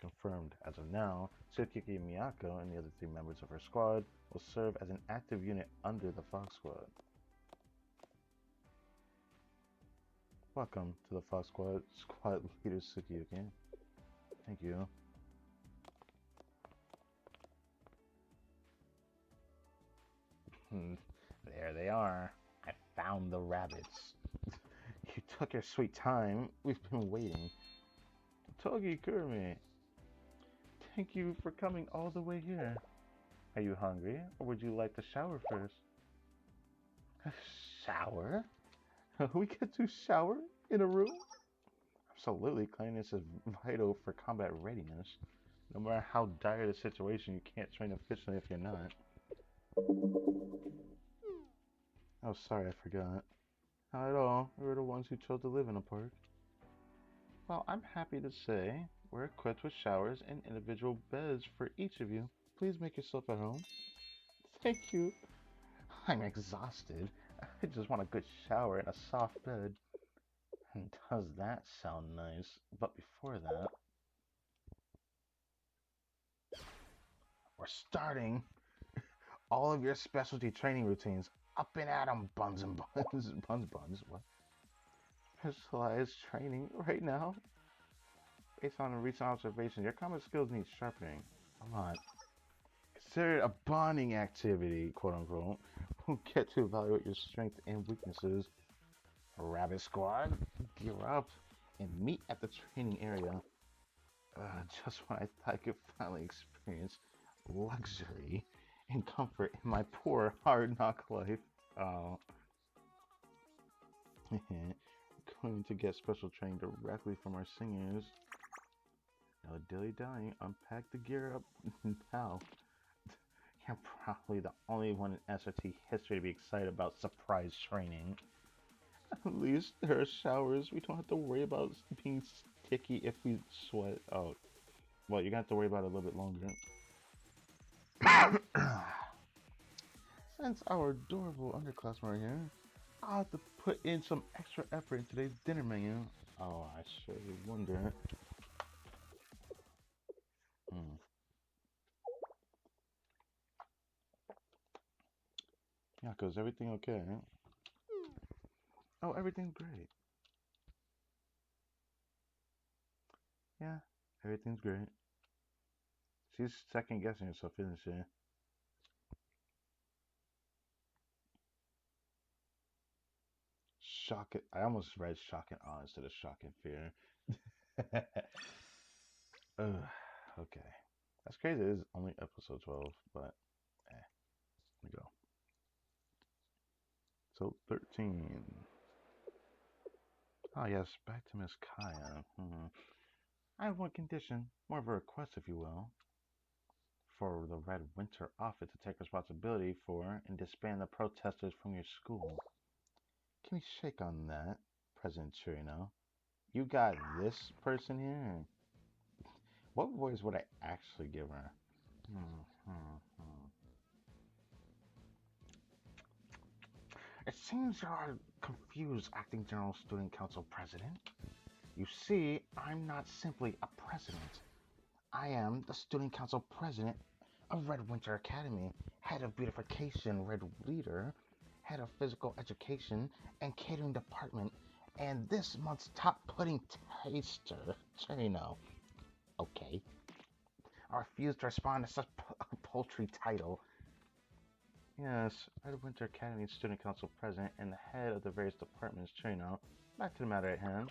A: Confirmed. As of now, Tsukiyuki Miyako and the other 3 members of her squad will serve as an active unit under the Fox Squad. Welcome to the Fox Squad, squad leader Tsukiyuki. Thank you. There they are. I found the rabbits. You took your sweet time. We've been waiting. Togi Kurumi, thank you for coming all the way here. Are you hungry, or would you like to shower first? Shower? We get to shower in a room? Absolutely, cleanliness is vital for combat readiness. No matter how dire the situation, you can't train efficiently if you're not. Oh, sorry, I forgot. Not at all. We were the ones who chose to live in a park. Well, I'm happy to say we're equipped with showers and individual beds for each of you. Please make yourself at home. Thank you. I'm exhausted. I just want a good shower and a soft bed. And does that sound nice? But before that, we're starting all of your specialty training routines. Up and at 'em, buns and buns. Buns, what? Specialized training right now? Based on a recent observation, your combat skills need sharpening. A lot. Consider it a bonding activity, quote unquote. We'll get to evaluate your strengths and weaknesses. Rabbit Squad, gear up and meet at the training area. Just when I thought I could finally experience luxury and comfort in my poor hard knock life. Going to get special training directly from our singers. No dilly-dallying, unpack the gear up now. You're probably the only one in SRT history to be excited about surprise training. At least there are showers. We don't have to worry about being sticky if we sweat. Oh, well, you're gonna have to worry about it a little bit longer. Since our adorable underclassmen are here, I'll have to put in some extra effort in today's dinner menu. Oh, I surely wonder. Yako, is everything okay? Oh, everything's great. Yeah, everything's great. She's second guessing herself, isn't she? Shock it. I almost read shock and awe instead of shock and fear. Ugh, okay. That's crazy. It is only episode 12, but let me go. So 13. Ah, yes, back to Miss Kaya. I have one condition, more of a request, if you will, for the Red Winter outfit to take responsibility for and disband the protesters from your school. Can we shake on that, President Chirino? You got this person here? What voice would I actually give her? It seems you are confused, Acting General Student Council President. You see, I'm not simply a president. I am the Student Council President of Red Winter Academy, Head of Beautification Red Leader, Head of Physical Education and Catering Department, and this month's top pudding taster, Chirino. Okay. I refuse to respond to such a paltry title. Yes, Red Winter Academy Student Council President and the head of the various departments, Chirino. Back to the matter at hand.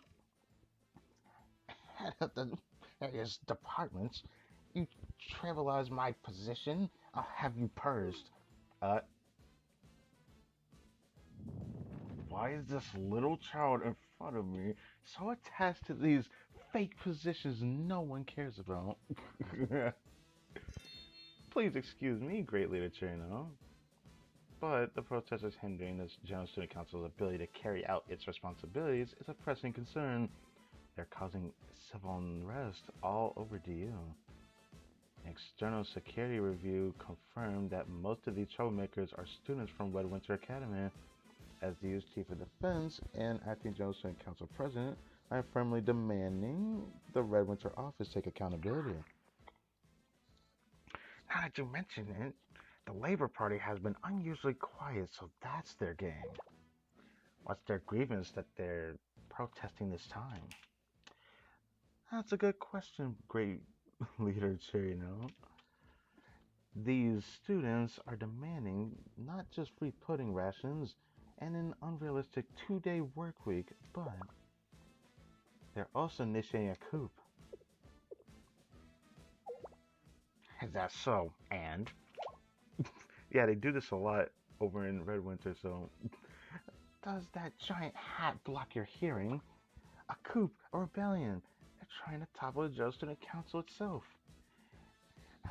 A: Head of the various departments? You trivialize my position? I'll have you purged. Why is this little child in front of me so attached to these fake positions no one cares about? Please excuse me, great leader Cherno, but the protesters hindering the General Student Council's ability to carry out its responsibilities is a pressing concern. They're causing civil unrest all over DU. An external security review confirmed that most of these troublemakers are students from Red Winter Academy. As DU's Chief of Defense and Acting General Student Council President, I am firmly demanding the Red Winter office take accountability. Now that you mention it, the Labor Party has been unusually quiet, so that's their game. What's their grievance that they're protesting this time? That's a good question, great leader Cherino. These students are demanding not just free pudding rations and an unrealistic 2-day work week, but they're also initiating a coup. Is that so? And? Yeah, they do this a lot over in Red Winter, so... Does that giant hat block your hearing? A coup, a rebellion. They're trying to topple the General Student Council itself.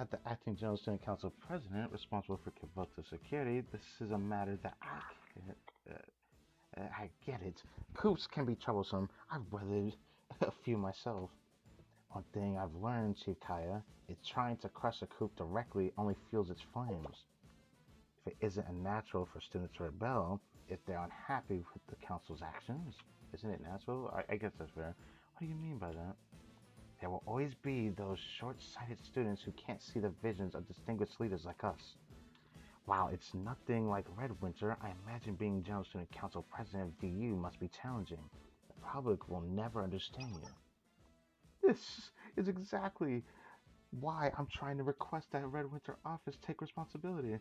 A: As the acting General Student Council President responsible for Kvota's security, this is a matter that I get it. Coups can be troublesome. I've weathered a few myself. One thing I've learned, Chief Kaya, is trying to crush a coup directly only fuels its flames. If it isn't unnatural for students to rebel, if they're unhappy with the council's actions, isn't it natural? I guess that's fair. What do you mean by that? There will always be those short-sighted students who can't see the visions of distinguished leaders like us. While it's nothing like Red Winter, I imagine being General Student Council President of VU must be challenging. The public will never understand you. This is exactly why I'm trying to request that Red Winter office take responsibility.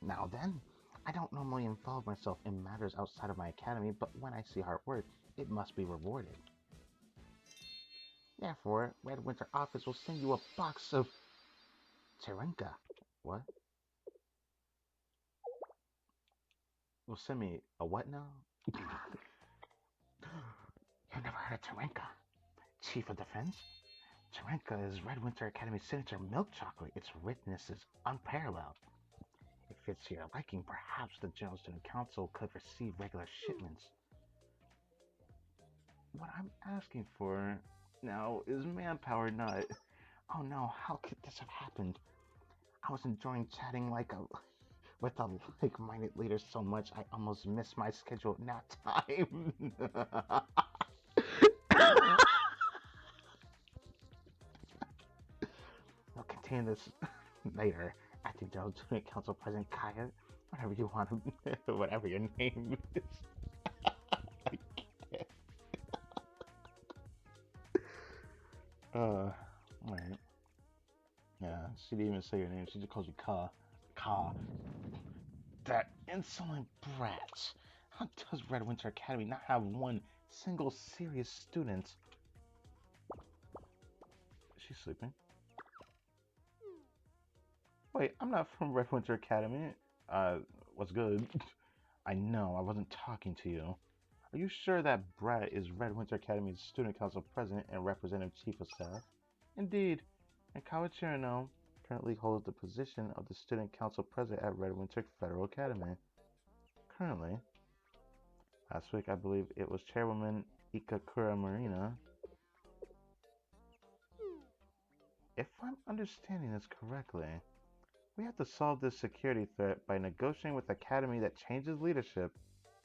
A: Now then, I don't normally involve myself in matters outside of my academy, but when I see hard work, it must be rewarded. Therefore, Red Winter office will send you a box of... Tarinka. What? Will send me a what now? You've never heard of Tarinka? Chief of Defense? Tarinka is Red Winter Academy's signature milk chocolate. Its richness is unparalleled. If it's to your liking, perhaps the General Student Council could receive regular shipments. What I'm asking for now is manpower, not... Oh no, how could this have happened? I was enjoying chatting with a like-minded leader so much I almost missed my scheduled nap time. I'll continue this later. Acting General Student Council President Kaya, whatever you want to, whatever your name is. I can't. Alright. Yeah, she didn't even say your name. She just calls you Ka. Ka. That insolent brat. How does Red Winter Academy not have one single serious student? Is she sleeping? Wait, I'm not from Red Winter Academy. What's good? I know, I wasn't talking to you. Are you sure that brat is Red Winter Academy's Student Council President and Representative Chief of Staff? Indeed, and Kawachirino currently holds the position of the Student Council President at Red Winter Federal Academy. Currently, last week I believe it was Chairwoman Ikakura Marina. If I'm understanding this correctly, we have to solve this security threat by negotiating with the Academy that changes leadership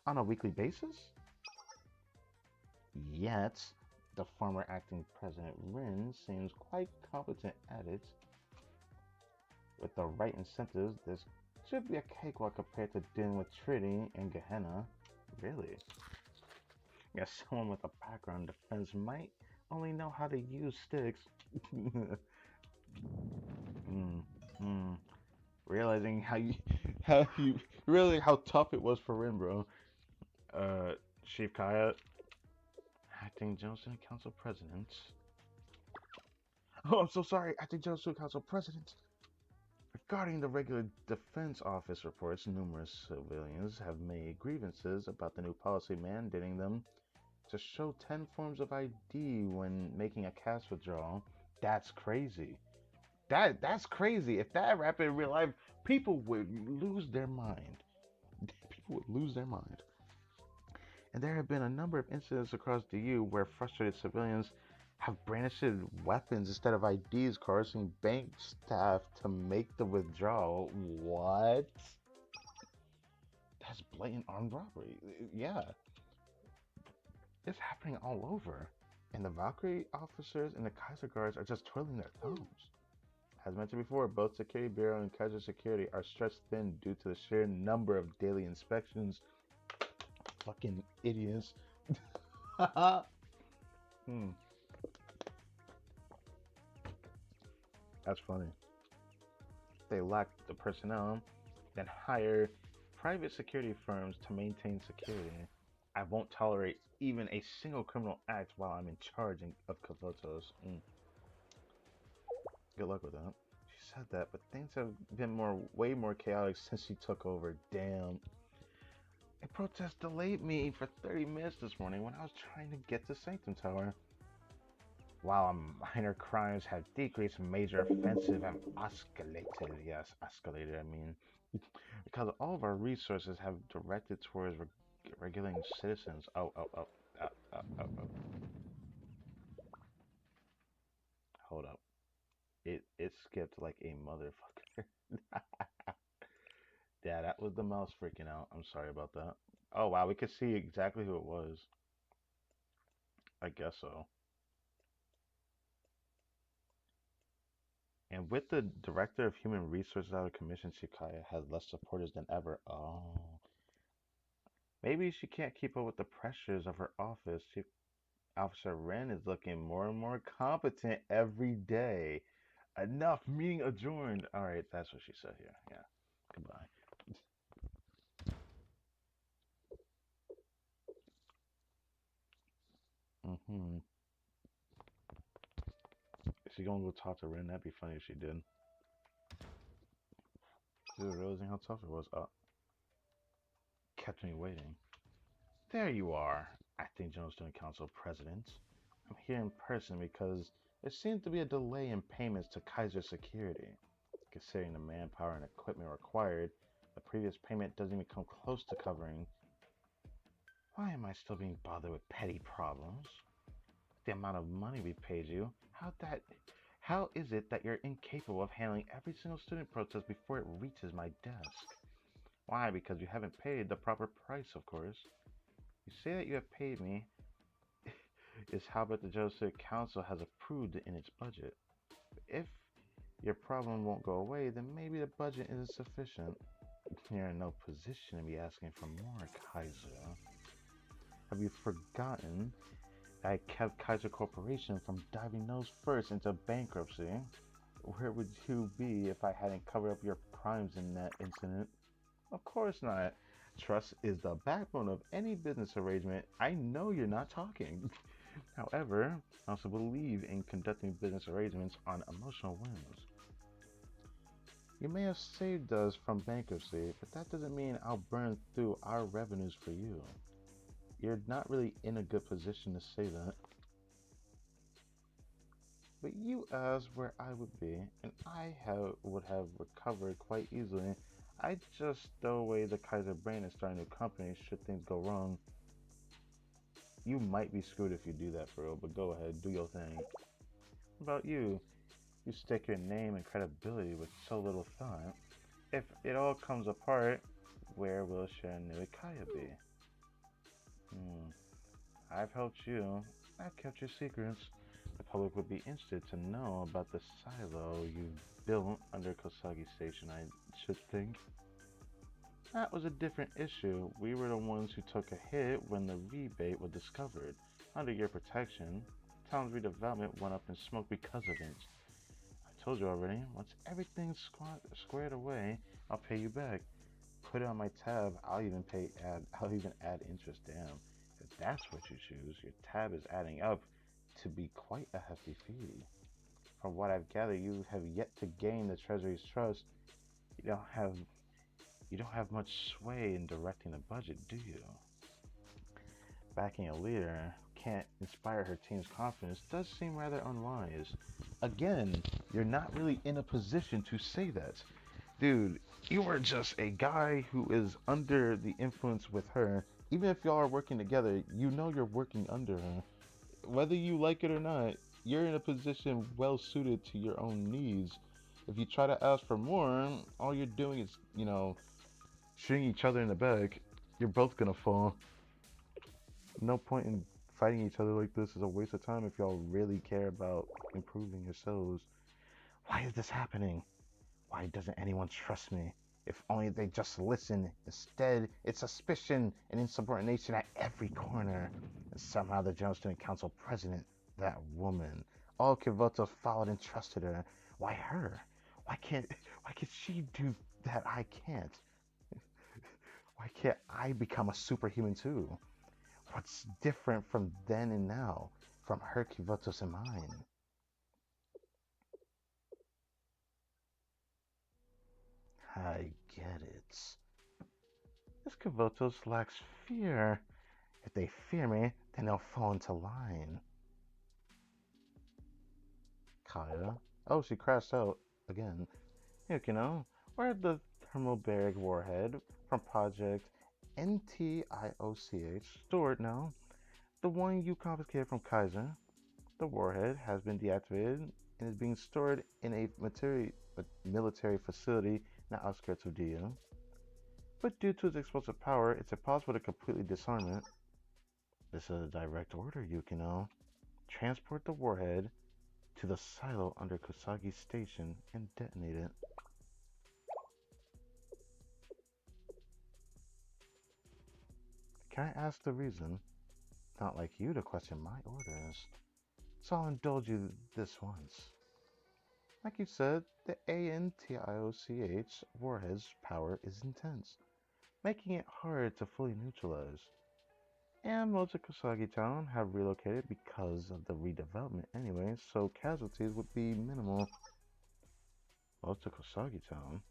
A: on a weekly basis? Yet, the former acting president Rin seems quite competent at it. With the right incentives, this should be a cakewalk compared to dealing with Trinity and Gehenna. Really? Yes, someone with a background in defense might only know how to use sticks. Realizing how tough it was for Rin, bro. Chief Kaya, acting General Student Council President. Oh, I'm so sorry, acting General Student Council President. Regarding the regular defense office reports, numerous civilians have made grievances about the new policy mandating them to show 10 forms of ID when making a cash withdrawal. That's crazy. That's crazy. If that happened in real life, people would lose their mind. People would lose their mind. And there have been a number of incidents across the U where frustrated civilians have brandished weapons instead of IDs, coercing bank staff to make the withdrawal. What? That's blatant armed robbery. Yeah, it's happening all over. And the Valkyrie officers and the Kaiser guards are just twirling their thumbs. As mentioned before, both Security Bureau and Kaiser Security are stretched thin due to the sheer number of daily inspections. Fucking idiots. Hmm, that's funny. They lack the personnel, then hire private security firms to maintain security. I won't tolerate even a single criminal act while I'm in charge of Kavotos. Good luck with that. She said that, but things have been way more chaotic since she took over. Damn. A protest delayed me for 30 minutes this morning when I was trying to get to Sanctum Tower. While minor crimes have decreased, major offensive have escalated. Yes, escalated, I mean. Because all of our resources have directed towards regulating citizens. Oh. Hold up. It skipped like a motherfucker. Yeah, that was the mouse freaking out. I'm sorry about that. Oh wow, we could see exactly who it was. I guess so. And with the director of human resources out of commission, Shikaya has less supporters than ever. Oh, maybe she can't keep up with the pressures of her office. Officer Ren is looking more and more competent every day. Enough, meeting adjourned. All right, that's what she said here. Yeah, goodbye. Mm-hmm. Is she gonna go talk to Ren? That'd be funny if she did. She was realizing how tough it was. Kept me waiting. There you are, Acting General Student Council President. I'm here in person because there seems to be a delay in payments to Kaiser Security. Considering the manpower and equipment required, the previous payment doesn't even come close to covering. Why am I still being bothered with petty problems? The amount of money we paid you, how is it that you're incapable of handling every single student protest before it reaches my desk? Why? Because you haven't paid the proper price, of course. You say that you have paid me, is how about the General Student Council has approved it in its budget. If your problem won't go away, then maybe the budget isn't sufficient. You're in no position to be asking for more, Kaiser. Have you forgotten that I kept Kaiser Corporation from diving nose first into bankruptcy? Where would you be if I hadn't covered up your crimes in that incident? Of course not. Trust is the backbone of any business arrangement. I know you're not talking. However, I also believe in conducting business arrangements on emotional whims. You may have saved us from bankruptcy, but that doesn't mean I'll burn through our revenues for you. You're not really in a good position to say that. But you asked where I would be, and would have recovered quite easily. I'd just throw away the Kaiser brain and start a new company should things go wrong. You might be screwed if you do that for real, but go ahead, do your thing. What about you? You stick your name and credibility with so little thought. If it all comes apart, where will Shiranui Kaya be? Hmm. I've helped you. I've kept your secrets. The public would be interested to know about the silo you built under Kosagi Station, I should think. That was a different issue. We were the ones who took a hit when the rebate was discovered. Under your protection, town's redevelopment went up in smoke because of it. I told you already, once everything's squared away, I'll pay you back. Put it on my tab, I'll even add interest. Damn. If that's what you choose, your tab is adding up to be quite a hefty fee. From what I've gathered, you have yet to gain the Treasury's trust. You don't have you don't have much sway in directing the budget, do you? Backing a leader can't inspire her team's confidence does seem rather unwise. Again, you're not really in a position to say that. Dude, you are just a guy who is under the influence with her. Even if y'all are working together, you know you're working under her. Whether you like it or not, you're in a position well suited to your own needs. If you try to ask for more, all you're doing is, shooting each other in the back. You're both gonna fall. No point in fighting each other like this. Is a waste of time if y'all really care about improving yourselves. Why is this happening? Why doesn't anyone trust me? If only they just listen. Instead, it's suspicion and insubordination at every corner. And somehow the General Student Council president, that woman, all Kivoto followed and trusted her. Why her? Why can't why can she do that I can't? Why can't I become a superhuman too? What's different from then and now? From her Kivotos and mine? I get it. This Kivotos lacks fear. If they fear me, then they'll fall into line. Kaya? Oh, she crashed out again. Yukino, where the thermobaric warhead from Project NTIOCH stored now? The one you confiscated from Kaiser. The warhead has been deactivated and is being stored in a military facility in the outskirts of Dio. But due to its explosive power, it's impossible to completely disarm it. This is a direct order, Yukino. Transport the warhead to the silo under Kusagi Station and detonate it. Can I ask the reason? Not like you to question my orders. So I'll indulge you this once. Like you said, the ANTIOCH warhead's power is intense, making it hard to fully neutralize. And most of Kusagi Town have relocated because of the redevelopment anyway, so casualties would be minimal. Most of Kusagi Town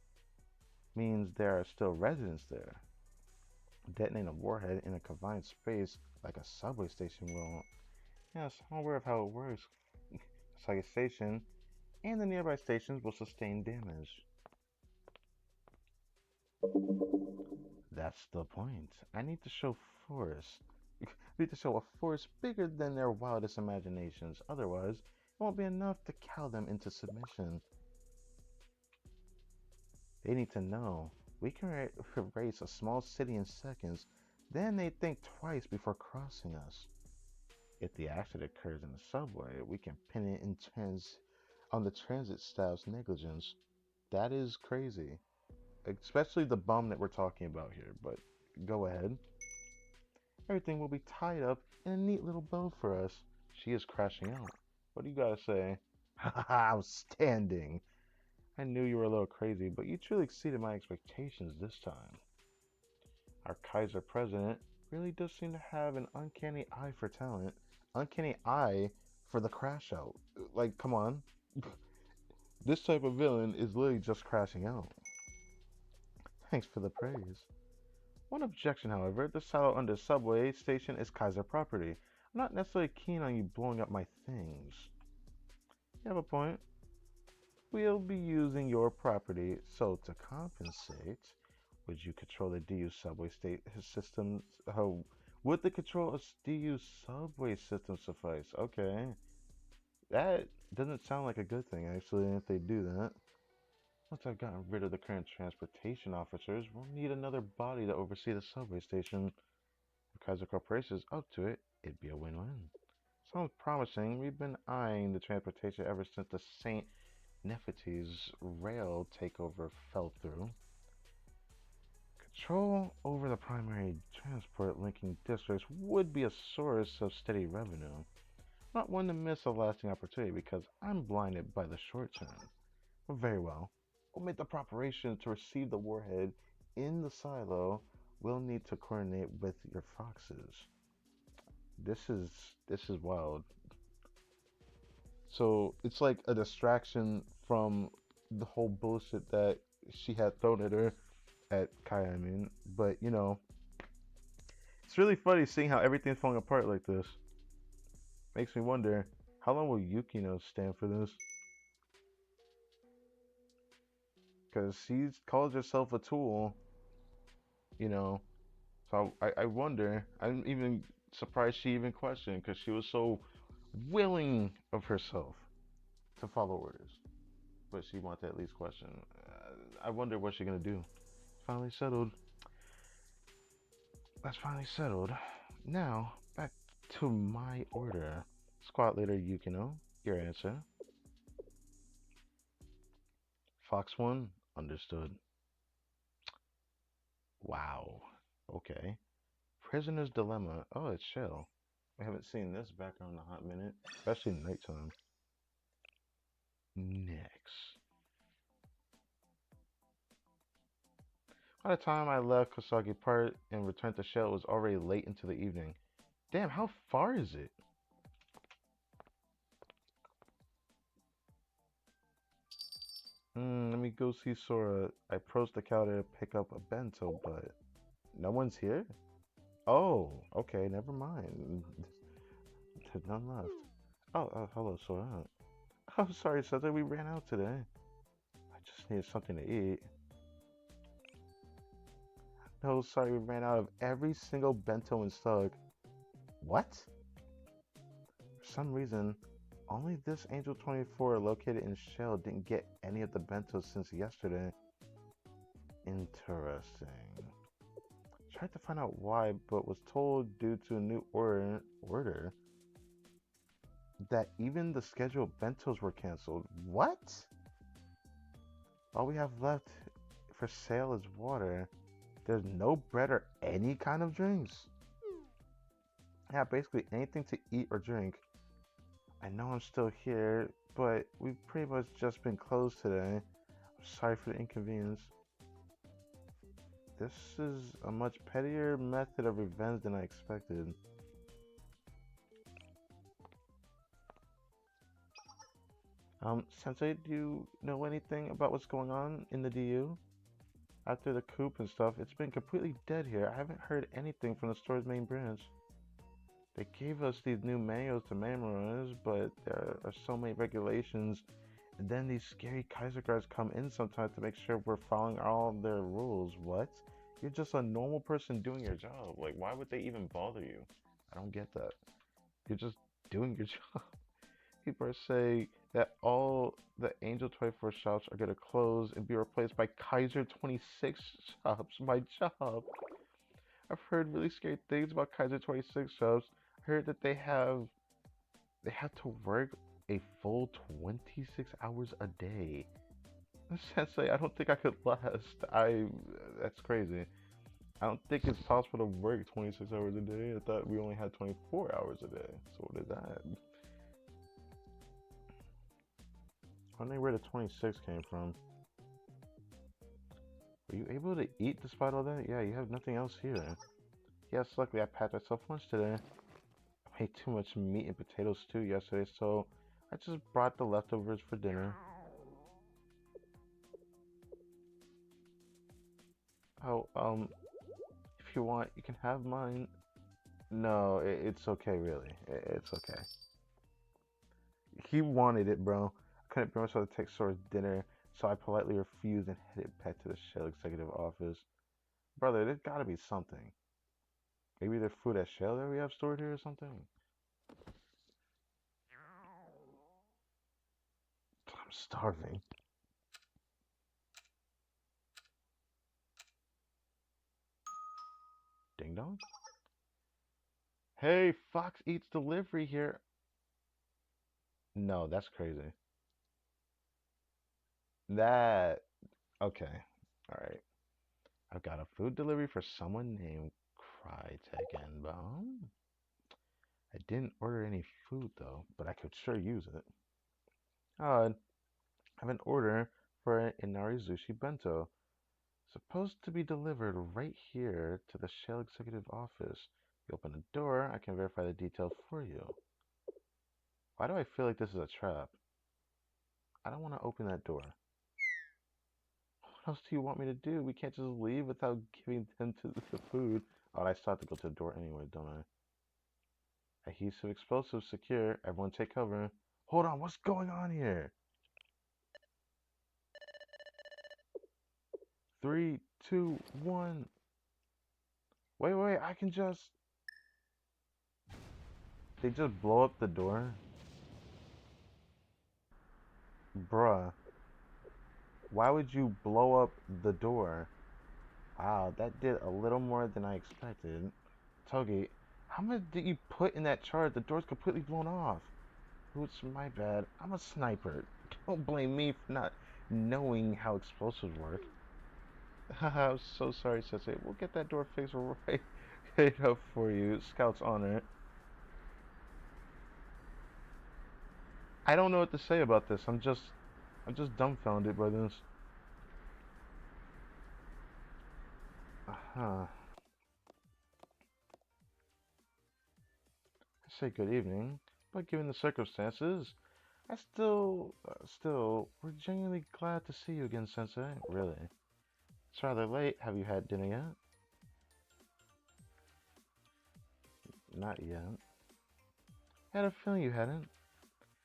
A: means there are still residents there. Detonating a warhead in a confined space like a subway station will. Yes, I'm aware of how it works. Kusagi Station and the nearby stations will sustain damage. That's the point. I need to show force. I need to show a force bigger than their wildest imaginations. Otherwise, it won't be enough to cow them into submission. They need to know we can erase a small city in seconds. Then they think twice before crossing us. If the accident occurs in the subway, we can pin it on the transit staff's negligence. That is crazy. Especially the bum that we're talking about here, but go ahead. Everything will be tied up in a neat little bow for us. She is crashing out. What do you gotta say? Haha, outstanding. I knew you were a little crazy, but you truly exceeded my expectations this time. Our Kaiser president really does seem to have an uncanny eye for talent. Uncanny eye for the crash out. Like, come on. This type of villain is literally just crashing out. Thanks for the praise. One objection, however, the silo under the subway station is Kaiser property. I'm not necessarily keen on you blowing up my things. You have a point. We'll be using your property, so to compensate, would you control the DU subway systems? Would the control of DU subway system suffice? Okay. That doesn't sound like a good thing, actually, if they do that. Once I've gotten rid of the current transportation officers, we'll need another body to oversee the subway station. If Kaiser Corporation is up to it, it'd be a win-win. Sounds promising. We've been eyeing the transportation ever since the St. Nefertiti's rail takeover fell through. Control over the primary transport linking districts would be a source of steady revenue. Not one to miss a lasting opportunity because I'm blinded by the short term. Very well. We'll make the preparation to receive the warhead in the silo. We'll need to coordinate with your foxes. This is wild. So it's like a distraction from the whole bullshit that she had thrown at her at Kaya, I mean. But it's really funny seeing how everything's falling apart like this. Makes me wonder, how long will Yukino stand for this? Because she calls herself a tool, you know. So I wonder. I'm even surprised she even questioned because she was so willing of herself to follow orders. But she wanted to at least question. I wonder what she's gonna do. Finally settled. That's finally settled. Now, back to my order. Squad leader Yukino, your answer. Fox 1, understood. Wow. Okay. Prisoner's Dilemma. Oh, it's Shell. We haven't seen this background in a hot minute, especially nighttime. Next. By the time I left Kosagi Park and returned to Shell, it was already late into the evening. Damn, how far is it? Let me go see Sora. I approached the counter to pick up a bento, but no one's here? Oh, okay, never mind. There's none left. Oh, hello, Sora. I'm sorry, Sensei, we ran out today. I just needed something to eat. No, sorry, we ran out of every single bento in stock. What? For some reason, only this Angel 24 located in Shell didn't get any of the bentos since yesterday. Interesting. Tried to find out why, but was told due to a new order that even the scheduled bentos were canceled. What? All we have left for sale is water. There's no bread or any kind of drinks. Yeah, basically anything to eat or drink. I know I'm still here, but we've pretty much just been closed today. I'm sorry for the inconvenience. This is a much pettier method of revenge than I expected. Sensei, do you know anything about what's going on in the DU? After the coup and stuff, it's been completely dead here. I haven't heard anything from the store's main branch. They gave us these new manuals to memorize, but there are so many regulations. And then these scary Kaiser guards come in sometimes to make sure we're following all their rules. What? You're just a normal person doing your job. Like, why would they even bother you? I don't get that. You're just doing your job. People are saying that all the Angel 24 shops are going to close and be replaced by Kaiser 26 shops. My job. I've heard really scary things about Kaiser 26 shops. I heard that they have to work a full 26 hours a day. Sensei, I don't think I could last. That's crazy. I don't think it's possible to work 26 hours a day. I thought we only had 24 hours a day. So what is that? I wonder where the 26 came from. Were you able to eat despite all that? Yeah, you have nothing else here. Yes, luckily I packed myself lunch today. I ate too much meat and potato stew yesterday, so I just brought the leftovers for dinner. Oh, if you want, you can have mine. No, it's okay, really. It's okay. He wanted it, bro. I couldn't bring myself to take Sora's dinner, so I politely refused and headed back to the Shell executive office. Brother, there's gotta be something. Maybe the food at Shell that we have stored here or something? I'm starving. Ding dong? Hey, Fox Eats delivery here. No, that's crazy. That. Okay. Alright. I've got a food delivery for someone named Crytekenbaum. I didn't order any food though, but I could sure use it. I have an order for an Inari Sushi Bento. Supposed to be delivered right here to the Shell Executive Office. You open the door, I can verify the details for you. Why do I feel like this is a trap? I don't want to open that door. What else do you want me to do? We can't just leave without giving them to the food. Oh, I still have to go to the door anyway, don't I? Adhesive explosive secure. Everyone take cover. Hold on, what's going on here? 3, 2, 1. Wait, I can just... They just blow up the door? Bruh. Why would you blow up the door? Wow, that did a little more than I expected. Togi, how much did you put in that charge? The door's completely blown off. Oops, my bad. I'm a sniper. Don't blame me for not knowing how explosives work. Haha, I'm so sorry, Sensei. We'll get that door fixed right up for you. Scout's honor. I don't know what to say about this. I'm just dumbfounded by this. Uh-huh. I say good evening, but given the circumstances, we're genuinely glad to see you again, Sensei. Really? It's rather late. Have you had dinner yet? Not yet. I had a feeling you hadn't.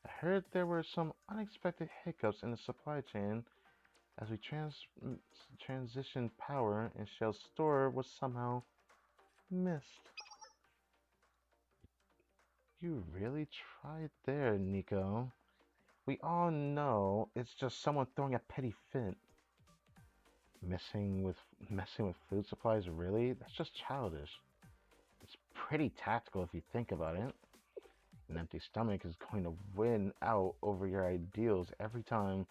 A: I heard there were some unexpected hiccups in the supply chain as we transitioned power and Shell's store was somehow missed. You really tried there, Nico. We all know it's just someone throwing a petty fit. Messing with messing with food supplies, really? That's just childish. It's pretty tactical if you think about it. An empty stomach is going to win out over your ideals every time.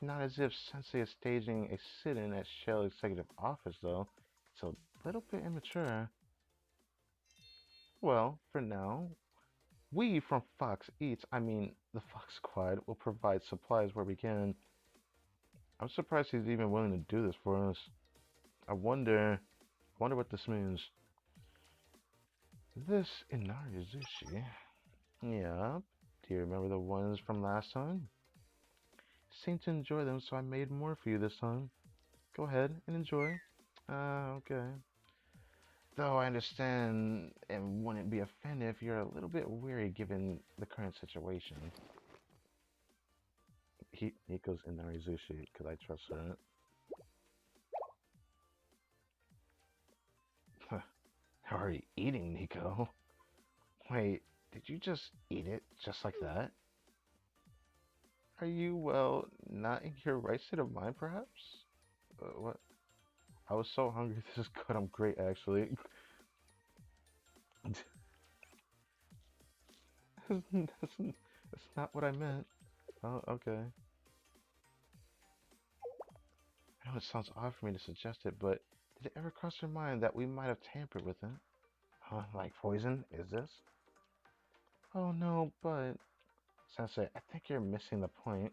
A: Not as if Sensei is staging a sit-in at Shell Executive Office, though. It's a little bit immature. Well, for now, we from Fox Eats, I mean the Fox Squad, will provide supplies where we can. I'm surprised he's even willing to do this for us. I wonder what this means. This Inari Zushi. Yeah. Do you remember the ones from last time? Seemed to enjoy them, so I made more for you this time. Go ahead and enjoy. Okay. Though I understand and wouldn't be offended if you're a little bit weary given the current situation. Nico's Inari Zushi, because I trust her. How are you eating, Nico? Wait, did you just eat it just like that? Are you, well, not in your right state of mind, perhaps? What? I was so hungry. This is good. I'm great, actually. That's not what I meant. Oh, okay. I know it sounds odd for me to suggest it, but did it ever cross your mind that we might have tampered with it? Huh? Like poison? Is this? Oh no, but... Sensei, I think you're missing the point.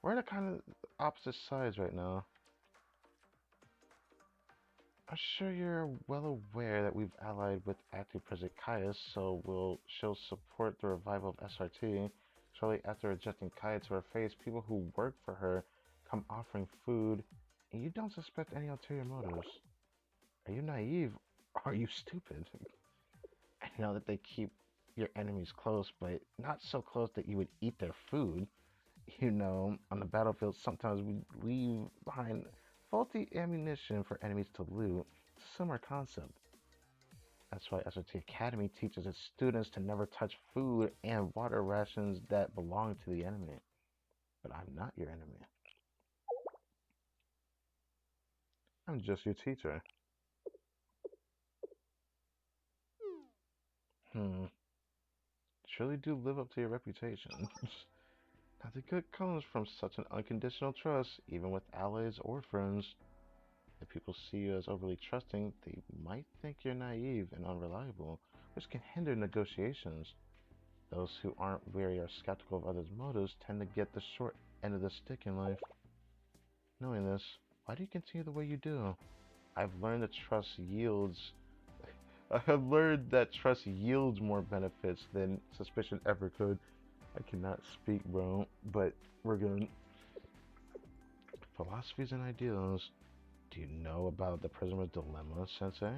A: We're on kind of opposite sides right now. I'm sure you're well aware that we've allied with acting President Caius, so she'll support the revival of SRT. Shortly after rejecting Caius to her face, people who work for her come offering food, and you don't suspect any ulterior motives. Are you naive? Or are you stupid? I know that they keep your enemies close, but not so close that you would eat their food. You know, on the battlefield, sometimes we leave behind faulty ammunition for enemies to loot. It's a similar concept. That's why SRT Academy teaches its students to never touch food and water rations that belong to the enemy. But I'm not your enemy. I'm just your teacher. Hmm. Surely do live up to your reputation. Nothing good comes from such an unconditional trust, even with allies or friends. If people see you as overly trusting, they might think you're naive and unreliable, which can hinder negotiations. Those who aren't wary or skeptical of others' motives tend to get the short end of the stick in life. Knowing this, why do you continue the way you do? I've learned that trust yields I have learned that trust yields more benefits than suspicion ever could. I cannot speak, bro, but we're good. Philosophies and ideals. Do you know about the prisoner's dilemma, Sensei?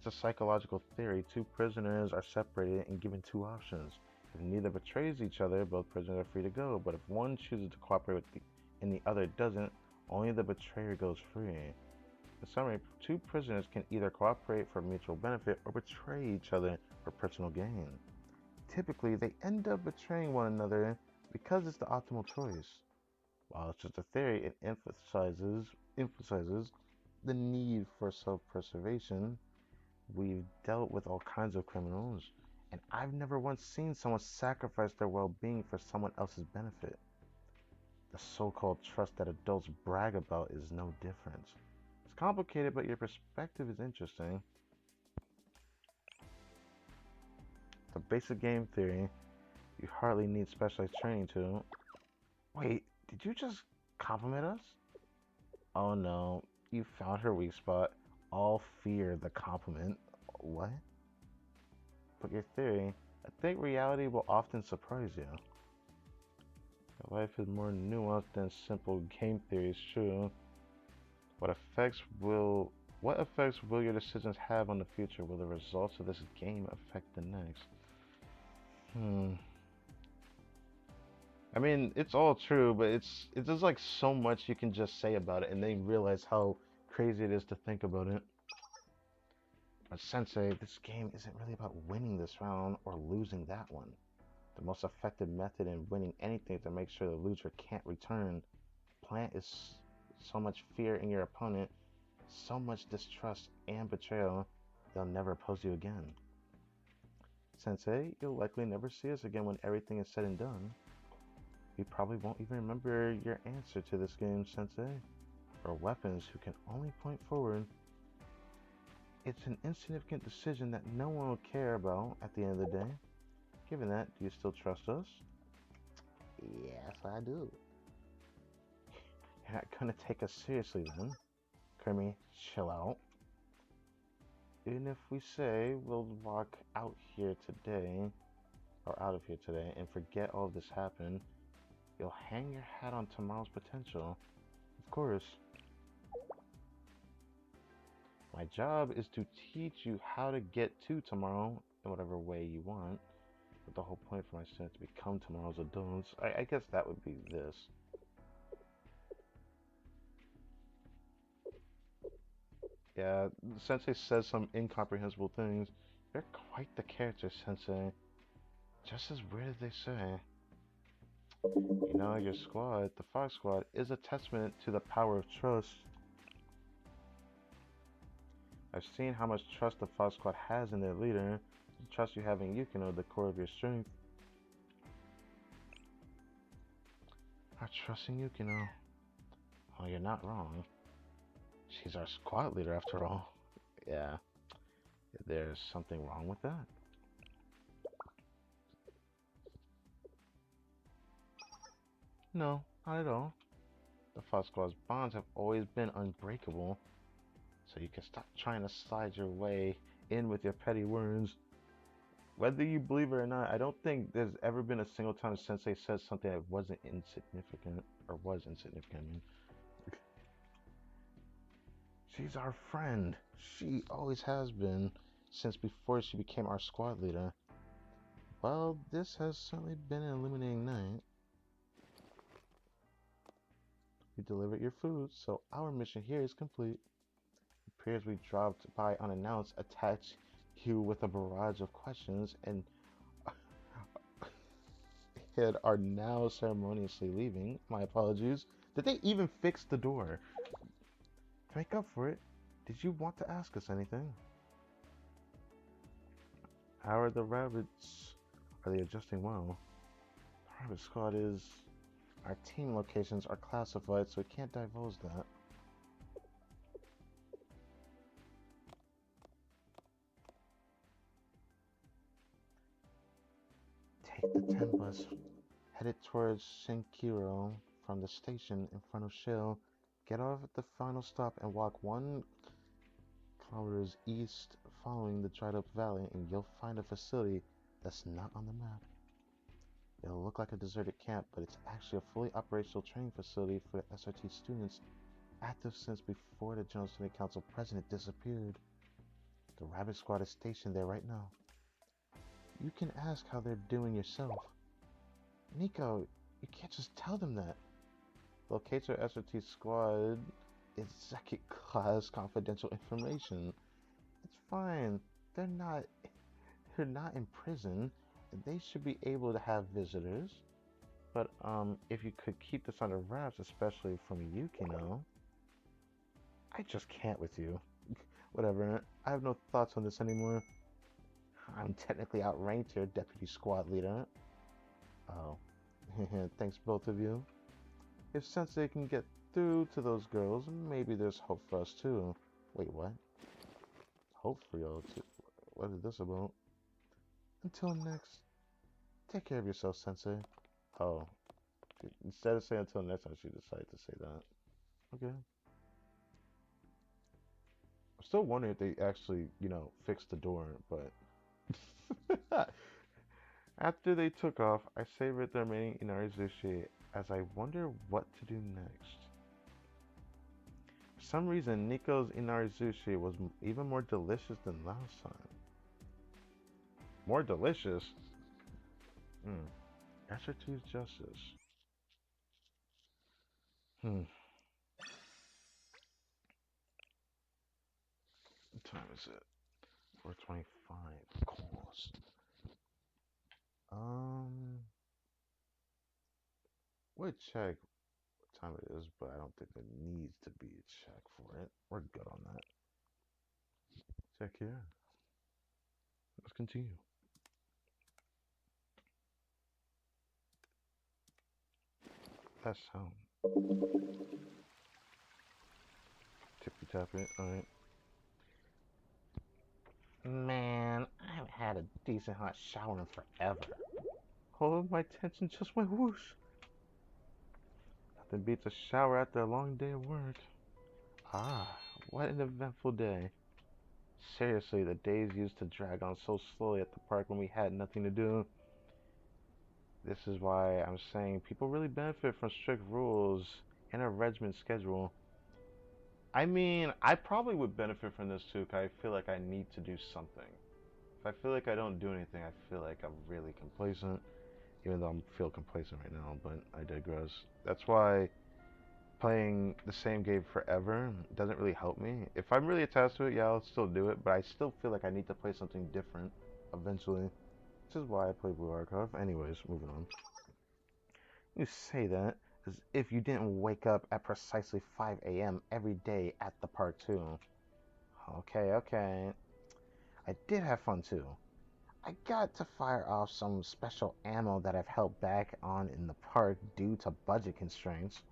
A: It's a psychological theory. Two prisoners are separated and given two options. If neither betrays each other, both prisoners are free to go. But if one chooses to cooperate and the other doesn't, only the betrayer goes free. In summary, two prisoners can either cooperate for mutual benefit or betray each other for personal gain. Typically, they end up betraying one another because it's the optimal choice. While it's just a theory, it emphasizes the need for self-preservation. We've dealt with all kinds of criminals, and I've never once seen someone sacrifice their well-being for someone else's benefit. The so-called trust that adults brag about is no different. It's complicated, but your perspective is interesting. The basic game theory, you hardly need specialized training to. Wait, did you just compliment us? Oh no, you found her weak spot. All fear the compliment. What? But your theory, I think reality will often surprise you. Life is more nuanced than simple game theory is true. What effects will your decisions have on the future? Will the results of this game affect the next? I mean, it's all true, but it's just like so much you can just say about it and then realize how crazy it is to think about it. But Sensei, this game isn't really about winning this round or losing that one. The most effective method in winning anything is to make sure the loser can't return. Plant is so much fear in your opponent, so much distrust and betrayal, they'll never oppose you again. Sensei, you'll likely never see us again when everything is said and done. We probably won't even remember your answer to this game, Sensei, or weapons who can only point forward. It's an insignificant decision that no one will care about at the end of the day. Given that, do you still trust us? Yes, I do. You're not gonna take us seriously then? Kermie, chill out. Even if we say we'll walk out here today, or out of here today, and forget all this happened, you'll hang your hat on tomorrow's potential. Of course. My job is to teach you how to get to tomorrow in whatever way you want. But the whole point for my students to become tomorrow's adults, I guess that would be this. Yeah, Sensei says some incomprehensible things. You're quite the character, Sensei. Just as weird as they say. You know, your squad, the Fox Squad, is a testament to the power of trust. I've seen how much trust the Fox Squad has in their leader. The trust you have in Yukino, the core of your strength. I trust in Yukino. Oh, you're not wrong. She's our squad leader after all. Yeah. There's something wrong with that? No, not at all. The Fox Squad's bonds have always been unbreakable. So you can stop trying to slide your way in with your petty words. Whether you believe it or not, I don't think there's ever been a single time Sensei said something that wasn't insignificant, or was insignificant, I mean. She's our friend. She always has been, since before she became our squad leader. Well, this has certainly been an illuminating night. We delivered your food, so our mission here is complete. It appears we dropped by unannounced, attacked you with a barrage of questions, and are now ceremoniously leaving. My apologies. Did they even fix the door? To make up for it, did you want to ask us anything? How are the rabbits? Are they adjusting well? The rabbit squad is... Our team locations are classified, so we can't divulge that. Take the 10 bus, headed towards Shinkiro from the station in front of Shill. Get off at the final stop and walk 1 kilometers east following the dried up valley, and you'll find a facility that's not on the map. It'll look like a deserted camp, but it's actually a fully operational training facility for the SRT students, active since before the General Student Council president disappeared. The rabbit squad is stationed there right now. You can ask how they're doing yourself. Nico, you can't just tell them that. Locate your SRT squad is second class confidential information. It's fine. They're not they're not in prison. They should be able to have visitors. But if you could keep this under wraps, especially from Yukino. I just can't with you. Whatever. I have no thoughts on this anymore. I'm technically outranked here, deputy squad leader. Oh. Thanks both of you. If Sensei can get through to those girls, maybe there's hope for us too. Wait, what? Hope for y'all too? What is this about? Until next, take care of yourself, Sensei. Oh. Instead of saying until next time, she decided to say that. Okay. I'm still wondering if they actually, fixed the door, but... After they took off, I savored the remaining inari sushi as I wonder what to do next. For some reason, Nico's inari sushi was even more delicious than last time. More delicious? SRT's justice. What time is it? 4:25. Of course. Would check what time it is, but I don't think there needs to be a check for it. We're good on that. Check here. Let's continue. That sound. Tippy tap it. Alright. Man, I haven't had a decent hot shower in forever. Oh, my tension just went whoosh. Nothing beats a shower after a long day of work. Ah, what an eventful day. Seriously, the days used to drag on so slowly at the park when we had nothing to do. This is why I'm saying people really benefit from strict rules and a regimented schedule. I mean, I probably would benefit from this too, because I feel like I need to do something. If I feel like I don't do anything, I feel like I'm really complacent. Even though I feel complacent right now, but I digress. That's why playing the same game forever doesn't really help me. If I'm really attached to it, yeah, I'll still do it, but I still feel like I need to play something different eventually. Which is why I play Blue Archive. Anyways, moving on. You say that as if you didn't wake up at precisely 5 a.m. every day at the park too. Okay, okay. I did have fun too. I got to fire off some special ammo that I've held back on in the park due to budget constraints.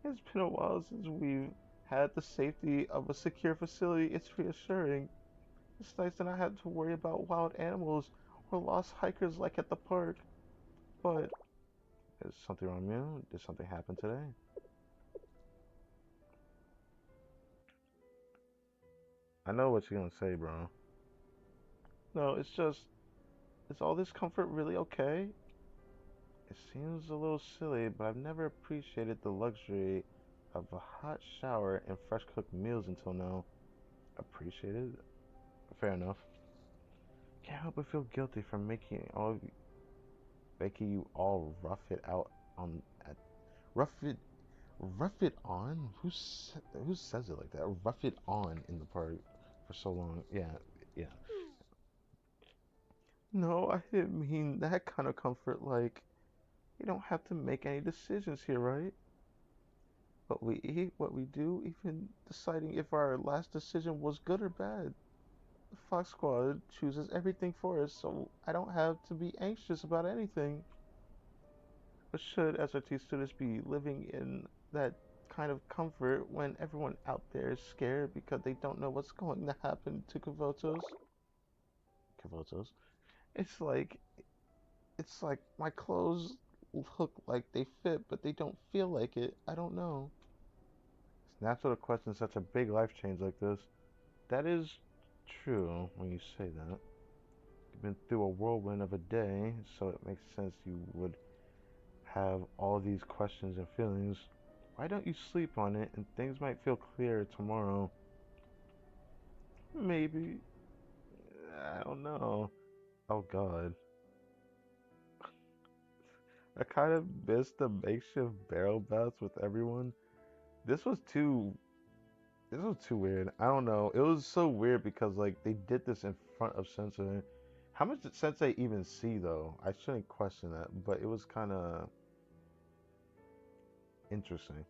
A: It's been a while since we've had the safety of a secure facility. It's reassuring. It's nice that I had to worry about wild animals or lost hikers like at the park. But, is something wrong with you? Did something happen today? I know what you're gonna say, bro. No, it's just, is all this comfort really okay? It seems a little silly, but I've never appreciated the luxury of a hot shower and fresh cooked meals until now. Appreciated? Fair enough. Can't help but feel guilty for making you all rough it out on at rough it rough it on? Who says it like that? Rough it on in the park for so long. Yeah, yeah. No, I didn't mean that kind of comfort. Like, you don't have to make any decisions here, right? What we eat, what we do, even deciding if our last decision was good or bad. The Fox Squad chooses everything for us, so I don't have to be anxious about anything. But should SRT students be living in that kind of comfort when everyone out there is scared because they don't know what's going to happen to Kavotos? Kavotos? It's like it's like my clothes look like they fit, but they don't feel like it. I don't know. It's natural to question such a big life change like this. That is true when you say that. You've been through a whirlwind of a day, so it makes sense you would have all these questions and feelings. Why don't you sleep on it and things might feel clearer tomorrow? Maybe. I don't know. Oh god. I kind of missed the makeshift barrel baths with everyone. This was too this was too weird. I don't know. It was so weird because like they did this in front of Sensei. How much did Sensei even see though? I shouldn't question that, but it was kind of interesting.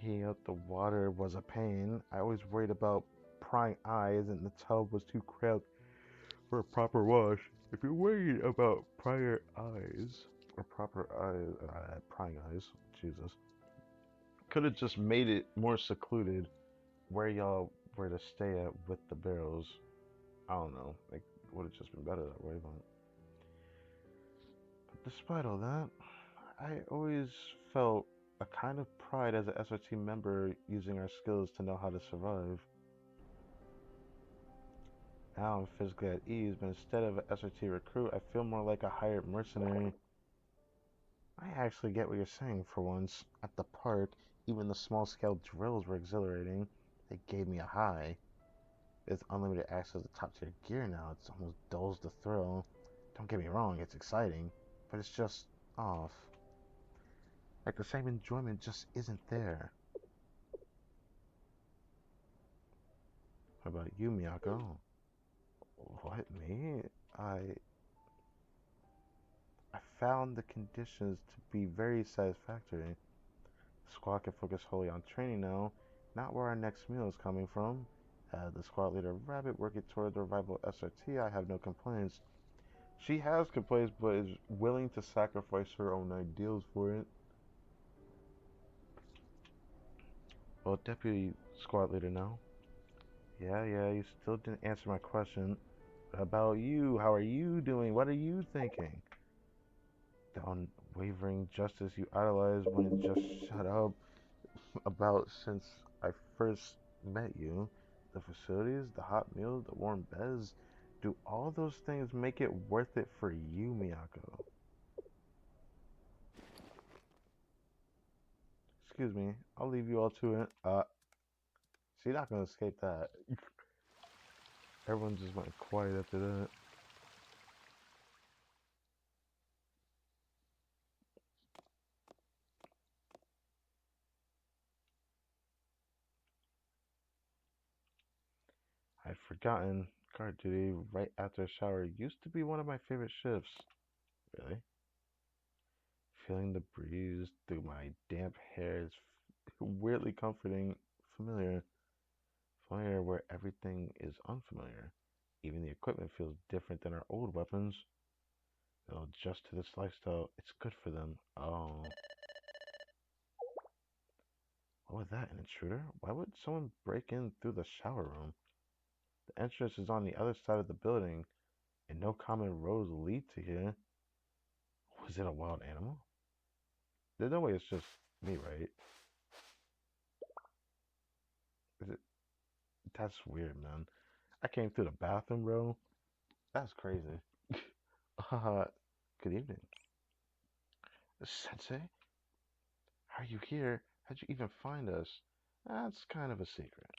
A: Heating up the water was a pain. I always worried about prying eyes and the tub was too cramped for a proper wash. If you're worried about prior eyes or proper eyes, prying eyes, Jesus, could have just made it more secluded where y'all were to stay at with the barrels. I don't know. Like, would have just been better that way. But despite all that, I always felt a kind of pride as an SRT member using our skills to know how to survive. Now I'm physically at ease, but instead of an SRT recruit, I feel more like a hired mercenary. I actually get what you're saying for once. At the park, even the small scale drills were exhilarating. They gave me a high. With unlimited access to top tier gear now, it almost dulls the thrill. Don't get me wrong, it's exciting, but it's just off. Like the same enjoyment just isn't there. What about you, Miyako? What, me? I I found the conditions to be very satisfactory. The squad can focus wholly on training now, not where our next meal is coming from. The squad leader Rabbit working toward the revival of SRT, I have no complaints. She has complaints, but is willing to sacrifice her own ideals for it. Well, Deputy Squad Leader now. Yeah, you still didn't answer my question. What about you? How are you doing? What are you thinking? The unwavering justice you idolize when it just shut up about since I first met you. The facilities, the hot meals, the warm beds. Do all those things make it worth it for you, Miyako? Excuse me, I'll leave you all to it. She's not gonna escape that. Everyone just went quiet after that. I'd forgotten guard duty right after a shower used to be one of my favorite shifts. Really? Feeling the breeze through my damp hair is weirdly comforting, familiar. Familiar where everything is unfamiliar. Even the equipment feels different than our old weapons. They'll adjust to this lifestyle. It's good for them. Oh. What was that? An intruder? Why would someone break in through the shower room? The entrance is on the other side of the building, and no common roads lead to here. Was it a wild animal? There's no way it's just me, right? Is it? That's weird, man. I came through the bathroom, bro. That's crazy. Uh, good evening. Sensei, how are you here? How'd you even find us? That's kind of a secret.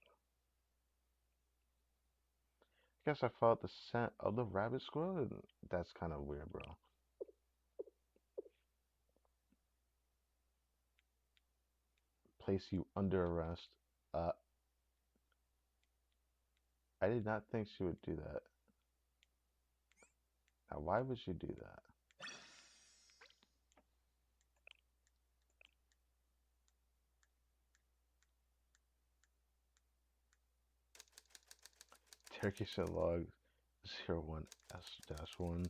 A: Guess I followed the scent of the rabbit squirrel. That's kind of weird, bro. Place you under arrest. Uh, I did not think she would do that. Now, why would she do that? Turkish log 01S-1.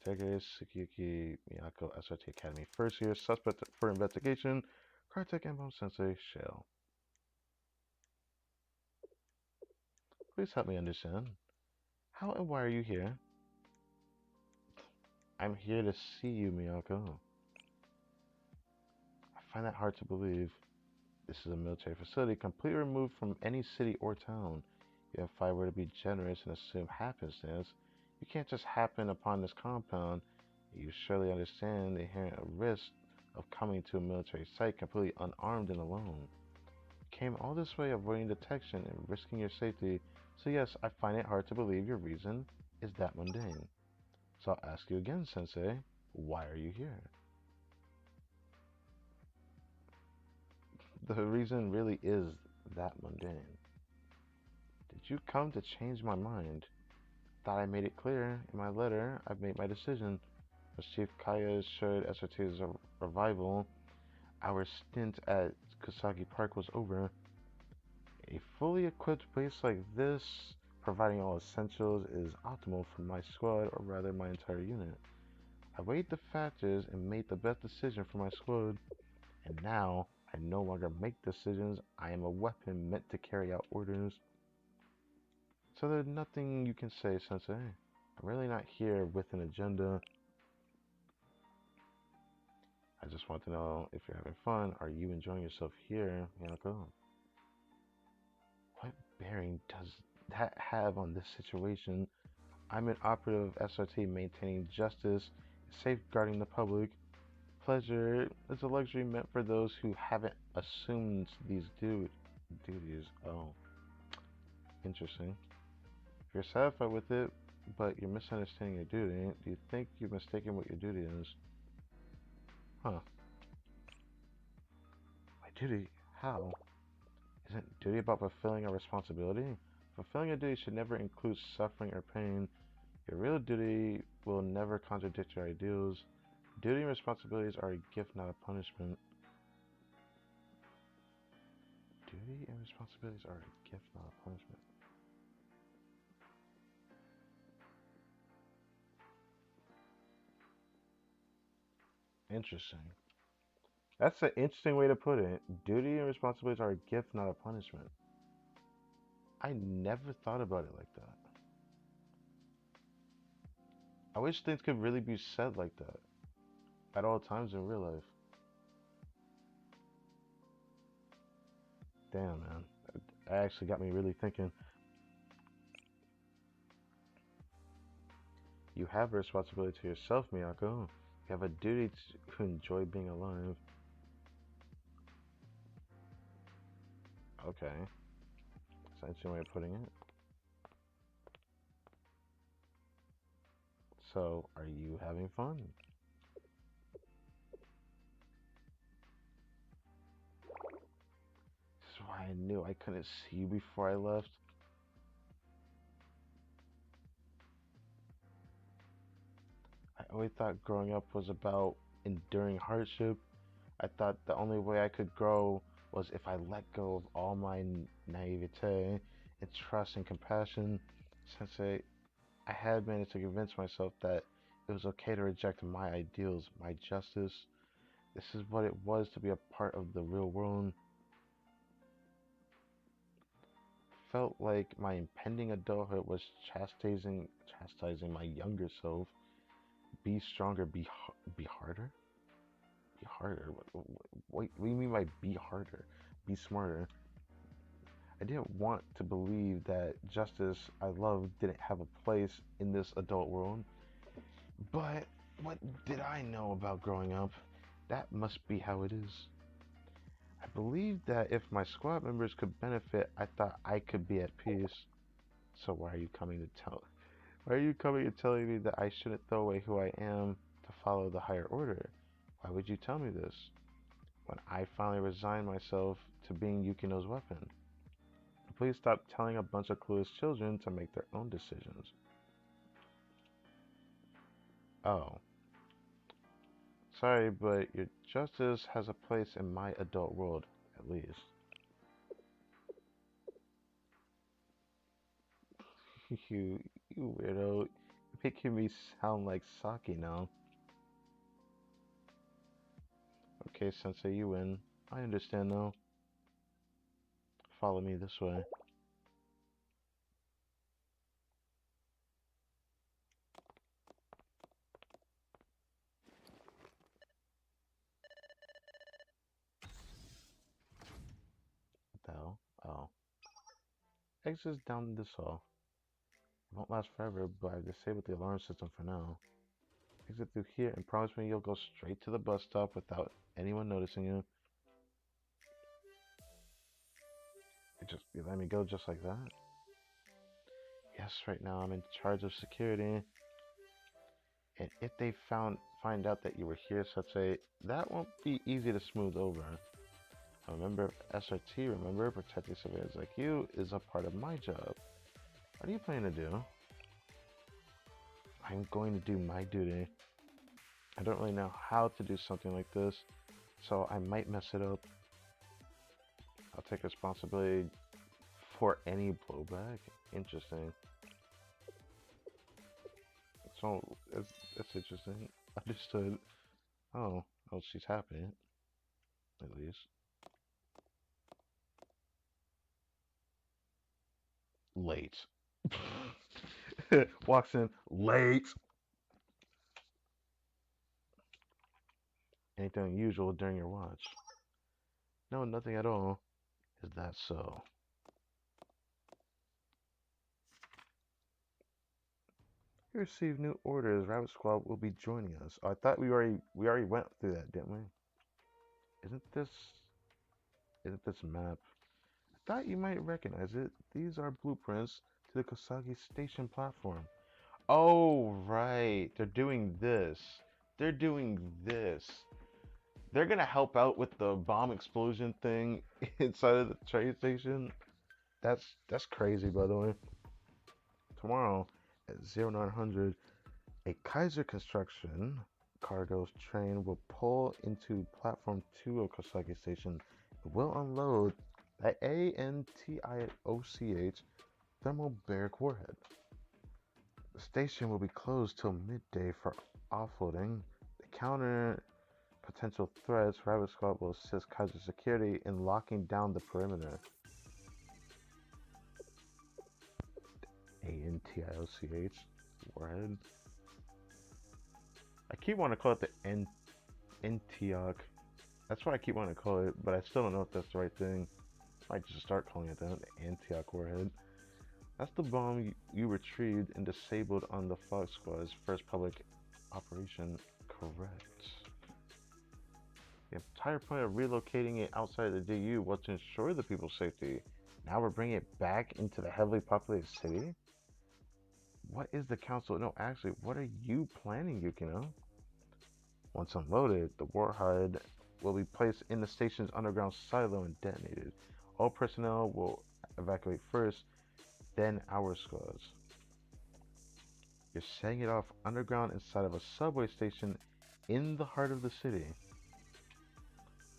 A: Turkish Tsukiki Miyako SRT Academy. First year suspect for investigation. Kartek Embo Sensei Shale. Please help me understand. How and why are you here? I'm here to see you, Miyako. I find that hard to believe. This is a military facility completely removed from any city or town. If I were to be generous and assume happenstance, you can't just happen upon this compound. You surely understand the inherent risk of coming to a military site completely unarmed and alone. came all this way avoiding detection and risking your safety, so yes, I find it hard to believe your reason is that mundane. So I'll ask you again, Sensei, why are you here? The reason really is that mundane. Did you come to change my mind? Thought I made it clear in my letter. I've made my decision. As Chief Kaya assured SRT's revival, our stint at Kusagi Park was over. A fully equipped base like this, providing all essentials, is optimal for my squad, or rather my entire unit. I weighed the factors and made the best decision for my squad, and now I no longer make decisions. I am a weapon meant to carry out orders. So there's nothing you can say, Sensei. I'm really not here with an agenda. I just want to know if you're having fun. Are you enjoying yourself here, Yanako? What bearing does that have on this situation? I'm an operative SRT maintaining justice, safeguarding the public. Pleasure is a luxury meant for those who haven't assumed these duties. Oh, interesting. If you're satisfied with it, but you're misunderstanding your duty, do you think you've mistaken what your duty is? Huh. My duty? How? Isn't duty about fulfilling a responsibility? Fulfilling a duty should never include suffering or pain. Your real duty will never contradict your ideals. Duty and responsibilities are a gift, not a punishment. Duty and responsibilities are a gift, not a punishment. Interesting. That's an interesting way to put it. Duty and responsibilities are a gift, not a punishment. I never thought about it like that. I wish things could really be said like that at all times in real life. Damn, man. That actually got me really thinking. You have a responsibility to yourself, Miyako. You have a duty to enjoy being alive. Okay. That's an interesting way of putting it. So, are you having fun? This is why I knew I couldn't see you before I left. I always thought growing up was about enduring hardship. I thought the only way I could grow was if I let go of all my naivete and trust and compassion. Sensei, I had managed to convince myself that it was okay to reject my ideals, my justice. This is what it was to be a part of the real world. Felt like my impending adulthood was chastising my younger self. Be stronger, be harder, be harder. What do you mean by be harder? Be smarter. I didn't want to believe that justice I loved didn't have a place in this adult world. But what did I know about growing up? That must be how it is. I believed that if my squad members could benefit, I thought I could be at peace. So why are you coming and telling me that I shouldn't throw away who I am to follow the higher order? Why would you tell me this? When I finally resigned myself to being Yukino's weapon. Please stop telling a bunch of clueless children to make their own decisions. Oh, sorry, but your justice has a place in my adult world, at least. you, you weirdo. You're making me sound like Saki now. Okay, Sensei, you win. I understand now. Follow me this way. What the hell? Oh. Exit's down this hall. It won't last forever, but I've disabled the alarm system for now. Exit through here and promise me you'll go straight to the bus stop without anyone noticing you. You let me go just like that? Yes, right now I'm in charge of security. And if they find out that you were here, such a that won't be easy to smooth over. Remember, SRT, remember, protecting civilians like you is a part of my job. What are you planning to do? I'm going to do my duty. I don't really know how to do something like this, so I might mess it up. I'll take responsibility for any blowback. Interesting. So, that's interesting. Understood. Oh, oh, she's happy, at least. Late. Walks in late. Anything unusual during your watch? No, nothing at all. Is that so? We received new orders. Rabbit Squad will be joining us. Oh, I thought we already went through that, didn't we? Isn't this isn't this map? I thought you might recognize it. These are blueprints to the Kosagi station platform. Oh, right. They're doing this. They're doing this. They're gonna help out with the bomb explosion thing inside of the train station. That's crazy, by the way. Tomorrow at 0900, a Kaiser Construction cargo train will pull into platform 2 of Kosagi Station. It will unload the ANTIOCH thermobaric warhead. The station will be closed till midday for offloading. To counter potential threats, Rabbit Squad will assist Kaiser Security in locking down the perimeter. ANTIOCH warhead. I keep wanting to call it the Antioch. That's what I keep wanting to call it, but I still don't know if that's the right thing. I might just start calling it that, the Antioch warhead. That's the bomb you retrieved and disabled on the Fox Squad's first public operation. Correct. The entire point of relocating it outside the DU was to ensure the people's safety. Now we're bringing it back into the heavily populated city? What is the council? No, actually, what are you planning, Yukino? Once unloaded, the warhead will be placed in the station's underground silo and detonated. All personnel will evacuate first, then our squads. You're setting it off underground inside of a subway station in the heart of the city.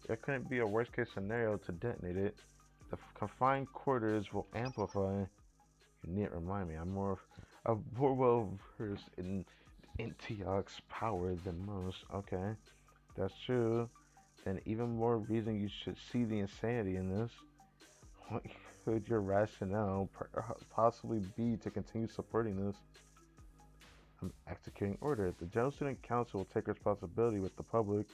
A: There couldn't be a worst case scenario to detonate it. The confined quarters will amplify. You need to remind me, I'm more well versed in Antioch's power than most. Okay, that's true. Then even more reason you should see the insanity in this. What could your rationale possibly be to continue supporting this? I'm executing order. The General Student Council will take responsibility with the public.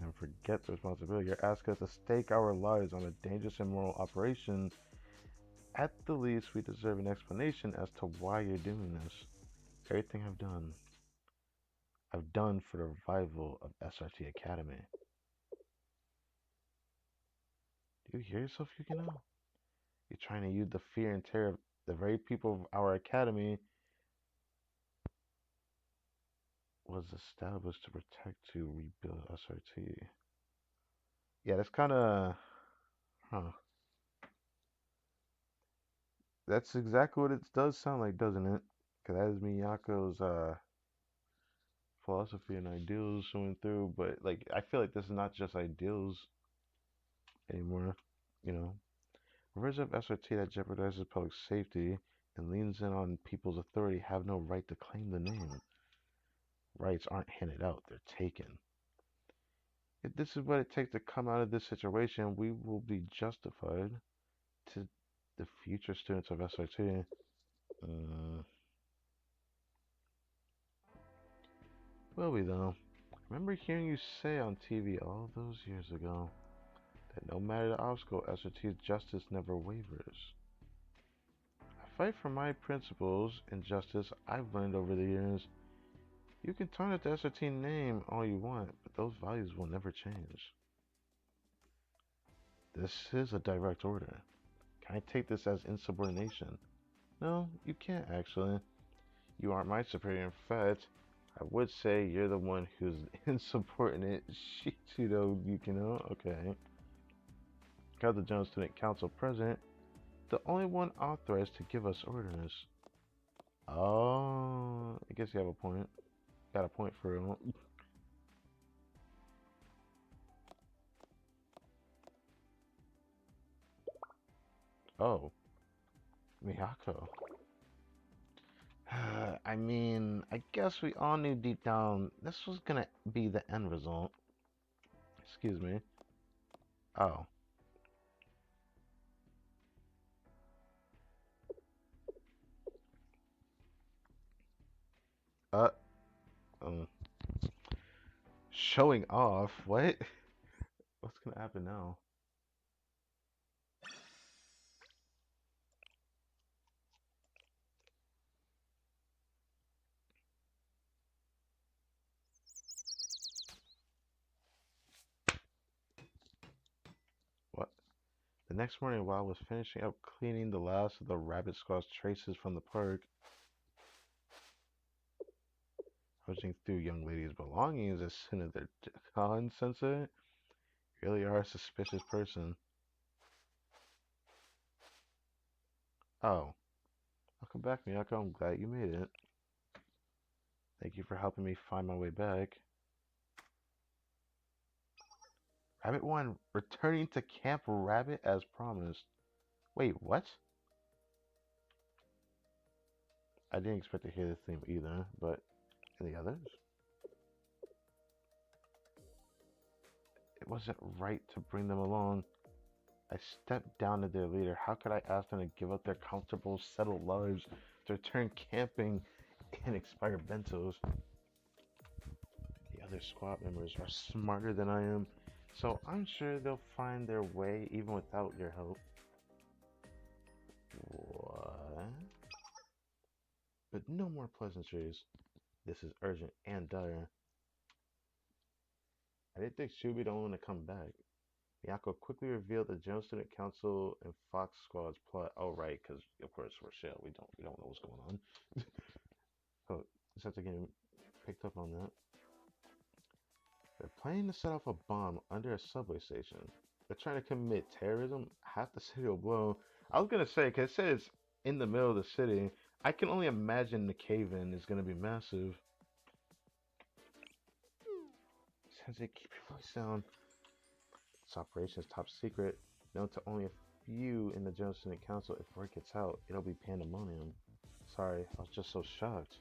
A: And forget the responsibility. You're asking us to stake our lives on a dangerous and immoral operation. At the least, we deserve an explanation as to why you're doing this. Everything I've done for the revival of SRT Academy. Do you hear yourself, Yukino? You're trying to use the fear and terror of the very people of our academy was established to protect to rebuild SRT. Yeah, that's kind of, huh? That's exactly what it does sound like, doesn't it? Because that is Miyako's philosophy and ideals showing through. But like, I feel like this is not just ideals anymore. You know, a version of SRT that jeopardizes public safety and leans in on people's authority have no right to claim the name. Rights aren't handed out; they're taken. If this is what it takes to come out of this situation, we will be justified to the future students of SRT. Will we though? Remember hearing you say on TV all those years ago that no matter the obstacle, SRT's justice never wavers. I fight for my principles and justice I've learned over the years. You can tarnish the SRT name all you want, but those values will never change. This is a direct order. Can I take this as insubordination? No, you can't actually. You aren't my superior. In fact, I would say you're the one who's insubordinate. Shichido Yukino. Okay. Got the General Student Council present, the only one authorized to give us orders. Oh, I guess you have a point. Got a point for real. Oh, Miyako. I mean, I guess we all knew deep down this was gonna be the end result. Excuse me. Oh. Uh, um, Showing off? What? What's gonna happen now? What? The next morning, while I was finishing up cleaning the last of the rabbit squaw's traces from the park, rummaging through young ladies' belongings as soon as they're gone, Sensei. You really are a suspicious person. Oh, welcome back, Miyako. I'm glad you made it. Thank you for helping me find my way back. Rabbit 1 returning to Camp Rabbit as promised. Wait, what? I didn't expect to hear this theme either, but and the others? It wasn't right to bring them along. I stepped down to their leader. How could I ask them to give up their comfortable, settled lives to return camping and expire bentos? The other squad members are smarter than I am, so I'm sure they'll find their way even without your help. What? But no more pleasantries. This is urgent and dire. I didn't think she would be the only one to come back. Miyako quickly revealed the General Student Council and Fox Squad's plot. Oh, right, because of course we're Shell. We don't know what's going on. Oh, just have to get picked up on that. They're planning to set off a bomb under a subway station. They're trying to commit terrorism. Half the city will blow. I was gonna say, cause it says in the middle of the city. I can only imagine the cave-in is gonna be massive. Sensei, keep your voice down. This operation is top secret, known to only a few in the General Student Council. If word gets out, it'll be pandemonium. Sorry, I was just so shocked.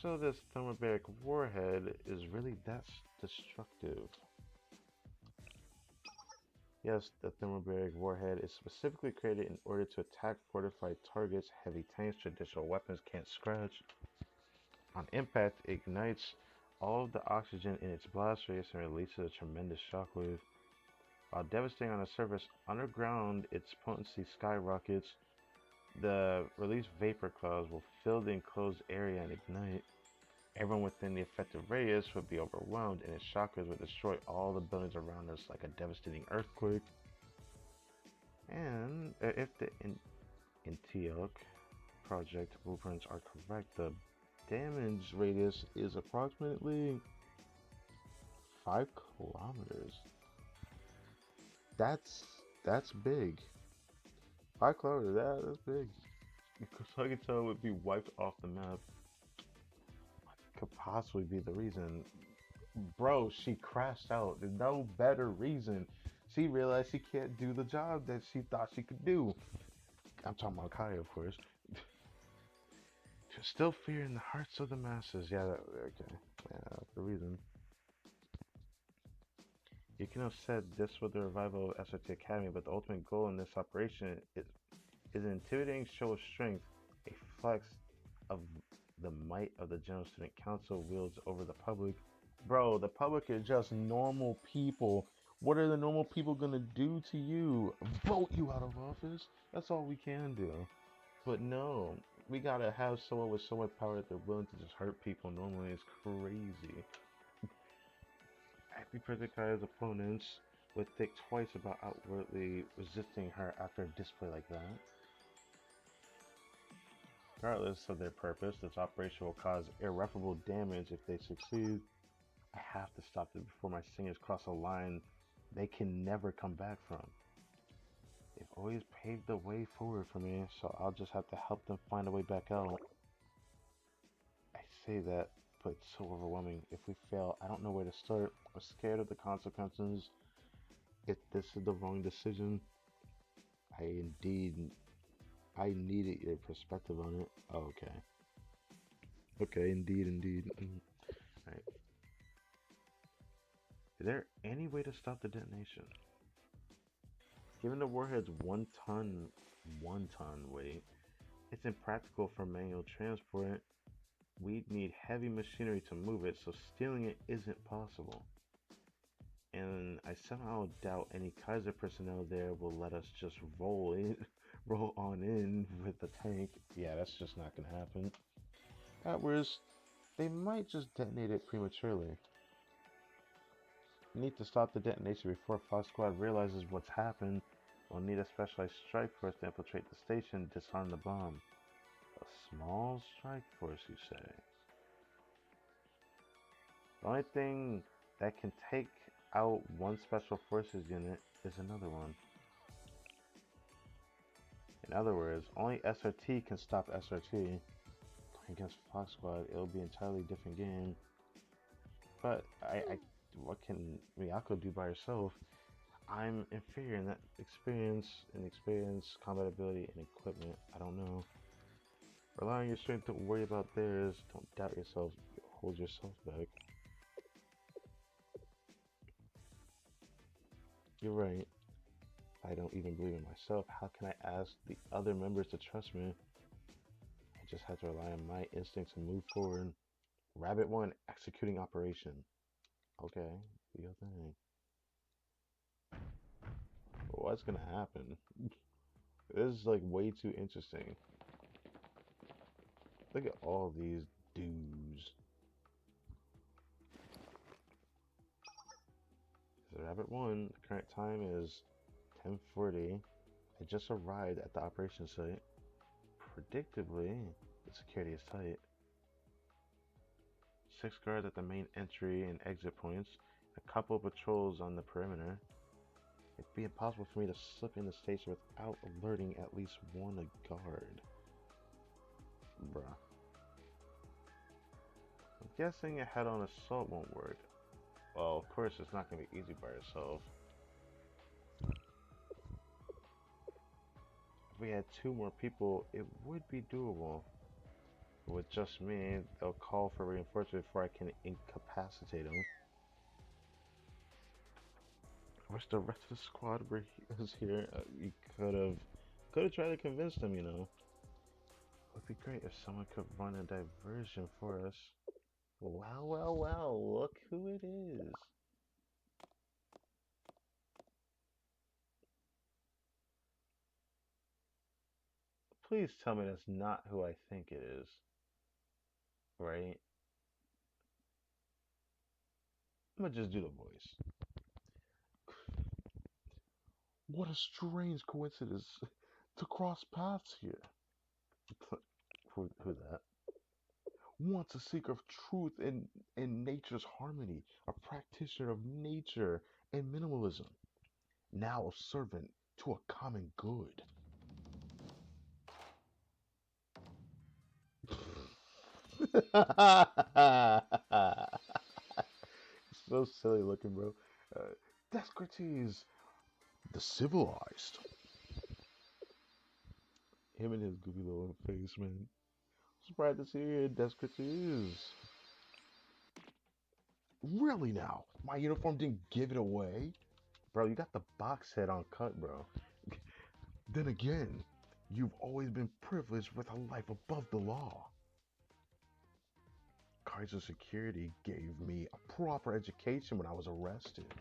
A: So this thermobaric warhead is really that destructive. Yes, the thermobaric warhead is specifically created in order to attack fortified targets. Heavy tanks, traditional weapons can't scratch. On impact, it ignites all of the oxygen in its blast radius and releases a tremendous shockwave. While devastating on the surface, underground its potency skyrockets. The released vapor clouds will fill the enclosed area and ignite. Everyone within the affected radius would be overwhelmed, and its shockwaves would destroy all the buildings around us like a devastating earthquake. And if the Intiok project blueprints are correct, the damage radius is approximately 5 kilometers. That's big. 5 kilometers, that's big. Kusagito would be wiped off the map. What could possibly be the reason? Bro, she crashed out. There's no better reason. She realized she can't do the job that she thought she could do. I'm talking about Kai, of course. To still fear in the hearts of the masses. Yeah, okay. Yeah, that's the reason. You can have said this was the revival of SRT Academy, but the ultimate goal in this operation is an intimidating show of strength, a flex of the might of the General Student Council wields over the public. Bro, the public is just normal people. What are the normal people gonna do to you? Vote you out of office? That's all we can do. But no, we gotta have someone with so much power that they're willing to just hurt people normally. It's crazy. directly present Kaya's opponents would think twice about outwardly resisting her after a display like that. Regardless of their purpose, this operation will cause irreparable damage if they succeed. I have to stop them before my singers cross a line they can never come back from. They've always paved the way forward for me, so I'll just have to help them find a way back out. I say that, but it's so overwhelming. If we fail, I don't know where to start. I'm scared of the consequences. If this is the wrong decision, I indeed, I needed your perspective on it. Oh, okay. Okay, indeed. Alright. Is there any way to stop the detonation? Given the warhead's one ton weight, it's impractical for manual transport. We'd need heavy machinery to move it, so stealing it isn't possible. And I somehow doubt any Kaiser personnel there will let us just roll on in with the tank. Yeah, that's just not gonna happen. At worst, they might just detonate it prematurely. We need to stop the detonation before Fox Squad realizes what's happened. We'll need a specialized strike force to infiltrate the station and disarm the bomb. A small strike force, you say? The only thing that can take out one special forces unit is another one. In other words, only SRT can stop SRT. Against Fox Squad, it'll be an entirely different game. But what can Miyako do by herself? I'm inferior in that experience, combat ability, and equipment. I don't know. Rely on your strength, don't worry about theirs. Don't doubt yourself, hold yourself back. You're right. I don't even believe in myself. How can I ask the other members to trust me? I just have to rely on my instincts and move forward. Rabbit 1, executing operation. Okay, do your thing. What's gonna happen? This is like way too interesting. Look at all these dudes. So Rabbit 1, the current time is 10:40. I just arrived at the operation site. Predictably, the security is tight. 6 guards at the main entry and exit points, a couple of patrols on the perimeter. It'd be impossible for me to slip in the station without alerting at least one guard. Bruh. I'm guessing a head-on assault won't work. Well, of course it's not going to be easy by yourself. If we had 2 more people, it would be doable. But with just me, they'll call for reinforcements before I can incapacitate them. I wish the rest of the squad was here. You could have tried to convince them, you know. It would be great if someone could run a diversion for us. Well, look who it is. Please tell me that's not who I think it is. Right? I'm gonna just do the voice. What a strange coincidence to cross paths here. Who's that? Once a seeker of truth and nature's harmony, a practitioner of nature and minimalism, now a servant to a common good. So silly looking, bro. Descartes, the civilized. Him and his goofy little face, man. Surprised to see you, Descartes. Really now? My uniform didn't give it away? Bro, you got the box head on cut, bro. Then again, you've always been privileged with a life above the law. Kaiser Security gave me a proper education when I was arrested.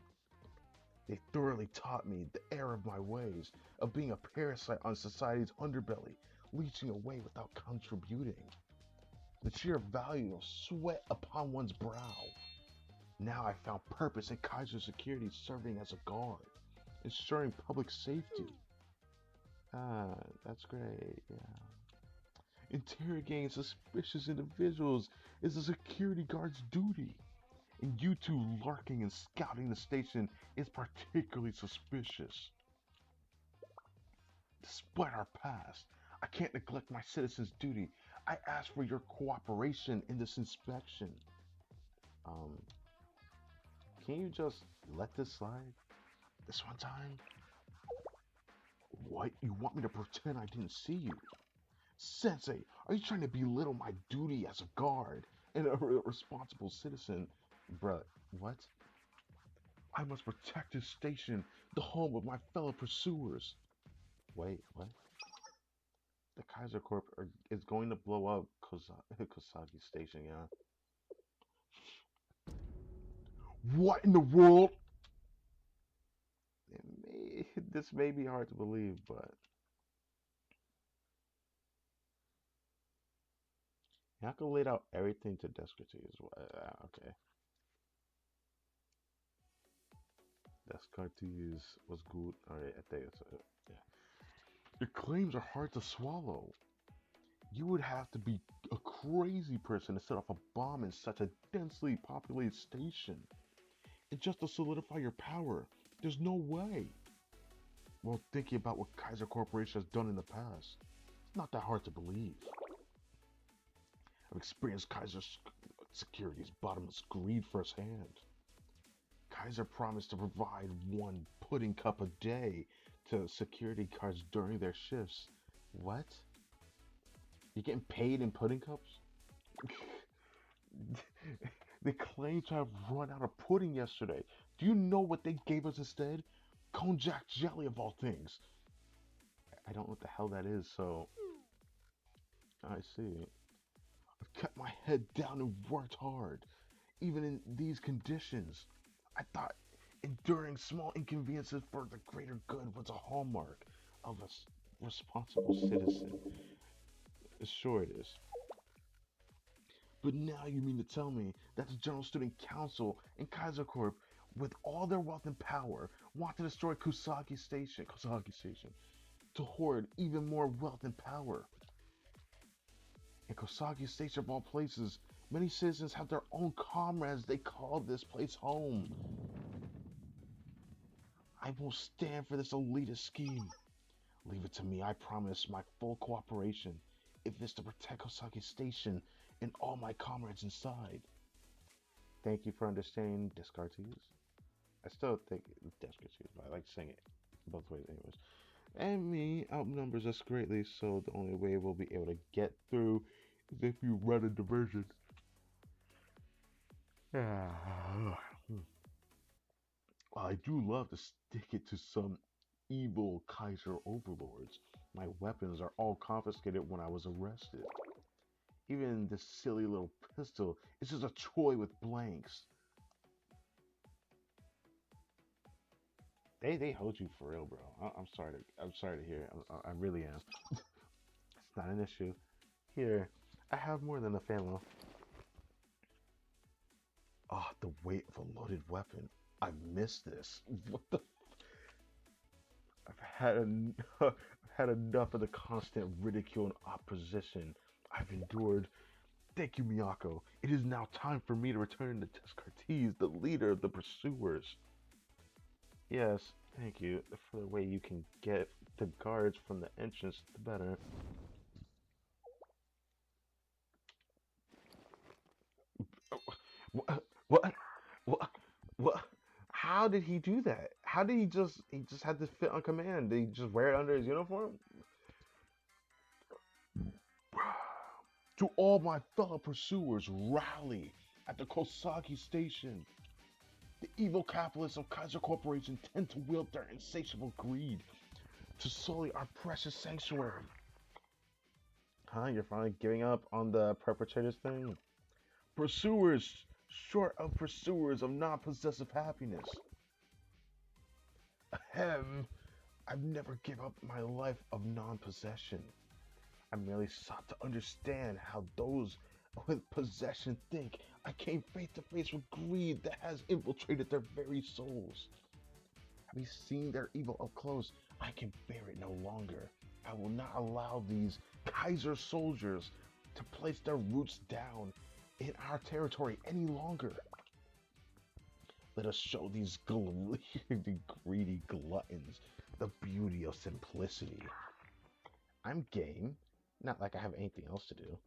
A: They thoroughly taught me the error of my ways, of being a parasite on society's underbelly, leeching away without contributing. The sheer value of sweat upon one's brow. Now I found purpose in Kaiser Security serving as a guard, ensuring public safety. Ah, that's great, yeah. Interrogating suspicious individuals is a security guard's duty. And you two lurking and scouting the station is particularly suspicious. Despite our past, I can't neglect my citizen's duty. I ask for your cooperation in this inspection. Um, can you just let this slide? This one time? What? You want me to pretend I didn't see you? Sensei, are you trying to belittle my duty as a guard and a responsible citizen? Bruh, what? I must protect this station, the home of my fellow pursuers. Wait, what? The Kaiser Corp is going to blow up Kosagi Station, yeah? What in the world? This may be hard to believe, but Yako laid out everything to Descartes. Okay. Descartes was good. Alright, I think it's yeah. Your claims are hard to swallow. You would have to be a crazy person to set off a bomb in such a densely populated station. And just to solidify your power, there's no way. Well, thinking about what Kaiser Corporation has done in the past, it's not that hard to believe. I've experienced Kaiser Security's bottomless greed firsthand. Kaiser promised to provide one pudding cup a day to security guards during their shifts. What? You're getting paid in pudding cups? They claim to have run out of pudding yesterday. Do you know what they gave us instead? Konjac jelly of all things. I don't know what the hell that is, so I see. I've kept my head down and worked hard, even in these conditions. I thought enduring small inconveniences for the greater good was a hallmark of a responsible citizen. Sure it is. But now you mean to tell me that the General Student Council and Kaiser Corp, with all their wealth and power, want to destroy Kosagi Station, to hoard even more wealth and power. In Kosagi Station of all places, many citizens have their own comrades they call this place home. I won't stand for this elitist scheme. Leave it to me, I promise my full cooperation, if it's to protect Kosagi Station and all my comrades inside. Thank you for understanding, Descartes. I still think Descartes, but I like saying it both ways anyways. And me outnumbers us greatly, so the only way we'll be able to get through is if you run a diversion. I do love to stick it to some evil Kaiser overlords. My weapons are all confiscated when I was arrested. Even this silly little pistol is just a toy with blanks. They hold you for real, bro. I'm sorry to hear it. I really am. It's not an issue. Here, I have more than a family. Oh, the weight of a loaded weapon. I missed this. What the? I've had I've had enough of the constant ridicule and opposition I've endured. Thank you, Miyako. It is now time for me to return to Descartes, the leader of the pursuers. Yes, thank you. The further away you can get the guards from the entrance, the better. What? What? What? What? How did he do that? How did he just had this fit on command? Did he just wear it under his uniform? To all my fellow pursuers, rally at the Kosagi Station. The evil capitalists of Kaiser Corporation tend to wield their insatiable greed to sully our precious sanctuary. Huh? You're finally giving up on the perpetrators thing? Pursuers, short of pursuers of non-possessive happiness. Ahem. I've never given up my life of non-possession. I merely sought to understand how those with possession think. I came face to face with greed that has infiltrated their very souls. Having seen their evil up close, I can bear it no longer. I will not allow these Kaiser soldiers to place their roots down in our territory any longer. Let us show these greedy gluttons the beauty of simplicity. I'm game. Not like I have anything else to do.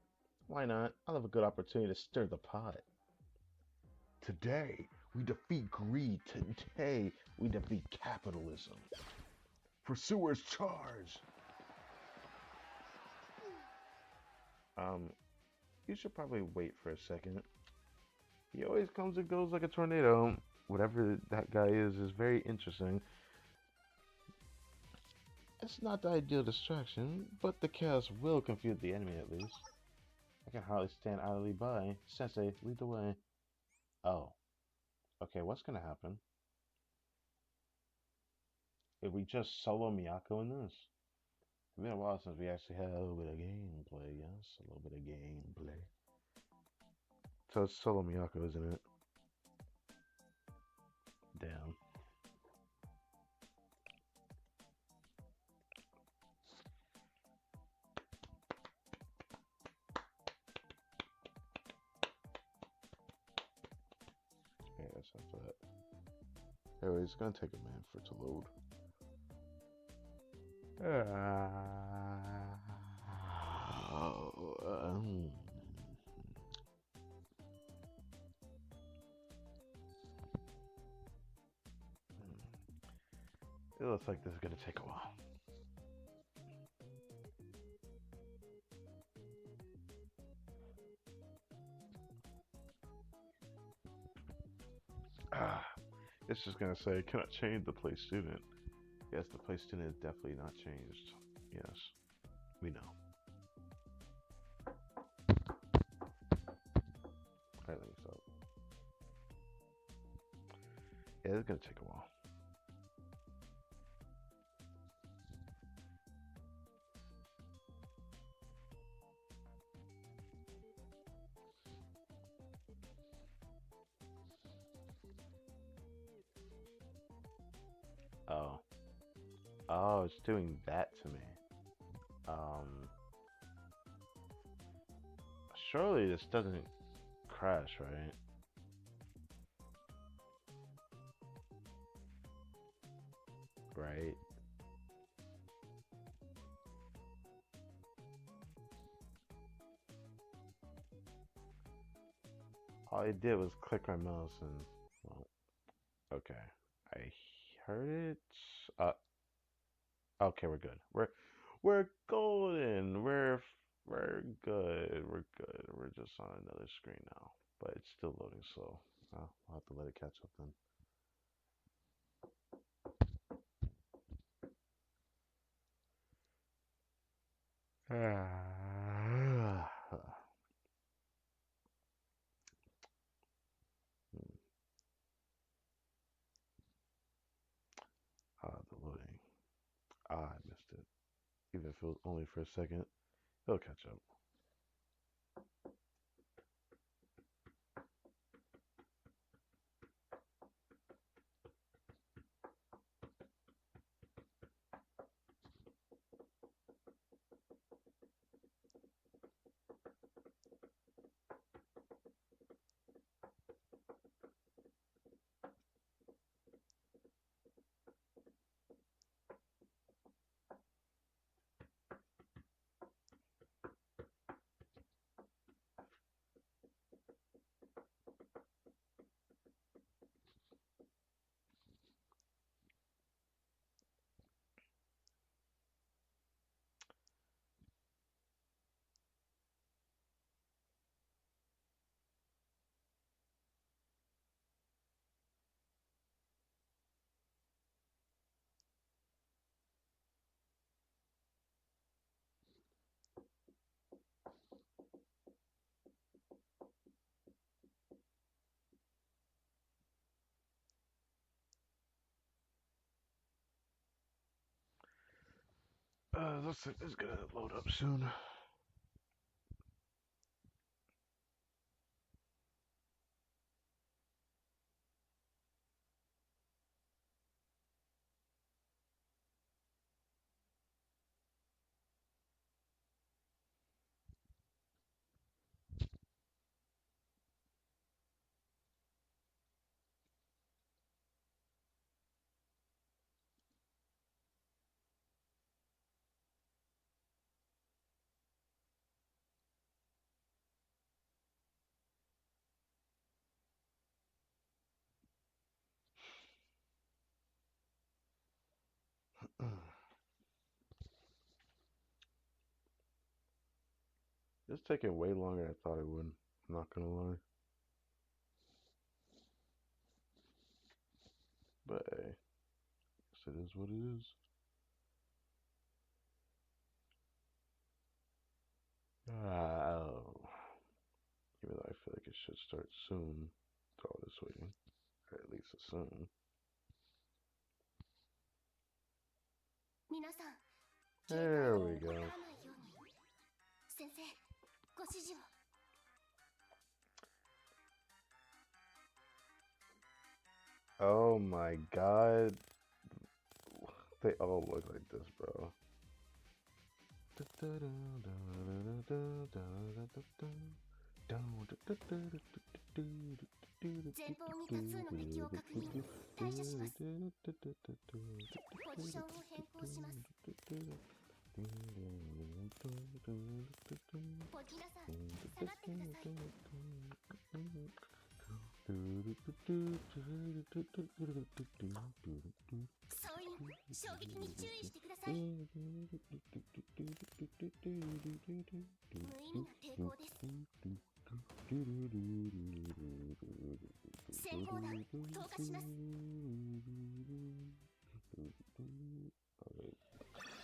A: Why not? I'll have a good opportunity to stir the pot. Today, we defeat greed. Today, we defeat capitalism. Pursuers charge! You should probably wait for a second. He always comes and goes like a tornado. Whatever that guy is very interesting. It's not the ideal distraction, but the chaos will confuse the enemy at least. I can hardly stand idly by. Sensei, lead the way. Oh. Okay, what's gonna happen? If we just solo Miyako in this? It's been a while since we actually had a little bit of gameplay, yes? A little bit of gameplay. So it's solo Miyako, isn't it? Damn. Yeah, that's after that. Anyway, it's gonna take a minute for it to load. It looks like this is gonna take a while. It's just gonna say, cannot change the play student. Yes, the play student is definitely not changed. Yes, we know. Alright, let me stop. Yeah, it's gonna take a while. Oh. Oh, it's doing that to me. Surely this doesn't crash, right? Right? All I did was click my mouse and, well, okay. I heard it. Okay, we're good. We're golden. We're good. We're good. We're just on another screen now, but it's still loading slow. I'll have to let it catch up then. The loading. I missed it. Even if it was only for a second, it'll catch up. Looks like it's gonna load up soon. It's taking way longer than I thought it would. I'm not gonna lie. But hey, guess it is what it is. Oh. Even though I feel like it should start soon. After all this waiting. Or at least soon.
B: 皆さん、警戒
A: There
B: を
A: we
B: 怠
A: go.
B: らないように。先生、ご指示を。
A: Oh my god. They all look like this, bro.
B: 前方に多数の敵を確認。対処します。ポジションを変更します。皆さん、下がってください。総員、衝撃に注意してください。無意味な抵抗です。先行弾、投下します。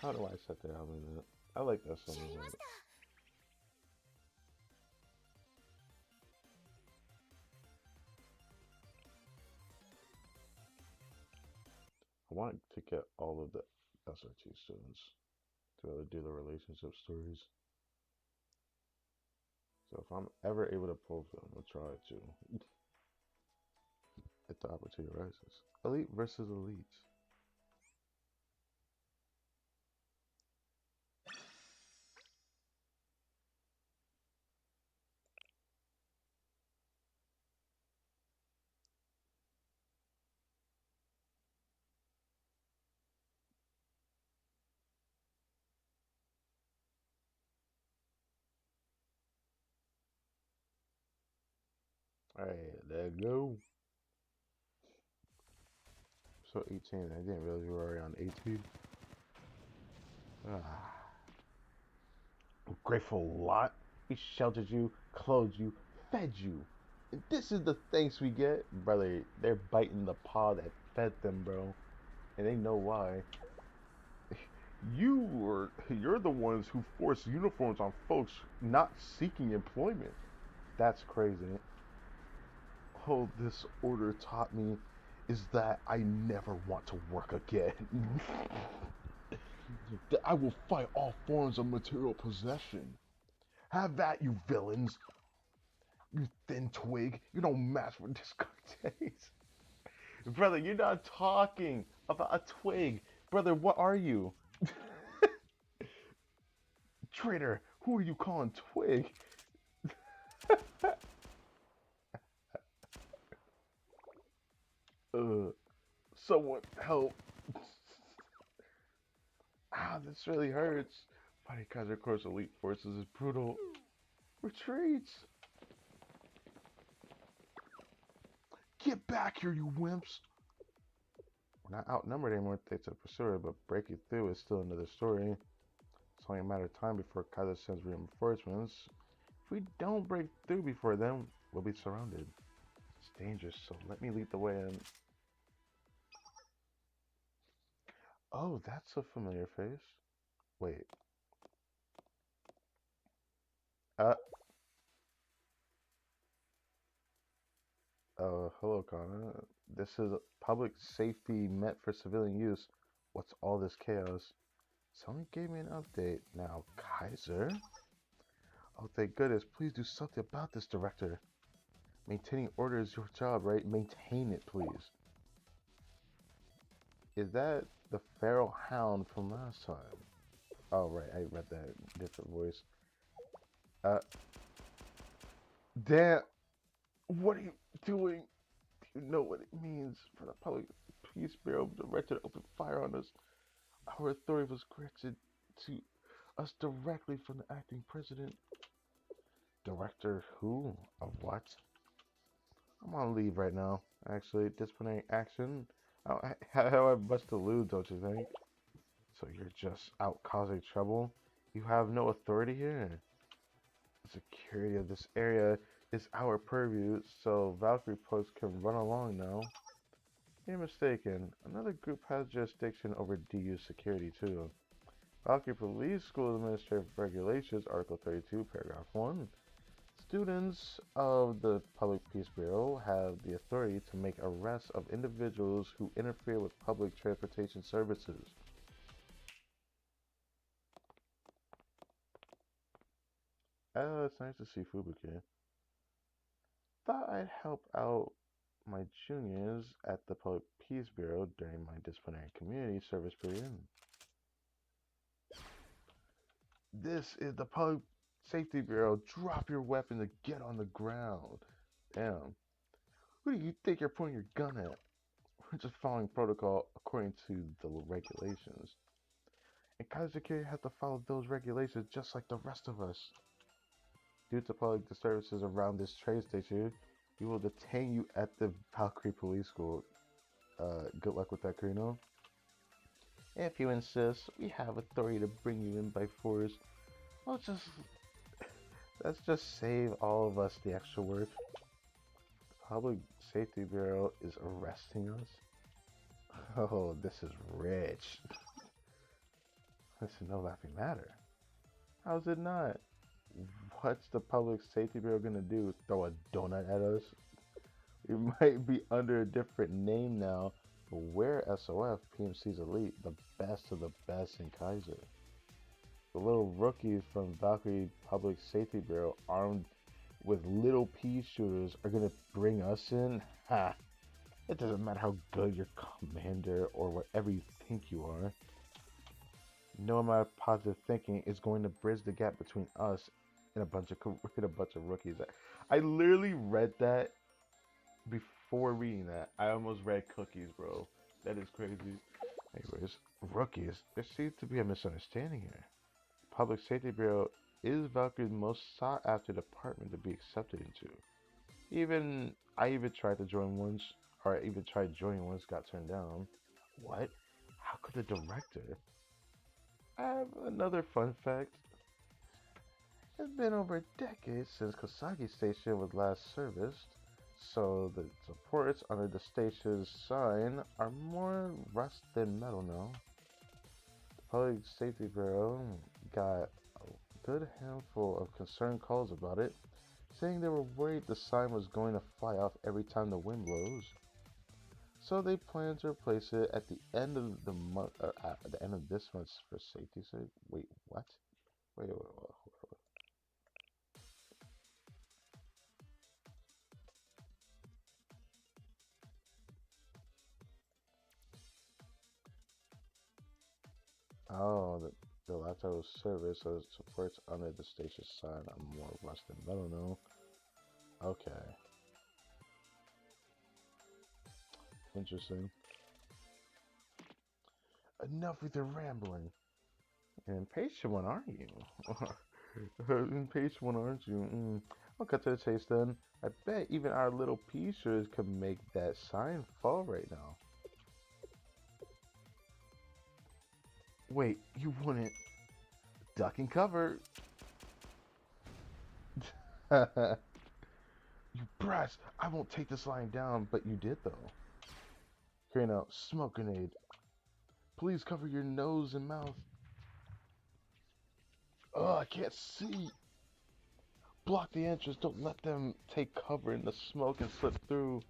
A: How do I set the helmet in it? I like that song.
B: やりました。
A: I want to get all of the SRT students to do the relationship stories. So if I'm ever able to pull them, I'll try to. If the opportunity arises. Elite versus elite. Alright, there you go. So 18, I didn't realize we were already on 18. I'm grateful a lot. We sheltered you, clothed you, fed you. And this is the thanks we get? Brother, they're biting the paw that fed them, bro. And they know why. You're the ones who force uniforms on folks not seeking employment. That's crazy. All this order taught me is that I never want to work again. That I will fight all forms of material possession. Have that, you villains. You thin twig. You don't match for discourtees. Brother, you're not talking about a twig. Brother, what are you? Traitor, who are you calling twig? Someone help. Ah, this really hurts. Fighting Kaiser Corps elite forces is brutal. Retreats! Get back here, you wimps! We're not outnumbered anymore thanks to the pursuer, but breaking through is still another story. It's only a matter of time before Kaiser sends reinforcements. If we don't break through before then, we'll be surrounded. It's dangerous, so let me lead the way in. Oh, that's a familiar face. Wait. Hello, Connor. This is public safety meant for civilian use. What's all this chaos? Someone gave me an update. Now, Kaiser? Oh, thank goodness. Please do something about this, Director. Maintaining order is your job, right? Maintain it, please. Is that the feral hound from last time? Oh, right. I read that different voice. Damn. What are you doing? Do you know what it means for the public peace bureau director to open fire on us? Our authority was granted to us directly from the acting president. Director who? Of what? I'm on leave right now. Actually, disciplinary action. How I much to lose, don't you think? So you're just out causing trouble? You have no authority here? The security of this area is our purview, so Valkyrie Post can run along now. You're mistaken. Another group has jurisdiction over DU security too. Valkyrie Police School Administrative Regulations, Article 32, Paragraph 1. Students of the Public Peace Bureau have the authority to make arrests of individuals who interfere with public transportation services. It's nice to see Fubuki. Thought I'd help out my juniors at the Public Peace Bureau during my disciplinary community service period. This is the Public Safety Bureau. Drop your weapon to get on the ground. Damn. Who do you think you're pointing your gun at? We're just following protocol according to the regulations. And college security has to follow those regulations just like the rest of us. Due to public disturbances around this train station, we will detain you at the Valkyrie Police School. Good luck with that, Karino. If you insist, we have authority to bring you in by force. Well, let's just save all of us the extra work. The Public Safety Bureau is arresting us. Oh, this is rich. This is no laughing matter. How's it not? What's the Public Safety Bureau gonna do? Throw a donut at us? It might be under a different name now, but we're SOF, PMC's elite, the best of the best in Kaiser. The little rookies from Valkyrie Public Safety Bureau, armed with little pea shooters, are gonna bring us in? Ha! It doesn't matter how good your commander or whatever you think you are. No amount of positive thinking is going to bridge the gap between us and a bunch of rookies. I literally read that before reading that. I almost read cookies, bro. That is crazy. Anyways, rookies. There seems to be a misunderstanding here. Public Safety Bureau is Valkyrie's most sought after department to be accepted into. I even tried to join once, or I even tried joining once, got turned down. What? How could the director? I have another fun fact. It's been over a decade since Kosagi Station was last serviced, so the supports under the station's sign are more rust than metal now. The Public Safety Bureau got a good handful of concerned calls about it, saying they were worried the sign was going to fly off every time the wind blows. So they plan to replace it at the end of the month, at the end of this month for safety's sake. Wait, what? Wait. Oh, the laptop was serviced, so it supports under the station sign. I'm more rust than metal now. Okay. Interesting. Enough with your rambling. An impatient one, aren't you? Impatient one, aren't you? I'll cut to the chase then. I bet even our little pieces could make that sign fall right now. Wait, you wouldn't duck and cover? You brats! I won't take this lying down, but you did though. Here now, smoke grenade. Please cover your nose and mouth. Oh, I can't see. Block the entrance. Don't let them take cover in the smoke and slip through.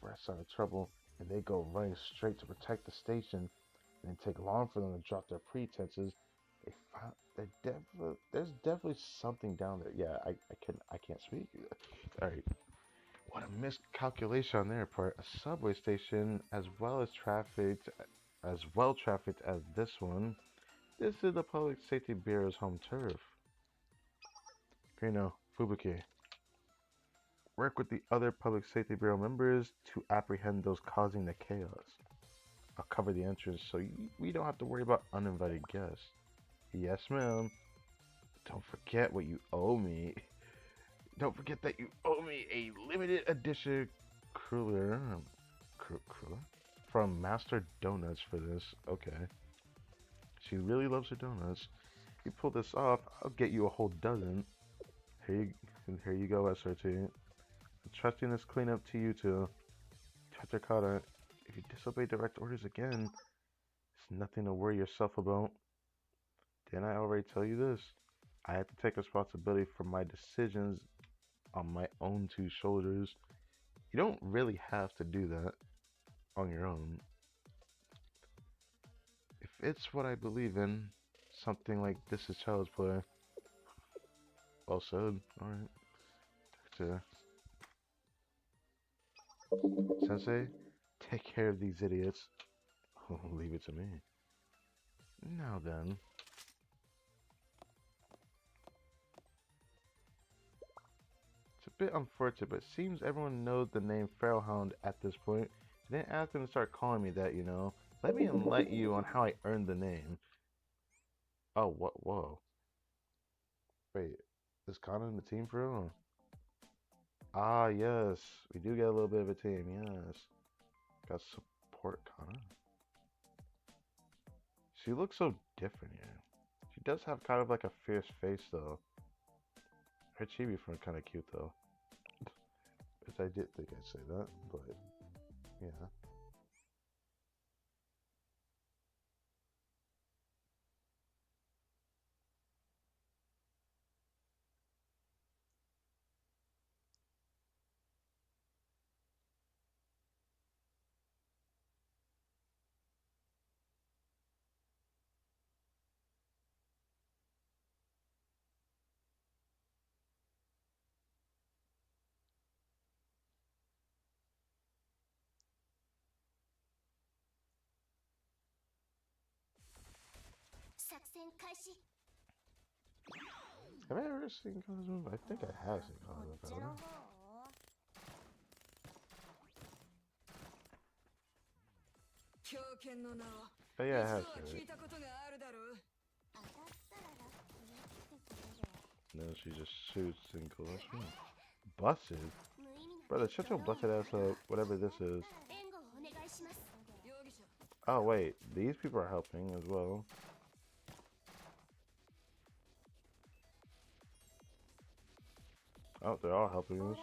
A: Brats out of trouble, and they go running straight to protect the station. And it take long for them to drop their pretenses. There's definitely something down there. Yeah, I can't speak. All right. What a miscalculation on their part. A subway station as well trafficked as this one. This is the Public Safety Bureau's home turf. Grino, Fubuki. Work with the other Public Safety Bureau members to apprehend those causing the chaos. I'll cover the entrance so we don't have to worry about uninvited guests. Yes, ma'am. Don't forget what you owe me. Don't forget that you owe me a limited edition cruller. Cruller? From Master Donuts for this. Okay. She really loves her donuts. You pull this off, I'll get you a whole dozen. Here you go, SRT. I'm trusting this cleanup to you two. Tachikata, if you disobey direct orders again, it's nothing to worry yourself about. Didn't I already tell you this? I have to take responsibility for my decisions on my own two shoulders. You don't really have to do that on your own. If it's what I believe in, something like this is child's play. Well said. Alright. Sensei, take care of these idiots. Leave it to me. Now then. It's a bit unfortunate, but it seems everyone knows the name Feral Hound at this point. I didn't ask them to start calling me that, you know. Let me enlighten you on how I earned the name. Oh, what? Whoa. Wait, is Kana in the team for real? Ah, yes. We do get a little bit of a team, yes. Got support Kana. She looks so different here. She does have kind of like a fierce face, though. Her chibi friend kind of cute, though. Which I did think I'd say that, but yeah. Have I ever seen Kana's move? I think I have seen Kana's move, haven't I? Oh yeah, I have seen it. No, she just shoots and collection. Busted? Brother, shut your busted ass up, whatever this is. Oh wait, these people are helping as well. Oh, they're all helping us.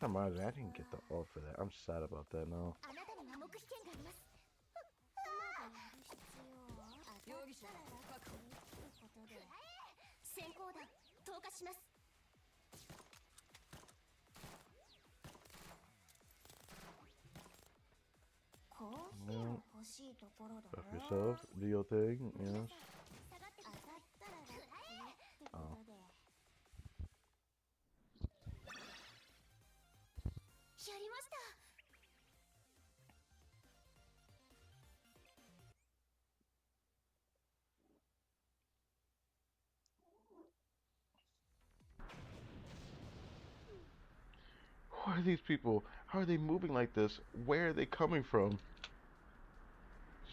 A: I'm honest, I didn't get the ult for that. I'm sad about that now. Yeah. Buff yourself, do your thing, yes. Oh. Who are these people? How are they moving like this? Where are they coming from?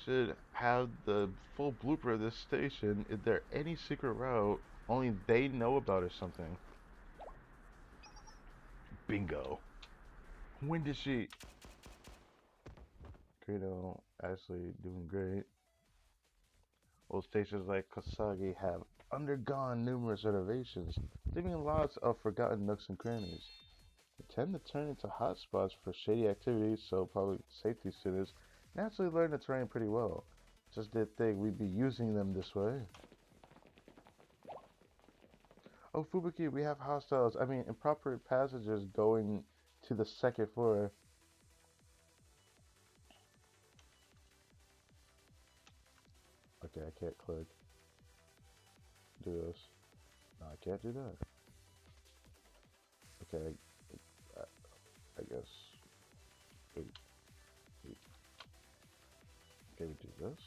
A: Should have the full blooper of this station. Is there any secret route only they know about or something? Bingo. When did she... Credo, actually doing great. Old stations like Kasagi have undergone numerous renovations, leaving lots of forgotten nooks and crannies. They tend to turn into hotspots for shady activities, so public safety students naturally learn the terrain pretty well. Just didn't think we'd be using them this way. Oh, Fubuki, we have hostiles. I mean, improper passengers going to the second floor. Okay, I can't click. Do this. No, I can't do that. Okay, I guess. Wait, wait. Okay, we do this.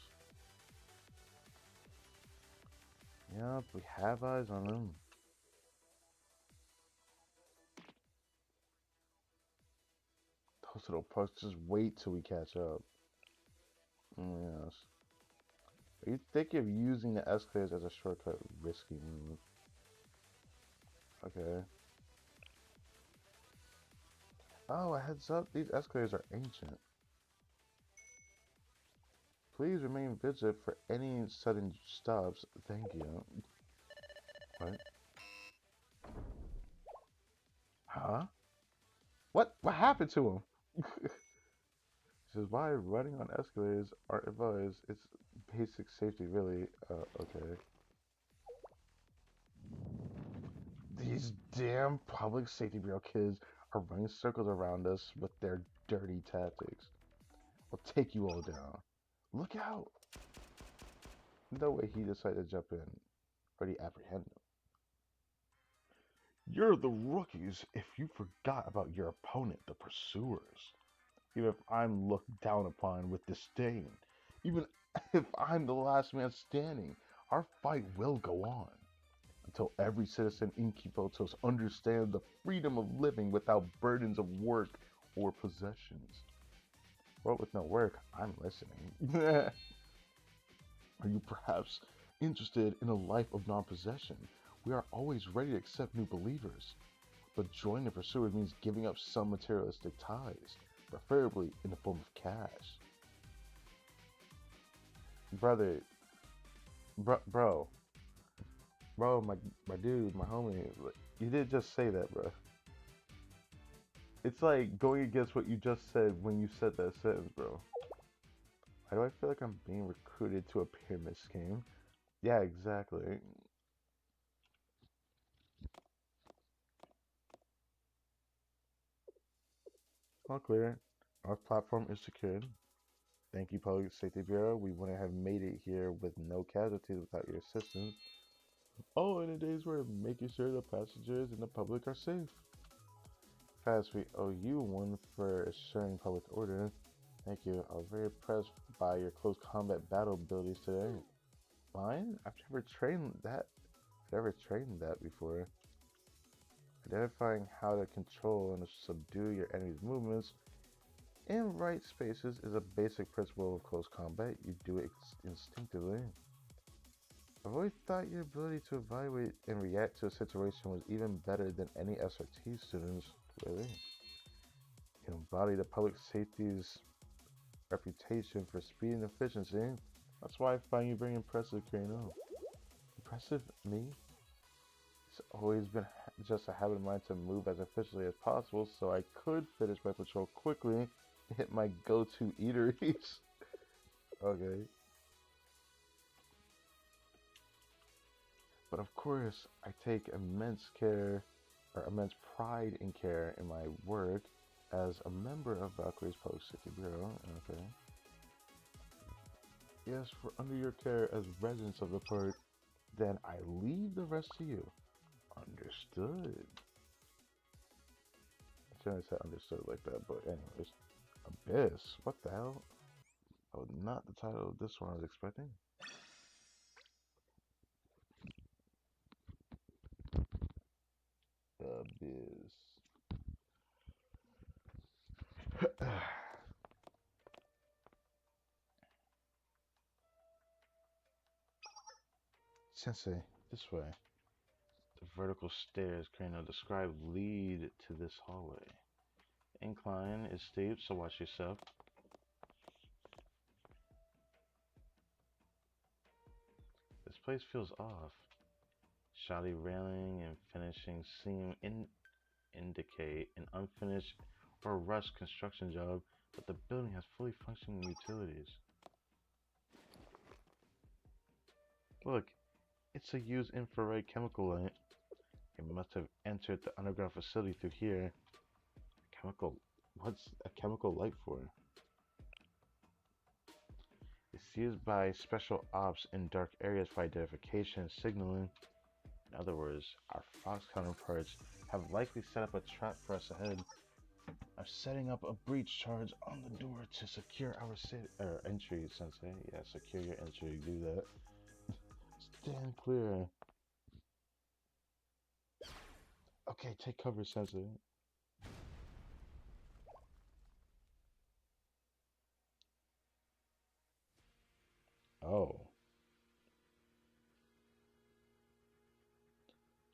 A: Yep, we have eyes on them. Those little pucks, just wait till we catch up. Yes. Are you thinking of using the escalators as a shortcut? Risky move. Okay. Oh, a heads up, these escalators are ancient. Please remain vigilant for any sudden stops. Thank you. What? Huh? What happened to him? This is why running on escalators aren't advised. It's basic safety, really. Okay. These damn public safety bureau kids are running circles around us with their dirty tactics. I'll take you all down. Look out! No way he decided to jump in. Already apprehend him. You're the rookies if you forgot about your opponent, the pursuers. Even if I'm looked down upon with disdain, even if I'm the last man standing, our fight will go on until every citizen in Kibotos understands the freedom of living without burdens of work or possessions. Well, with no work, I'm listening. Are you perhaps interested in a life of non-possession? We are always ready to accept new believers. But joining the pursuers means giving up some materialistic ties, preferably in the form of cash. Brother, bro, my dude, my homie, you did just say that, bro. It's like going against what you just said when you said that sentence, bro. Why do I feel like I'm being recruited to a pyramid scheme? Yeah, exactly. All clear. Our platform is secured. Thank you, Public Safety Bureau. We wouldn't have made it here with no casualties without your assistance. All in a day's work, making sure the passengers and the public are safe. Fast, we owe you one for assuring public order. Thank you. I was very impressed by your close combat battle abilities today. Mine? I've never trained that. I've never trained that before. Identifying how to control and subdue your enemy's movements in right spaces is a basic principle of close combat. You do it instinctively. I've always thought your ability to evaluate and react to a situation was even better than any SRT students. Really? You embody the public safety's reputation for speed and efficiency. That's why I find you very impressive, Caerbannog. Impressive? Me? It's always been just a habit of mine to move as efficiently as possible so I could finish my patrol quickly and hit my go-to eateries. Okay. But of course, I take immense pride and care in my work as a member of Valkyrie's Public Safety Bureau. Okay. Yes, we're under your care as residents of the port. Then I leave the rest to you. Understood. I shouldn't have said understood like that, but anyways. Abyss? What the hell? Oh, not the title of this one I was expecting. Abyss. Sensei, this way. The vertical stairs Crano described lead to this hallway. Incline is steep, so watch yourself. This place feels off. Shoddy railing and finishing seem indicate an unfinished or rushed construction job, but the building has fully functioning utilities. Look, it's a used infrared chemical light. It must have entered the underground facility through here. Chemical? What's a chemical light for? It's used by special ops in dark areas for identification and signaling. In other words, our Fox counterparts have likely set up a trap for us ahead. I'm setting up a breach charge on the door to secure our entry, Sensei. Yeah, secure your entry. Do that. Stand clear. Okay, take cover, Sensei. Oh.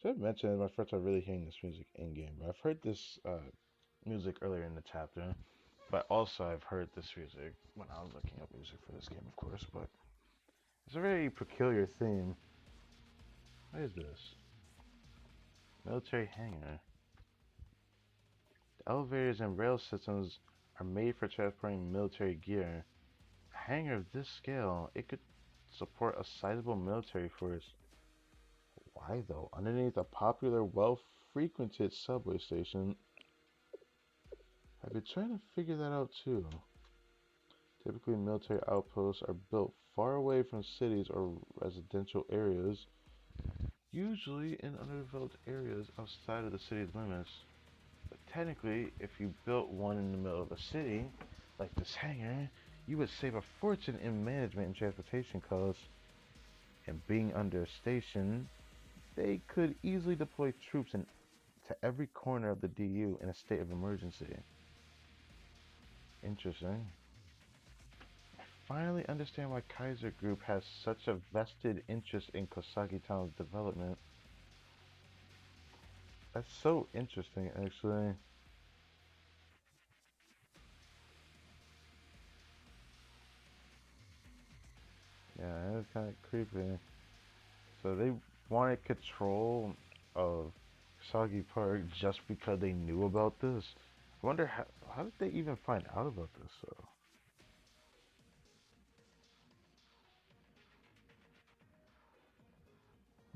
A: So I mentioned it's my first time really hearing this music in game, but I've heard this music earlier in the chapter. But also I've heard this music when I was looking up music for this game, of course. But it's a very peculiar theme. What is this? Military hangar. The elevators and rail systems are made for transporting military gear. A hangar of this scale, it could support a sizable military force. Why though? Underneath a popular, well-frequented subway station. I've been trying to figure that out too. Typically, military outposts are built far away from cities or residential areas, usually in underdeveloped areas outside of the city's limits. But technically, if you built one in the middle of a city, like this hangar, you would save a fortune in management and transportation costs. And being under a station, they could easily deploy troops to every corner of the DU in a state of emergency. Interesting. Finally understand why Kaiser Group has such a vested interest in Kosaki Town's development. That's so interesting, actually. Yeah, that's kind of creepy. So they wanted control of Soggy Park just because they knew about this. I wonder how did they even find out about this though?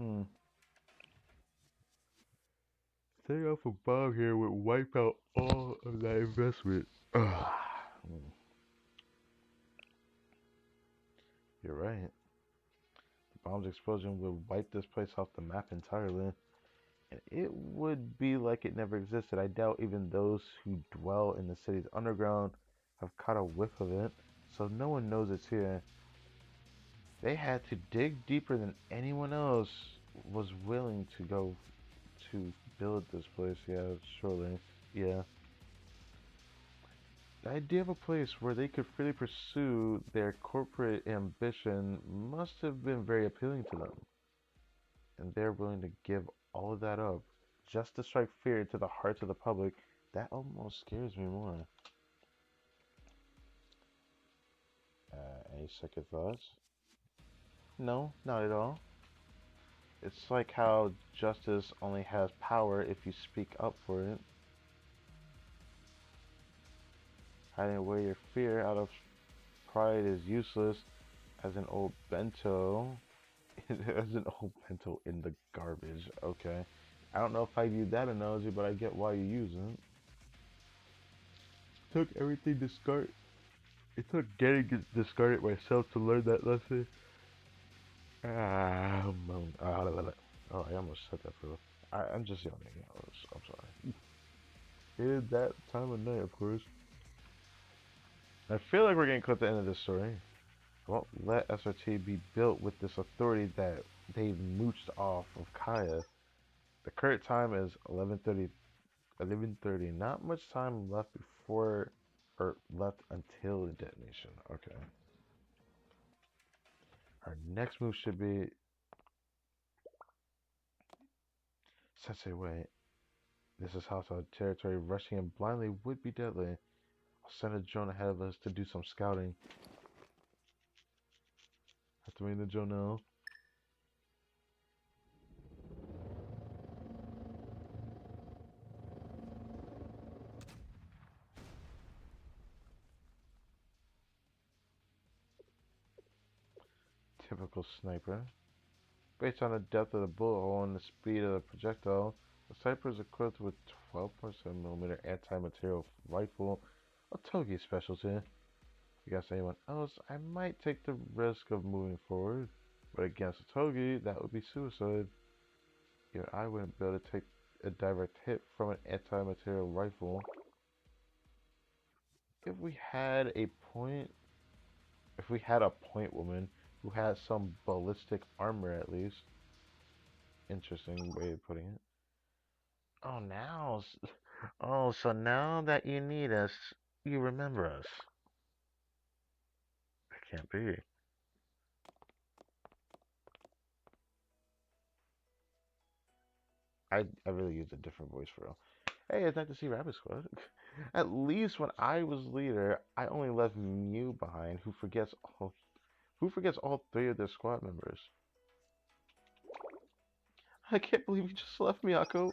A: Hmm. Staying off a bomb here would wipe out all of that investment. Ugh. Hmm. You're right. The bomb's explosion would wipe this place off the map entirely. And it would be like it never existed. I doubt even those who dwell in the city's underground have caught a whiff of it, so no one knows it's here. They had to dig deeper than anyone else was willing to go to build this place. Yeah, surely. Yeah. The idea of a place where they could freely pursue their corporate ambition must have been very appealing to them. And they're willing to give all of that up just to strike fear into the hearts of the public. That almost scares me more. Any second thoughts? No, not at all. It's like how justice only has power if you speak up for it. Hiding away your fear out of pride is useless as an old bento. As an old bento in the garbage. Okay. I don't know if I use that analogy, but I get why you use it. Took everything discard. It took getting discarded myself to learn that lesson. Oh, I almost said that for. I'm just yawning. I'm sorry. It is that time of night, of course. I feel like we're getting close to the end of this story. I won't let SRT be built with this authority that they've mooched off of Kaya. The current time is 11:30. 11:30. Not much time left before, or left until the detonation. Okay. Our next move should be Sensei, wait. This is hostile territory. Rushing in blindly would be deadly. I'll send a drone ahead of us to do some scouting. Activating the drone now. Typical sniper. Based on the depth of the bullet hole and the speed of the projectile, the sniper is equipped with 12.7mm anti-material rifle, a Togi specialty. If you ask anyone else, I might take the risk of moving forward, but against a Togi, that would be suicide. Even I wouldn't be able to take a direct hit from an anti-material rifle. If we had a point, if we had a point woman who had some ballistic armor at least, interesting way of putting it. Oh, oh, so now that you need us, you remember us. That can't be. I really used a different voice for real. Hey, it's nice to see Rabbit Squad. At least when I was leader, I only left Mew behind, who forgets all three of their squad members. I can't believe you just left, Miyako.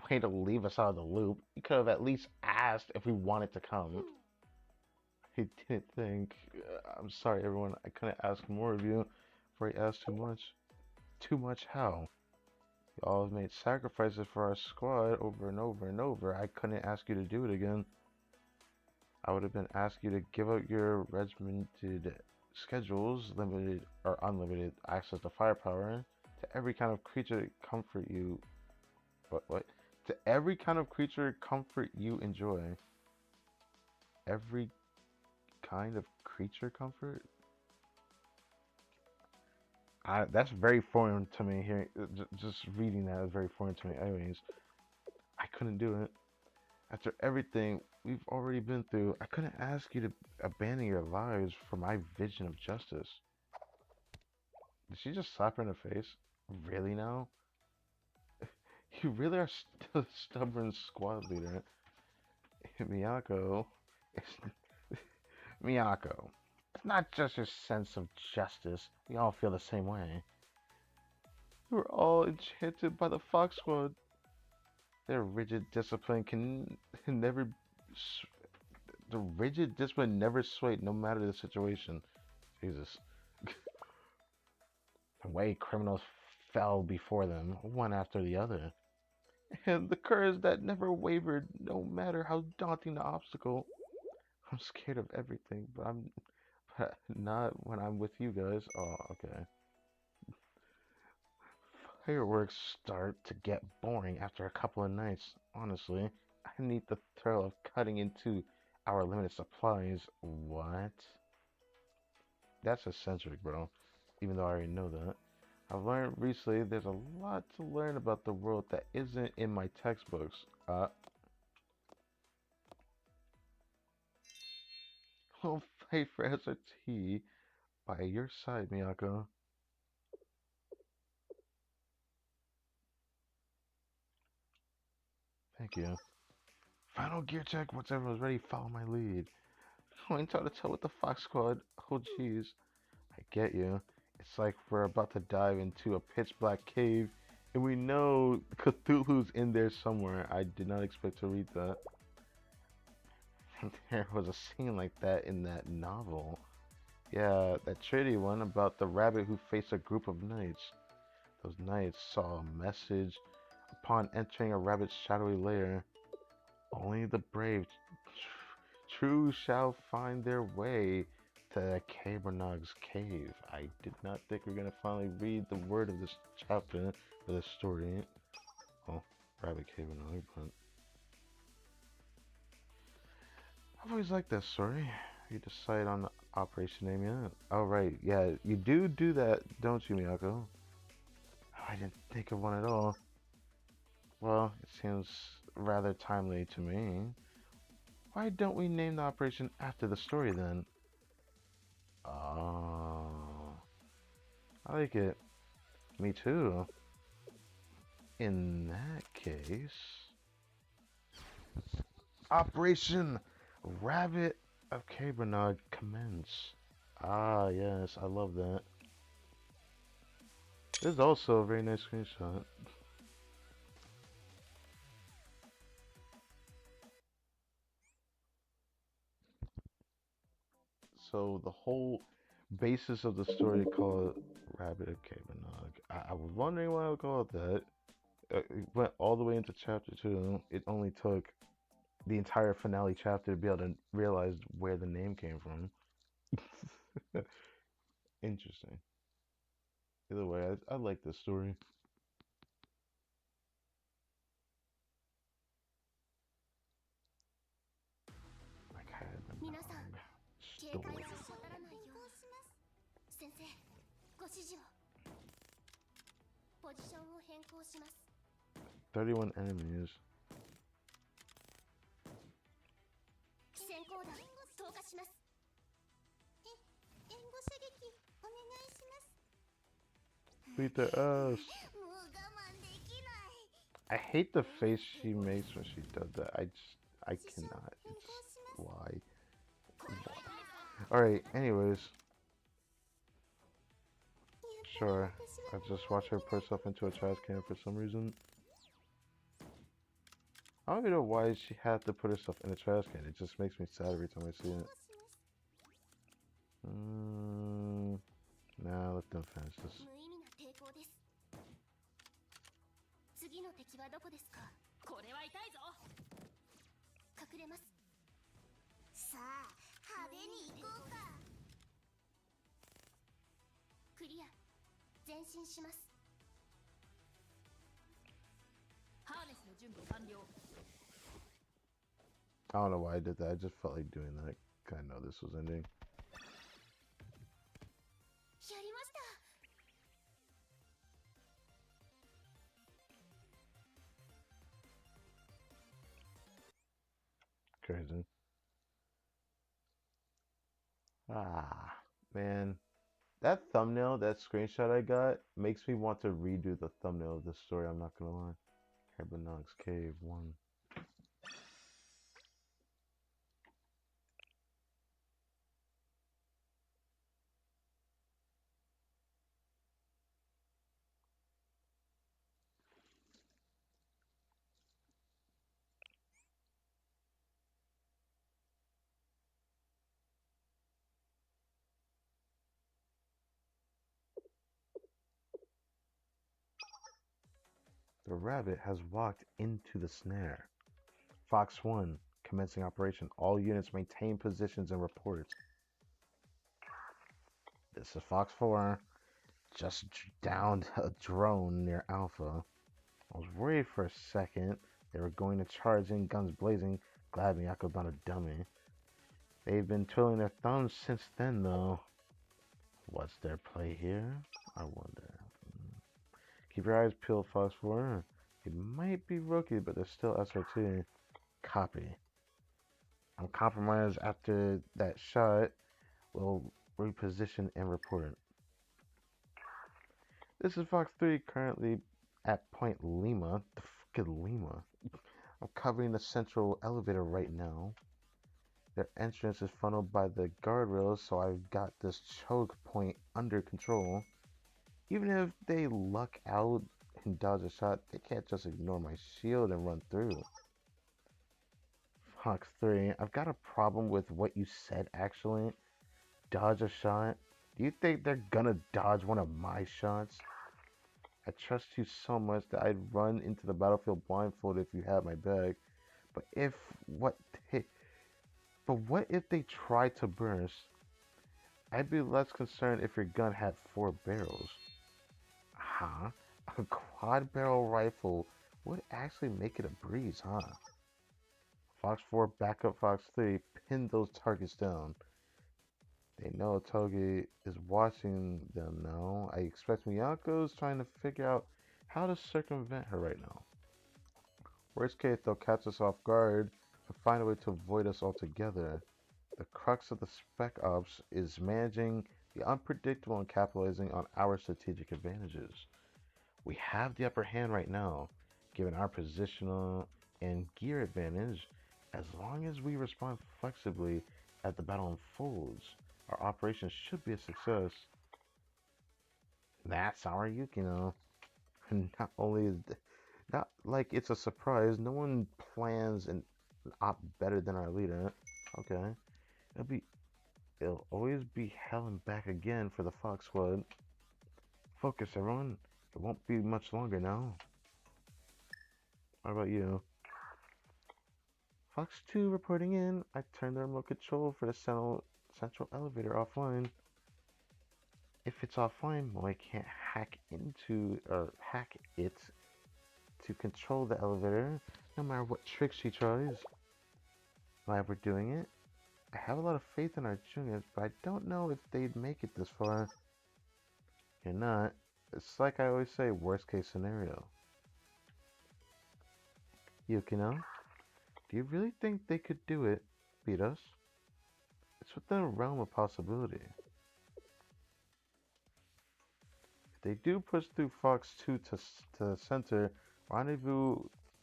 A: Way to leave us out of the loop. You could have at least asked if we wanted to come. I didn't think. I'm sorry, everyone. I couldn't ask more of you, for I asked too much. Too much how? You all have made sacrifices for our squad over and over and over. I couldn't ask you to do it again. I would have been asking you to give up your regimented schedules, limited or unlimited access to firepower, to every kind of creature to comfort you. What? To every kind of creature comfort you enjoy. Every kind of creature comfort? That's very foreign to me here. Just reading that is very foreign to me. Anyways, I couldn't do it. After everything we've already been through, I couldn't ask you to abandon your lives for my vision of justice. Did she just slap her in the face? Really now? You really are still a stubborn squad leader. Miyako. It's Miyako. It's not just your sense of justice. We all feel the same way. We were all enchanted by the Fox Squad. Their rigid discipline can never. The rigid discipline never swayed, no matter the situation. Jesus. The way criminals fell before them, one after the other. And the courage that never wavered, no matter how daunting the obstacle. I'm scared of everything, but not when I'm with you guys. Oh, okay. Fireworks start to get boring after a couple of nights. Honestly, I need the thrill of cutting into our limited supplies. What? That's eccentric, bro. Even though I already know that. I've learned recently there's a lot to learn about the world that isn't in my textbooks. I'll fight for SRT by your side, Miyako. Thank you. Final gear check. Once everyone's ready, follow my lead. Going toe to toe with the Fox Squad. Oh, jeez. I get you. It's like we're about to dive into a pitch black cave, and we know Cthulhu's in there somewhere. I did not expect to read that. There was a scene like that in that novel. Yeah, that Trinity one about the rabbit who faced a group of knights. Those knights saw a message upon entering a rabbit's shadowy lair. Only the brave true shall find their way to Caerbannogg's cave. I did not think we are gonna finally read the word of this chapter for this story. Well, Rabbit Caerbannog, but I've always liked that story. You decide on the operation name yet? Oh right, yeah, you do that, don't you, Miyako? Oh, I didn't think of one at all. Well, it seems rather timely to me. Why don't we name the operation after the story then? Oh, I like it. Me too. In that case, Operation Rabbit of Caerbannog commence. Ah, yes, I love that. This is also a very nice screenshot. So the whole basis of the story called Rabbit of Caerbannog. I was wondering why I would call it that. It went all the way into chapter 2. It only took the entire finale chapter to be able to realize where the name came from. Interesting. Either way, I like this story. Like Caerbannog story. 31 enemies.
B: 先行弾投下します。援護射撃お願いします。
A: Beat their ass. I hate the face she makes when she does that. I cannot. It's why. Alright, anyways. Sure. I just watched her put herself into a trash can for some reason. I don't even know why she had to put herself in a trash can. It just makes me sad every time I see it. Nah, let them finish this.
B: 次の敵はどこですか？これは痛いぞ。隠れます。さあ、派手に行こうか。クリア。前進します。ハーネスの準備完了。
A: I don't know why I did that. I just felt like doing that. I know this was ending.
B: やりました。
A: Crazy. Ah, man. That thumbnail, that screenshot I got, makes me want to redo the thumbnail of this story, I'm not gonna lie. Caerbannog Cave 1. The rabbit has walked into the snare. Fox 1, commencing operation. All units maintain positions and report. This is Fox 4. Just downed a drone near Alpha. I was worried for a second they were going to charge in, guns blazing. Glad me I could not a dummy. They've been twiddling their thumbs since then, though. What's their play here? I wonder. Keep your eyes peeled, Fox 4. It might be rookie, but they're still SRT. Copy. I'm compromised after that shot. We'll reposition and report. This is Fox 3, currently at Point Lima. The fuck is Lima? I'm covering the central elevator right now. Their entrance is funneled by the guardrails, so I've got this choke point under control. Even if they luck out and dodge a shot, they can't just ignore my shield and run through. Fox 3, I've got a problem with what you said actually. Dodge a shot? Do you think they're gonna dodge one of my shots? I trust you so much that I'd run into the battlefield blindfolded if you had my back. But what if they try to burst? I'd be less concerned if your gun had 4 barrels. Huh? A quad barrel rifle would actually make it a breeze, huh? Fox 4, backup Fox 3, pin those targets down. They know Togi is watching them now. I expect Miyako's trying to figure out how to circumvent her right now. Worst case, they'll catch us off guard and find a way to avoid us altogether. The crux of the Spec Ops is managing the unpredictable and capitalizing on our strategic advantages. We have the upper hand right now, given our positional and gear advantage. As long as we respond flexibly as the battle unfolds, our operation should be a success. That's our Yukino. Not only is not like it's a surprise, no one plans an op better than our leader. Okay. It'll always be hell and back again for the Fox Squad. Focus everyone. It won't be much longer now. How about you? Fox 2 reporting in. I turned the remote control for the central elevator offline. If it's offline, Moy can't hack it to control the elevator, no matter what tricks she tries. Glad we're doing it. I have a lot of faith in our juniors, but I don't know if they'd make it this far. You're not. It's like I always say, worst case scenario. Yukino, do you really think they could do it? Beat us? It's within the realm of possibility. If they do push through Fox 2 to the center, Rendezvous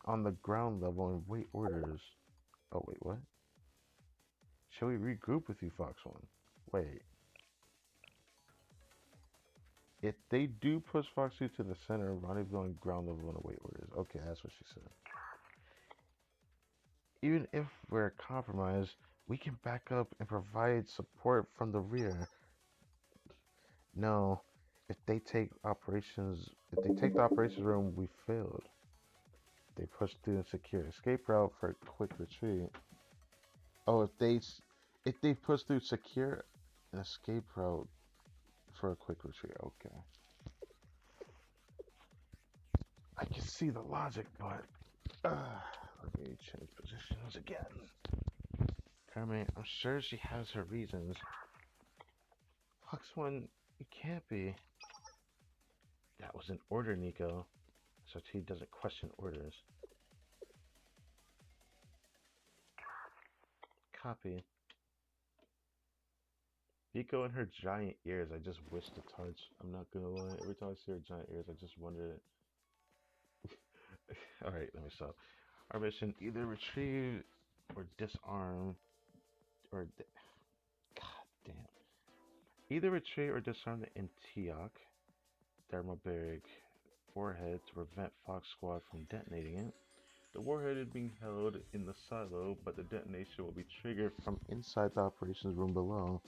A: on the ground level and wait orders. Oh, wait, what? Shall we regroup with you, Fox 1? Wait. If they do push Fox 2 to the center, rendezvous on ground level and wait orders. Okay, that's what she said. Even if we're compromised, we can back up and provide support from the rear. No, if they take the operations room, we failed. They push through and secure escape route for a quick retreat. Oh, if they push through secure an escape route for a quick retreat. Okay. I can see the logic, but let me change positions again. Carmen, I'm sure she has her reasons. Fox 1, you can't be. That was an order, Nico. So he doesn't question orders. Copy. Nico and her giant ears, I just wish to touch. I'm not gonna lie. Every time I see her giant ears, I just wonder. Alright, let me stop. Our mission, either retrieve or disarm or God damn. Either retrieve or disarm the Antioch thermobaric warhead to prevent Fox Squad from detonating it. The warhead is being held in the silo, but the detonation will be triggered from inside the operations room below.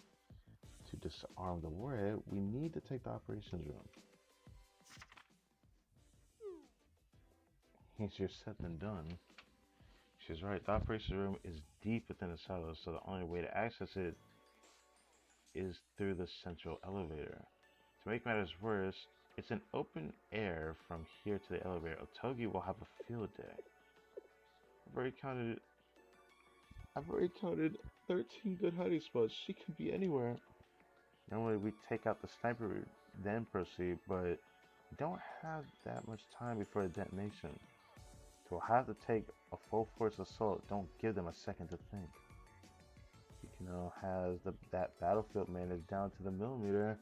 A: To disarm the warhead, we need to take the operations room. Easier said than done. She's right, the operations room is deep within the silo, so the only way to access it is through the central elevator. To make matters worse, it's an open air from here to the elevator. Otogi will have a field day. I've already counted 13 good hiding spots. She could be anywhere. Normally we take out the sniper, then proceed, but we don't have that much time before the detonation. So we'll have to take a full force assault. Don't give them a second to think. Yukino has that battlefield managed down to the millimeter.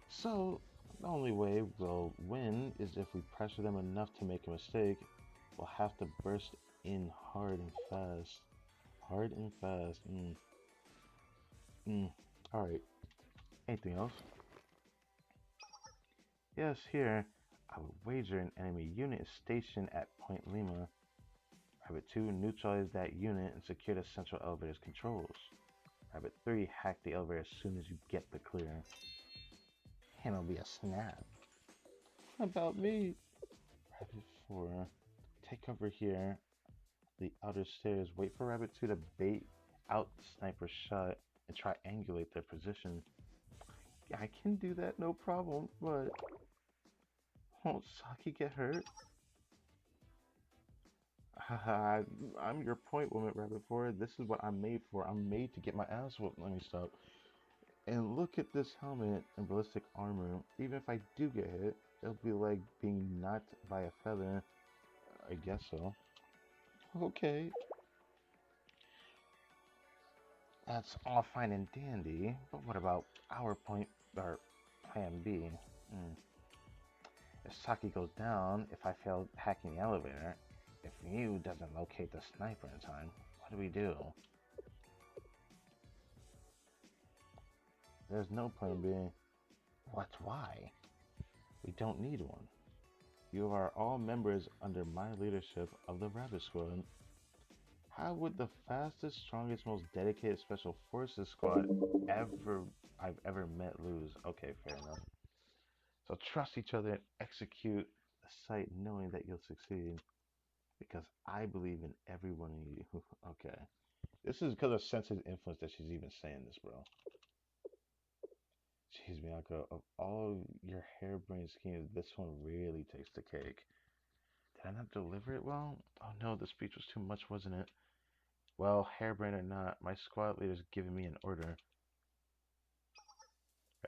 A: So the only way we'll win is if we pressure them enough to make a mistake. We'll have to burst in hard and fast. Hard and fast. Alright. Anything else? Yes, here. I would wager an enemy unit is stationed at Point Lima. Rabbit 2, neutralize that unit and secure the central elevator's controls. Rabbit 3, hack the elevator as soon as you get the clear. And it'll be a snap. How about me? Rabbit 4, take cover here. The outer stairs. Wait for Rabbit 2 to bait out the sniper shot and triangulate their position. Yeah, I can do that, no problem, but won't Saki get hurt? Haha, I'm your point woman, Rabbit 4. This is what I'm made for. I'm made to get my ass whooped. Let me stop. And look at this helmet and ballistic armor. Even if I do get hit, it'll be like being knocked by a feather. I guess so. Okay. That's all fine and dandy, but what about our point, or plan B? If Saki goes down, if I fail hacking the elevator, if Mew doesn't locate the sniper in time, what do we do? There's no plan B. What's why? We don't need one. You are all members under my leadership of the Rabbit Squad. How would the fastest, strongest, most dedicated Special Forces squad I've ever met lose? Okay, fair enough. So trust each other and execute the site knowing that you'll succeed. Because I believe in every one of you. Okay. This is because of sensitive influence that she's even saying this, bro. Jeez, Bianca, of all your harebrained schemes, this one really takes the cake. Did I not deliver it well? Oh no, the speech was too much, wasn't it? Well, harebrained or not, my squad leader's giving me an order.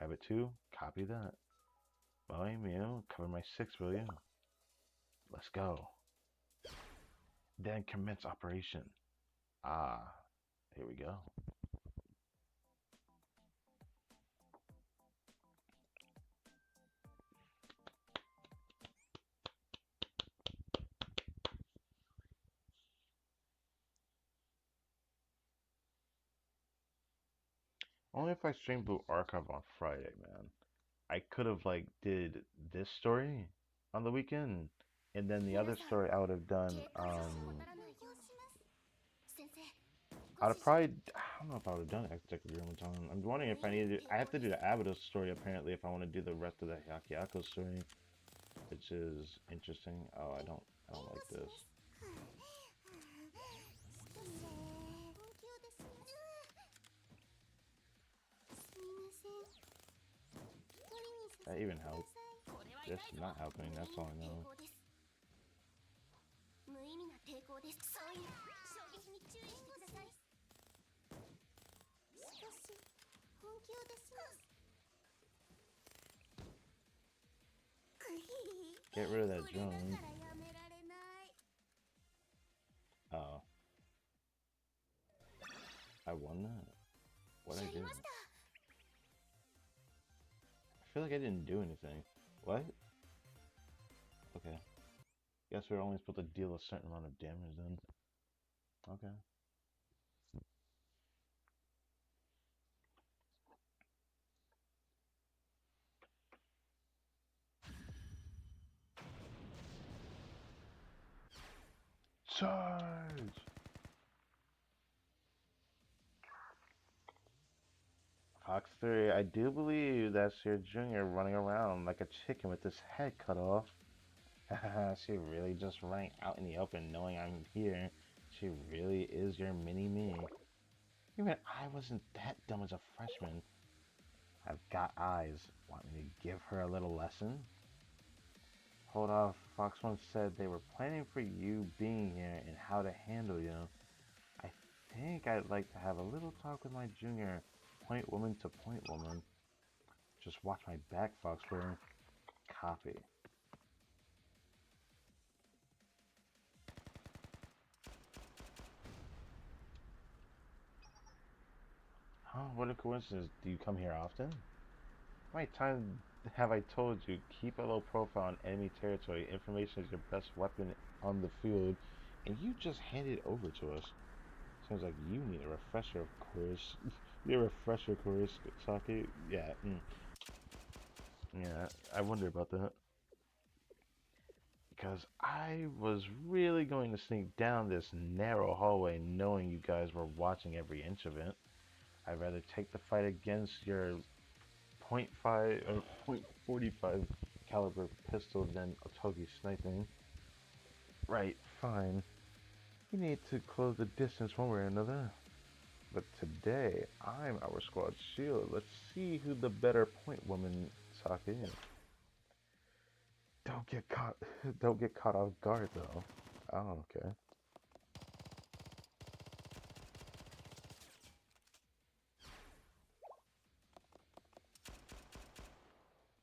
A: Rabbit 2, copy that. Well, Mew, cover my 6, will you? Let's go. Then commence operation. Ah, here we go. Only if I stream Blue Archive on Friday, man. I could have like did this story on the weekend, and then the other story I would have done. I'd have probably. I don't know if I would have done Exotic Agreement on. I'm wondering if I need to. I have to do the Abydos story apparently if I want to do the rest of the Hyakyako story, which is interesting. Oh, I don't. I don't like this. That even helped. Just not helping. That's all I know. Get rid of that drone. Oh. I won that? What'd I do? I feel like I didn't do anything. What? Okay. Guess we're only supposed to deal a certain amount of damage then. Okay. Charge! Fox 3, I do believe that's your junior running around like a chicken with his head cut off. She really just running out in the open knowing I'm here. She really is your mini-me. Even I wasn't that dumb as a freshman. I've got eyes. Want me to give her a little lesson? Hold off. Fox once said they were planning for you being here and how to handle you. I think I'd like to have a little talk with my junior point woman to point woman. Just watch my back, Foxborough. Copy. Huh? What a coincidence. Do you come here often? How many times have I told you, keep a low profile on enemy territory. Information is your best weapon on the field, and you just hand it over to us. Sounds like you need a refresher, of course. Your refresher course, Saki. Yeah, yeah, I wonder about that. Because I was really going to sneak down this narrow hallway knowing you guys were watching every inch of it. I'd rather take the fight against your .5 or .45 caliber pistol than Otogi sniping. Right, fine. We need to close the distance one way or another. But today, I'm our squad shield. Let's see who the better point woman Saki is. Don't get caught. Don't get caught off guard though. Oh, okay.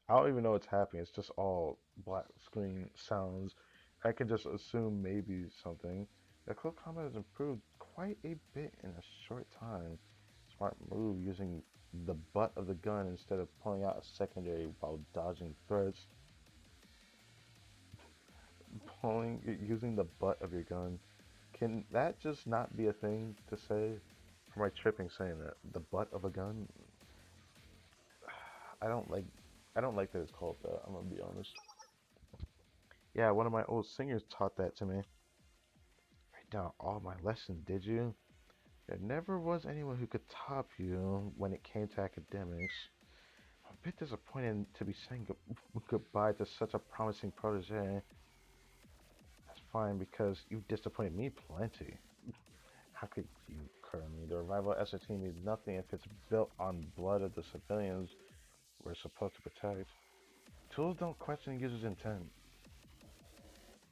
A: I don't even know what's happening. It's just all black screen sounds. I can just assume maybe something. The close combat has improved quite a bit in a short time. Smart move using the butt of the gun instead of pulling out a secondary while dodging threats. Using the butt of your gun. Can that just not be a thing to say? Or am I tripping saying that? The butt of a gun? I don't like I don't like that it's called that, I'm gonna be honest. Yeah, one of my old singers taught that to me. Write down all my lessons, did you? There never was anyone who could top you when it came to academics. I'm a bit disappointed to be saying goodbye to such a promising protege. That's fine because you disappointed me plenty. How could you, currently? The revival SRT means nothing if it's built on blood of the civilians we're supposed to protect. Tools don't question users' intent.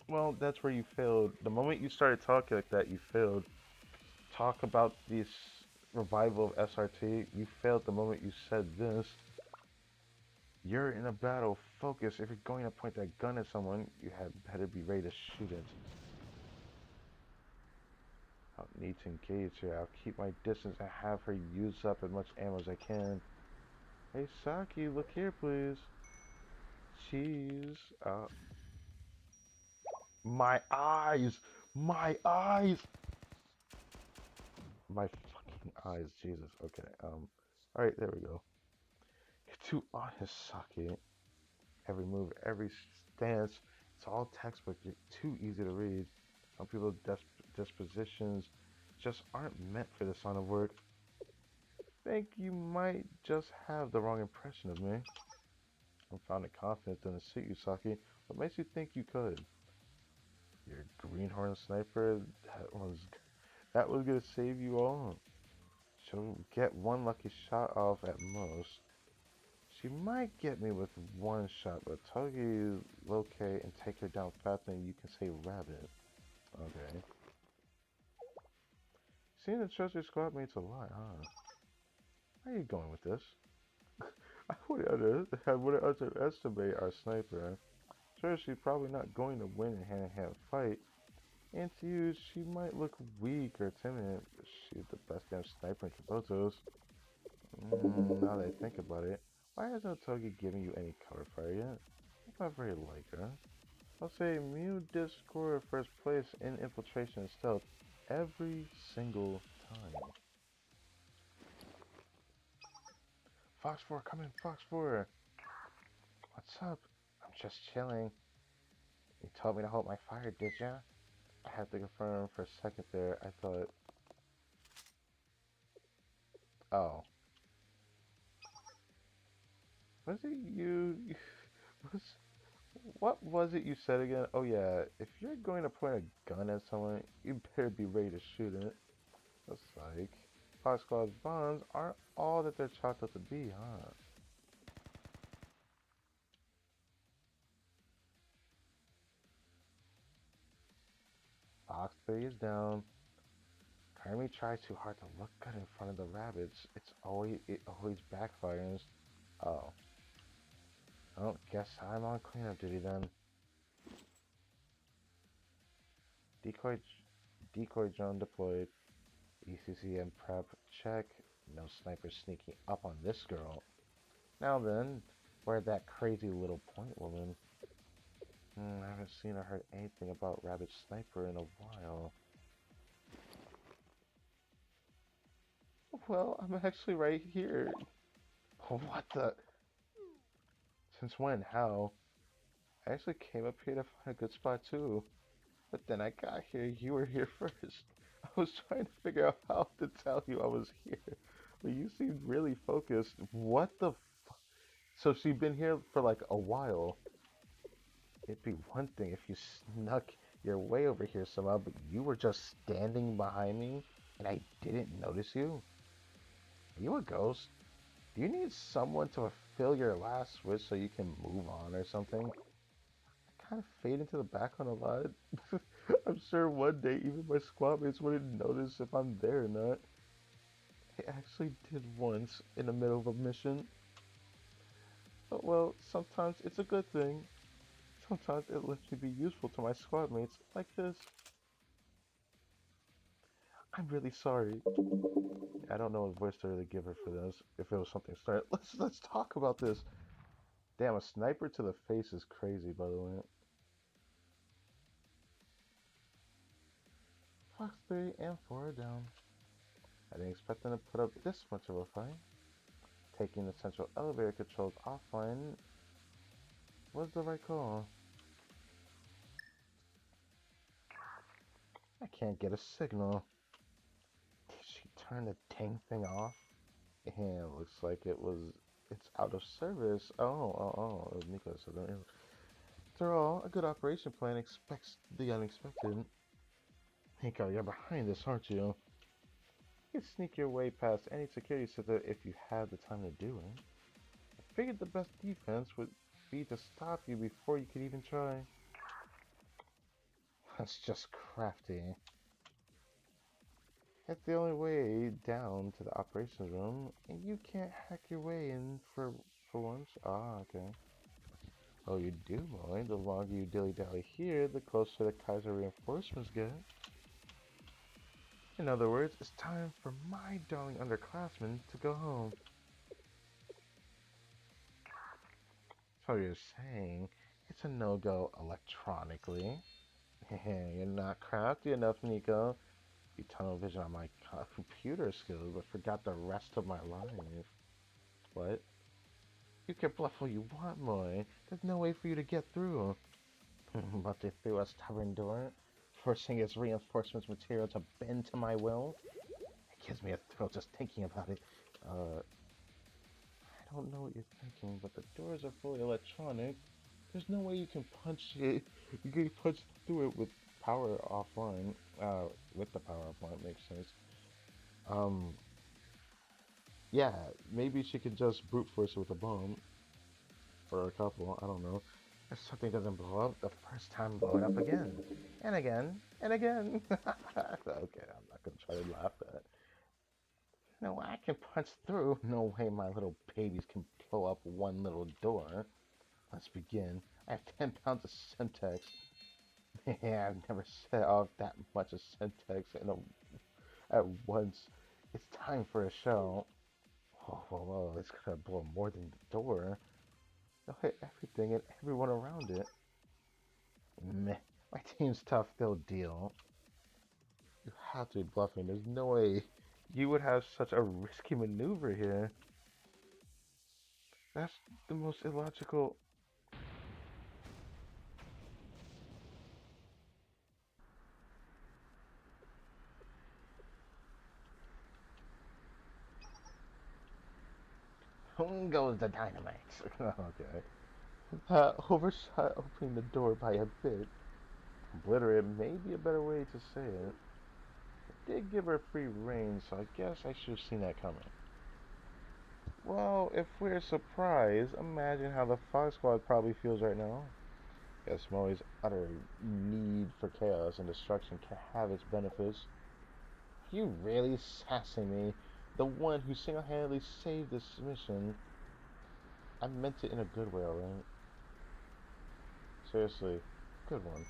A: Well, that's where you failed. The moment you started talking like that, you failed. Talk about this revival of SRT. You failed the moment you said this. You're in a battle. Focus. If you're going to point that gun at someone, you had better be ready to shoot it. I don't need to engage here. I'll keep my distance and have her use up as much ammo as I can. Hey, Saki, look here, please. Cheese. My eyes! My eyes! My fucking eyes, Jesus. Okay, Alright, there we go. You're too honest, Saki. Every move, every stance, it's all textbook. You're too easy to read. Some people's dispositions just aren't meant for this line of work. Think you might just have the wrong impression of me. I'm founded confidence doesn't suit you, Saki. What makes you think you could? Your greenhorn sniper, that was gonna save you all. She'll get one lucky shot off at most. She might get me with one shot, but Togi locate and take her down faster than you can say rabbit. Okay. Seeing the treasure squad mates a lot, huh? Where are you going with this? I wouldn't underestimate our sniper. Sure, she's probably not going to win a hand-to-hand fight. And to you, she might look weak or timid, but she's the best damn sniper in Kabuto's. Now that I think about it, why hasn't Togi given you any cover fire yet? I'm not very like her. I'll say Mew did score first place in infiltration and stealth every single time. Fox 4, come in, Fox 4. What's up? I'm just chilling. You told me to hold my fire, did ya? I had to confirm for a second there. I thought, oh, was it you? Was what was it you said again? Oh yeah, if you're going to point a gun at someone, you better be ready to shoot it. That's like Fox Squad's bonds aren't all that they're chalked up to be, huh? Fox 3 is down. Carmi tries too hard to look good in front of the rabbits. It always backfires. Oh. Oh, guess I'm on cleanup duty then. Decoy, decoy drone deployed. ECCM prep check. No sniper sneaking up on this girl. Now then, where'd that crazy little point woman? I haven't seen or heard anything about Rabbit Sniper in a while. Well, I'm actually right here. What the? Since when? How? I actually came up here to find a good spot too. But then I got here, you were here first. I was trying to figure out how to tell you I was here. But you seemed really focused. What the So she'd been here for like a while. It'd be one thing if you snuck your way over here somehow, but you were just standing behind me and I didn't notice you? Are you a ghost? Do you need someone to fulfill your last wish so you can move on or something? I kind of fade into the background a lot. I'm sure one day even my squad mates wouldn't notice if I'm there or not. I actually did once in the middle of a mission. But well, sometimes it's a good thing. Sometimes it lets me be useful to my squad mates like this. I'm really sorry. I don't know what voice to really give her for this. If it was something start, let's talk about this. Damn, a sniper to the face is crazy, by the way. Fox 3 and 4 are down. I didn't expect them to put up this much of a fight. Taking the central elevator controls offline was the right call. I can't get a signal. Did she turn the dang thing off? And it looks like it's out of service. Oh, Nico said that. After all, a good operation plan expects the unexpected. Nico, you're behind this, aren't you? You can sneak your way past any security system if you have the time to do it. I figured the best defense would be to stop you before you could even try. That's just crafty. It's the only way down to the operations room, and you can't hack your way in for once. Ah, okay. Oh, you do, boy. The longer you dilly-dally here, the closer the Kaiser reinforcements get. In other words, it's time for my darling underclassmen to go home. So you're saying it's a no-go electronically? You're not crafty enough, Nico. You tunnel vision on my computer skills, but forgot the rest of my life. What? You can bluff all you want, Moy. There's no way for you to get through. But they threw a stubborn door, forcing its reinforcements material to bend to my will. It gives me a thrill just thinking about it. I don't know what you're thinking, but the doors are fully electronic. There's no way you can punch it. You can punch through it with power offline. With the power offline makes sense. Um, yeah, maybe she could just brute force it with a bomb or a couple. I don't know. If something doesn't blow up the first time, blow it up again, and again, and again. Okay, I'm not gonna try to laugh at it. No, I can punch through. No way my little babies can blow up one little door. Let's begin. I have 10 pounds of Semtex. Yeah, I've never set off that much of Semtex at once. It's time for a show. Whoa, whoa, whoa, it's gonna blow more than the door. It'll hit everything and everyone around it. Meh, my team's tough, they'll deal. You have to be bluffing. There's no way you would have such a risky maneuver here. That's the most illogical. Goes the dynamite. Okay. Overshot opening the door by a bit. Obliterate may be a better way to say it. I did give her free reign, so I guess I should have seen that coming. Well, if we're surprised, imagine how the Fox Squad probably feels right now. Guess Moe's utter need for chaos and destruction can have its benefits. You really sassing me? The one who single-handedly saved this mission. I meant it in a good way, alright? Seriously, good one.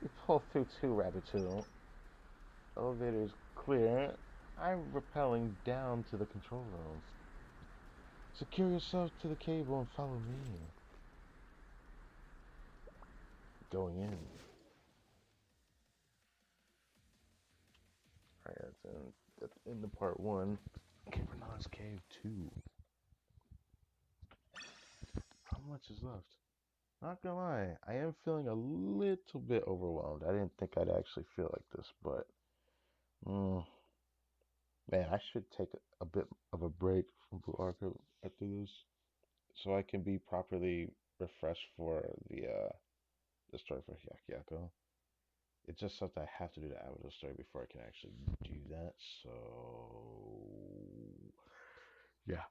A: We pulled through too, Rabbit 2. Elevator's clear. I'm rappelling down to the control room. Secure yourself to the cable and follow me. Going in. Alright, that's in the part 1. Caerbannog's Cave 2. How much is left? Not gonna lie, I am feeling a little bit overwhelmed. I didn't think I'd actually feel like this, but man, I should take a bit of a break from Blue Archive after this, so I can be properly refreshed for the story for Hyakyako. It's just something I have to do the Avatar story before I can actually do that. So yeah,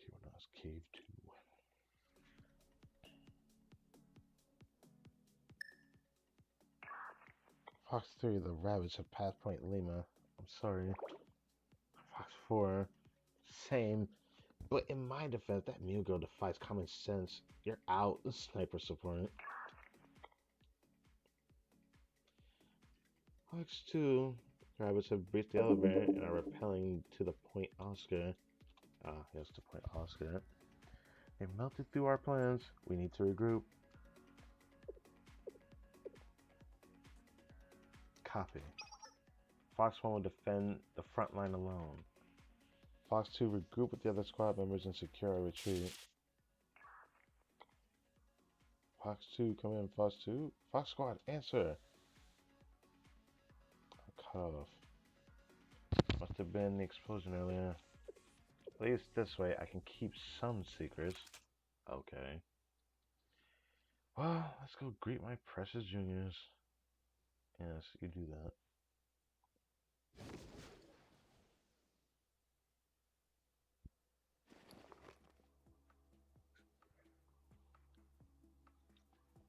A: Caerbannog's Cave 2. Fox 3, the rabbits have passed Point Lima. I'm sorry. Fox 4, same. But in my defense, that mule girl defies common sense. You're out, sniper support. Fox 2, rabbits have breached the elevator and are rappelling to the Point Oscar. Ah, yes, to Point Oscar. They melted through our plans. We need to regroup. Copy. Fox 1 will defend the front line alone. Fox 2 regroup with the other squad members and secure a retreat. Fox 2, come in, Fox 2. Fox Squad, answer! Cut off. Must have been the explosion earlier. At least this way I can keep some secrets. Okay. Well, let's go greet my precious juniors. Yes, you do that.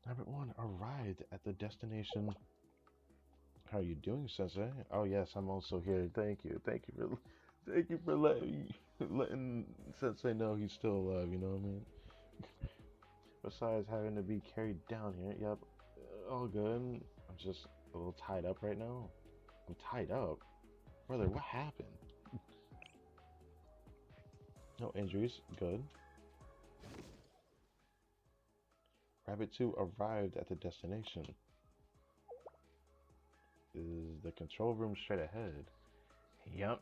A: Number 1 arrived at the destination. How are you doing, Sensei? Oh yes, I'm also here. Thank you. Thank you for letting Sensei know he's still alive, you know what I mean? Besides having to be carried down here. Yep. All good. I'm just a little tied up right now. I'm tied up? Brother, what happened? No injuries. Good. Rabbit 2 arrived at the destination. Is the control room straight ahead? Yep.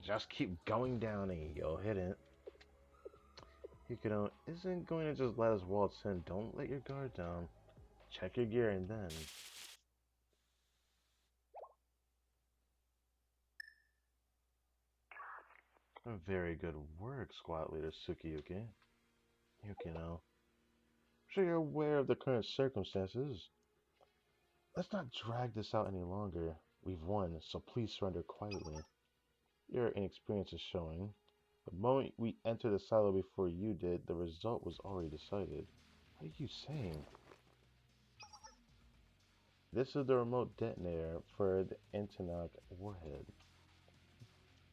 A: Just keep going down and you'll hit it. Yukino isn't going to just let us waltz in. Don't let your guard down. Check your gear and then... Very good work, squad leader Tsukiyuki. Yukino. I'm sure you're aware of the current circumstances. Let's not drag this out any longer. We've won, so please surrender quietly. Your inexperience is showing. The moment we entered the silo before you did, the result was already decided. What are you saying? This is the remote detonator for the Antonov warhead.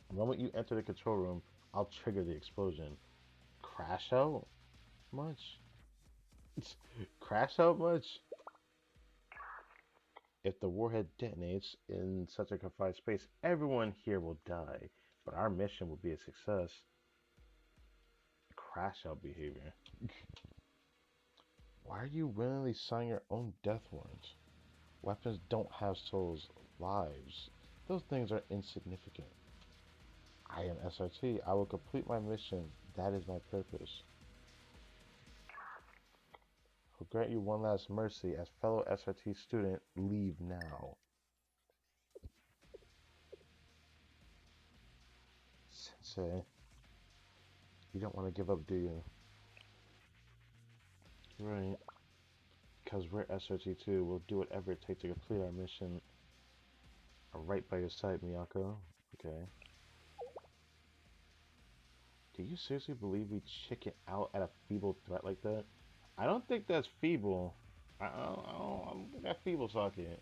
A: The moment you enter the control room, I'll trigger the explosion. Crash out? Much? Crash out much? If the warhead detonates in such a confined space, everyone here will die. But our mission will be a success. Crash out behavior. Why are you willingly signing your own death warrant? Weapons don't have souls, lives. Those things are insignificant. I am SRT. I will complete my mission. That is my purpose. I'll grant you one last mercy. As fellow SRT student, leave now. Sensei, you don't want to give up, do you? Right. Because we're SRT too. We'll do whatever it takes to complete our mission. I'm right by your side, Miyako. Okay. Do you seriously believe we chicken out at a feeble threat like that? I don't think that's feeble. I don't think that's feeble socket.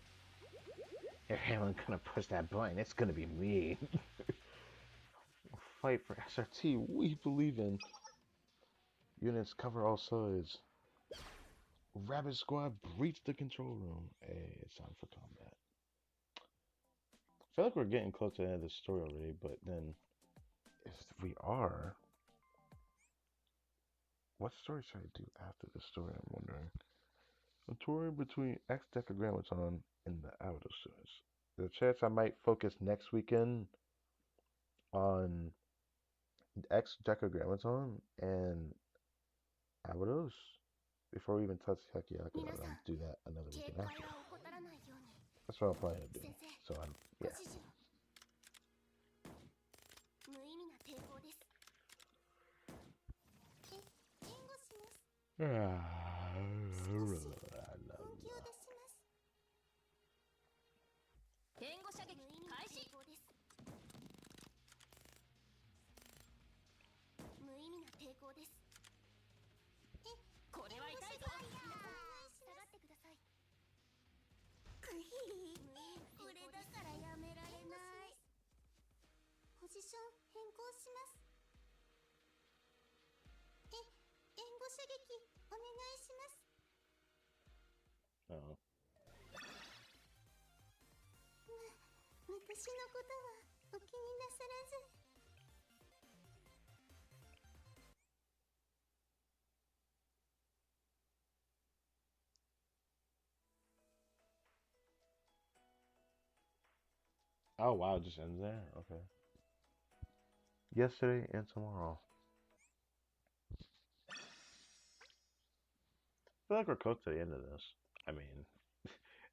A: If anyone's gonna push that button, it's gonna be me. Fight for SRT. We believe in. Units cover all sides. Rabbit Squad breach the control room. Hey, it's time for combat. I feel like we're getting close to the end of the story already, but then if we are, what story should I do after the story? I'm wondering. I'm touring between X Decagrammaton and the Outer Source. There's a chance I might focus next weekend on X Decagrammaton and Abydos before we even touch Hekiaku. I'll do that another weekend after. That's what I'll probably do. So yeah. Oh. Oh wow, it just ends there? Okay. Yesterday and tomorrow. I feel like we're close to the end of this. I mean,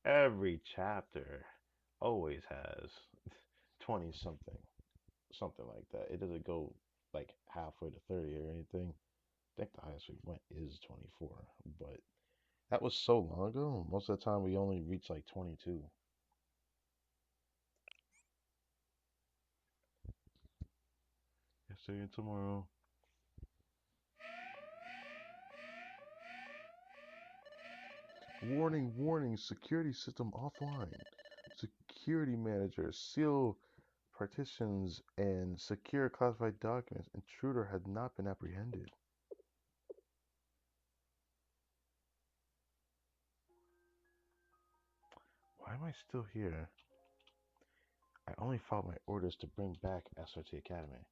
A: every chapter always has 20 something. Something like that. It doesn't go like halfway to 30 or anything. I think the highest we went is 24. But that was so long ago. Most of the time we only reach like 22. Yesterday and tomorrow. Warning, warning, security system offline. Security manager, seal partitions and secure classified documents. Intruder had not been apprehended. Why am I still here? I only followed my orders to bring back SRT Academy.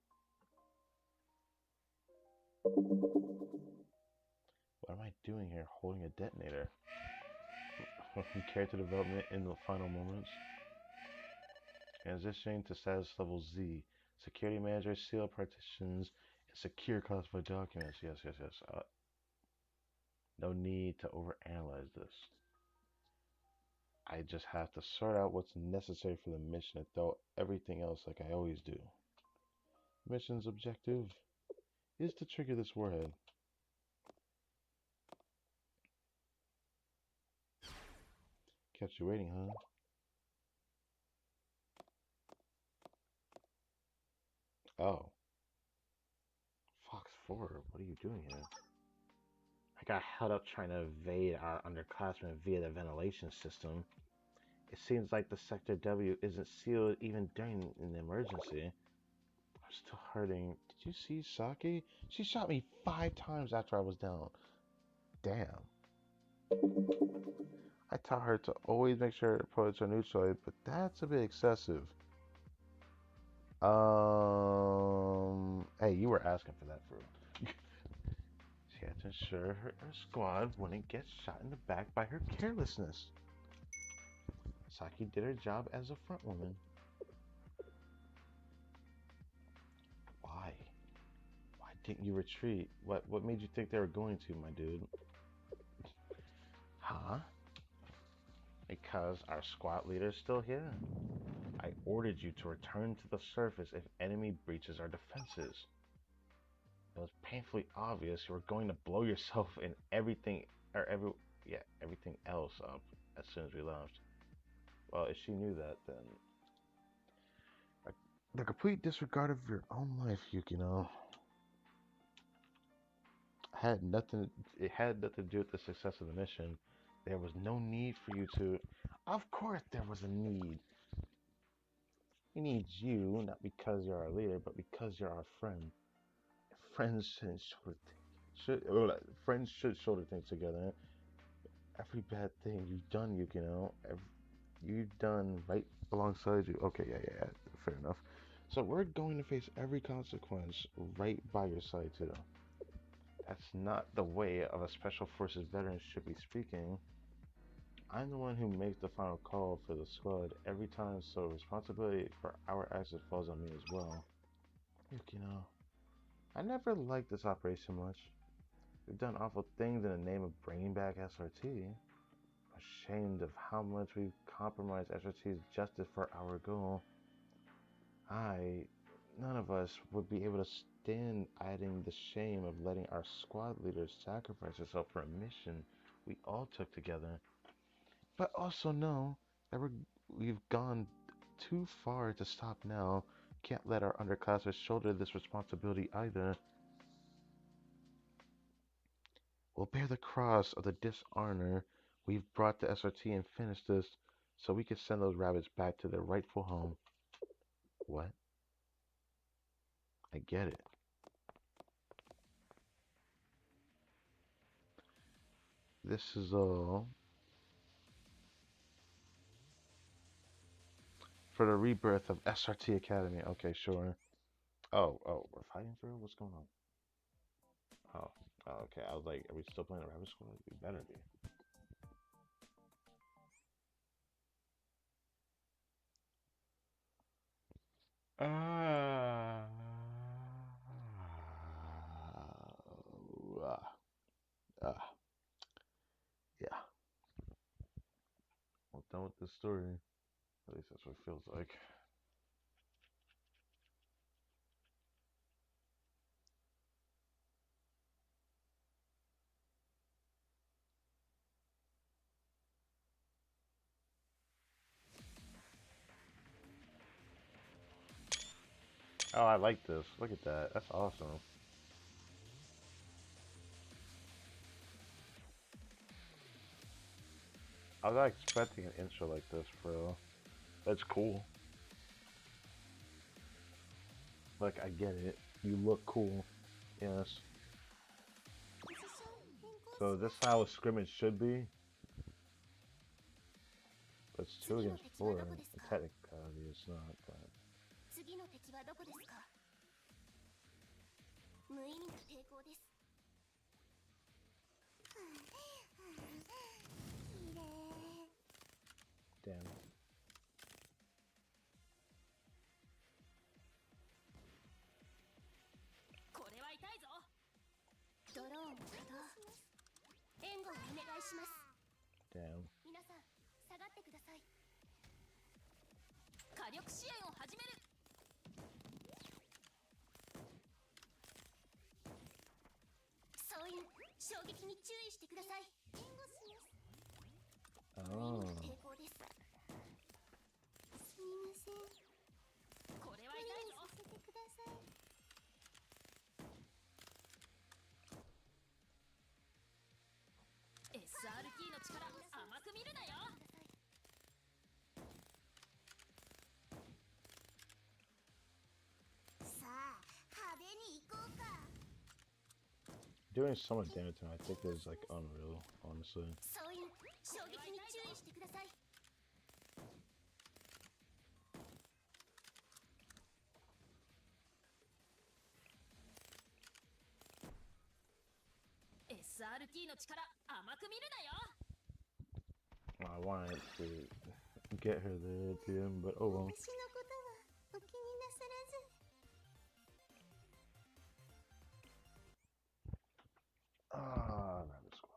A: What am I doing here holding a detonator? Character development in the final moments. Transitioning to status level Z. Security manager, seal partitions, and secure classified documents. Yes, yes, yes. No need to overanalyze this. I just have to sort out what's necessary for the mission and throw everything else like I always do. Mission's objective is to trigger this warhead. Kept you waiting, huh? Oh. Fox 4, what are you doing here? I got held up trying to evade our underclassmen via the ventilation system. It seems like the Sector W isn't sealed even during an emergency. I'm still hurting. Did you see Saki? She shot me 5 times after I was down. Damn. I taught her to always make sure her bullets are neutral, but that's a bit excessive. Hey, you were asking for that for real. She had to ensure her squad wouldn't get shot in the back by her carelessness. Saki did her job as a front woman. Why? Why didn't you retreat? What made you think they were going to, my dude? Huh? Because our squad leader is still here. I ordered you to return to the surface if enemy breaches our defenses. It was painfully obvious you were going to blow yourself and everything else up as soon as we left. Well, if she knew that, then the complete disregard of your own life, Yukino. It had nothing to do with the success of the mission. There was no need for you to. Of course, there was a need. We need you, not because you're our leader, but because you're our friend. Friends friends should shoulder things together. Every bad thing you've done, Yukino, you've done right alongside you. Okay, yeah, fair enough. So we're going to face every consequence right by your side too. That's not the way of a Special Forces veteran should be speaking. I'm the one who makes the final call for the squad every time, so responsibility for our actions falls on me as well. Yukino, I never liked this operation much. We've done awful things in the name of bringing back SRT. Ashamed of how much we've compromised SRT's justice for our goal. None of us would be able to stand adding the shame of letting our squad leader sacrifice herself for a mission we all took together. But also know that we've gone too far to stop now. Can't let our underclassmen shoulder this responsibility either. We'll bear the cross of the dishonor we've brought to SRT and finish this so we can send those rabbits back to their rightful home. What? I get it. This is all for the rebirth of SRT Academy. Okay, sure. Oh, we're fighting for it? What's going on? Okay. I was like, are we still playing the rabbit squad? We better be. Uh, uh, yeah. Well, done with this story. At least that's what it feels like. Oh, I like this. Look at that. That's awesome. I was not expecting an intro like this, bro. That's cool. Like, I get it. You look cool. Yes. So is this how a scrimmage should be? It's 2 against 4. Technically, it's not, but...
B: 次の敵はどこですか？無意味な抵抗です。
A: Damn. Damn.
B: 皆さん下がってください。火力支援を始める。総員、衝撃に注意してください。援護します。
A: Oh.
B: 抵抗です。すみません。これは痛いぞ。させてください。SRT の力甘く見るなよ。さあ、派手に行こうか。
A: Doing so much damage to him, I think is like unreal, honestly.
B: 総員、衝撃に注意してください。SRT の力甘く見るなよ。
A: I wanted to get her there at the end, but oh well.
B: 私のことはお気になさらず。
A: Ah, rabbit squad.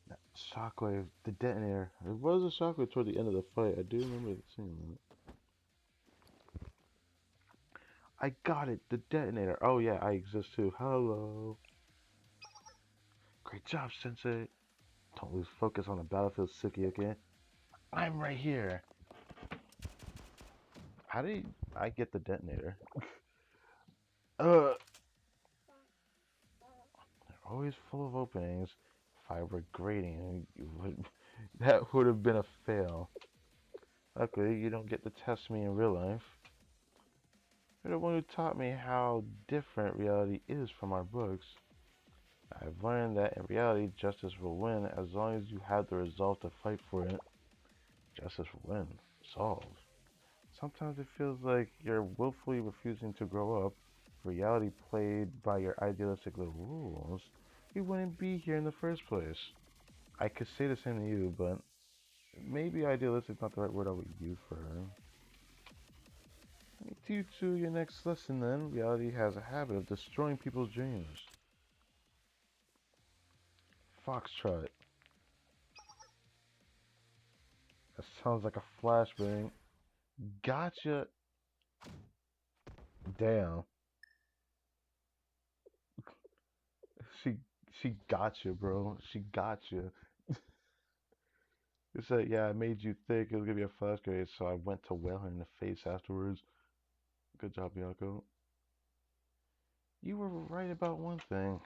A: That shockwave, the detonator. There was a shockwave toward the end of the fight. I do remember seeing that. I got it, the detonator. Oh yeah, I exist too. Hello. Great job, Sensei. Don't lose focus on the battlefield, Sukiyuki. I'm right here. How did I get the detonator? They're always full of openings. If I were grading, that would have been a fail. Luckily, you don't get to test me in real life. You're the one who taught me how different reality is from our books. I've learned that in reality, justice will win as long as you have the resolve to fight for it. Justice will win. Resolve. Sometimes it feels like you're willfully refusing to grow up. If reality played by your idealistic little rules, you wouldn't be here in the first place. I could say the same to you, but maybe idealistic is not the right word I would use for her. Let me teach you your next lesson then. Reality has a habit of destroying people's dreams. Foxtrot. That sounds like a flashbang. Gotcha. Damn. She she gotcha, bro. She gotcha. It said, yeah, I made you think it was gonna be a flash grenade, so I went to wail her in the face afterwards. Good job, Yako. You were right about one thing.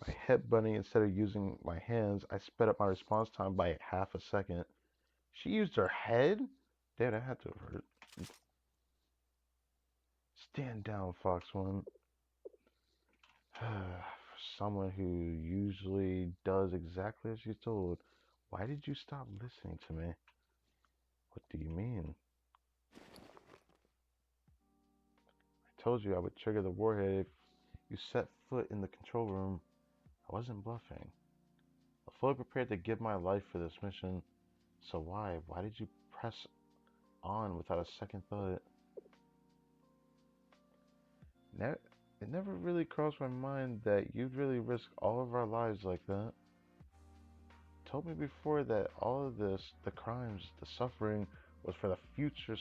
A: By headbutting instead of using my hands, I sped up my response time by half a second. She used her head? Damn, that had to have hurt. Stand down, Fox One. For someone who usually does exactly as she's told, why did you stop listening to me? What do you mean? I told you I would trigger the warhead if you set foot in the control room. I wasn't bluffing. I'm fully prepared to give my life for this mission. So why? Why did you press on without a second thought? It never really crossed my mind that you'd really risk all of our lives like that. You told me before that all of this, the crimes, the suffering, was for the future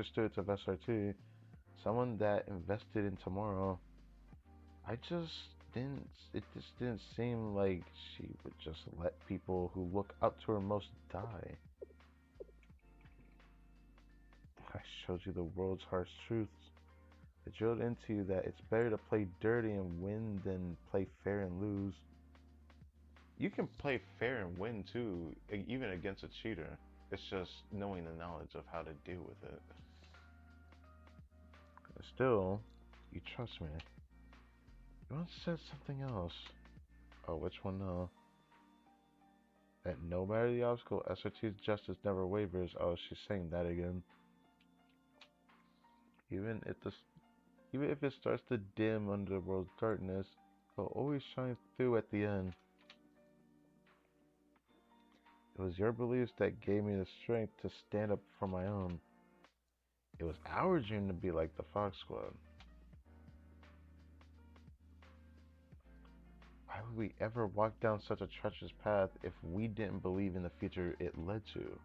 A: students of SRT. Someone that invested in tomorrow. It just didn't seem like she would just let people who look up to her most die. I showed you the world's harsh truths. I drilled into you that it's better to play dirty and win than play fair and lose. You can play fair and win too, even against a cheater. It's just knowing the knowledge of how to deal with it. Still, you trust me. You once said something else. Oh, which one now? That no matter the obstacle, SRT's justice never wavers. Oh, she's saying that again. Even if the Even if it starts to dim under the world's darkness, it'll always shine through at the end. It was your beliefs that gave me the strength to stand up for my own. It was our dream to be like the Fox Squad. Why would we ever walk down such a treacherous path if we didn't believe in the future it led to?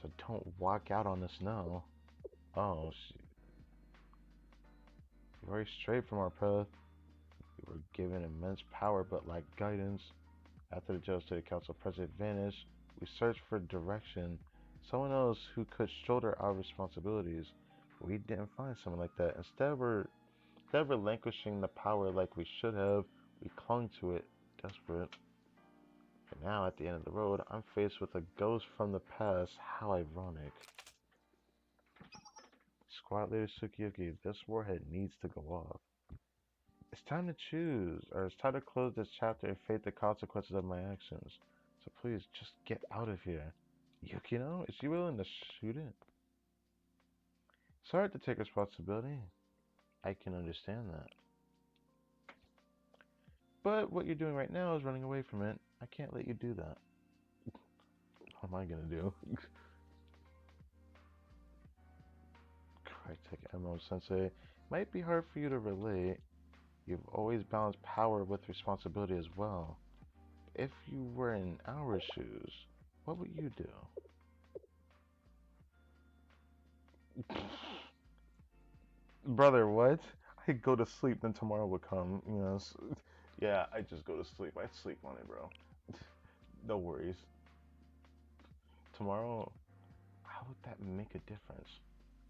A: So don't walk out on us now. Oh, you already strayed from our path. We were given immense power but lacked guidance. After the Joe City Council president vanished, we searched for direction, someone else who could shoulder our responsibilities. We didn't find someone like that. Instead of relinquishing the power like we should have, we clung to it, desperate. And now, at the end of the road, I'm faced with a ghost from the past. How ironic. Squad leader Sukiyuki, this warhead needs to go off. It's time to choose, or it's time to close this chapter and face the consequences of my actions. So please, just get out of here. Yukino, is she willing to shoot it? It's hard to take responsibility. I can understand that. But what you're doing right now is running away from it. I can't let you do that. What am I gonna do? Crytek Emerald Sensei. Might be hard for you to relate. You've always balanced power with responsibility as well. If you were in our shoes, what would you do? Brother, what? I go to sleep, then tomorrow will come. Yeah, I just go to sleep. I sleep on it, bro. No worries. Tomorrow, how would that make a difference?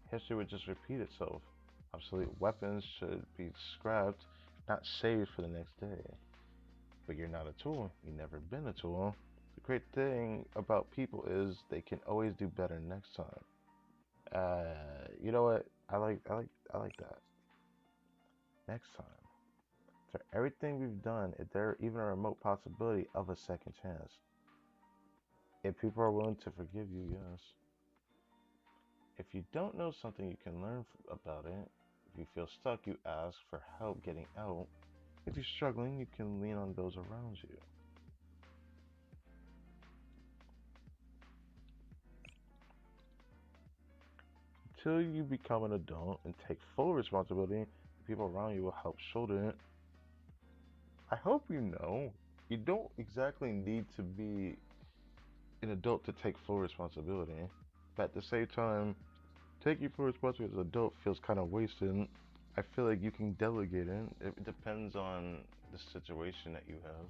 A: History would just repeat itself. Obsolete weapons should be scrapped, not saved for the next day. But you're not a tool. You've never been a tool. The great thing about people is they can always do better next time. You know what? I like that. Next time. For everything we've done, is there even a remote possibility of a second chance? If people are willing to forgive you, yes. If you don't know something, you can learn about it. If you feel stuck, you ask for help getting out. If you're struggling, you can lean on those around you. Until you become an adult and take full responsibility, the people around you will help shoulder it. I hope you know, you don't exactly need to be an adult to take full responsibility. But at the same time, taking full responsibility as an adult feels kind of wasted. I feel like you can delegate it. It depends on the situation that you have.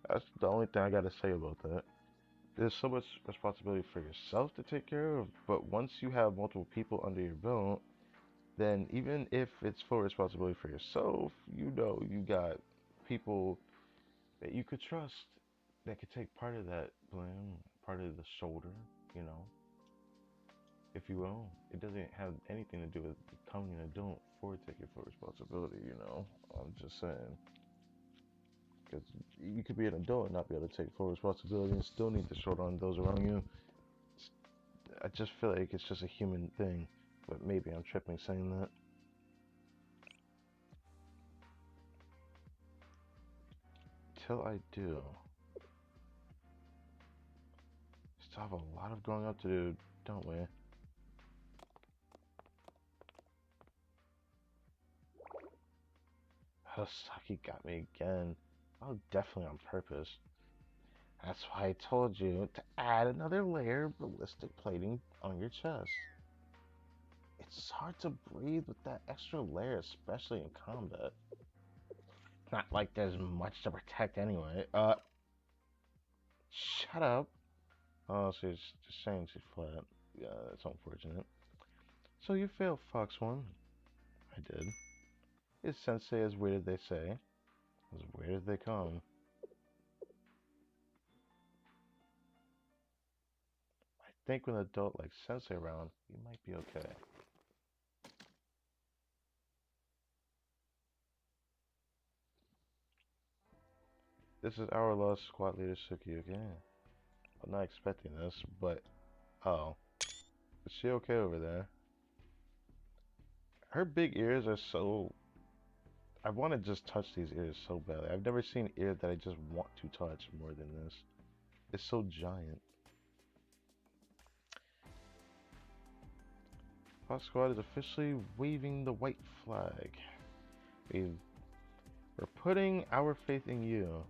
A: That's the only thing I gotta say about that. There's so much responsibility for yourself to take care of, but once you have multiple people under your belt, then even if it's full responsibility for yourself, you got people that you could trust that could take part of that blame, part of the shoulder, you know, if you will. It doesn't have anything to do with becoming an adult for taking full responsibility. I'm just saying. Because you could be an adult and not be able to take full responsibility and still need to shoulder on those around you. I just feel like it's just a human thing. But maybe I'm tripping saying that. Till I do. Still have a lot of growing up to do, don't we? Hosaki got me again. Oh, definitely on purpose. That's why I told you to add another layer of ballistic plating on your chest. It's hard to breathe with that extra layer, especially in combat. Not like there's much to protect anyway. Shut up. Oh, she's just saying she's flat. Yeah, that's unfortunate. So you failed, Fox One. I did. Is Sensei as weird as they say? As weird as they come. think with an adult like Sensei around, you might be okay. This is our lost squad leader Suki again. I'm not expecting this, but oh, is she okay over there? Her big ears are so. I want to just touch these ears so badly. I've never seen ear that I just want to touch more than this. It's so giant. Fox Squad is officially waving the white flag. We've, we're putting our faith in you.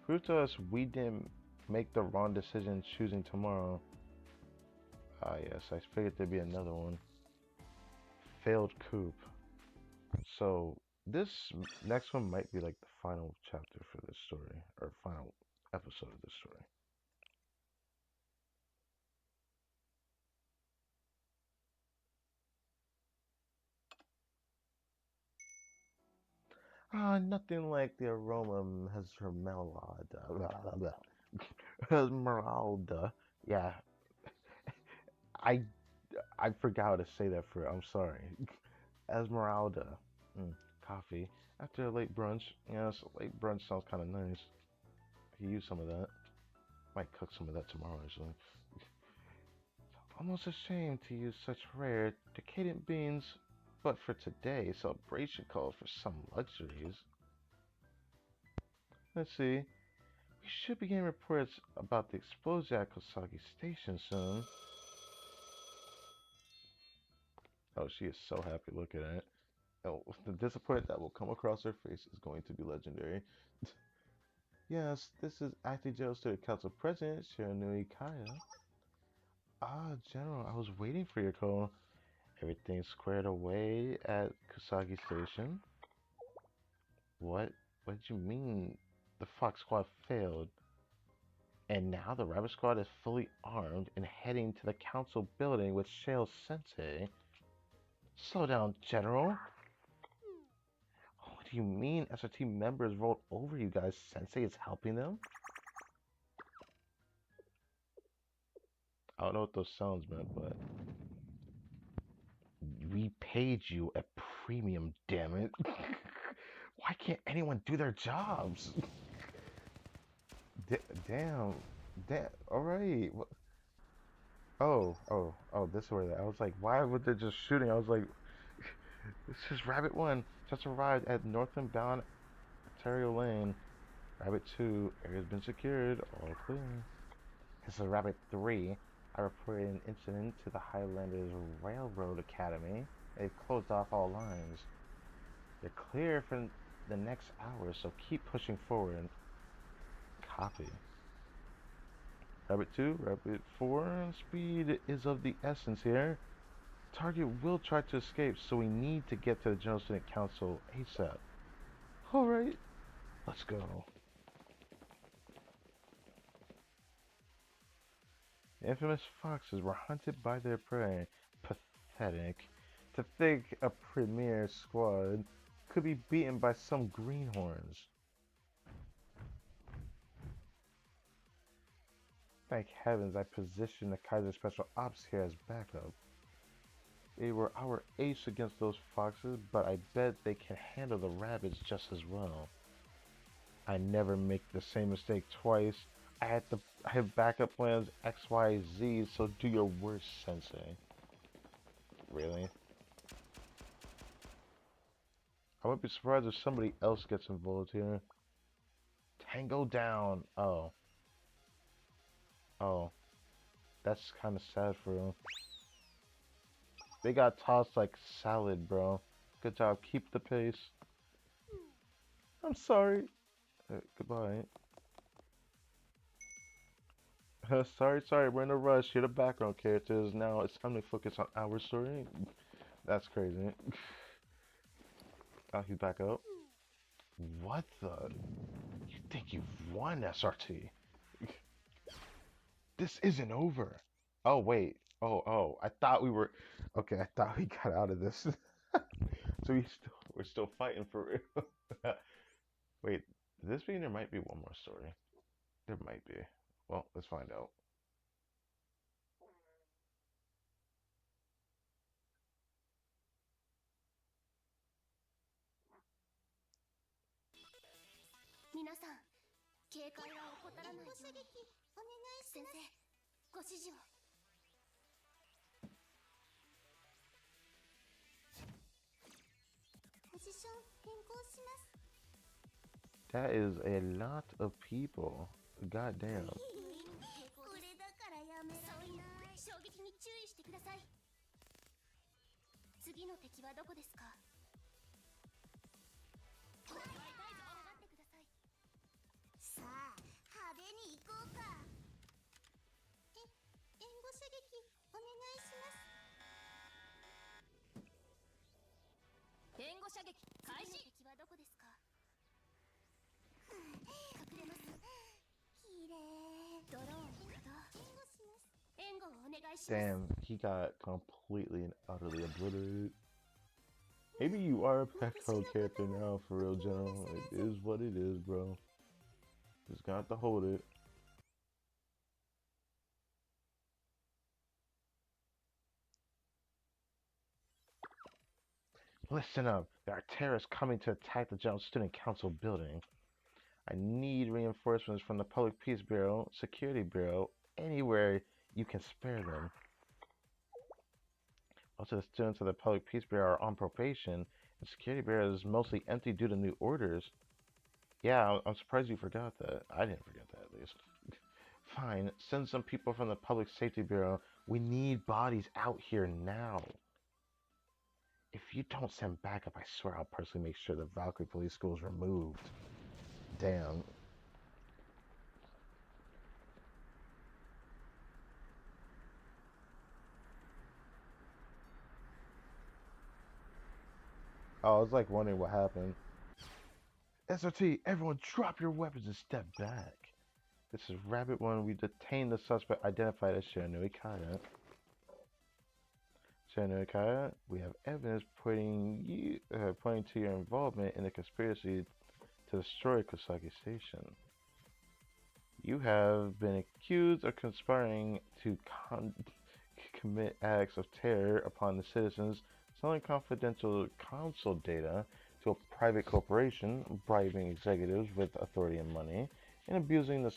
A: Prove to us we didn't make the wrong decision choosing tomorrow. Ah yes, I figured there'd be another one. Failed coup. So this next one might be like the final chapter for this story, or final episode of this story. Ah, nothing like the aroma of Esmeralda. Esmeralda. Yeah, I I forgot how to say that for. I'm sorry. Esmeralda. Mm, coffee after a late brunch. Yes, late brunch sounds kind of nice. I could use some of that. Might cook some of that tomorrow, actually. Almost ashamed to use such rare, decadent beans, but for today, celebration calls for some luxuries. Let's see. We should begin reports about the explosion at Kosagi Station soon. Oh, she is so happy looking at it. Oh, the disappointment that will come across her face is going to be legendary. Yes, this is Acting Joe Student Council President Shiranui Kaya. Ah, General, I was waiting for your call. Everything squared away at Kusagi Station? What? What do you mean the Fox Squad failed? And now the Rabbit Squad is fully armed and heading to the council building with Shale Sensei. Slow down, General. What do you mean SRT members rolled over you guys? Sensei is helping them? I don't know what those sounds meant, but we paid you a premium, damn it. Why can't anyone do their jobs? D damn. Damn. Alright. Oh, this or that. I was like, why would they just shooting? I was like, this is Rabbit 1. Just arrived at northern bound Ontario Lane. Rabbit 2, area's been secured. All clear. This is Rabbit 3. I reported an incident to the Highlanders Railroad Academy. They've closed off all lines. They're clear for the next hour, so keep pushing forward. Copy. Rabbit 2, Rabbit 4, speed is of the essence here. Target will try to escape, so we need to get to the General Student Council ASAP. Alright, let's go. The infamous foxes were hunted by their prey. Pathetic. To think a premier squad could be beaten by some greenhorns. Thank heavens I positioned the Kaiser Special Ops here as backup. They were our ace against those foxes, but I bet they can handle the rabbits just as well. I never make the same mistake twice. I have backup plans X, Y, Z, so do your worst, Sensei. Really? I wouldn't be surprised if somebody else gets involved here. Tango down. Oh. Oh. That's kind of sad for them. They got tossed like salad, bro. Good job. Keep the pace. I'm sorry. Goodbye. Sorry, we're in a rush. You're the background characters. Now it's time to focus on our story. That's crazy. Oh, he's back up. What the? You think you've won, SRT? This isn't over. Oh, wait. Oh. I thought we were... Okay, I thought we got out of this. So we're still fighting for real. Wait, does this mean there might be one more story? There might be. Well, let's find out.
B: 皆さん、警戒は怠らないように。お願いします。先生、ご指示を。ポジション変更します。
A: That is a lot of people. Goddamn.
B: これだからやめられない。衝撃に注意してください。次の敵はどこですか？下がってください。さあ、派手に行こうか。援護射撃お願いします。援護射撃開始。敵はどこですか？隠れます。きれい。ドローン起動。援護します。援護をお願いします。
A: Damn, he got completely and utterly obliterated. Maybe you are a background character now, for real, General. It is what it is, bro. Just got to hold it. Listen up. There are terrorists coming to attack the General Student Council building. I need reinforcements from the Public Peace Bureau, Security Bureau, anywhere you can spare them. Most of the students of the Public Peace Bureau are on probation, and Security Bureau is mostly empty due to new orders. Yeah, I'm surprised you forgot that. I didn't forget that, at least. Fine, send some people from the Public Safety Bureau. We need bodies out here now. If you don't send backup, I swear I'll personally make sure the Valkyrie Police School is removed. Damn. Oh, I was like wondering what happened. SOT, everyone drop your weapons and step back. This is Rabbit 1. We detained the suspect identified as Shiranui Kaya. Shiranui Kaya, we have evidence pointing to your involvement in the conspiracy to destroy Kosaki Station. You have been accused of conspiring to commit acts of terror upon the citizens, selling confidential console data to a private corporation, bribing executives with authority and money, and abusing the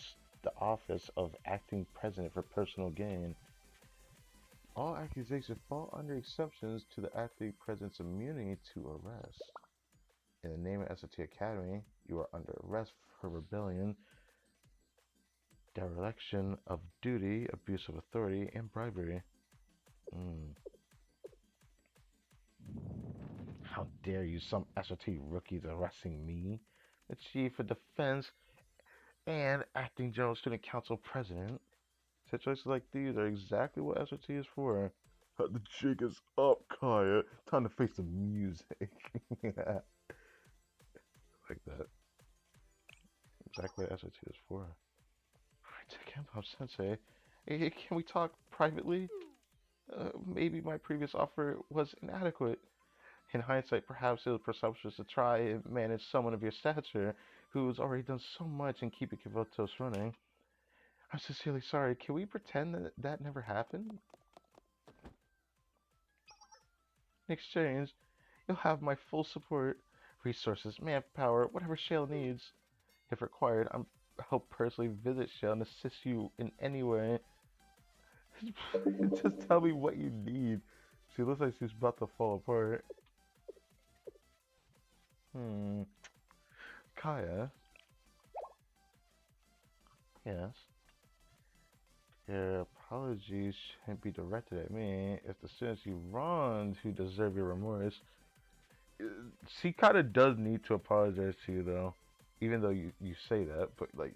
A: office of acting president for personal gain. All accusations fall under exceptions to the acting president's immunity to arrest. In the name of SOT Academy, you are under arrest for rebellion, dereliction of duty, abuse of authority, and bribery. How dare you, some SOT rookies arresting me, the Chief of Defense and Acting General Student Council President. Situations like these are exactly what SOT is for. The jig is up, Kaya. Time to face the music. Yeah. Like that. Exactly what SOT is for. Kenpop Sensei, hey, can we talk privately? Maybe my previous offer was inadequate. In hindsight, perhaps it was presumptuous to try and manage someone of your stature who's already done so much in keeping Kivotos running. I'm sincerely sorry. Can we pretend that that never happened? In exchange, you'll have my full support, resources, manpower, whatever Shale needs. If required, I'll personally visit Shale and assist you in any way. Just tell me what you need. She looks like she's about to fall apart. Kaya? Yes? Your apologies shouldn't be directed at me. It's the students you wronged who deserve your remorse. She kind of does need to apologize to you, though. Even though you say that, but like,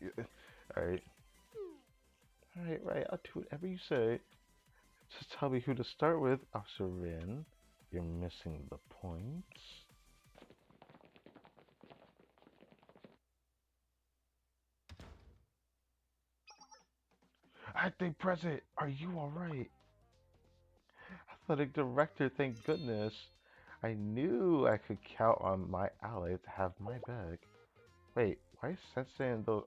A: alright. Alright, I'll do whatever you say. Just tell me who to start with, Officer Rin. You're missing the point. Acting President, are you alright? Athletic Director, thank goodness. I knew I could count on my ally to have my back. Wait, why is Sensei and those...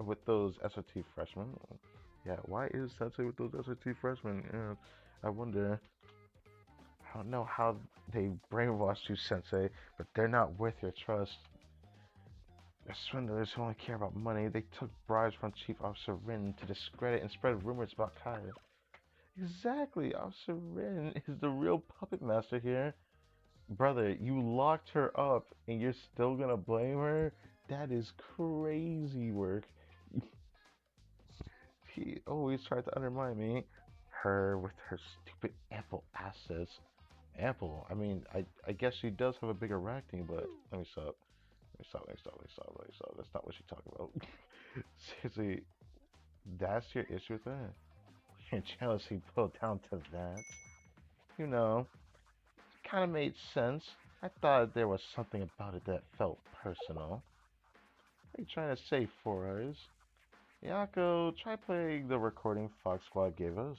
A: with those SOT freshmen. Yeah, why is Sensei with those SOT freshmen? Yeah, I wonder. I don't know how they brainwashed you, Sensei, but they're not worth your trust. They're swindlers who only care about money. They took bribes from Chief Officer Rin to discredit and spread rumors about Kaya. Exactly, Officer Rin is the real puppet master here. Brother, you locked her up and you're still gonna blame her? That is crazy work. He always tried to undermine me. Her with her stupid ample assets. Ample. I mean, I guess she does have a bigger rack team, but let me stop. Let me stop. That's not what she's talking about. Seriously, that's your issue with that? Your jealousy boiled down to that? You know, kind of made sense. I thought there was something about it that felt personal. What are you trying to say, Four Eyes? Yako, try playing the recording Fox Squad gave us.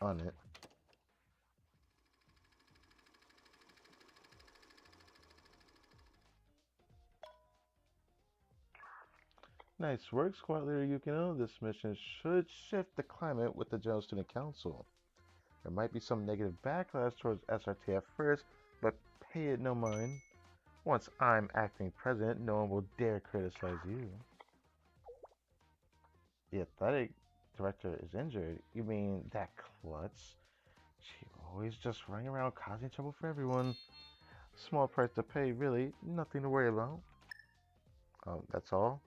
A: On it. Nice work, Squad Leader Yukino. This mission should shift the climate with the General Student Council. There might be some negative backlash towards SRT at first, but pay it no mind. Once I'm acting president, no one will dare criticize you. The athletic director is injured. You mean that klutz? She always just running around causing trouble for everyone. Small price to pay, really. Nothing to worry about. That's all.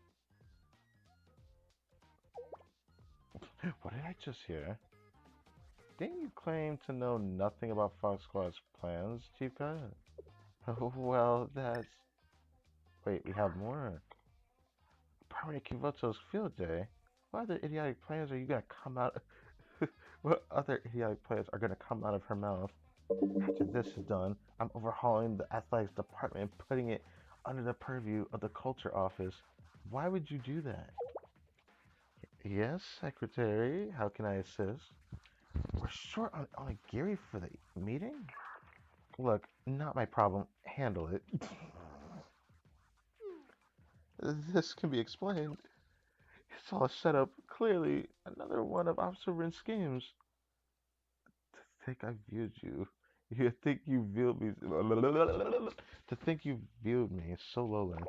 A: What did I just hear? Didn't you claim to know nothing about Fox Squad's plans, Chief Cut? Oh, well, that's... Wait, we have more. Permanent Kivoto's field day? What other idiotic plans are you gonna come out... what other idiotic plans are gonna come out of her mouth? After this is done, I'm overhauling the athletics department and putting it under the purview of the culture office. Why would you do that? Yes, Secretary, how can I assist? We're short on onigiri for the meeting? Look, not my problem. Handle it. This can be explained. It's all set up. Clearly, another one of Officer Rin's schemes. To think I viewed you. You think you viewed me. To think you viewed me so lowly.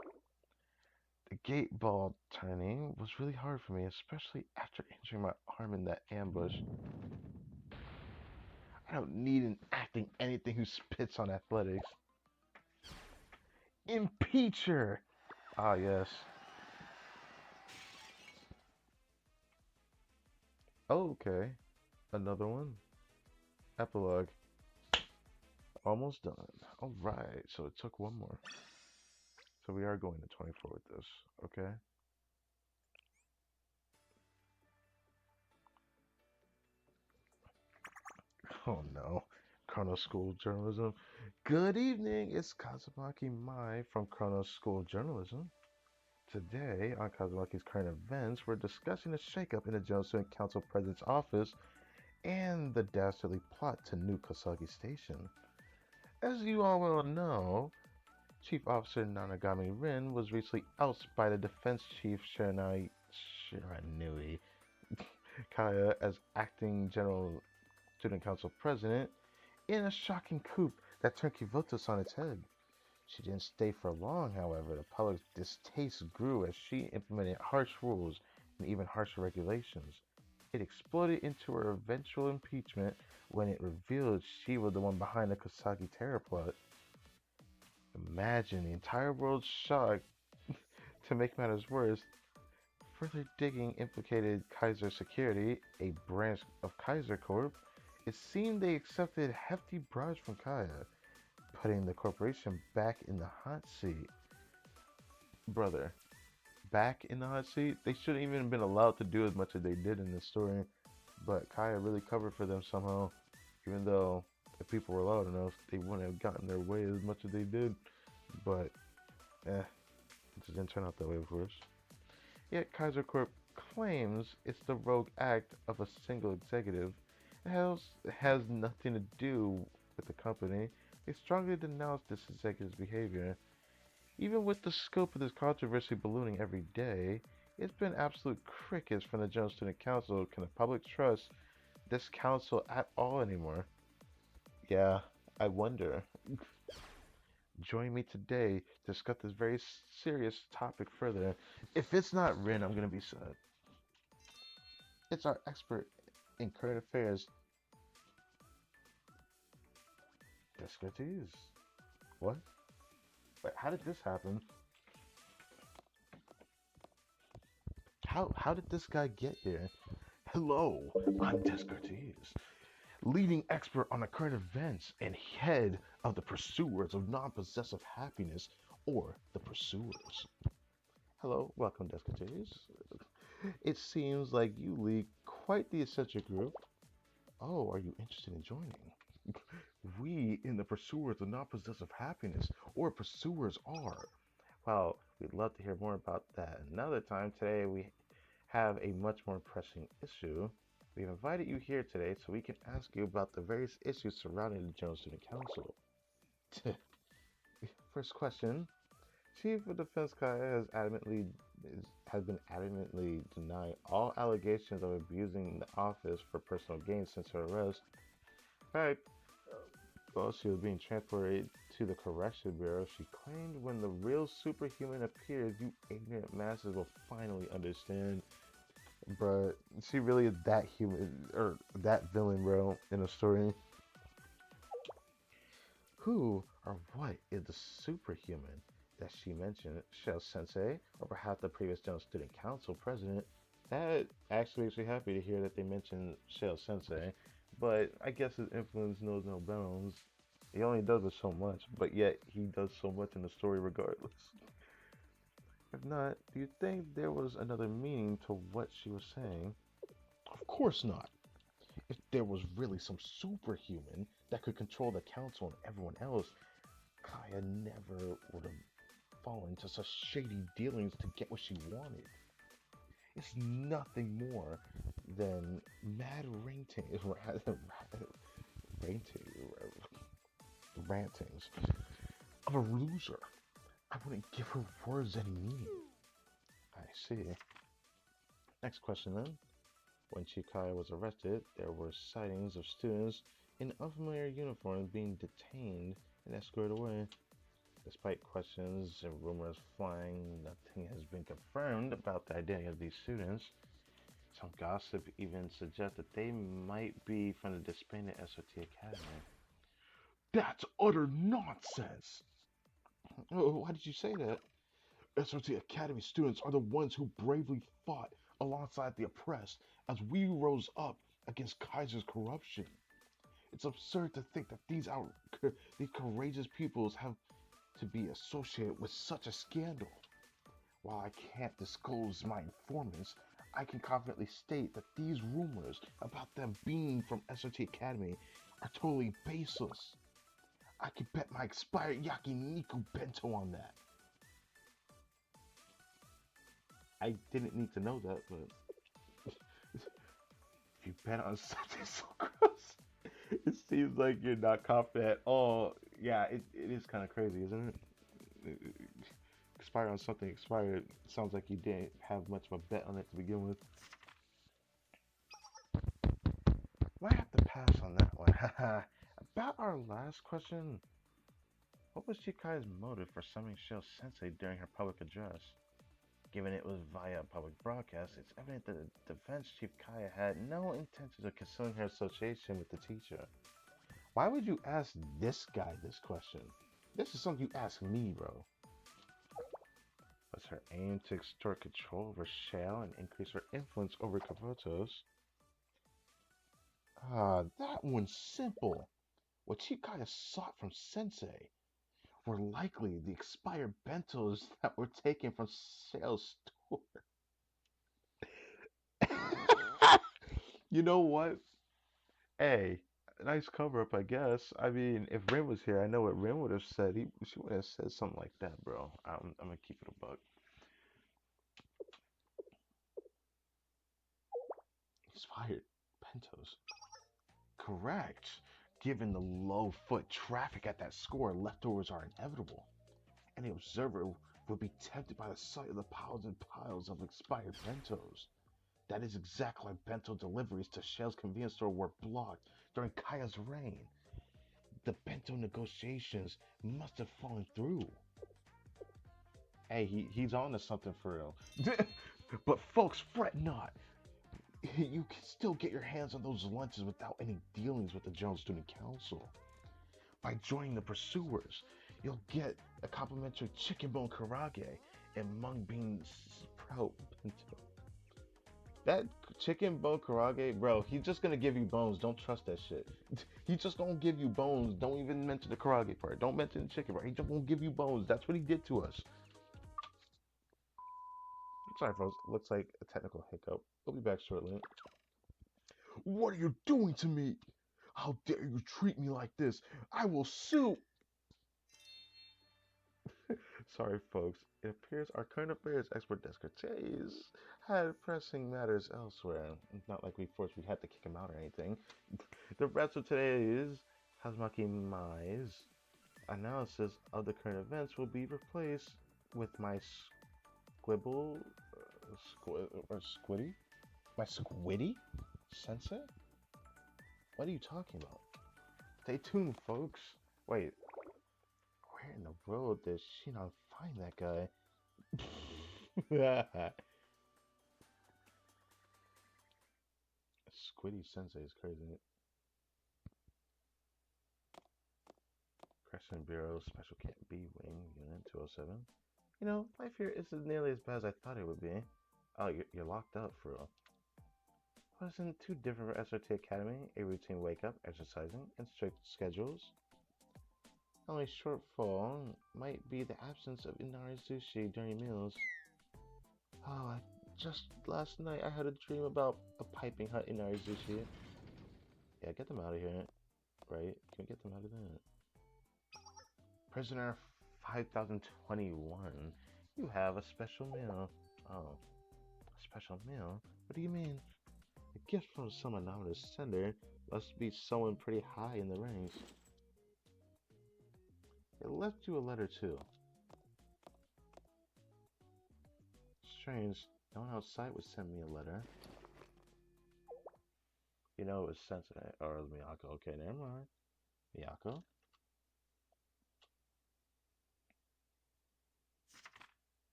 A: The gate ball turning was really hard for me, especially after injuring my arm in that ambush. I don't need an acting anything who spits on athletics. Impeach her! Ah, yes. Okay, another one. Epilogue. Almost done. Alright, so it took one more. So we are going to 24 with this, okay? Oh no. Chrono School Journalism. Good evening, it's Kazumaki Mai from Chrono School Journalism. Today, on Kazumaki's current events, we're discussing a shakeup in the General Student Council President's office and the dastardly plot to nuke Kosagi Station. As you all well know, Chief Officer Nanagami Rin was recently ousted by the Defense Chief Shiranui Kaya as acting General Student Council President in a shocking coup that turned Kivotos on its head. She didn't stay for long, however. The public's distaste grew as she implemented harsh rules and even harsher regulations. It exploded into her eventual impeachment when it revealed she was the one behind the Kosagi terror plot. Imagine the entire world's shock. To make matters worse, further digging implicated Kaiser Security, a branch of Kaiser Corp. It seemed they accepted hefty bribes from Kaya, putting the corporation back in the hot seat. Brother, back in the hot seat? They shouldn't even have been allowed to do as much as they did in this story, but Kaya really covered for them somehow, even though if people were loud enough, they wouldn't have gotten their way as much as they did. But, it just didn't turn out that way, of course. Yet Kaiser Corp claims it's the rogue act of a single executive. It has nothing to do with the company. They strongly denounce this executive's behavior. Even with the scope of this controversy ballooning every day, it's been absolute crickets from the General Student Council. Can the public trust this council at all anymore? Yeah, I wonder. Join me today to discuss this very serious topic further. If it's not Rin, I'm gonna be sad. It's our expert in current affairs, Descartes. What? Wait, how did this happen? How did this guy get here? Hello, I'm Descartes, leading expert on the current events and head of the pursuers of non-possessive happiness, or the pursuers. Hello, welcome, Descartes. It seems like you lead quite the eccentric group. Oh, are you interested in joining? We in the pursuers of non-possessive happiness, or pursuers, are. Well, we'd love to hear more about that another time. Today we have a much more pressing issue. We've invited you here today so we can ask you about the various issues surrounding the General Student Council. First question. Chief of Defense Kaya has been adamantly denying all allegations of abusing the office for personal gain since her arrest. In fact, while she was being transported to the Correction Bureau, she claimed when the real superhuman appears, you ignorant masses will finally understand. But she really is that human or that villain, bro, in the story. Who or what is the superhuman that she mentioned? Shell Sensei, or perhaps the previous General Student Council president? That actually makes me happy to hear that they mentioned Shell Sensei, but I guess his influence knows no bounds. He only does it so much, but yet he does so much in the story regardless. If not, do you think there was another meaning to what she was saying? Of course not. If there was really some superhuman that could control the council and everyone else, Kaya never would have fallen to such shady dealings to get what she wanted. It's nothing more than mad rantings of a loser. I wouldn't give her words any meaning. I see. Next question then. When Chikaya was arrested, there were sightings of students in unfamiliar uniforms being detained and escorted away. Despite questions and rumors flying, nothing has been confirmed about the identity of these students. Some gossip even suggests that they might be from the disbanded SOT Academy. That's utter nonsense! Why did you say that? SOT Academy students are the ones who bravely fought alongside the oppressed as we rose up against Kaiser's corruption. It's absurd to think that these courageous peoples have to be associated with such a scandal. While I can't disclose my informants, I can confidently state that these rumors about them being from SOT Academy are totally baseless. I could bet my expired yakiniku bento on that. I didn't need to know that, but if you bet on something so gross, it seems like you're not confident at all. Yeah, it is kind of crazy, isn't it? Expire on something expired. Sounds like you didn't have much of a bet on it to begin with. Might have to pass on that one. About our last question, what was Chikai's motive for summoning Shell Sensei during her public address? Given it was via a public broadcast, it's evident that the defense chief Kaya had no intention of concealing her association with the teacher. Why would you ask this guy this question? This is something you ask me, bro. Was her aim to extort control over Shell and increase her influence over Kabuto's? That one's simple. What Chikaya sought from Sensei were likely the expired bentos that were taken from Shell's store. You know what? Hey, nice cover up, I guess. I mean, if Rin was here, I know what Rin would have said. She would have said something like that, bro. I'm gonna keep it a buck. Expired Pentos. Correct. Given the low foot traffic at that score, leftovers are inevitable. Any observer would be tempted by the sight of the piles and piles of expired bentos. That is exactly why bento deliveries to Shell's convenience store were blocked during Kaya's reign. The bento negotiations must have fallen through. Hey, he's on to something for real. But folks, fret not. You can still get your hands on those lunches without any dealings with the General Student Council. By joining the Pursuers, you'll get a complimentary chicken bone karage and mung bean sprout bento. That chicken bone karage, bro, he's just gonna give you bones. Don't trust that shit. He's just gonna give you bones. Don't even mention the karage part. Don't mention the chicken part. He's just gonna give you bones. That's what he did to us. Sorry, folks. Looks like a technical hiccup. We'll be back shortly. What are you doing to me? How dare you treat me like this? I will sue. Sorry, folks. It appears our current affairs expert Descartes had pressing matters elsewhere. It's not like we had to kick him out or anything. The rest of today's Hazmaki Mai's analysis of the current events will be replaced with my squibble, or squiddy? My squiddy? Sensei? What are you talking about? Stay tuned, folks. Wait, where in the world did Shinon find that guy? Squiddy Sensei is crazy. Crescent Bureau Special Camp B Wing Unit 207. You know, life here isn't nearly as bad as I thought it would be. Oh, you're locked up for real. Wasn't too different for SRT Academy, a routine wake-up, exercising, and strict schedules. Only shortfall might be the absence of inari sushi during meals. Oh, just last night I had a dream about a piping hot inari sushi. Yeah, get them out of here. Right? Can we get them out of that? Prisoner 5021. You have a special meal. Oh, a special meal? What do you mean? A gift from some anonymous sender must be someone pretty high in the ranks. It left you a letter too. Strange, no one outside would send me a letter. You know it was sent to or it was Miyako. Okay, never mind. Miyako?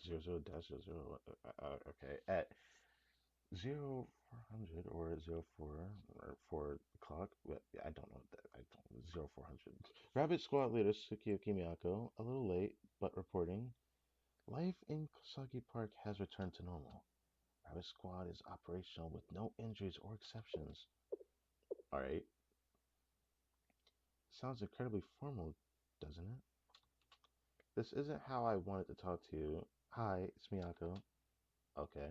A: 00-00. Okay, at 0400 or 04 or 4 o'clock. I don't know that. I don't 0400. Rabbit Squad leader Tsukioki Miyako, a little late, but reporting. Life in Kosagi Park has returned to normal. Rabbit Squad is operational with no injuries or exceptions. Alright. Sounds incredibly formal, doesn't it? This isn't how I wanted to talk to you. Hi, it's Miyako. Okay.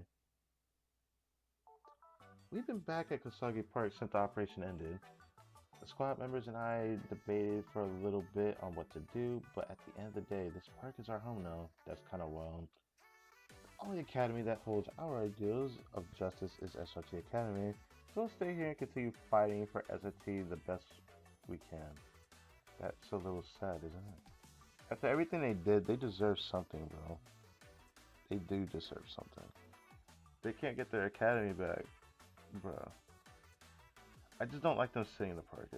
A: We've been back at Kosagi Park since the operation ended. The squad members and I debated for a little bit on what to do, but at the end of the day, this park is our home now. That's kind of wild. The only academy that holds our ideals of justice is SRT Academy, so we'll stay here and continue fighting for SRT the best we can. That's a little sad, isn't it? After everything they did, they deserve something, bro. They do deserve something. They can't get their academy back, bro. I just don't like them sitting in the park.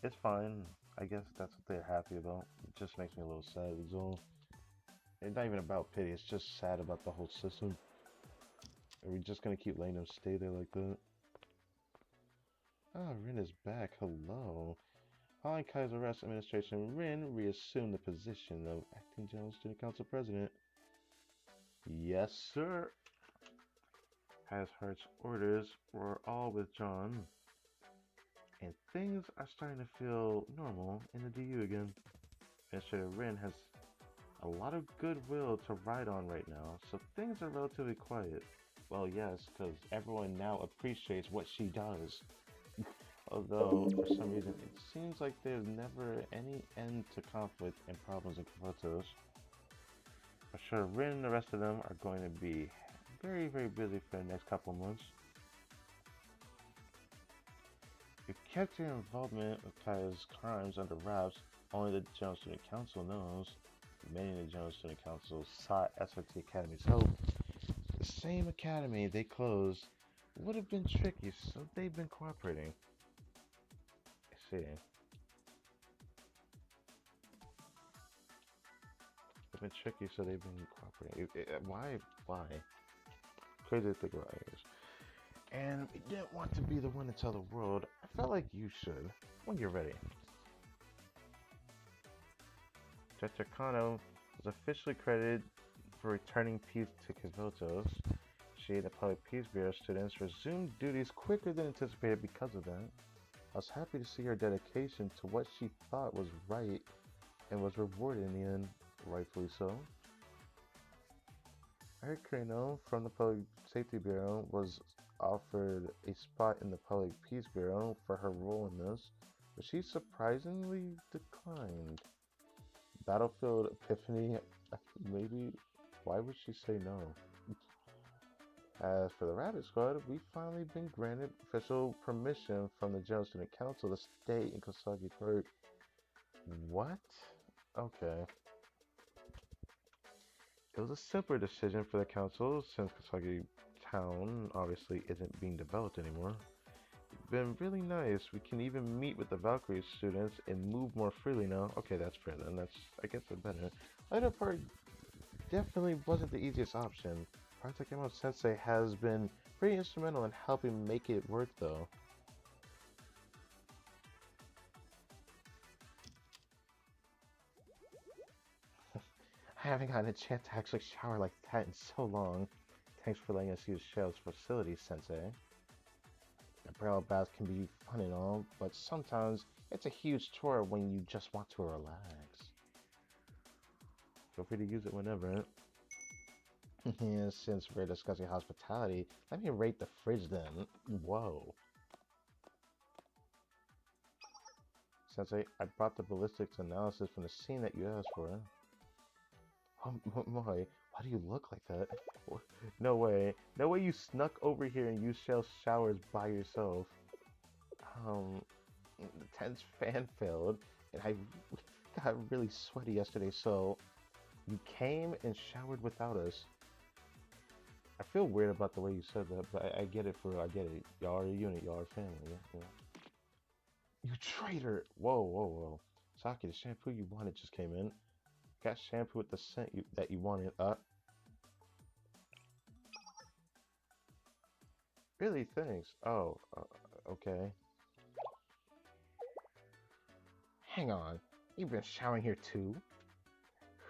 A: It's fine. I guess that's what they're happy about. It just makes me a little sad. It's not even about pity. It's just sad about the whole system. Are we just gonna keep letting them stay there like that? Ah, Rin is back. Hello. Following Kai's arrest administration, Rin reassumed the position of acting General Student Council President. Yes, sir. As Hart's orders were all withdrawn, and things are starting to feel normal in the DU again. Administrator Rin has a lot of goodwill to ride on right now, so things are relatively quiet. Well, yes, because everyone now appreciates what she does. Although, for some reason, it seems like there's never any end to conflict and problems in Kofotos. I'm sure Rin and the rest of them are going to be very, very busy for the next couple of months. You kept your involvement with Kaya's crimes under wraps. Only the General Student Council knows. Many in the General Student Council sought SRT Academy's help. The same academy they closed would have been tricky, so they've been cooperating. I see. They've been tricky, so they've been cooperating. Why? Why? Crazy to think about it. And we didn't want to be the one to tell the world. I felt like you should, when you're ready. Dr. Kano was officially credited for returning peace to Kivotos. She and the Public Peace Bureau students resumed duties quicker than anticipated because of that. I was happy to see her dedication to what she thought was right and was rewarded in the end, rightfully so. I heard Kurino from the Public Safety Bureau was offered a spot in the Public Peace Bureau for her role in this, but she surprisingly declined. Battlefield Epiphany, maybe? Why would she say no? As for the Rabbit Squad, we've finally been granted official permission from the General Student Council to stay in Kosagi Park. What? Okay. It was a simpler decision for the council since Kosagi Town obviously isn't being developed anymore. It's been really nice. We can even meet with the Valkyrie students and move more freely now. Okay, that's fair then. I guess that's better. Later Park definitely wasn't the easiest option. Takemo Sensei has been pretty instrumental in helping make it work though. I haven't gotten a chance to actually shower like that in so long. Thanks for letting us use Shell's facility, Sensei. Umbrella baths can be fun and all, but sometimes it's a huge chore when you just want to relax. Feel free to use it whenever. Since we're discussing hospitality, let me rate the fridge then. Whoa. Sensei, I brought the ballistics analysis from the scene that you asked for. Oh, Moy, why do you look like that? No way. No way you snuck over here and used Shell's showers by yourself. The tent's fan failed, and I got really sweaty yesterday, so you came and showered without us. I feel weird about the way you said that, but I get it. I get it. Y'all are a unit. Y'all are family. Yeah. You traitor! Whoa, whoa, whoa. Saki, the shampoo you wanted just came in. Got shampoo with the scent that you wanted. Really? Thanks. Oh, okay. Hang on. You've been showering here too?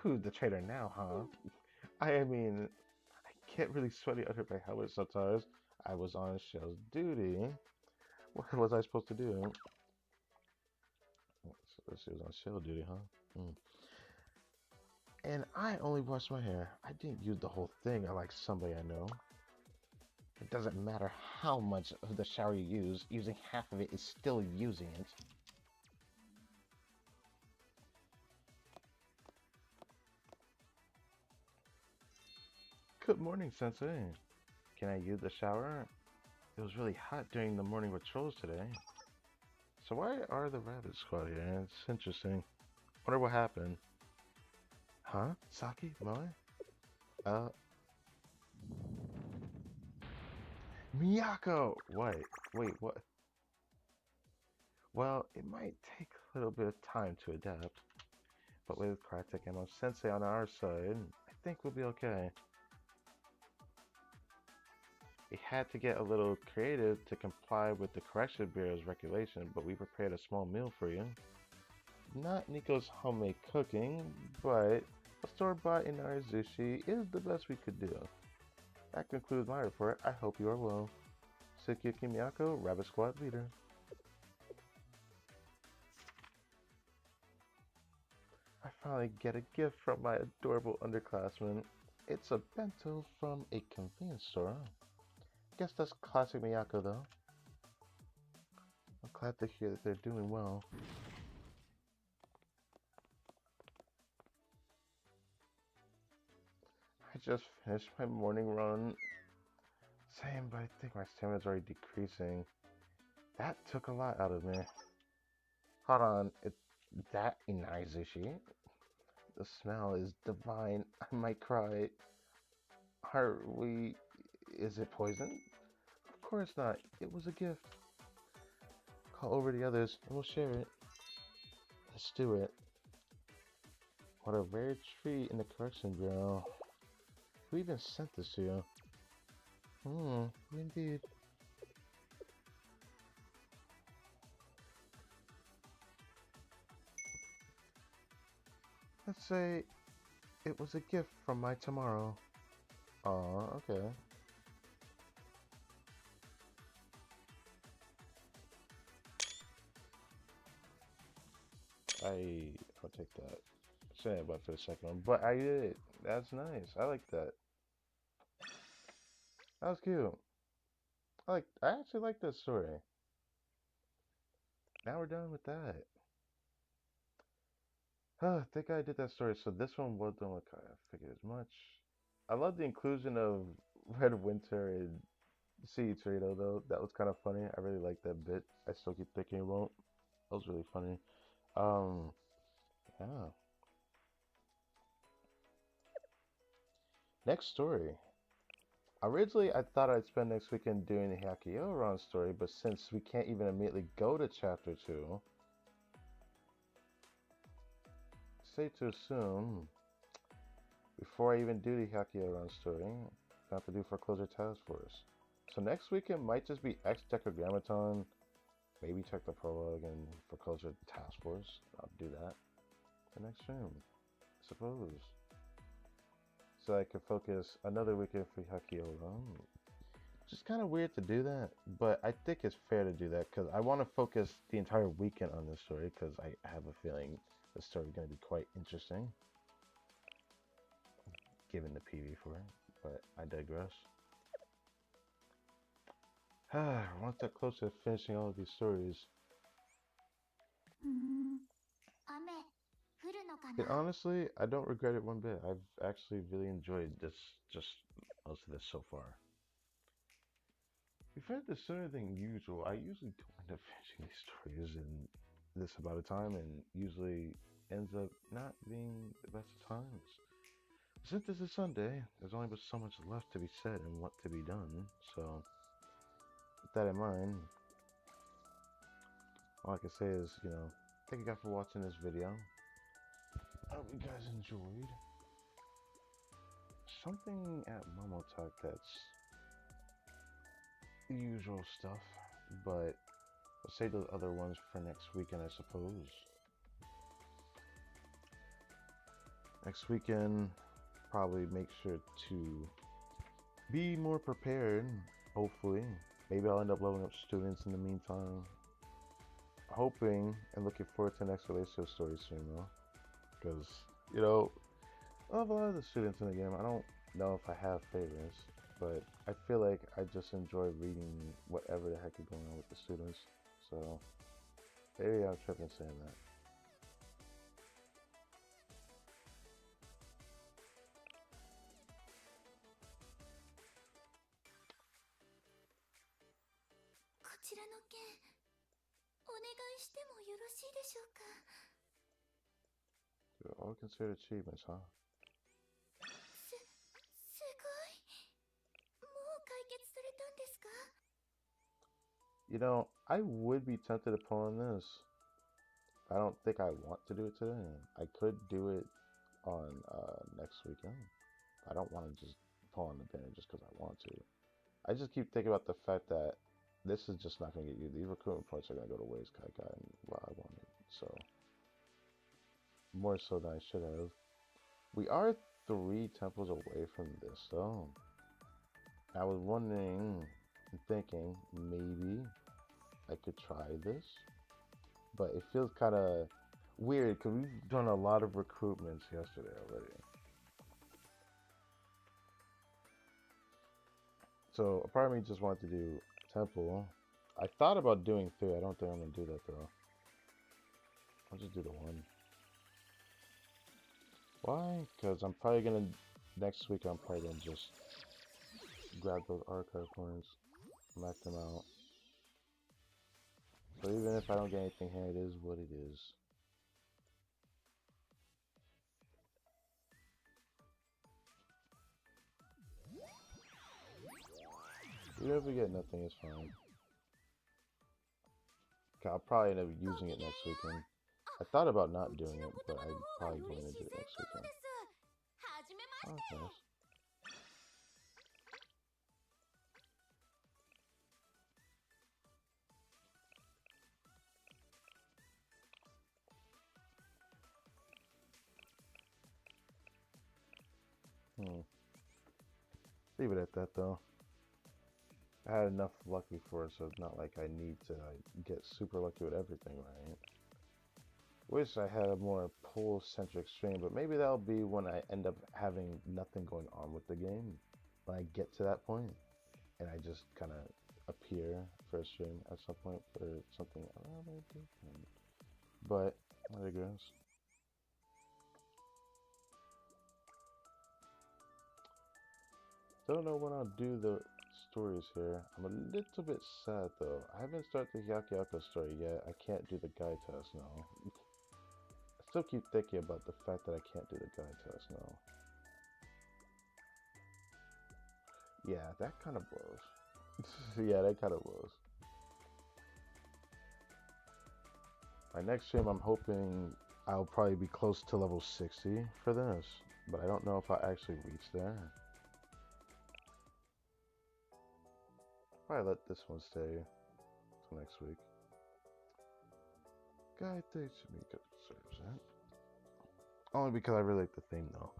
A: Who's the traitor now, huh? I mean, I get really sweaty under my helmet sometimes. I was on Shell's duty. What was I supposed to do? So she was on Shell duty, huh? And I only washed my hair. I didn't use the whole thing like somebody I know. It doesn't matter how much of the shower you use, using half of it is still using it. Good morning, Sensei. Can I use the shower? It was really hot during the morning patrols today. So why are the Rabbit Squad here? It's interesting. Wonder what happened. Huh? Saki? Moe? Miyako! Wait, what? Well, it might take a little bit of time to adapt. But with Karate and Sensei on our side, I think we'll be okay. We had to get a little creative to comply with the Correction Bureau's regulation, but we prepared a small meal for you. Not Nico's homemade cooking, but a store-bought Inarizushi is the best we could do. That concludes my report. I hope you are well. Tsukiyuki Miyako, Rabbit Squad leader. I finally get a gift from my adorable underclassmen. It's a bento from a convenience store. Guess that's classic Miyako though. I'm glad to hear that they're doing well. I just finished my morning run. Same, but I think my stamina's already decreasing. That took a lot out of me. Hold on, it's that Inaizushi? The smell is divine. I might cry. Are we... Is it poison? Of course not. It was a gift. Call over the others and we'll share it. Let's do it. What a rare treat in the correction bureau. Who even sent this to you? Indeed. Let's say it was a gift from my tomorrow. Aw, okay. I'll take that. Say it about for the second one, but I did it. That's nice. I like that. That was cute. I actually like this story. Now we're done with that. I think I did that story, so this one don't look I figured as much. I love the inclusion of Red Winter and Sea Tornado though. That was kind of funny. I really like that bit. I still keep thinking it won't. That was really funny. Yeah. Next story. Originally, I thought I'd spend next weekend doing the Hyakioron story, but since we can't even immediately go to chapter 2, safe to assume, before I even do the Hyakioron story, I have to do Foreclosure Task Force. So next weekend might just be X Decogrammaton, maybe check the prologue and Foreclosure Task Force. I'll do that the next stream, I suppose. So I can focus another weekend for Hyakioron. It's kind of weird to do that, but I think it's fair to do that because I want to focus the entire weekend on this story because I have a feeling the story is going to be quite interesting, given the PV for it, but I digress. We're one step closer to finishing all of these stories. And honestly, I don't regret it one bit. I've actually really enjoyed this, just most of this so far. We've had this sooner than usual. I usually don't end up finishing these stories in this amount of time, and usually ends up not being the best of times. Since this is Sunday, there's only but so much left to be said and what to be done, so with that in mind, all I can say is, thank you guys for watching this video. I hope you guys enjoyed. Something at Momo Talk that's the usual stuff, but I'll save those other ones for next weekend, I suppose. Next weekend, probably make sure to be more prepared, hopefully. Maybe I'll end up leveling up students in the meantime. Hoping and looking forward to the next relationship story soon, though. Because, I love a lot of the students in the game. I don't know if I have favorites, but I feel like I just enjoy reading whatever the heck is going on with the students. So, maybe I'm tripping saying that. They're all considered achievements, huh? I would be tempted to pull on this. I don't think I want to do it today. I could do it on next weekend. I don't want to just pull on the banner just because I want to. I just keep thinking about the fact that this is just not going to get you. These recruitment points are going to go to waste because I got what I wanted. So, more so than I should have. We are 3 temples away from this, though. I was wondering and thinking maybe I could try this. But it feels kind of weird because we've done a lot of recruitments yesterday already. So a part of me just wanted to do temple. I thought about doing 3. I don't think I'm going to do that though. I'll just do the 1. Why? Because I'm probably going to, next week I'm probably going to just grab those archive points, max them out. So even if I don't get anything here, it is what it is. Even if we get nothing, it's fine. I'll probably end up using it next weekend. I thought about not doing it, but I'm probably going to do it next weekend. Oh, that's nice. Leave it at that though. I had enough luck before, so it's not like I need to get super lucky with everything, right? Wish I had a more pull-centric stream, but maybe that'll be when I end up having nothing going on with the game. When I get to that point, and I just kind of appear for a stream at some point for something rather different. But there it goes. Don't know when I'll do the stories here. I'm a little bit sad though. I haven't started the Yakyako story yet. I can't do the guy test now. I still keep thinking about the fact that I can't do the guy test now. Yeah, that kind of blows. Yeah, that kind of blows. My next stream, I'm hoping I'll probably be close to level 60 for this, but I don't know if I actually reach there. Probably let this one stay till next week. Guy thinks me deserves that. Only because I really like the theme though.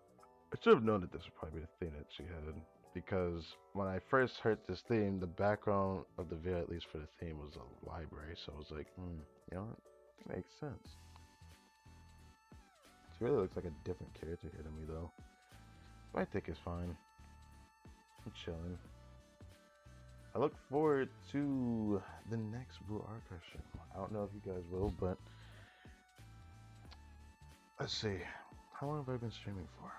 A: I should have known that this would probably be the theme that she had. Because when I first heard this theme, the background of the video, at least for the theme, was a library. So I was like, you know, it makes sense. She really looks like a different character here to me though. I think it's fine. I'm chilling. I look forward to the next Blue Archive stream. I don't know if you guys will, but let's see. How long have I been streaming for?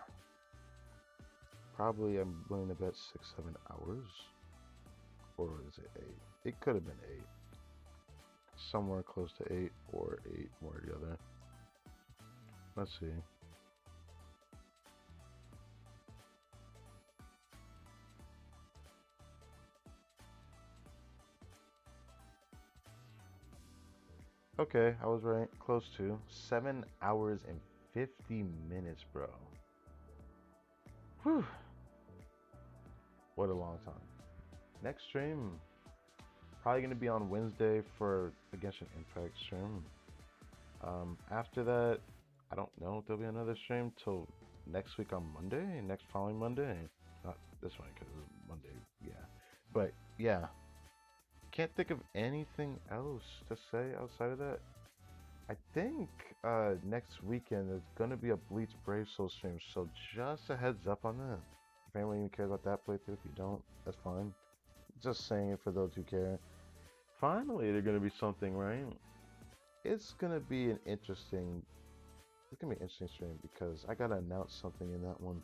A: Probably, I'm willing to bet 6-7 hours. Or is it 8? It could have been 8. Somewhere close to 8 or 8, one or the other. Let's see. Okay, I was right. Close to. 7 hours and 50 minutes, bro. Whew. What a long time. Next stream, probably going to be on Wednesday for the Genshin Impact stream. After that, I don't know if there'll be another stream till next week on Monday, next following Monday. Not this one because it's Monday, yeah. But yeah, can't think of anything else to say outside of that. I think next weekend there's gonna be a Bleach Brave Soul stream, so just a heads up on that. If anyone even cares about that playthrough, if you don't, that's fine. Just saying it for those who care. Finally, there's gonna be something, right? It's gonna be an interesting. It's gonna be an interesting stream because I gotta announce something in that one,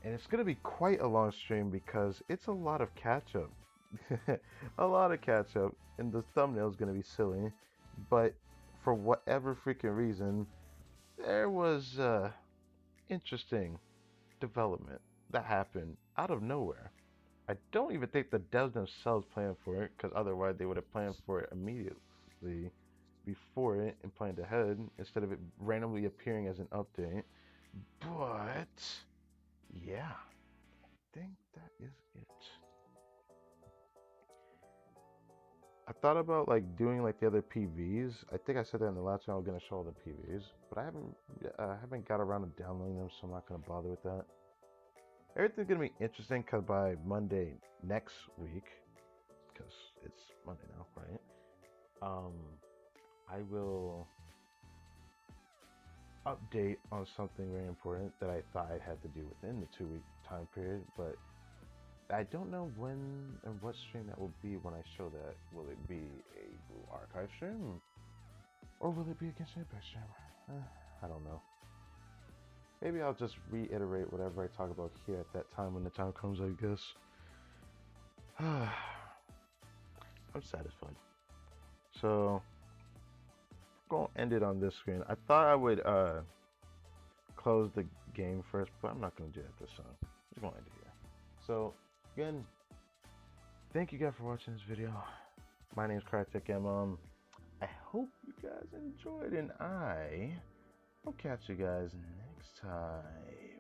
A: and it's gonna be quite a long stream because it's a lot of catch up. A lot of catch up, and the thumbnail is gonna be silly, but for whatever freaking reason, there was interesting development that happened out of nowhere. I don't even think the devs themselves planned for it, because otherwise they would have planned for it immediately before it and planned ahead instead of it randomly appearing as an update. But yeah, I think that is it. I thought about like doing like the other PVs. I think I said that in the last time I was gonna show all the PVs, but I haven't got around to downloading them, so I'm not gonna bother with that. Everything's gonna be interesting because by Monday next week, because it's Monday now, right? I will update on something very important that I thought I had to do within the 2-week time period, but I don't know when and what stream that will be when I show that. Will it be a Blue Archive stream? Or will it be a Genshin Impact stream? I don't know. Maybe I'll just reiterate whatever I talk about here at that time when the time comes, I guess. I'm satisfied. So gonna end it on this screen. I thought I would close the game first, but I'm not gonna do that this time. We're gonna end it here. So again, thank you guys for watching this video. My name is Crytek, and I hope you guys enjoyed, and I will catch you guys next time.